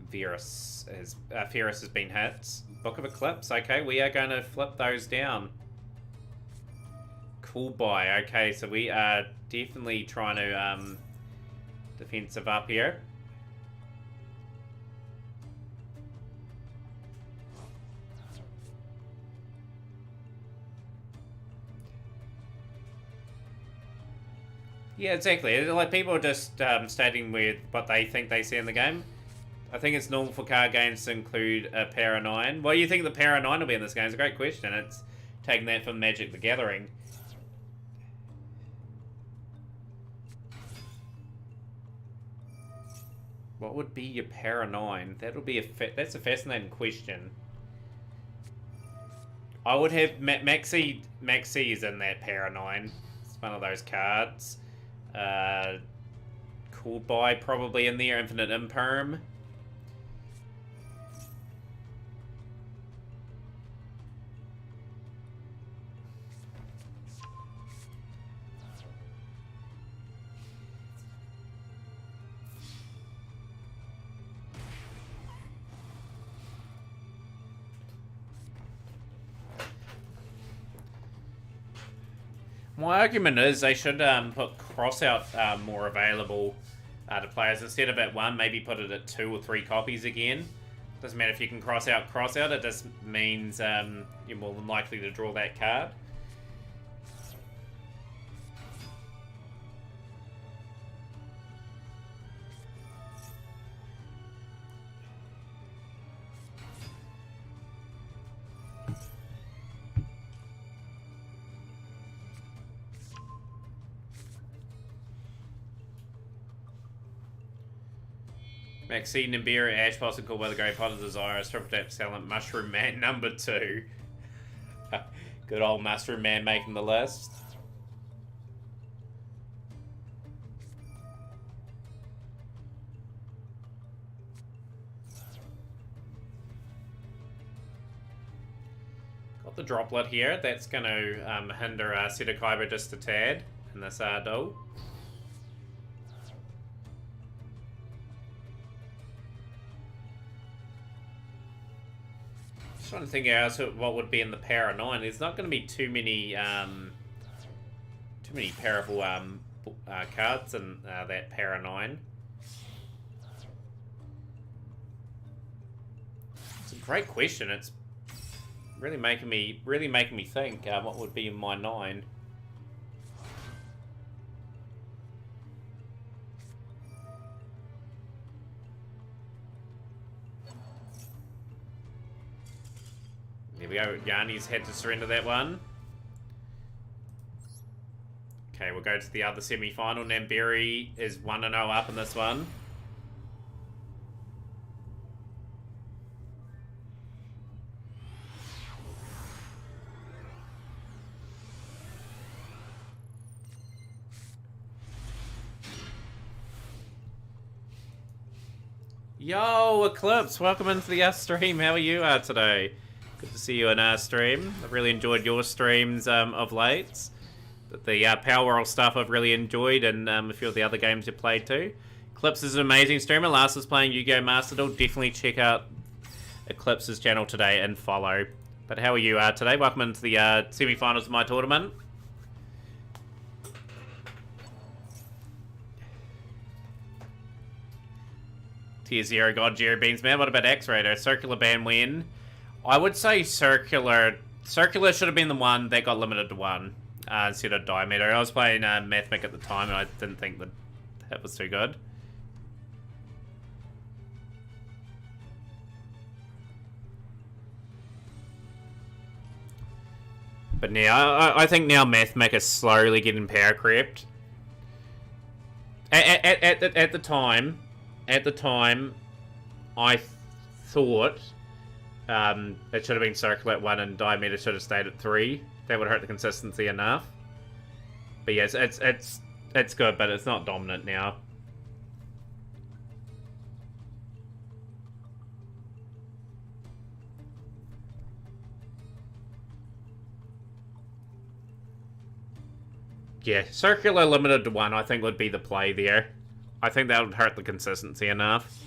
Fierce has been hit. Book of Eclipse. Okay, we are going to flip those down. Cool buy. Okay, so we are definitely trying to defensive up here. Yeah, exactly. Like, people are just stating with what they think they see in the game. I think it's normal for card games to include a Para 9. What do you think the Para 9 will be in this game? It's a great question. It's taking that from Magic the Gathering. What would be your Para 9? That would be that's a fascinating question. I would have Maxi is in that Para 9. It's one of those cards. Cool buy probably in there. Infinite Imperm. My argument is they should put Crossout more available to players. Instead of at 1, maybe put it at 2 or 3 copies again. Doesn't matter if you can cross out, it just means you're more than likely to draw that card. Maxine and Beer, Ash Possum called by the Great Potter Desirous, Triple Tap Talent, Mushroom Man number 2. Good old Mushroom Man making the list. Got the Droplet here. That's going to hinder Seto just a tad in this duel. Trying to think out what would be in the Para 9. There's not going to be too many powerful cards in that Para 9. It's a great question. It's really making me think what would be in my 9. Here we go. Yanni's had to surrender that one. Okay, we'll go to the other semi-final. Namberi is 1-0 up in this one. Yo, Eclipse, welcome into the stream. How are you today? Good to see you in our stream. I've really enjoyed your streams of late. The Power World stuff I've really enjoyed, and a few of the other games you played too. Eclipse is an amazing streamer. Last was playing Yu-Gi-Oh! Master Duel. Definitely check out Eclipse's channel today and follow. But how are you today? Welcome into the semi-finals of my tournament. Tier 0 God, Jerry Beans, man. What about X-Raider? Circular ban win. I would say Circular. Circular should have been the one that got limited to 1 instead of Diameter. I was playing Mathmic at the time, and I didn't think that was too good. But now, I think now Mathmic is slowly getting power crept. At the time, I thought it should have been Circular at 1 and Diameter should have stayed at 3. That would hurt the consistency enough. But yes, it's good, but it's not dominant now. Yeah, Circular limited to 1 I think would be the play there. I think that would hurt the consistency enough.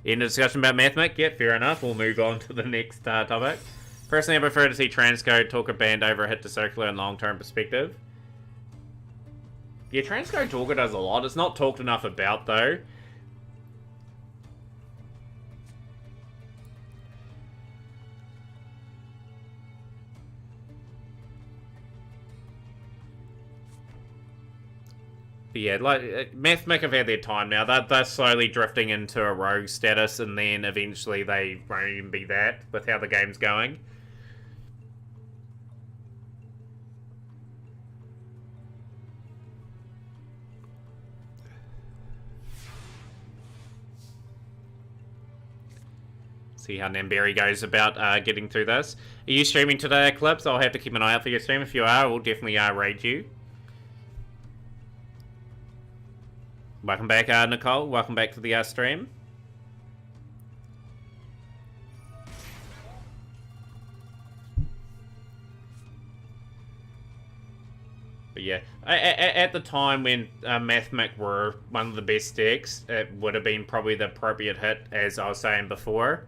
End of discussion about Mathmic? Yeah, fair enough. We'll move on to the next topic. Personally, I prefer to see Transcode Talker banned over a hit to Circular in long-term perspective. Yeah, Transcode Talker does a lot. It's not talked enough about, though. But yeah, like Mathmic have had their time now. They're slowly drifting into a rogue status, and then eventually they won't even be that with how the game's going. See how Namberi goes about getting through this. Are you streaming today, Eclipse? I'll have to keep an eye out for your stream. If you are, we'll definitely raid you. Welcome back, Nicole. Welcome back to the stream. But yeah, at the time when Mathmic were one of the best decks, it would have been probably the appropriate hit, as I was saying before.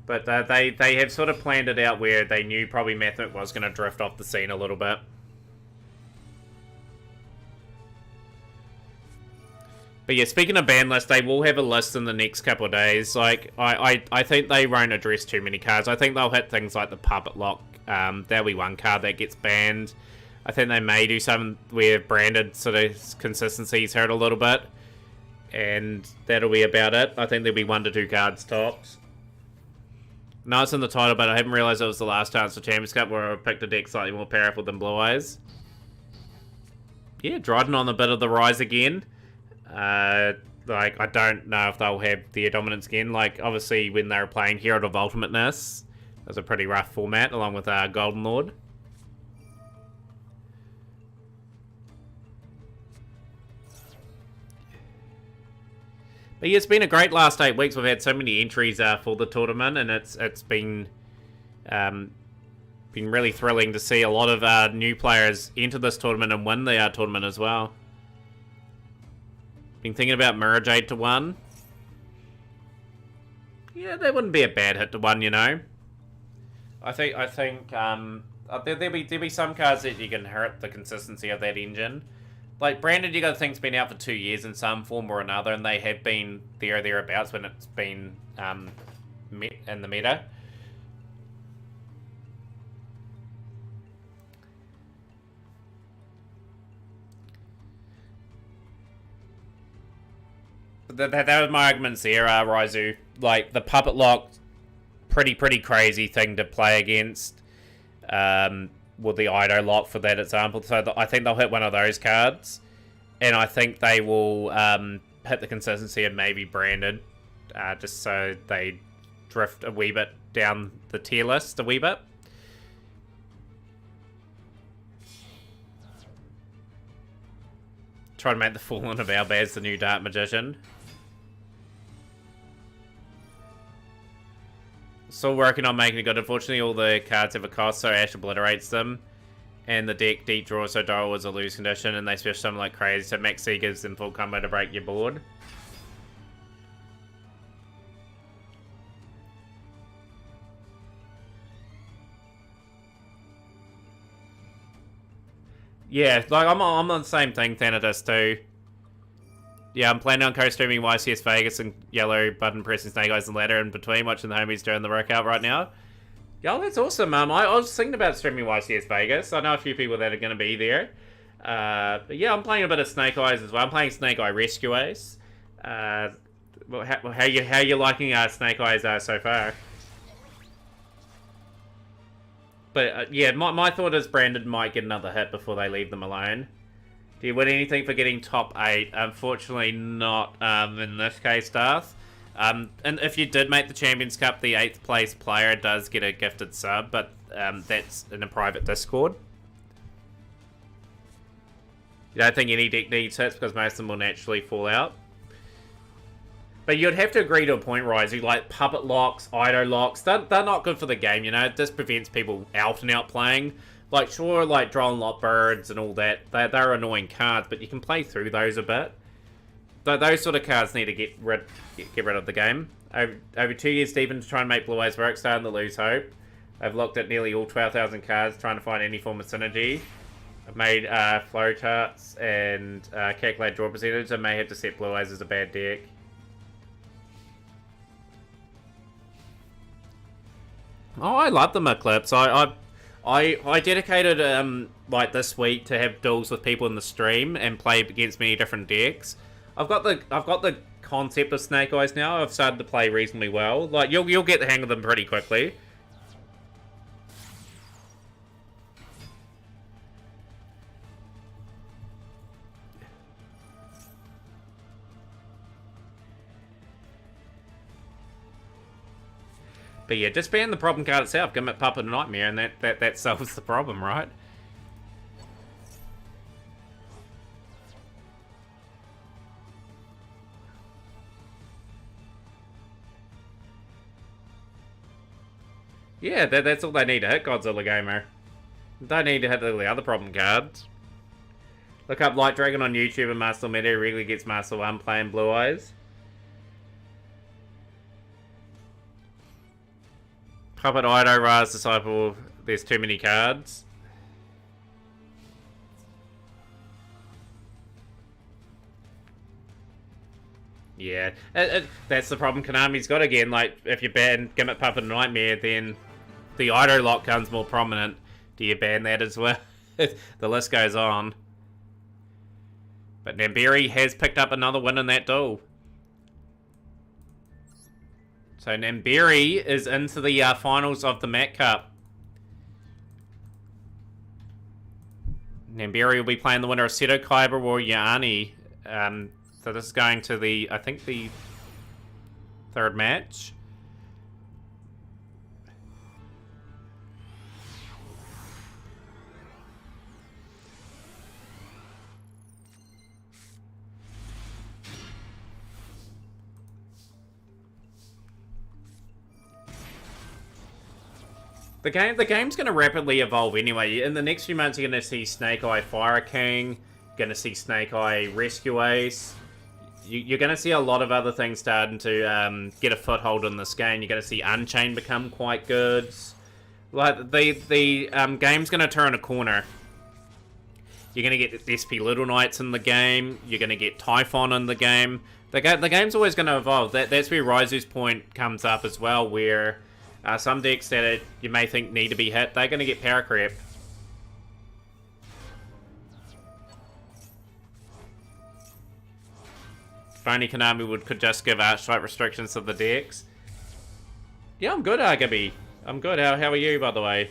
But they have sort of planned it out where they knew probably Mathmic was going to drift off the scene a little bit. But yeah, speaking of ban list, they will have a list in the next couple of days. Like, I think they won't address too many cards. I think they'll hit things like the Puppet Lock. There'll be one card that gets banned. I think they may do something where branded sort of consistency's hurt a little bit. And that'll be about it. I think there'll be 1 to 2 cards tops. No, it's in the title, but I haven't realised it was the last chance for Champions Cup where I picked a deck slightly more powerful than Blue Eyes. Yeah, Dryden on a bit of the rise again. Like, I don't know if they'll have their dominance again. Like, obviously, when they were playing Herald of Ultimateness, it was a pretty rough format, along with Golden Lord. But yeah, it's been a great last 8 weeks. We've had so many entries for the tournament, and it's been really thrilling to see a lot of new players enter this tournament and win the tournament as well. Been thinking about Mirror Jade to 1. Yeah, that wouldn't be a bad hit to 1, you know. I think there'll be some cards that you can hurt the consistency of that engine. Like, Branded, you got to think's been out for 2 years in some form or another, and they have been there or thereabouts when it's been in the meta. That was my arguments there, Raizu. Like, the Puppet Lock, pretty crazy thing to play against. With the Ido Lock for that example. So I think they'll hit one of those cards. And I think they will hit the consistency of maybe Branded. Just so they drift a wee bit down the tier list a wee bit. Try to make the Fallen of Albaz the new Dark Magician. Still working on making it good. Unfortunately, all the cards have a cost, so Ash obliterates them. And the deck deep draw, so Doro was a lose condition, and they special summon like crazy, so Max C gives them full combo to break your board. Yeah, like I'm on the same thing, Thanatos too. Yeah, I'm planning on co-streaming YCS Vegas and Yellow button pressing Snake Eyes and Ladder in between, watching the homies during the workout right now. Yeah, that's awesome, I was thinking about streaming YCS Vegas. I know a few people that are going to be there. But yeah, I'm playing a bit of Snake Eyes as well. I'm playing Snake Eye Rescue Ace. How you liking Snake Eyes so far? But yeah, my thought is Brandon might get another hit before they leave them alone. Do you win anything for getting top 8? Unfortunately not in this case, Darth. And if you did make the Champions Cup, the 8th place player does get a gifted sub, but that's in a private Discord. You don't think any deck needs hits because most of them will naturally fall out. But you'd have to agree to a point, Rise. Like Puppet Locks, Ido Locks, they're not good for the game, you know? It just prevents people out and out playing. Like, sure, like Droll Lot Birds and all that, they're annoying cards, but you can play through those a bit. Those sort of cards need to get rid of the game. Over 2 years deep into trying to make Blue Eyes work, starting to lose hope. I've looked at nearly all 12,000 cards, trying to find any form of synergy. I've made flow charts and calculated draw percentage. I may have to set Blue Eyes as a bad deck. Oh, I love them Eclipse. I dedicated like this week to have duels with people in the stream and play against many different decks. I've got the concept of Snake Eyes now. I've started to play reasonably well. Like you'll get the hang of them pretty quickly. But yeah, just ban the problem card itself. Give it Puppet Nightmare, and that solves the problem, right? Yeah, that's all they need to hit Godzilla Gamer. Don't need to hit all the other problem cards. Look up Light Dragon on YouTube and Master Meta regularly gets Master 1 playing Blue Eyes. Puppet Ido, Raz, Disciple, there's too many cards. Yeah, that's the problem Konami's got again. Like, if you ban Gimmick Puppet and Nightmare, then the auto lock comes more prominent. Do you ban that as well? The list goes on. But Namberi has picked up another win in that duel. So Namberi is into the finals of the Mac Cup. Namberi will be playing the winner of Seto Kaiba or Yanni. So this is going to the, I think, the third match. The game's going to rapidly evolve anyway. In the next few months, you're going to see Snake Eye Fire King, going to see Snake Eye Rescue Ace. You're going to see a lot of other things starting to get a foothold in this game. You're going to see Unchained become quite good. Like the game's going to turn a corner. You're going to get SP Little Knights in the game. You're going to get Typhon in the game. The game's always going to evolve. That's where Raizu's point comes up as well, where some decks that you may think need to be hit, they're going to get power creep. If only Konami could just give Archetype restrictions to the decks. Yeah, I'm good, Agabi. I'm good. How are you, by the way?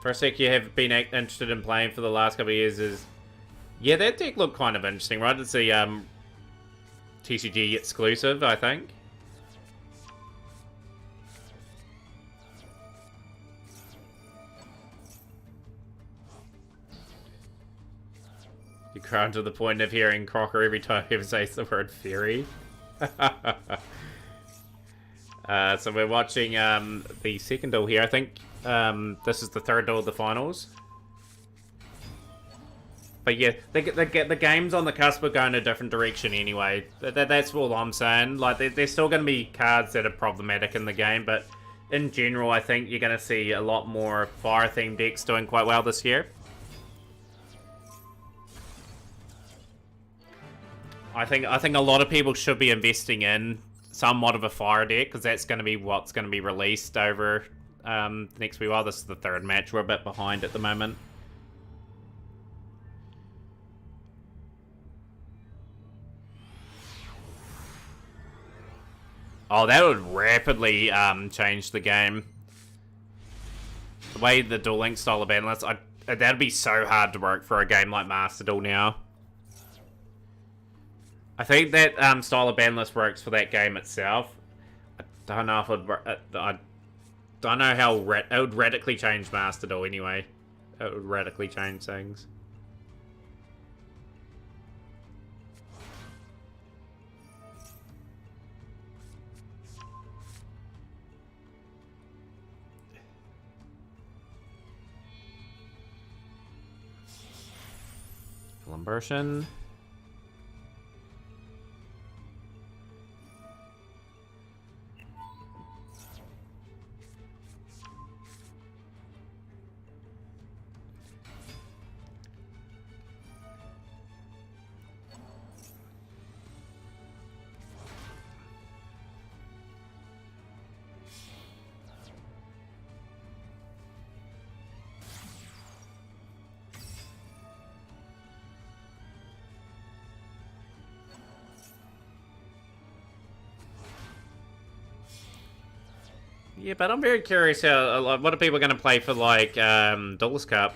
For a sec, you have been interested in playing for the last couple of years. Yeah, that deck looked kind of interesting, right? It's a TCG exclusive, I think. You cry to the point of hearing Crocker every time he ever says the word fairy. So we're watching the second duel here. I think this is the third duel of the finals. But yeah, the game's on the cusp of going a different direction anyway. That's all I'm saying. Like, there's still going to be cards that are problematic in the game, but in general, I think you're going to see a lot more fire-themed decks doing quite well this year. I think a lot of people should be investing in somewhat of a fire deck, because that's going to be what's going to be released over the next wee while. This is the third match. We're a bit behind at the moment. Oh, that would rapidly change the game. The way the Duel Link style of Bandless, that'd be so hard to work for a game like Master Duel now. I think that style of Bandless works for that game itself. I don't know if it would... I don't know how... It would radically change Master Duel anyway. It would radically change things. Immersion. Yeah, but I'm very curious how, what are people going to play for, like, Duelist Cup?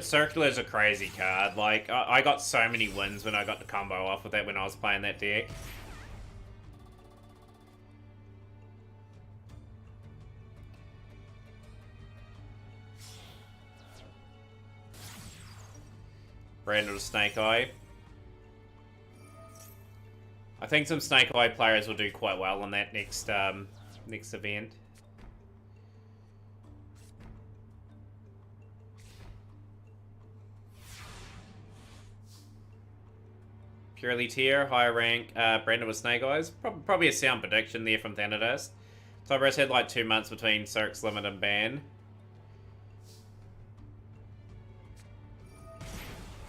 Circular's a crazy card. Like, I got so many wins when I got the combo off with that when I was playing that deck. Branded Snake Eye. I think some Snake Eye players will do quite well on that next next event. Purely tier, higher rank, Brandon with Snake Eyes. Probably a sound prediction there from Thanadust. Tybros had like 2 months between Cirque's Limit and Ban.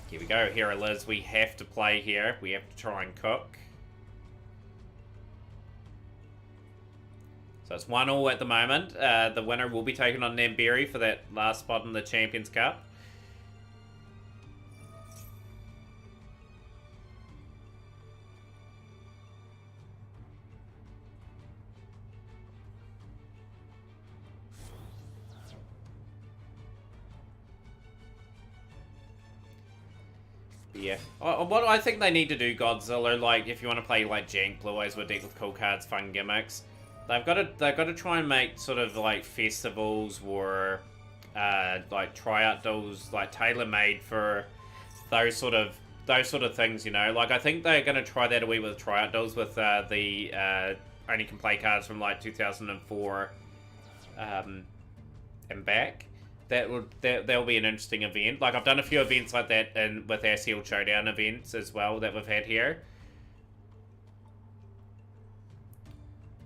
Here we go, here it is. We have to play here. We have to try and cook. So it's 1-1 at the moment. The winner will be taken on Namberi for that last spot in the Champions Cup. Yeah. What I think they need to do, Godzilla, like, if you want to play, like, Jank Blue Eyes with deck with cool cards, fun gimmicks, they've got to try and make sort of, like, festivals or, like, tryout duels, like, tailor-made for those sort of things, you know? Like, I think they're going to try that away with tryout duels with, the, only can play cards from, like, 2004, and back. That'll be an interesting event. Like, I've done a few events like that with our Sealed Showdown events as well that we've had here.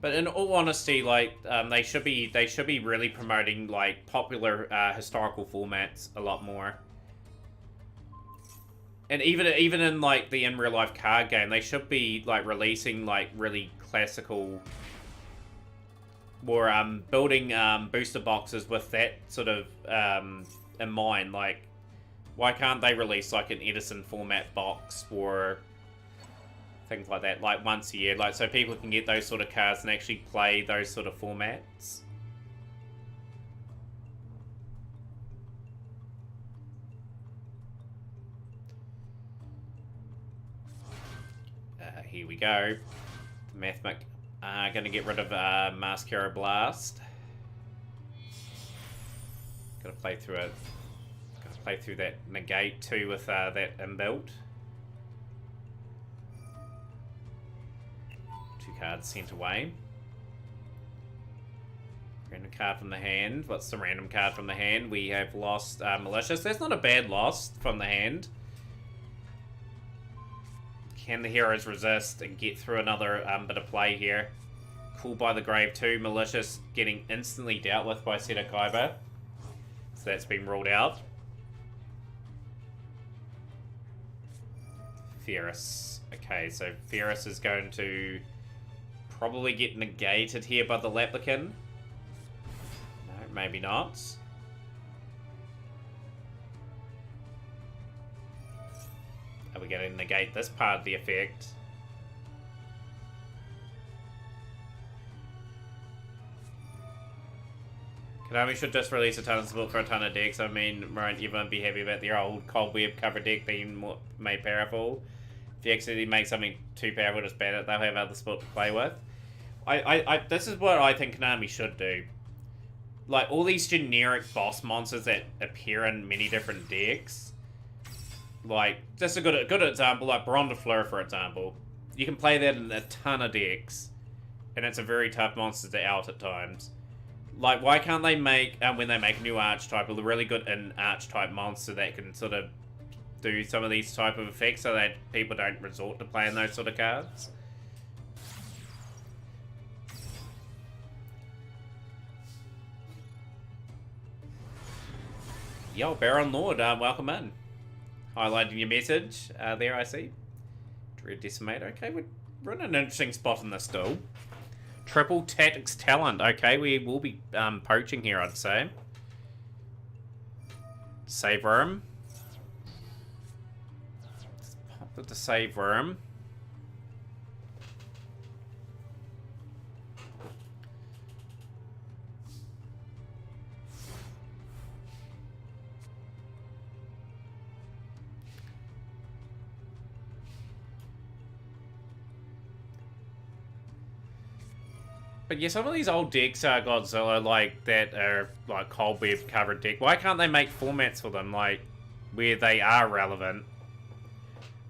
But in all honesty, like, they should be really promoting, like, popular historical formats a lot more. And even in like the in real life card game, they should be like releasing like really classical, or building booster boxes with that sort of in mind. Like, why can't they release like an Edison format box or things like that, like once a year, like so people can get those sort of cards and actually play those sort of formats? Here we go. Mathmic gonna get rid of Mascara Blast. Gotta play through it. Gotta play through that negate too with that inbuilt. 2 cards sent away. Random card from the hand. What's the random card from the hand? We have lost Malicious. That's not a bad loss from the hand. Can the heroes resist and get through another bit of play here? Cool by the Grave too. Malicious getting instantly dealt with by Seto Kaiba. So that's been ruled out. Ferris. Okay, so Ferris is going to probably get negated here by the Laplican. No, maybe not. Are we going to negate this part of the effect? Konami should just release a ton of support for a ton of decks. I mean, won't everyone be happy about their old Cobweb cover deck being more made powerful? If you accidentally make something too powerful, just ban it. They'll have other support to play with. This is what I think Konami should do. Like, all these generic boss monsters that appear in many different decks. Like, just a good example, like Brondafleur, for example. You can play that in a ton of decks. And it's a very tough monster to out at times. Like, why can't they make, when they make a new archetype, a really good archetype monster that can sort of do some of these type of effects so that people don't resort to playing those sort of cards? Yo, Baron Lord, welcome in. Highlighting your message there, I see. Dread Decimator. Okay, we're in an interesting spot in this duel. Triple Tactics Talent. Okay, we will be poaching here, I'd say. Save Worm. Let's pop with the Save Worm. But yeah, some of these old decks are Godzilla, like, that are, like, Cobweb covered deck. Why can't they make formats for them, like, where they are relevant?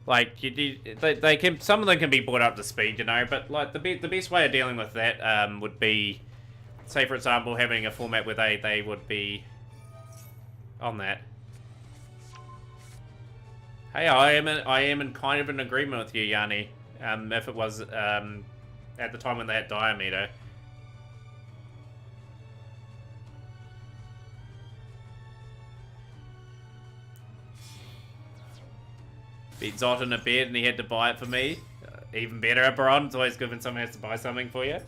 Like they can, some of them can be brought up to speed, you know. But like the best way of dealing with that would be, say for example, having a format where they would be on that. Hey, I am in kind of an agreement with you, Yanni. If it was at the time when they had Diameter. Beat Zot in a bed and he had to buy it for me. Even better, Baron. It's always good when someone has to buy something for you.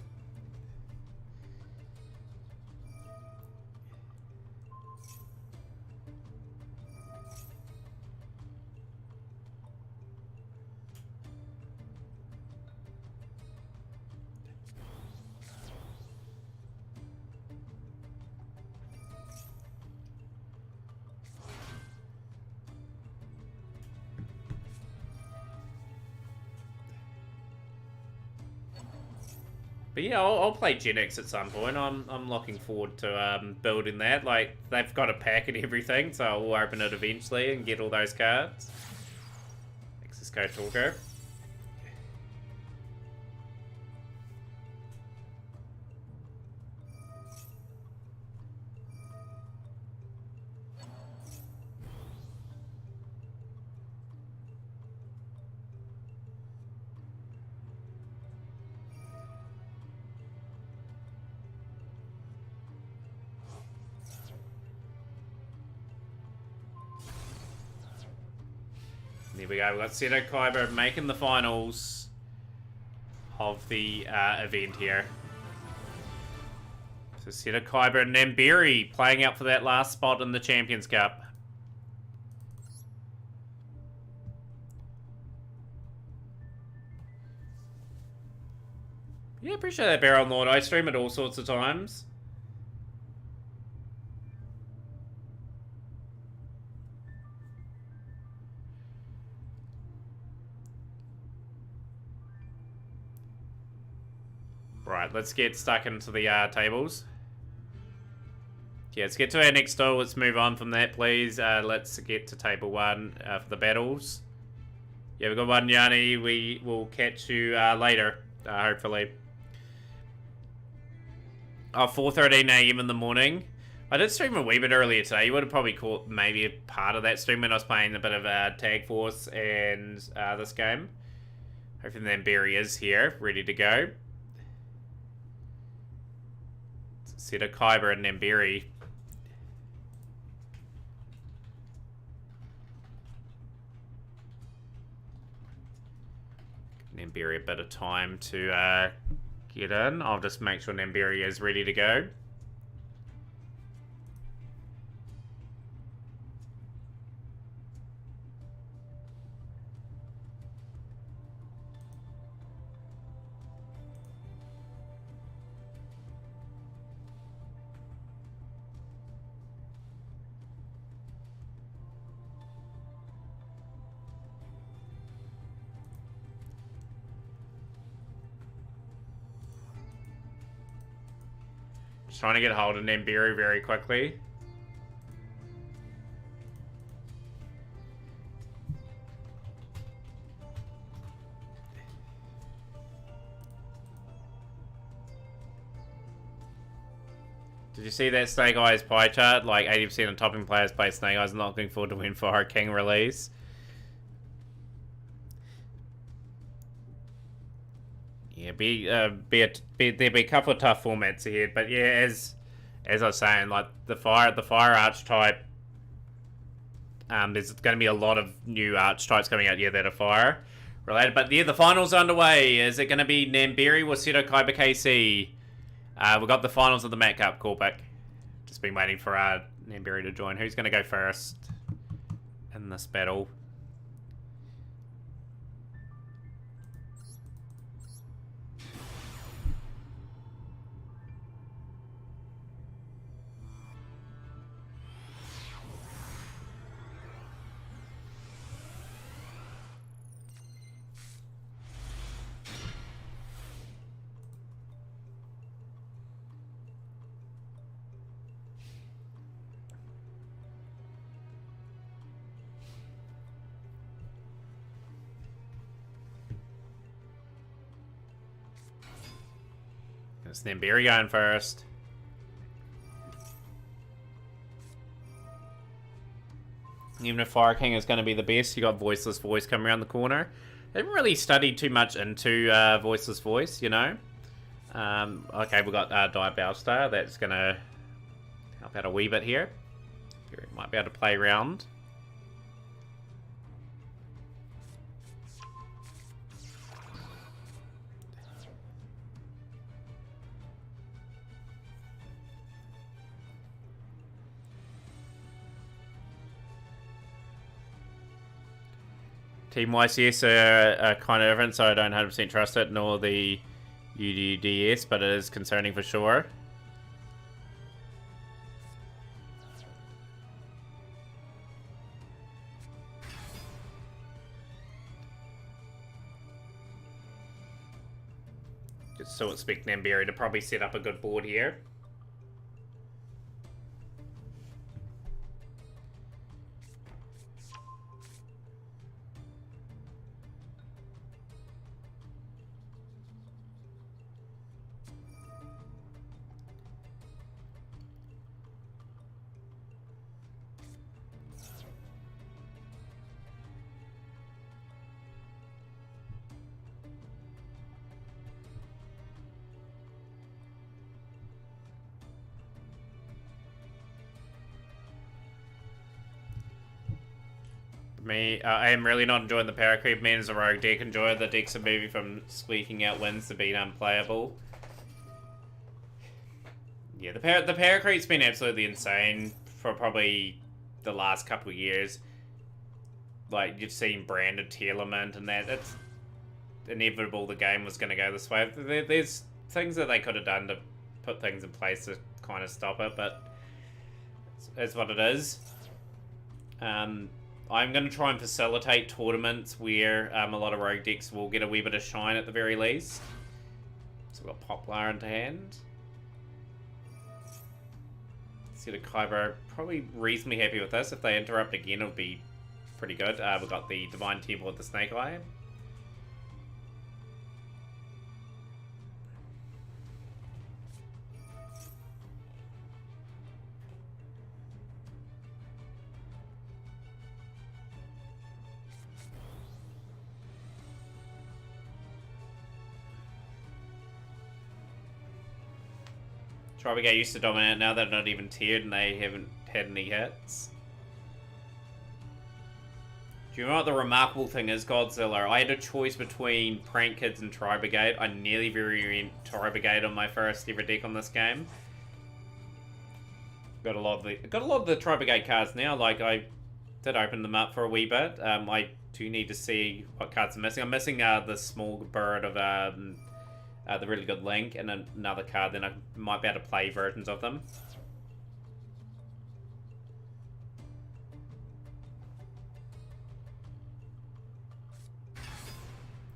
But yeah, I'll play Gen X at some point. I'm looking forward to building that. Like, they've got a pack and everything, so I'll open it eventually and get all those cards. Access code Talker. There we go, we've got Seto Kaiba making the finals of the event here. So Seto Kaiba and Namberi playing out for that last spot in the Champions Cup. Yeah, appreciate that, Baron Lord. I stream it all sorts of times. Right, let's get stuck into the tables. Yeah, let's get to our next duel. Let's move on from that, please. Let's get to table 1 for the battles. Yeah, we've got one, Yanni. We will catch you later, hopefully. 4:13 AM in the morning. I did stream a wee bit earlier today. You would have probably caught maybe a part of that stream when I was playing a bit of Tag Force and this game. Hopefully then Barry is here, ready to go. Seto Kaiba and Namberi. Namberi a bit of time to get in. I'll just make sure Namberi is ready to go. Just trying to get hold of Namberi very quickly. Did you see that Snake Eyes pie chart? Like 80% of topping players play Snake Eyes. I'm not looking forward to when Fire King release. Yeah, there'll be a couple of tough formats ahead, but yeah, as I was saying, like the fire archetype, there's going to be a lot of new archetypes coming out here that are fire related. But yeah, the finals are underway. Is it going to be Namberi or Seto Kaiba KC? We've got the finals of the Mat Cup callback. Just been waiting for Namberi to join. Who's going to go first in this battle? It's Nimberi going first. Even if Fire King is going to be the best, you got Voiceless Voice coming around the corner. I haven't really studied too much into Voiceless Voice, you know. Okay, we've got Dire Bowstar. That's going to help out a wee bit here. Might be able to play around. Team YCS are kind of different, so I don't 100% trust it, nor the UDDS, but it is concerning for sure. Just still expect Nimberi to probably set up a good board here. I am really not enjoying the power creep. Me as a rogue deck enjoy the decks are moving from squeaking out wins to being unplayable. Yeah, the power creep's been absolutely insane for probably the last couple of years. Like, you've seen branded Tearlament and that. It's inevitable the game was going to go this way. There's things that they could have done to put things in place to kind of stop it, but it's what it is. I'm going to try and facilitate tournaments where a lot of rogue decks will get a wee bit of shine at the very least. So we've got Poplar into hand. Set of Kyber, probably reasonably happy with this. If they interrupt again, it'll be pretty good. We've got the Divine Temple with the Snake Eye. Probably get used to Dominate now. They're not even tiered and they haven't had any hits. Do you know what the remarkable thing is, Godzilla? I had a choice between Prank Kids and Tri Brigade. I nearly very went Tri Brigade on my first ever deck on this game. Got a lot of the Tri Brigade cards now. Like, I did open them up for a wee bit. I do need to see what cards I'm missing. I'm missing the small bird of the really good Link, and another card, then I might be able to play versions of them. So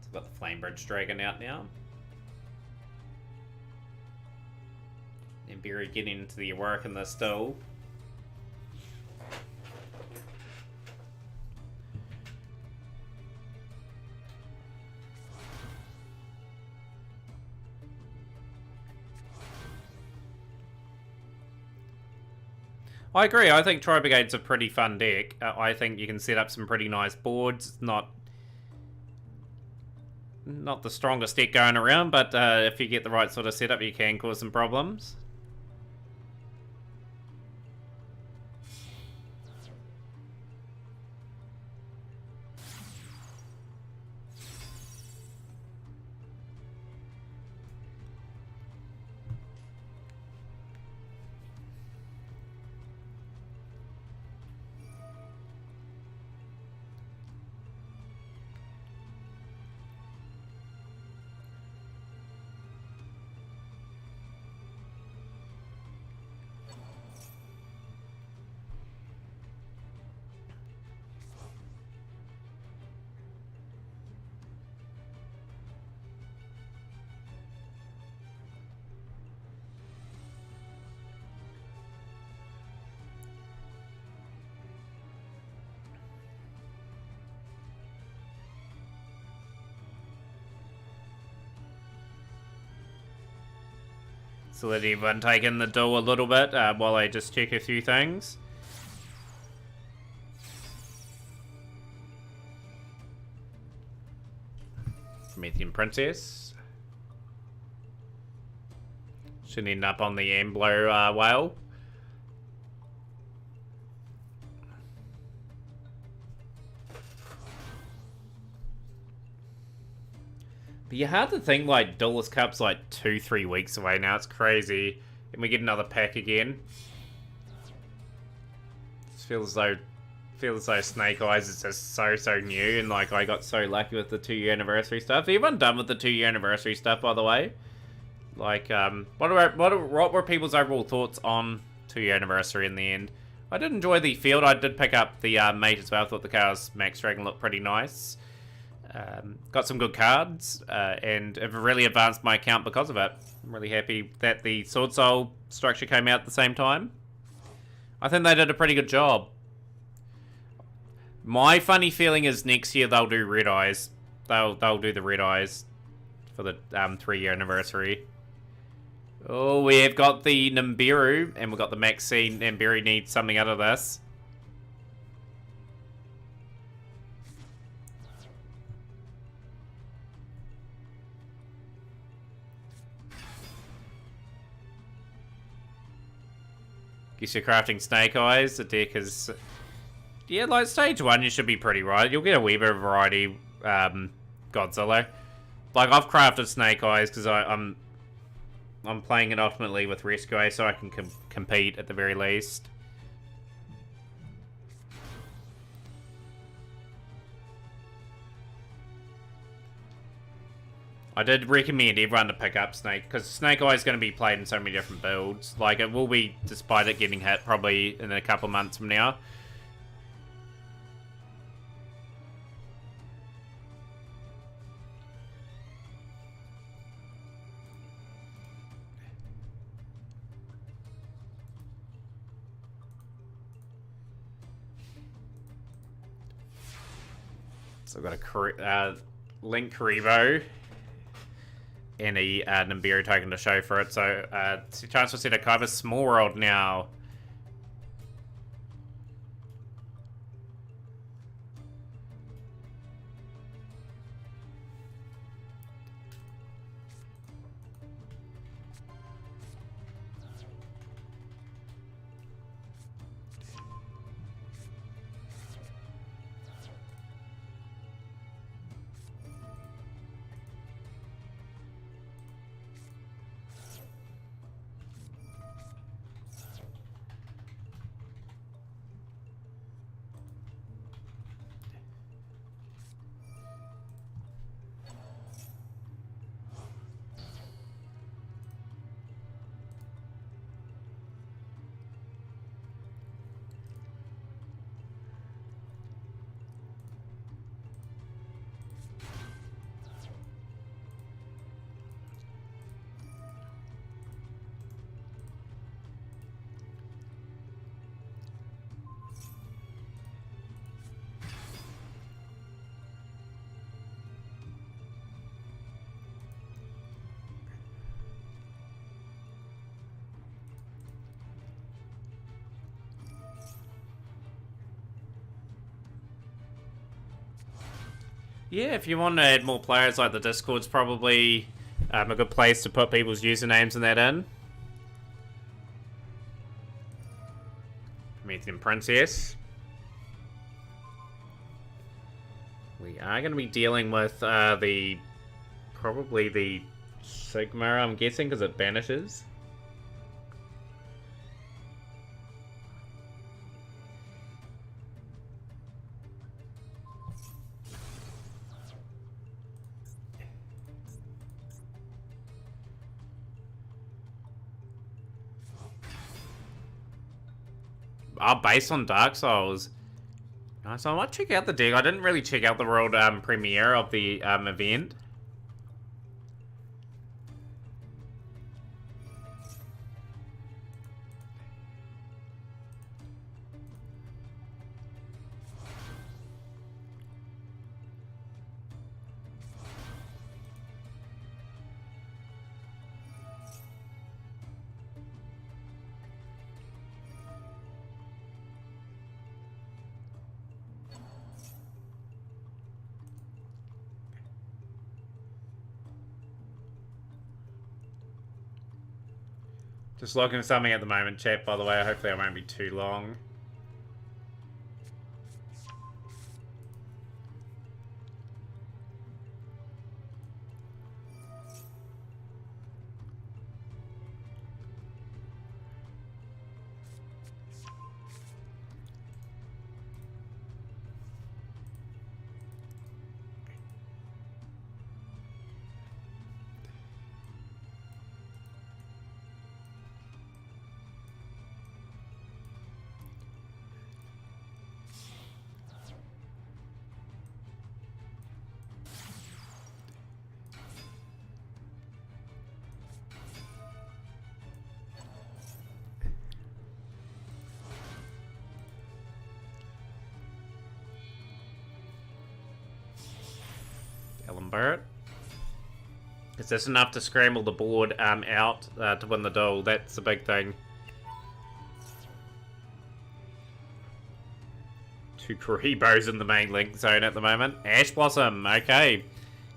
I've got the Flamebridge Dragon out now. And Barry getting into the work in the still. I agree. I think Tri Brigade's a pretty fun deck. I think you can set up some pretty nice boards. It's not the strongest deck going around, but if you get the right sort of setup, you can cause some problems. So let everyone take in the duel a little bit while I just check a few things. Promethean Princess. Should end up on the Ambler whale. But you hard to think like Duelist Cup's like 2-3 weeks away now. It's crazy. And we get another pack again. It feels as though Snake Eyes is just so new, and like I got so lucky with the 2-year anniversary stuff. Everyone done with the 2-year anniversary stuff, by the way? Like, what were people's overall thoughts on 2-year anniversary in the end? I did enjoy the field. I did pick up the mate as well. I thought the Chaos Max Dragon looked pretty nice. Got some good cards, and have really advanced my account because of it. I'm really happy that the Sword Soul structure came out at the same time. I think they did a pretty good job. My funny feeling is next year they'll do Red Eyes. They'll do the Red Eyes for the 3-year anniversary. Oh, we have got the Nibiru, and we've got the Maxine. Nibiru needs something out of this. Guess you're crafting Snake Eyes. The deck is... Yeah, like stage 1 you should be pretty right. You'll get a wee bit of variety, Godzilla. Like, I've crafted Snake Eyes because I'm playing it ultimately with Rescue, so I can compete at the very least. I did recommend everyone to pick up Snake, because Snake Eye is going to be played in so many different builds. Like, it will be, despite it getting hit, probably in a couple months from now. So I've got a Link Karibo and a Nibiru token to show for it. So it's a chance to set a kind of a small world now. Yeah, if you want to add more players, like the Discord's probably a good place to put people's usernames and that in. Promethean Princess. We are going to be dealing with probably the Sigma, I'm guessing, because it banishes. Oh, based on Dark Souls. Nice. I might check out the deck. I didn't really check out the world premiere of the event. Just looking for something at the moment, chat, by the way. Hopefully I won't be too long. Barrett. Is this enough to scramble the board out to win the duel? That's the big thing. 2 Karibos in the main link zone at the moment. Ash Blossom, okay.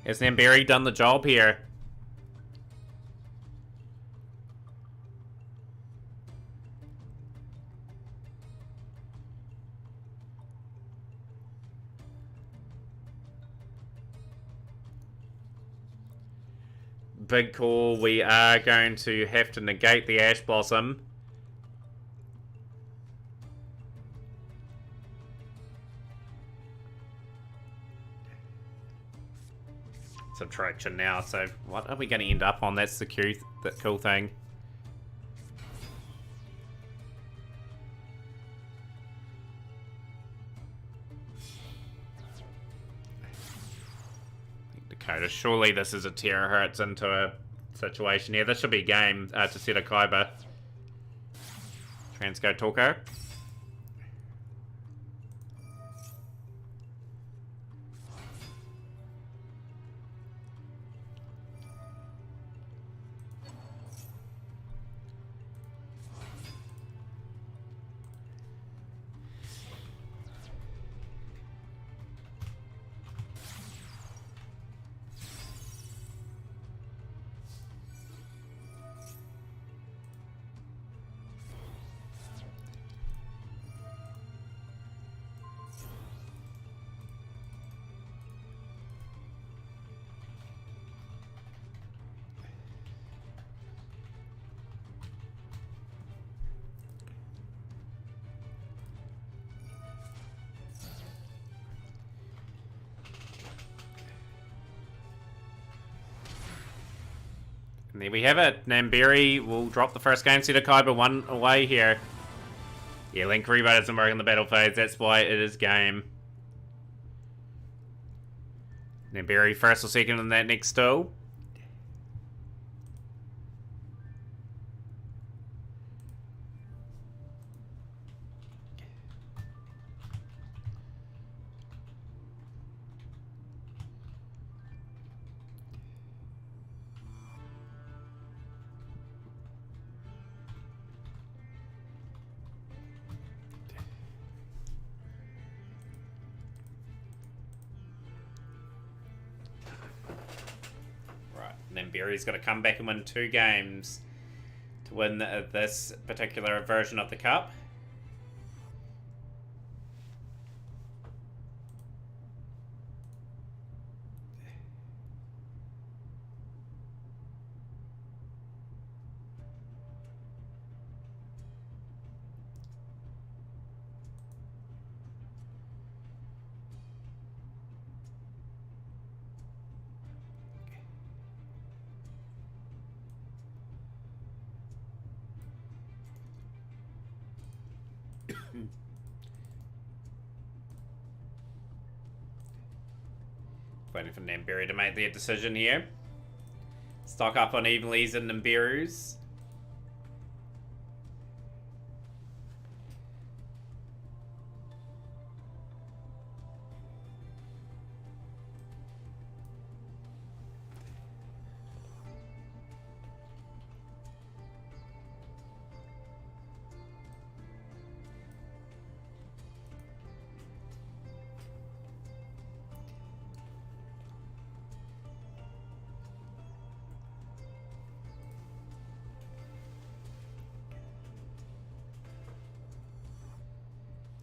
Has Namberi done the job here? Big call. We are going to have to negate the Ash Blossom. Subtraction now. So what are we going to end up on? That's the cool thing. Dakota, surely this is a terahertz into a situation here. This should be a game to set a Kaiba. Transco Torko. And there we have it. Namberi will drop the first game set of Kaiba 1 away here. Yeah, Link Karibo doesn't work in the battle phase. That's why it is game. Namberi first or second in that next duel. Namberi's got to come back and win 2 games to win this particular version of the cup. Waiting for Namberi to make their decision here. Stock up on Evenleys and Namberus.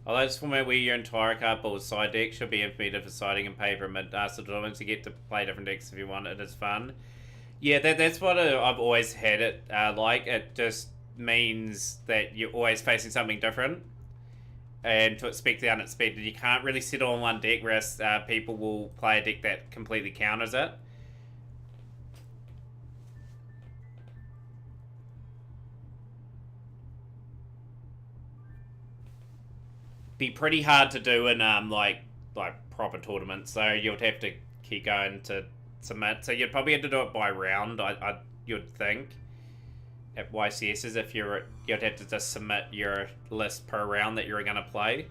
Although this format where your entire card pool side deck should be implemented for siding and paper and mid-master tournaments to get to play different decks if you want. It is fun. Yeah, that's what I've always had it like. It just means that you're always facing something different. And to expect the unexpected, you can't really settle on one deck, whereas people will play a deck that completely counters it. Be pretty hard to do in like proper tournaments, so you'd have to keep going to submit. So you'd probably have to do it by round. You'd think at YCSs if you'd have to just submit your list per round that you're gonna play.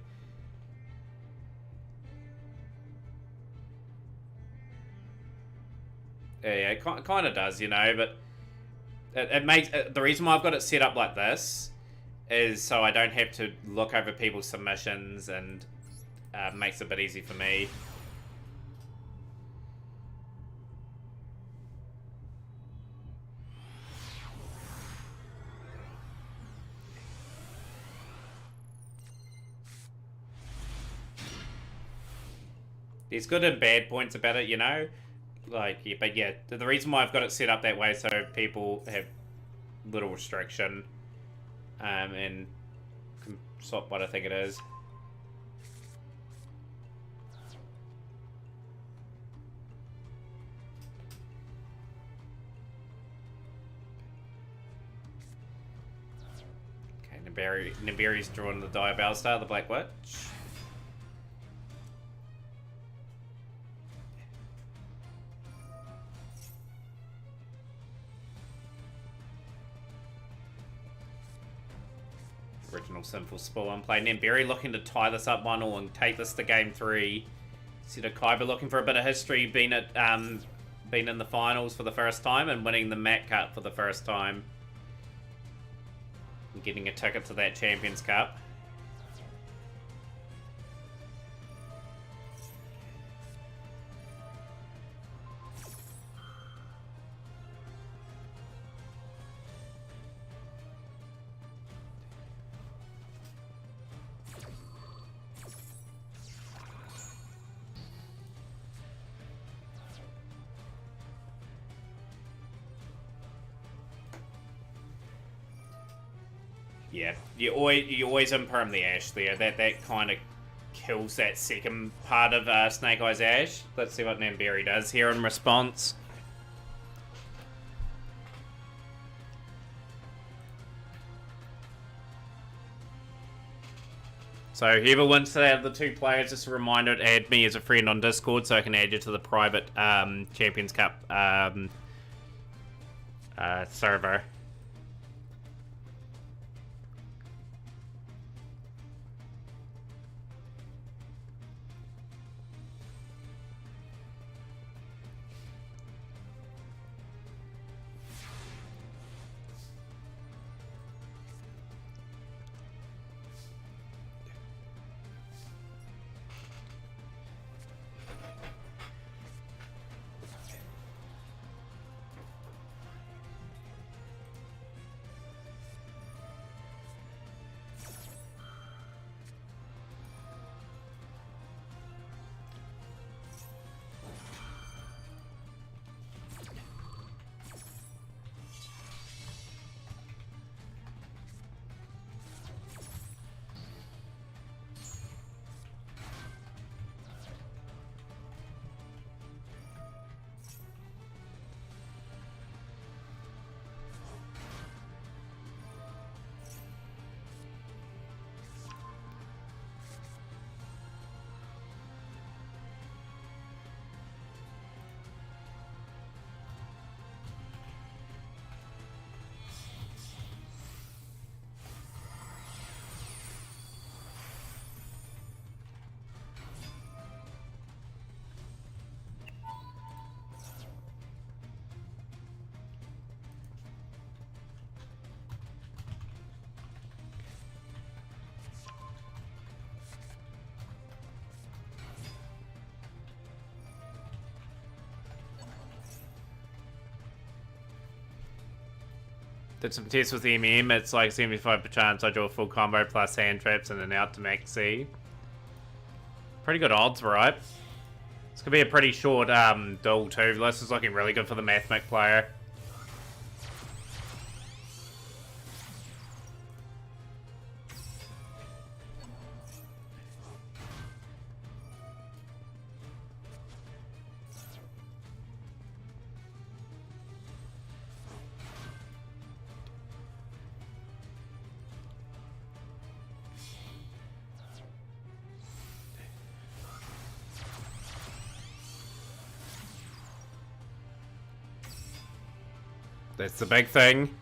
Yeah, it kind of does, you know, but it makes the reason why I've got it set up like this is so I don't have to look over people's submissions, and makes it a bit easy for me. There's good and bad points about it, you know? Like, yeah, but yeah, the reason why I've got it set up that way so people have little restriction, and can swap what I think it is. Okay, Nibiri's drawn the Dire Battlestar, the Black Witch. Original Sinful Spawn play. Namberi looking to tie this up 1-1 and take this to game 3. Sido Kaiba looking for a bit of history, been in the finals for the first time and winning the Mat Cup for the first time. And getting a ticket to that Champions Cup. Yeah, you always imperm the Ash there. That kind of kills that second part of Snake Eyes Ash. Let's see what Namberi does here in response. So whoever wins out of the two players, just a reminder to add me as a friend on Discord so I can add you to the private Champions Cup server. Did some tests with MM. It's like 75% chance I draw a full combo plus hand traps and then out to max C. Pretty good odds, right? This could be a pretty short duel too. This is looking really good for the Mathmic player. That's the big thing.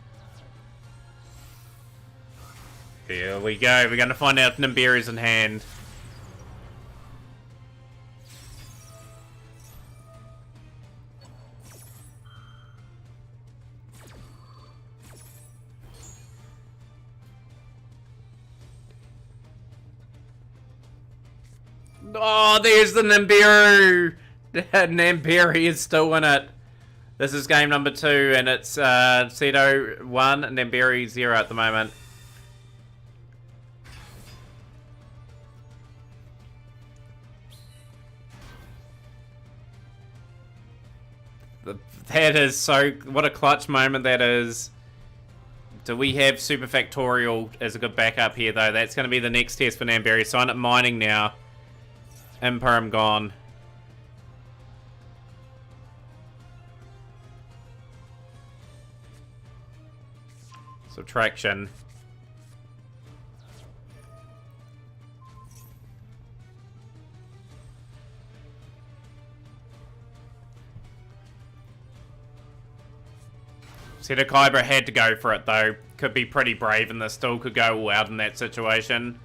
Here we go. We're going to find out if Nimbiri's in hand. Oh, there's the Nibiru! Nimbiri is still in it. This is game number 2, and it's Cedo 1 and Nimbiri 0 at the moment. That is so... What a clutch moment that is. Do we have Super Factorial as a good backup here, though? That's going to be the next test for Nimbiri. Sign up mining now. Imperm gone. Subtraction. Seto Kaiba had to go for it though. Could be pretty brave and this still could go all out in that situation.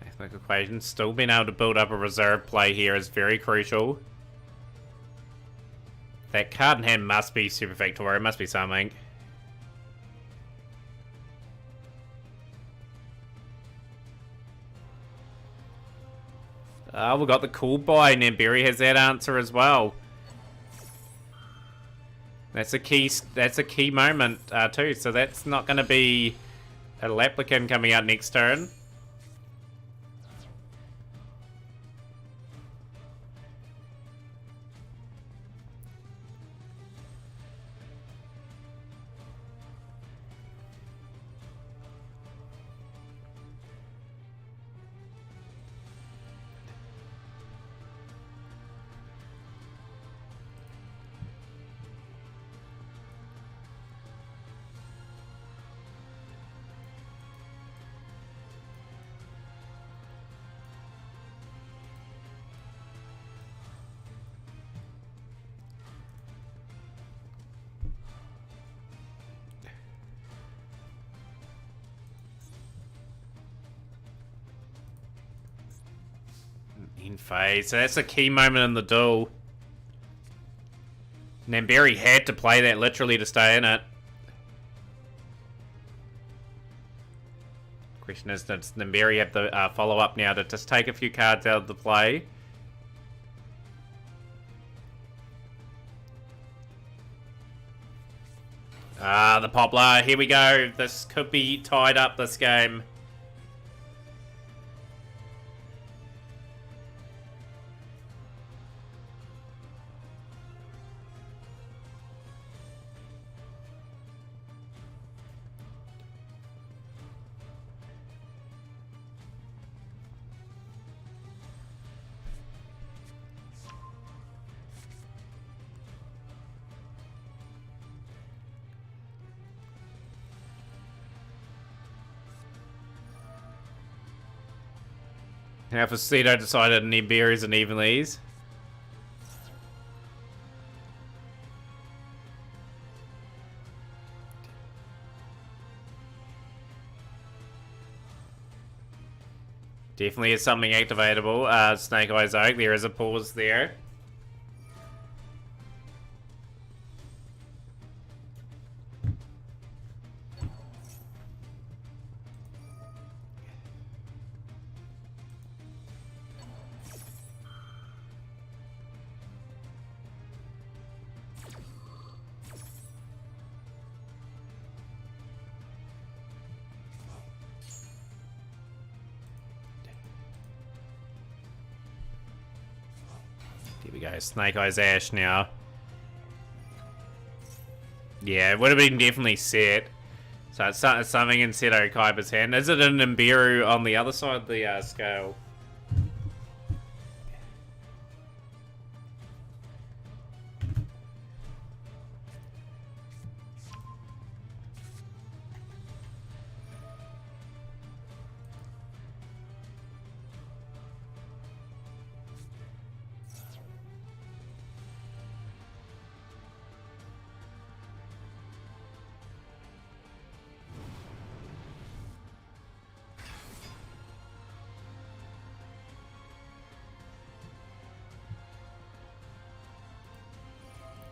Mathematical equation. Still being able to build up a reserve play here is very crucial. That card in hand must be Super Factorial. It must be something. We got the cool buy. Nimbiri has that answer as well. That's a key moment too. So that's not going to be a Laplican coming out next turn. In phase. So that's a key moment in the duel. Nimbiri had to play that literally to stay in it. Question is, does Nimbiri have the follow-up now to just take a few cards out of the play? The Poplar. Here we go. This could be tied up, this game. Now for Cedo decided Nimbiri's and even these. Definitely is something activatable. Snake Eyes Oak, there is a pause there. Here we go, Snake Eyes Ash now. Yeah, it would have been definitely set. So it's something in Seto Kaiba's hand. Is it an Nibiru on the other side of the scale?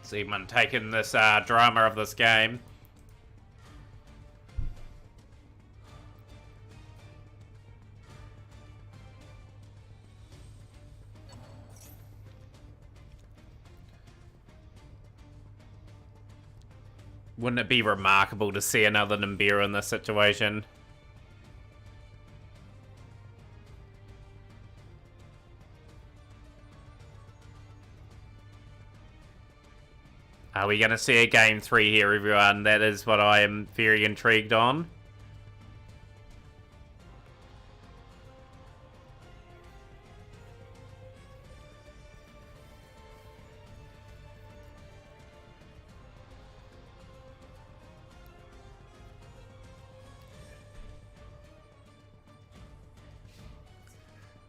Seaman taking this drama of this game. Wouldn't it be remarkable to see another Nibiru in this situation? Are we going to see a game 3 here, everyone? That is what I am very intrigued on.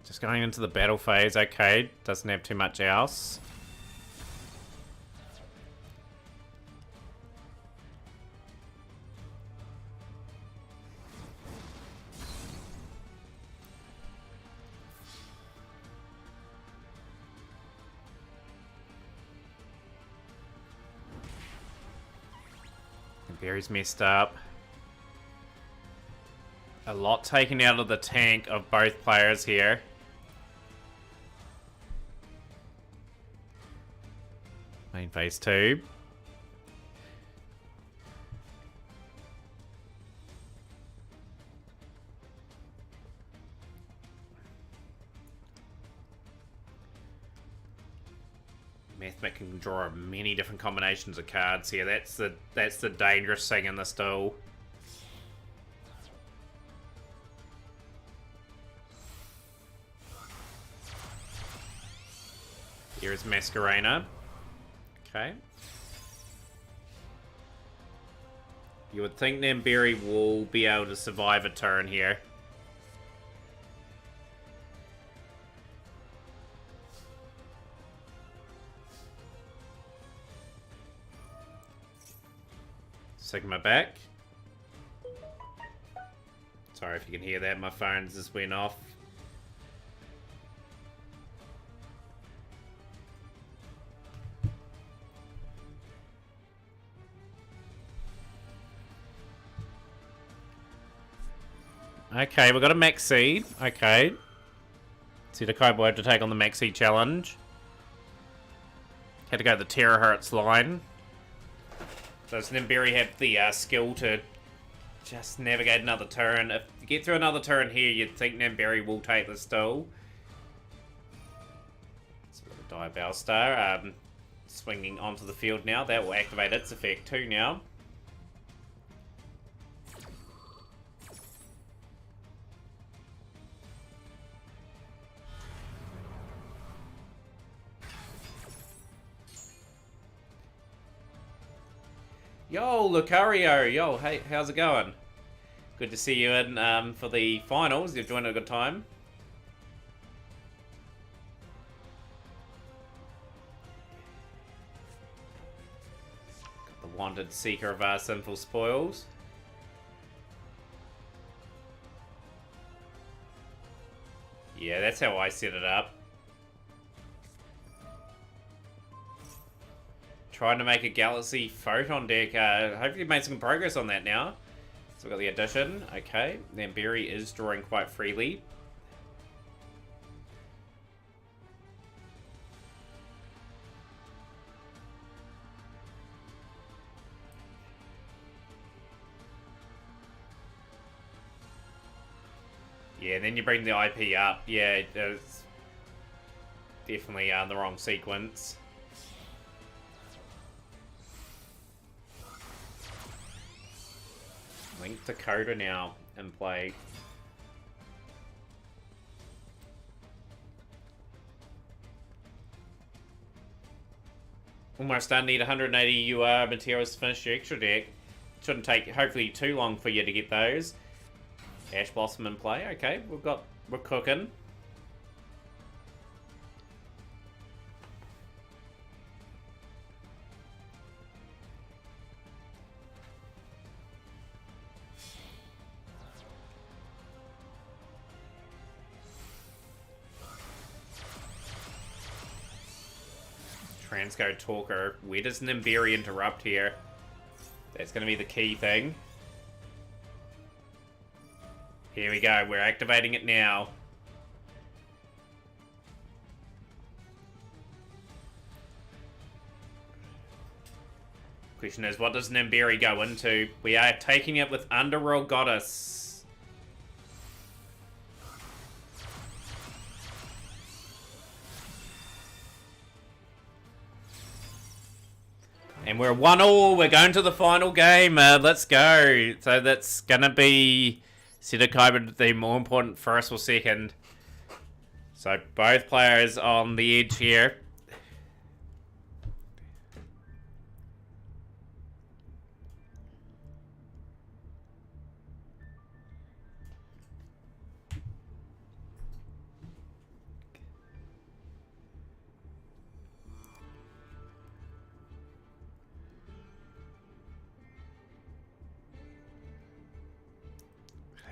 Just going into the battle phase, okay. Doesn't have too much else. Barry's messed up. A lot taken out of the tank of both players here. Main phase 2. Mathmec can draw many different combinations of cards here. That's the dangerous thing in this duel. Here is Masquerena. Okay. You would think Nibiru will be able to survive a turn here. Sigma back. Sorry if you can hear that, my phone just went off. Okay, we've got a Max Seed. Okay. Seto Kaiba had to take on the Max Seed challenge. Had to go the Terahertz line. Does Nibiru have the skill to just navigate another turn? If you get through another turn here, you'd think Nibiru will take this duel. So we've got a Diabellstar swinging onto the field now. That will activate its effect too now. Yo, Lucario! Yo, hey, how's it going? Good to see you in for the finals. You've joined at a good time. Got the wanted seeker of our sinful spoils. that's how I set it up. Trying to make a Galaxy Photon deck. Hopefully made some progress on that now. So we've got the addition. Okay. Then Berry is drawing quite freely. Yeah, and then you bring the IP up. Yeah, it's definitely the wrong sequence. Link Dakota now in play. Almost done. Need 180 UR materials to finish your extra deck. Shouldn't take, hopefully, too long for you to get those. Ash Blossom in play. Okay, we're cooking. Transcode Talker. Where does Nimberi interrupt here? That's going to be the key thing. Here we go. We're activating it now. Question is, what does Nimberi go into? We are taking it with Underworld Goddess. And we're 1-1. We're going to the final game. Let's go. So that's going to be Seto the more important first or second. So both players on the edge here.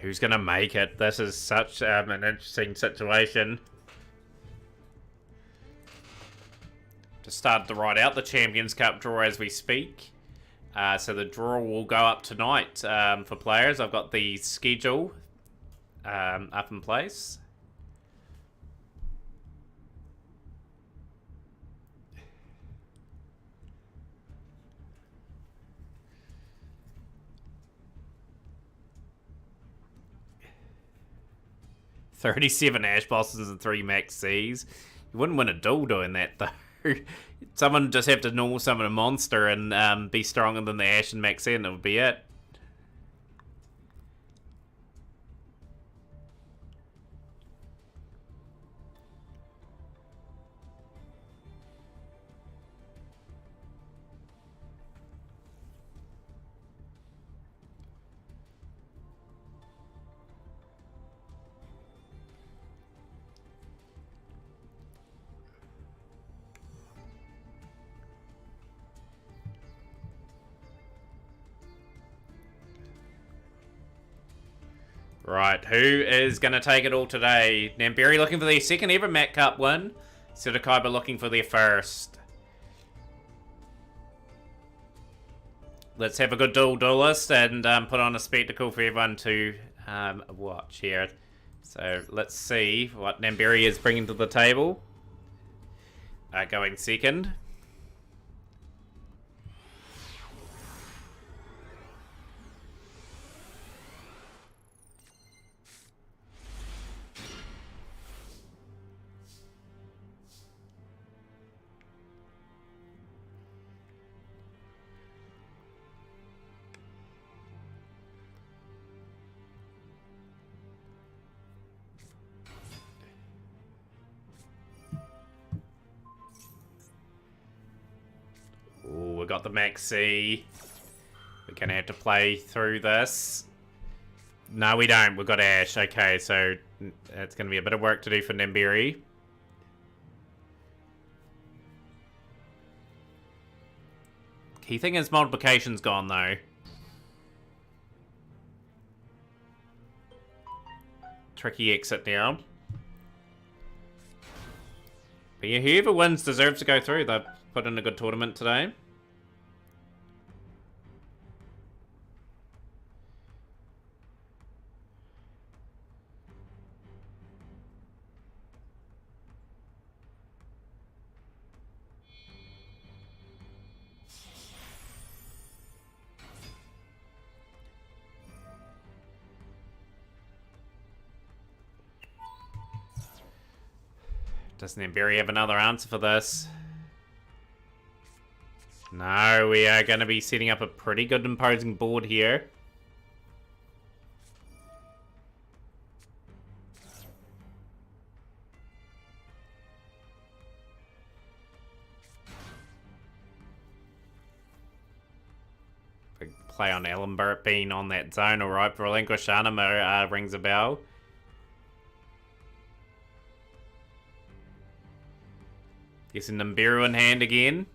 Who's going to make it? This is such an interesting situation. Just started to write out the Champions Cup draw as we speak. So the draw will go up tonight for players. I've got the schedule up in place. $37 Ash Blossoms and 3 Max Cs. You wouldn't win a duel doing that, though. Someone just have to normal summon a monster and be stronger than the Ash and Max C, and that would be it. Right, who is going to take it all today? Nimberi looking for their second ever Mat Cup win. Seto looking for their first. Let's have a good duelist and put on a spectacle for everyone to watch here. So let's see what Nimberi is bringing to the table. Going second. Ooh, we got the Max C. We're going to have to play through this. No, we don't. We've got Ash. Okay, so it's going to be a bit of work to do for Nimberi. Key thing is multiplication's gone, though. Tricky exit now. But yeah, whoever wins deserves to go through. They've put in a good tournament today. Doesn't Emberi have another answer for this? No, we are going to be setting up a pretty good imposing board here. Big play on Ellenbert being on that zone, alright. Relinquish Anima rings a bell. Guessing Nibiru in hand again.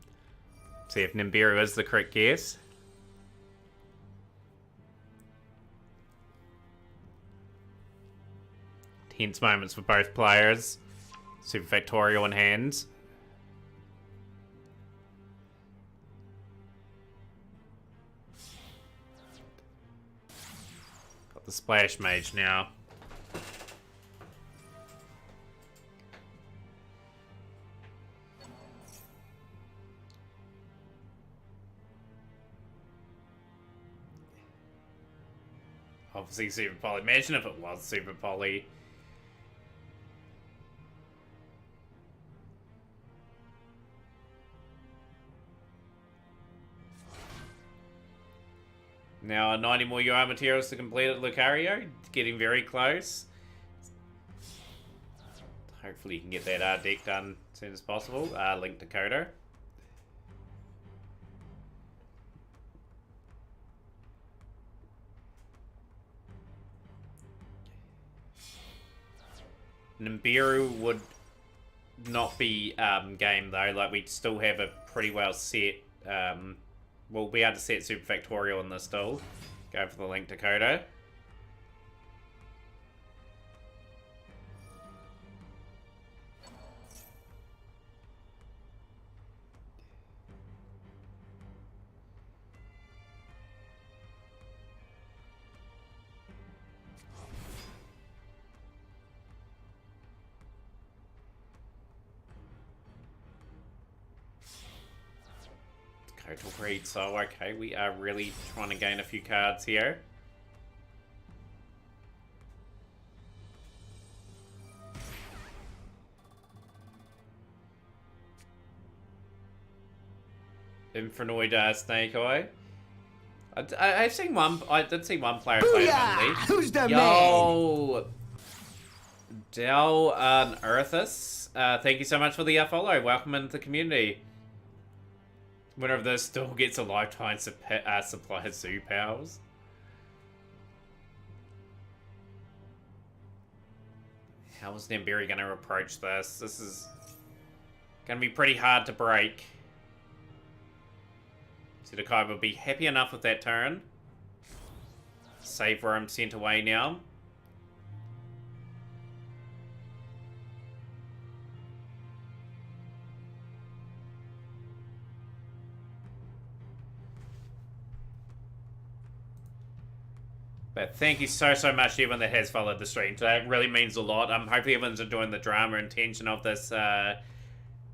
See if Nibiru is the correct guess. Tense moments for both players. Super Factorial in hand. Got the Splash Mage now. Obviously Super Poly. Imagine if it was Super Poly. Now 90 more UI materials to complete at Lucario. Getting very close. Hopefully you can get that deck done as soon as possible. Link to Coda. Nibiru would not be game though. Like we'd still have a pretty well set. We'll be able to set Super Factorial in this still. Go for the Link to Coda. Total Greed, so okay, we are really trying to gain a few cards here. Infernoid Snake Eye. I've seen one. I did see one player play it. Who's the man? Yo, Del Earthus. Thank you so much for the follow. Welcome into the community. Winner of this still gets a lifetime supply of Zoo Pals. How is Nibiru going to approach this? This is going to be pretty hard to break. Sidokai will be happy enough with that turn. Save where I'm sent away now. But thank you so much to everyone that has followed the stream today. It really means a lot. Hopefully everyone's enjoying the drama and tension of this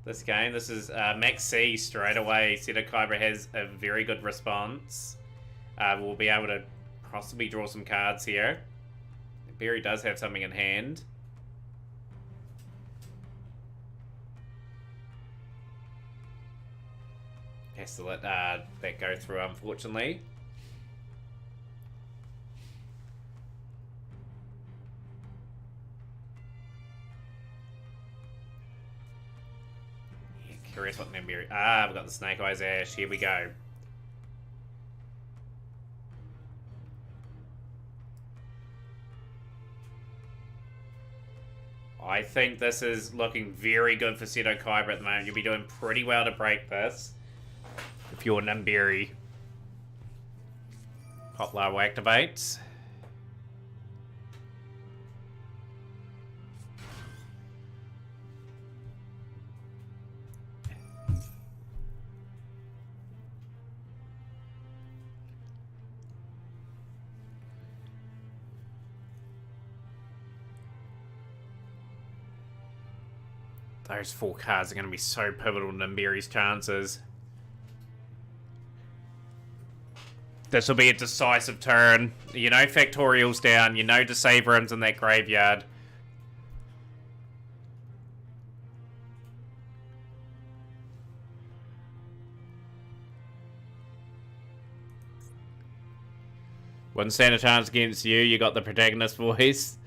this game. This is Max C straight away. Sidokai has a very good response. We'll be able to possibly draw some cards here. Barry does have something in hand. Has to let that go through, unfortunately. Curious what Nibiru... we've got the Snake Eyes Ash. Here we go. I think this is looking very good for Seto Kaiba at the moment. You'll be doing pretty well to break this. If you're Nibiru. Pop Low activates. Those 4 cards are going to be so pivotal to Nimbiri's chances. This will be a decisive turn. You know Factorial's down. You know Disabram's in that graveyard. Wouldn't stand a chance against you. You got the protagonist voice.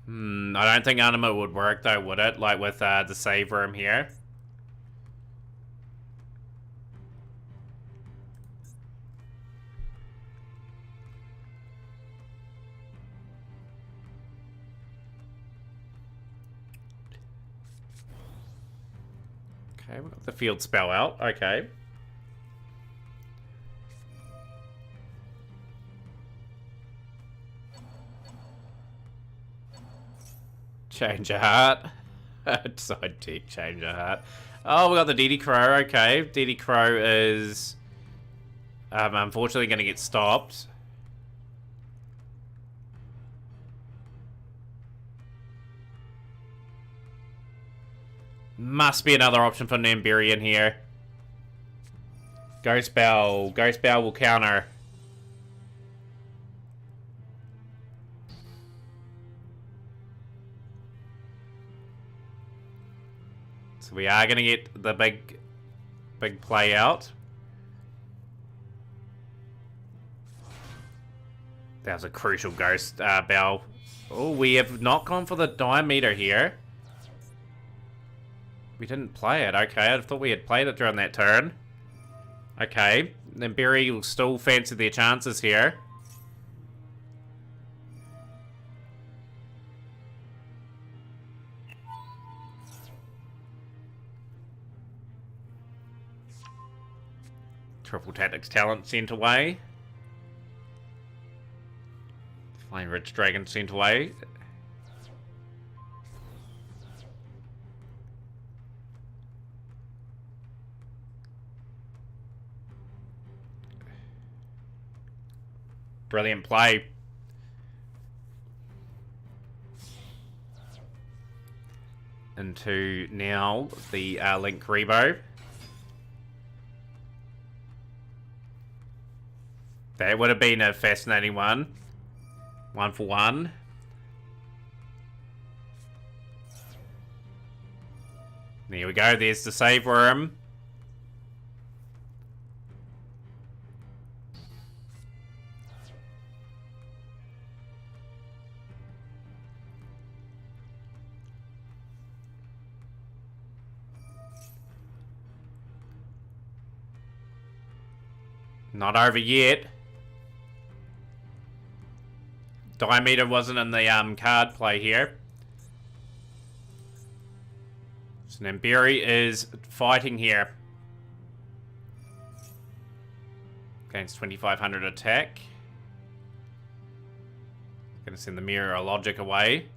I don't think Anima would work though, would it? Like with the save room here. Okay, we got the field spell out. Okay. Change a heart. Side tick, change a heart. Oh, we got the DD Crow. Okay, DD Crow is unfortunately going to get stopped. Must be another option for Nimbiri in here. Ghost Bell. Ghost Bell will counter. So we are going to get the big play out. That was a crucial Ghost Bell. Oh, we have not gone for the Diameter here. We didn't play it. Okay, I thought we had played it during that turn. Okay, Nimbiri will still fancy their chances here. Triple Tactics Talent sent away. Flame Rich Dragon sent away. Brilliant play. Into now the Link Rebo. That would have been a fascinating one. 1 for 1. There we go. There's the save room. Not over yet. Diameter wasn't in the card play here. So Nimbiri is fighting here. Against 2500 attack. Gonna send the Mirror of Logic away.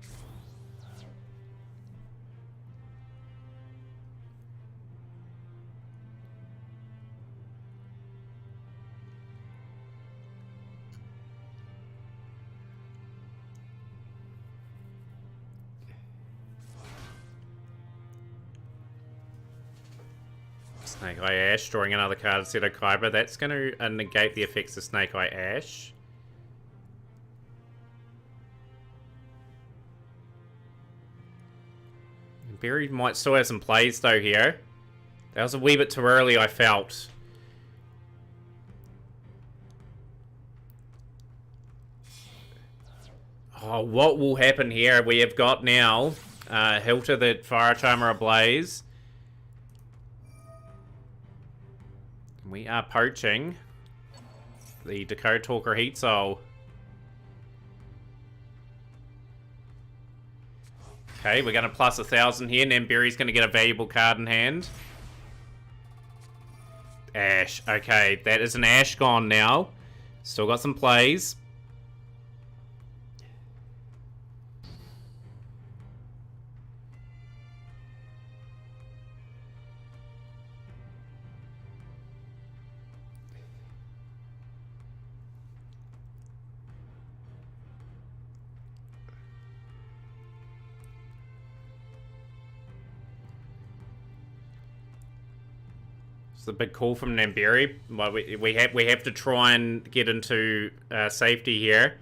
Snake Eye Ash, drawing another card instead of Kyber. That's going to negate the effects of Snake Eye Ash. Buried might still have some plays though here. That was a wee bit too early, I felt. Oh, what will happen here? We have got now Hilter the Fire Charmer ablaze. We are poaching the Dakota Talker Heat Soul. Okay, we're going to plus 1,000 here. Nimbiri's going to get a valuable card in hand. Ash. Okay, that is an Ash gone now. Still got some plays. It's a big call from Namberi. Well, we have to try and get into safety here.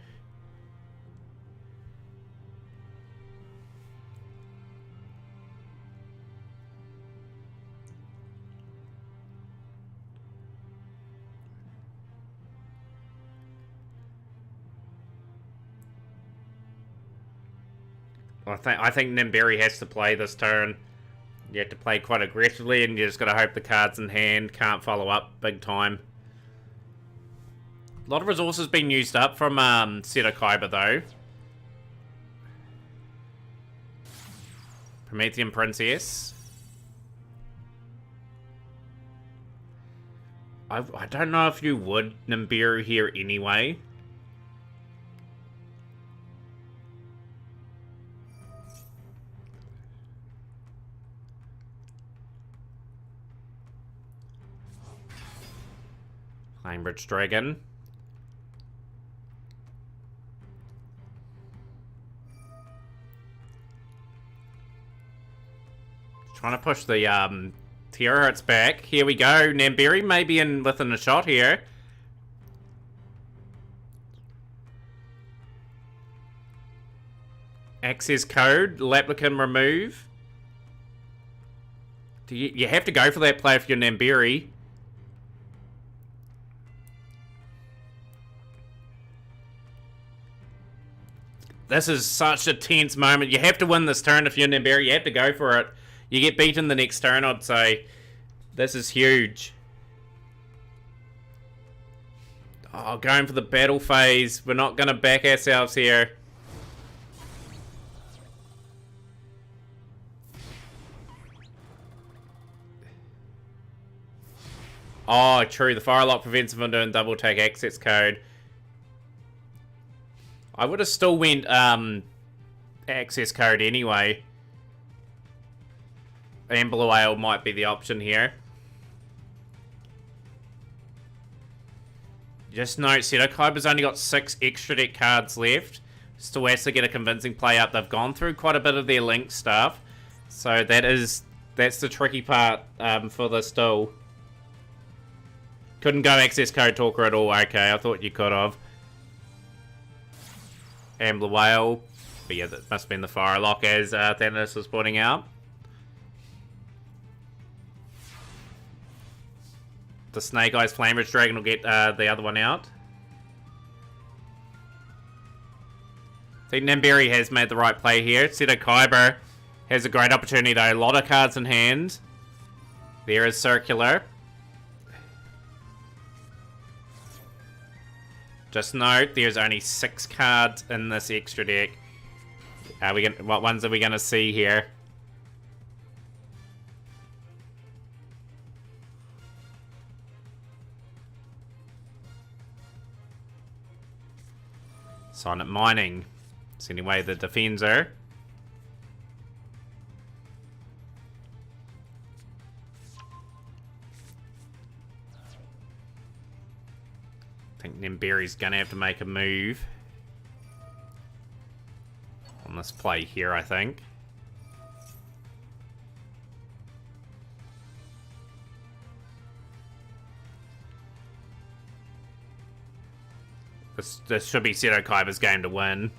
I think Namberi has to play this turn. You have to play quite aggressively, and you just got to hope the cards in hand can't follow up big time. A lot of resources being used up from Seto Kaiba, though. Promethean Princess. I don't know if you would Nibiru here anyway. Flamebridge Dragon. Trying to push the Terahertz back. Here we go. Namberi may be in within a shot here. Access code. Laplican remove. You have to go for that play if you're Namberi. This is such a tense moment. You have to win this turn if you're Namberi. You have to go for it. You get beaten the next turn, I'd say. This is huge. Oh, going for the battle phase. We're not going to back ourselves here. Oh, true. The Firelock prevents him from doing double take access code. I would have still went access code anyway. And Blue Ale might be the option here. Just note, Seto Kaiba's only got 6 extra deck cards left. Still has to get a convincing play up. They've gone through quite a bit of their link stuff. So that's the tricky part for this duel. Couldn't go access code talker at all. Okay, I thought you could have. Ambler Whale. But yeah, that must have been the Firelock, as Thanos was pointing out. The Snake Eyes Flamers Dragon will get the other one out. I think Namberi has made the right play here. Seto Kaiba has a great opportunity though. A lot of cards in hand. There is Circular. Just note, there's only 6 cards in this extra deck. What ones are we gonna see here? Silent Mining. Sending away the Defensor. I think Namberi's gonna have to make a move on this play here, I think. This should be Seto Kaiba's game to win.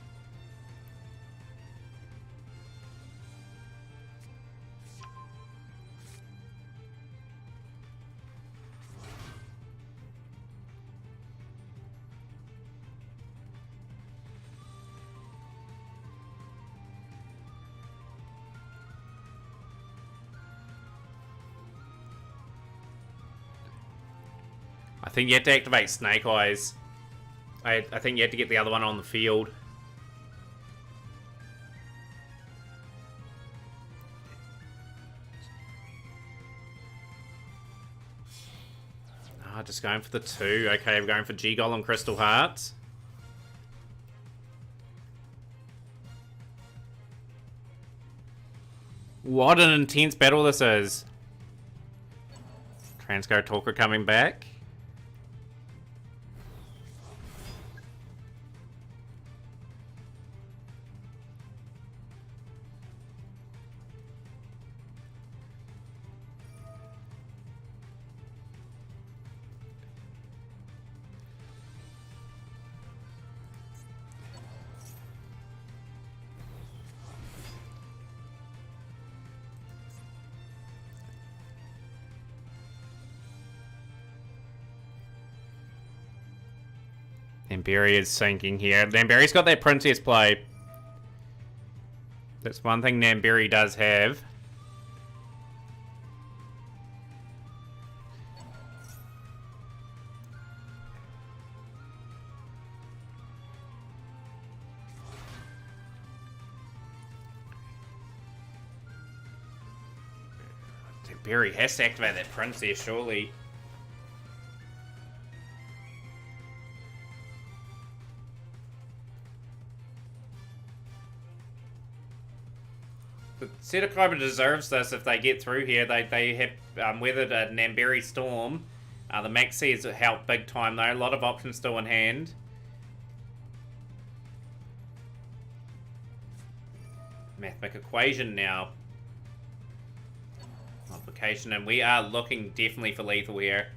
I think you have to activate Snake Eyes. I think you have to get the other one on the field. Ah, just going for the 2. Okay, we're going for G-Golem Crystal Hearts. What an intense battle this is. Transco Talker coming back. Namberi is sinking here. Namberi's got that princess play. That's one thing Namberi does have. Namberi has to activate that princess, surely. The Seto Kaiba deserves this if they get through here. They have weathered a Namberi storm. The Maxi has helped big time though. A lot of options still in hand. Mathematic equation now. Multiplication, and we are looking definitely for lethal here.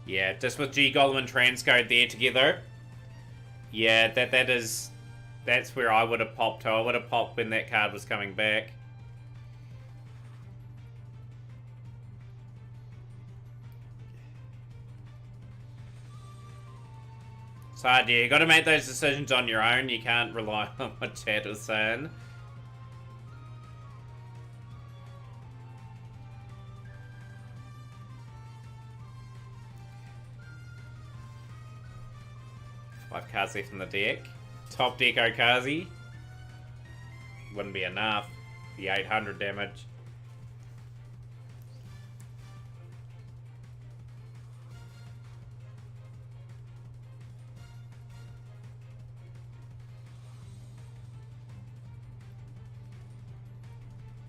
Yeah, just with G Golem and Transcode there together. Yeah, that's where I would have popped to. I would have popped when that card was coming back. It's hard, yeah. You got to make those decisions on your own. You can't rely on what chat is saying. Five cards left in the deck. Top deck Okazi. Wouldn't be enough. The 800 damage.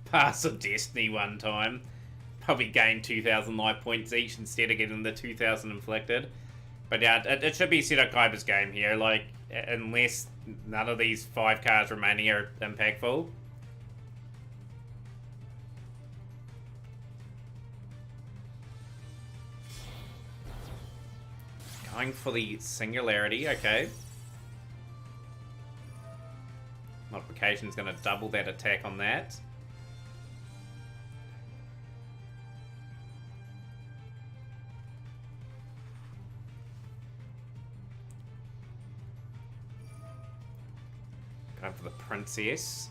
Pass of Destiny one time. Probably gain 2,000 life points each instead of getting the 2,000 inflicted. But yeah, it should be Seto Kaiba's game here, like, unless none of these 5 cards remaining are impactful. Going for the Singularity, okay. Multiplication's going to double that attack on that. Going for the princess.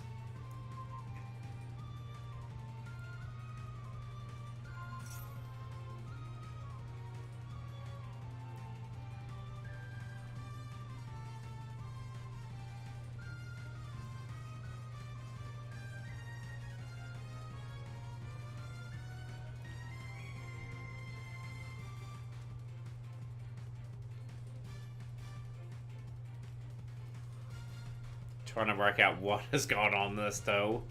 Trying to work out what has gone on this though.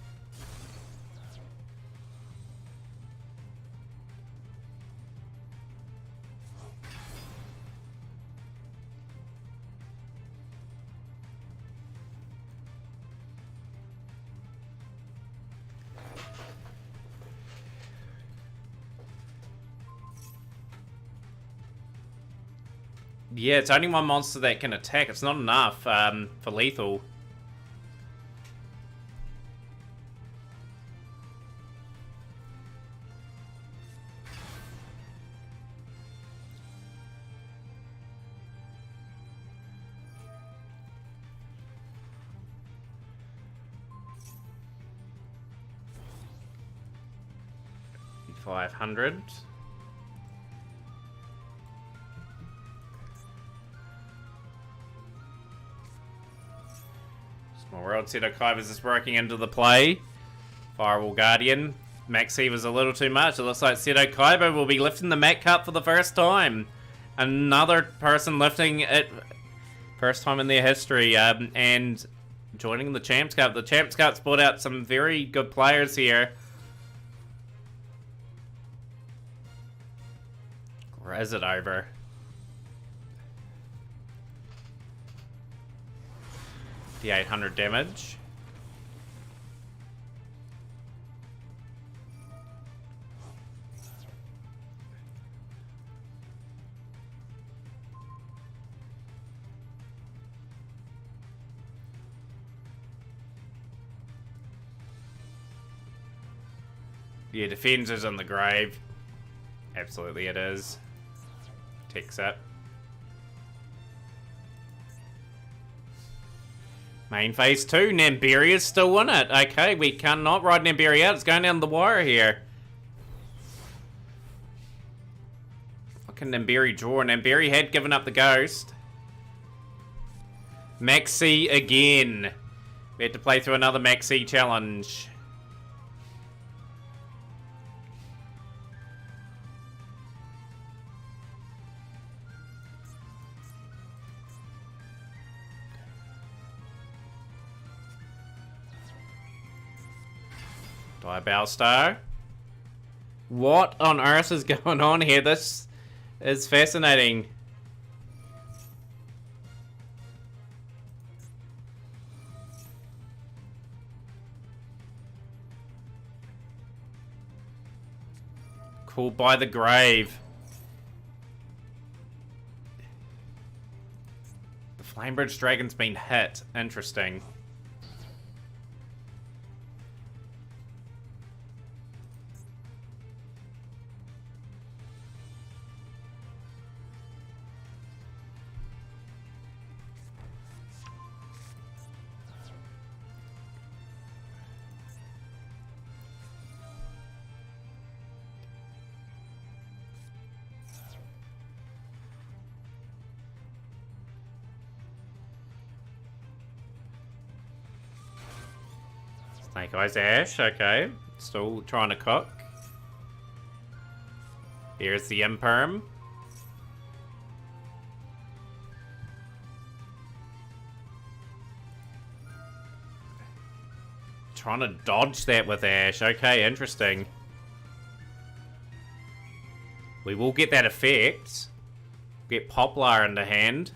Yeah, it's only one monster that can attack. It's not enough for lethal. $500. Small World Seto Kaiba's just working into the play. Firewall Guardian. Maxi was a little too much. It looks like Seto Kaiba will be lifting the Mac Cup for the first time. Another person lifting it. First time in their history. And joining the Champs Cup. The Champs Cup's brought out some very good players here. Or is it over? The 800 damage. Yeah, defense is in the grave. Absolutely it is. Takes it. Main phase 2, Namberi is still in it. Okay, we cannot ride Namberi out. It's going down the wire here. What can Namberi draw? Namberi had given up the ghost. Maxi again. We had to play through another Maxi challenge. Diabellstar. What on earth is going on here? This is fascinating. Called by the grave. The Flamebridge Dragon's been hit. Interesting. Snake Eyes Ash, okay. Still trying to cook. Here's the Imperm. Trying to dodge that with Ash. Okay, interesting. We will get that effect. Get Poplar into hand.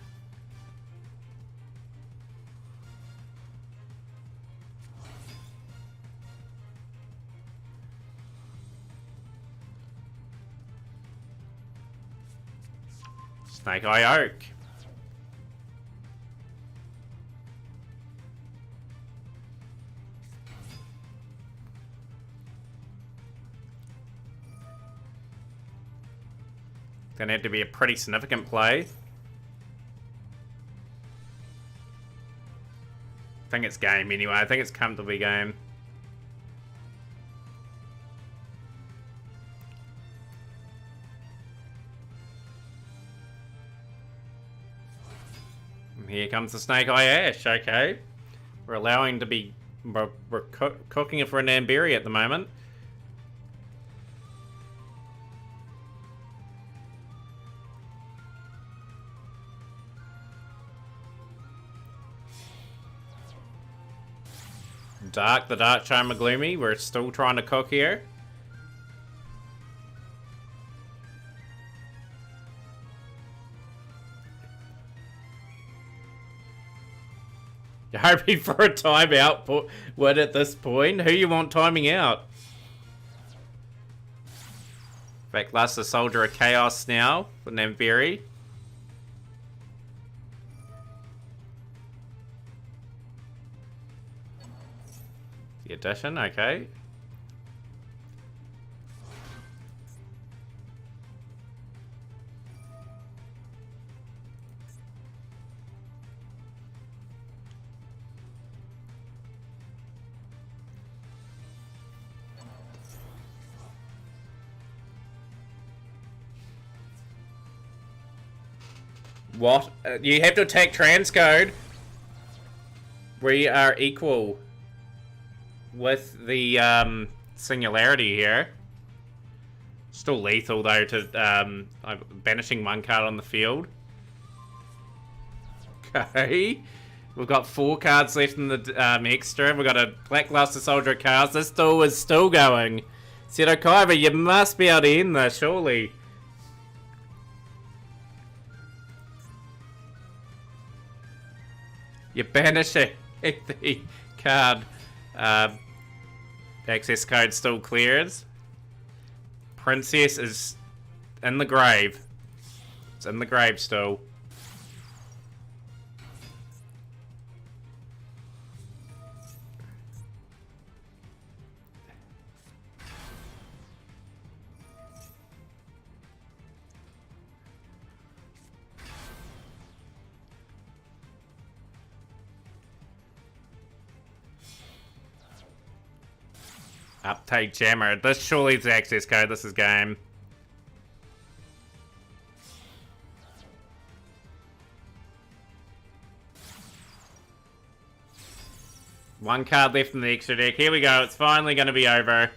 Snake Eye Oak. Gonna have to be a pretty significant play. I think it's game anyway. I think it's comfortably game. Here comes the Snake Eye Ash, okay. We're allowing to be... We're cooking it for a Namberi at the moment. Dark, the Dark Charmer Gloomy. We're still trying to cook here. You're hoping for a timeout, what at this point? Who you want timing out? Lackluster Soldier of Chaos now for Namberi. The addition, okay. What? You have to attack transcode. We are equal with the singularity here. Still lethal though to banishing one card on the field. Okay. We've got 4 cards left in the extra. We've got a Lackluster Soldier of Chaos. This duel is still going. Seto Kaiba, you must be able to end this, surely. You're banishing the card. Access code still clears. Princess is in the grave. It's in the grave still. Uptake jammer. This surely is the access code. This is game. One card left in the extra deck. Here we go. It's finally going to be over.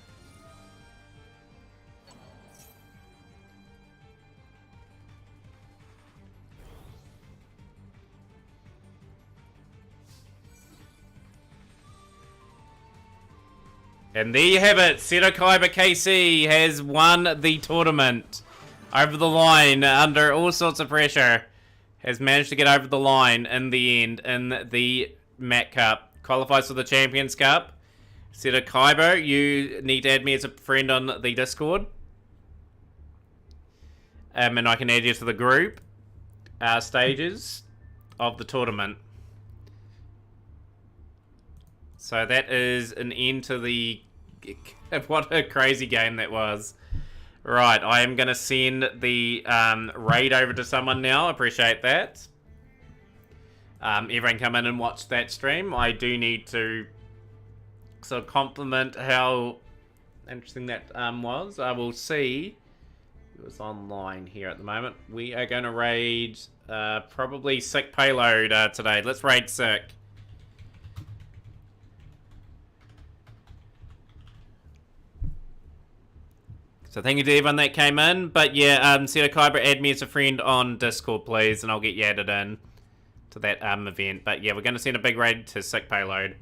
And there you have it. Seto Kaiba KC has won the tournament. Over the line under all sorts of pressure. Has managed to get over the line in the end in the MAC Cup. Qualifies for the Champions Cup. Seto Kaiba, you need to add me as a friend on the Discord. And I can add you to the group stages of the tournament. So that is an end to the... What a crazy game that was. Right, I am going to send the raid over to someone now. Appreciate that. Everyone come in and watch that stream. I do need to sort of compliment how interesting that was. I will see. It was online here at the moment. We are going to raid probably Sick Payload today. Let's raid Sick. So thank you to everyone that came in. But yeah, Seto Kaiba, add me as a friend on Discord, please, and I'll get you added in to that event. But yeah, we're going to send a big raid to Sick Payload.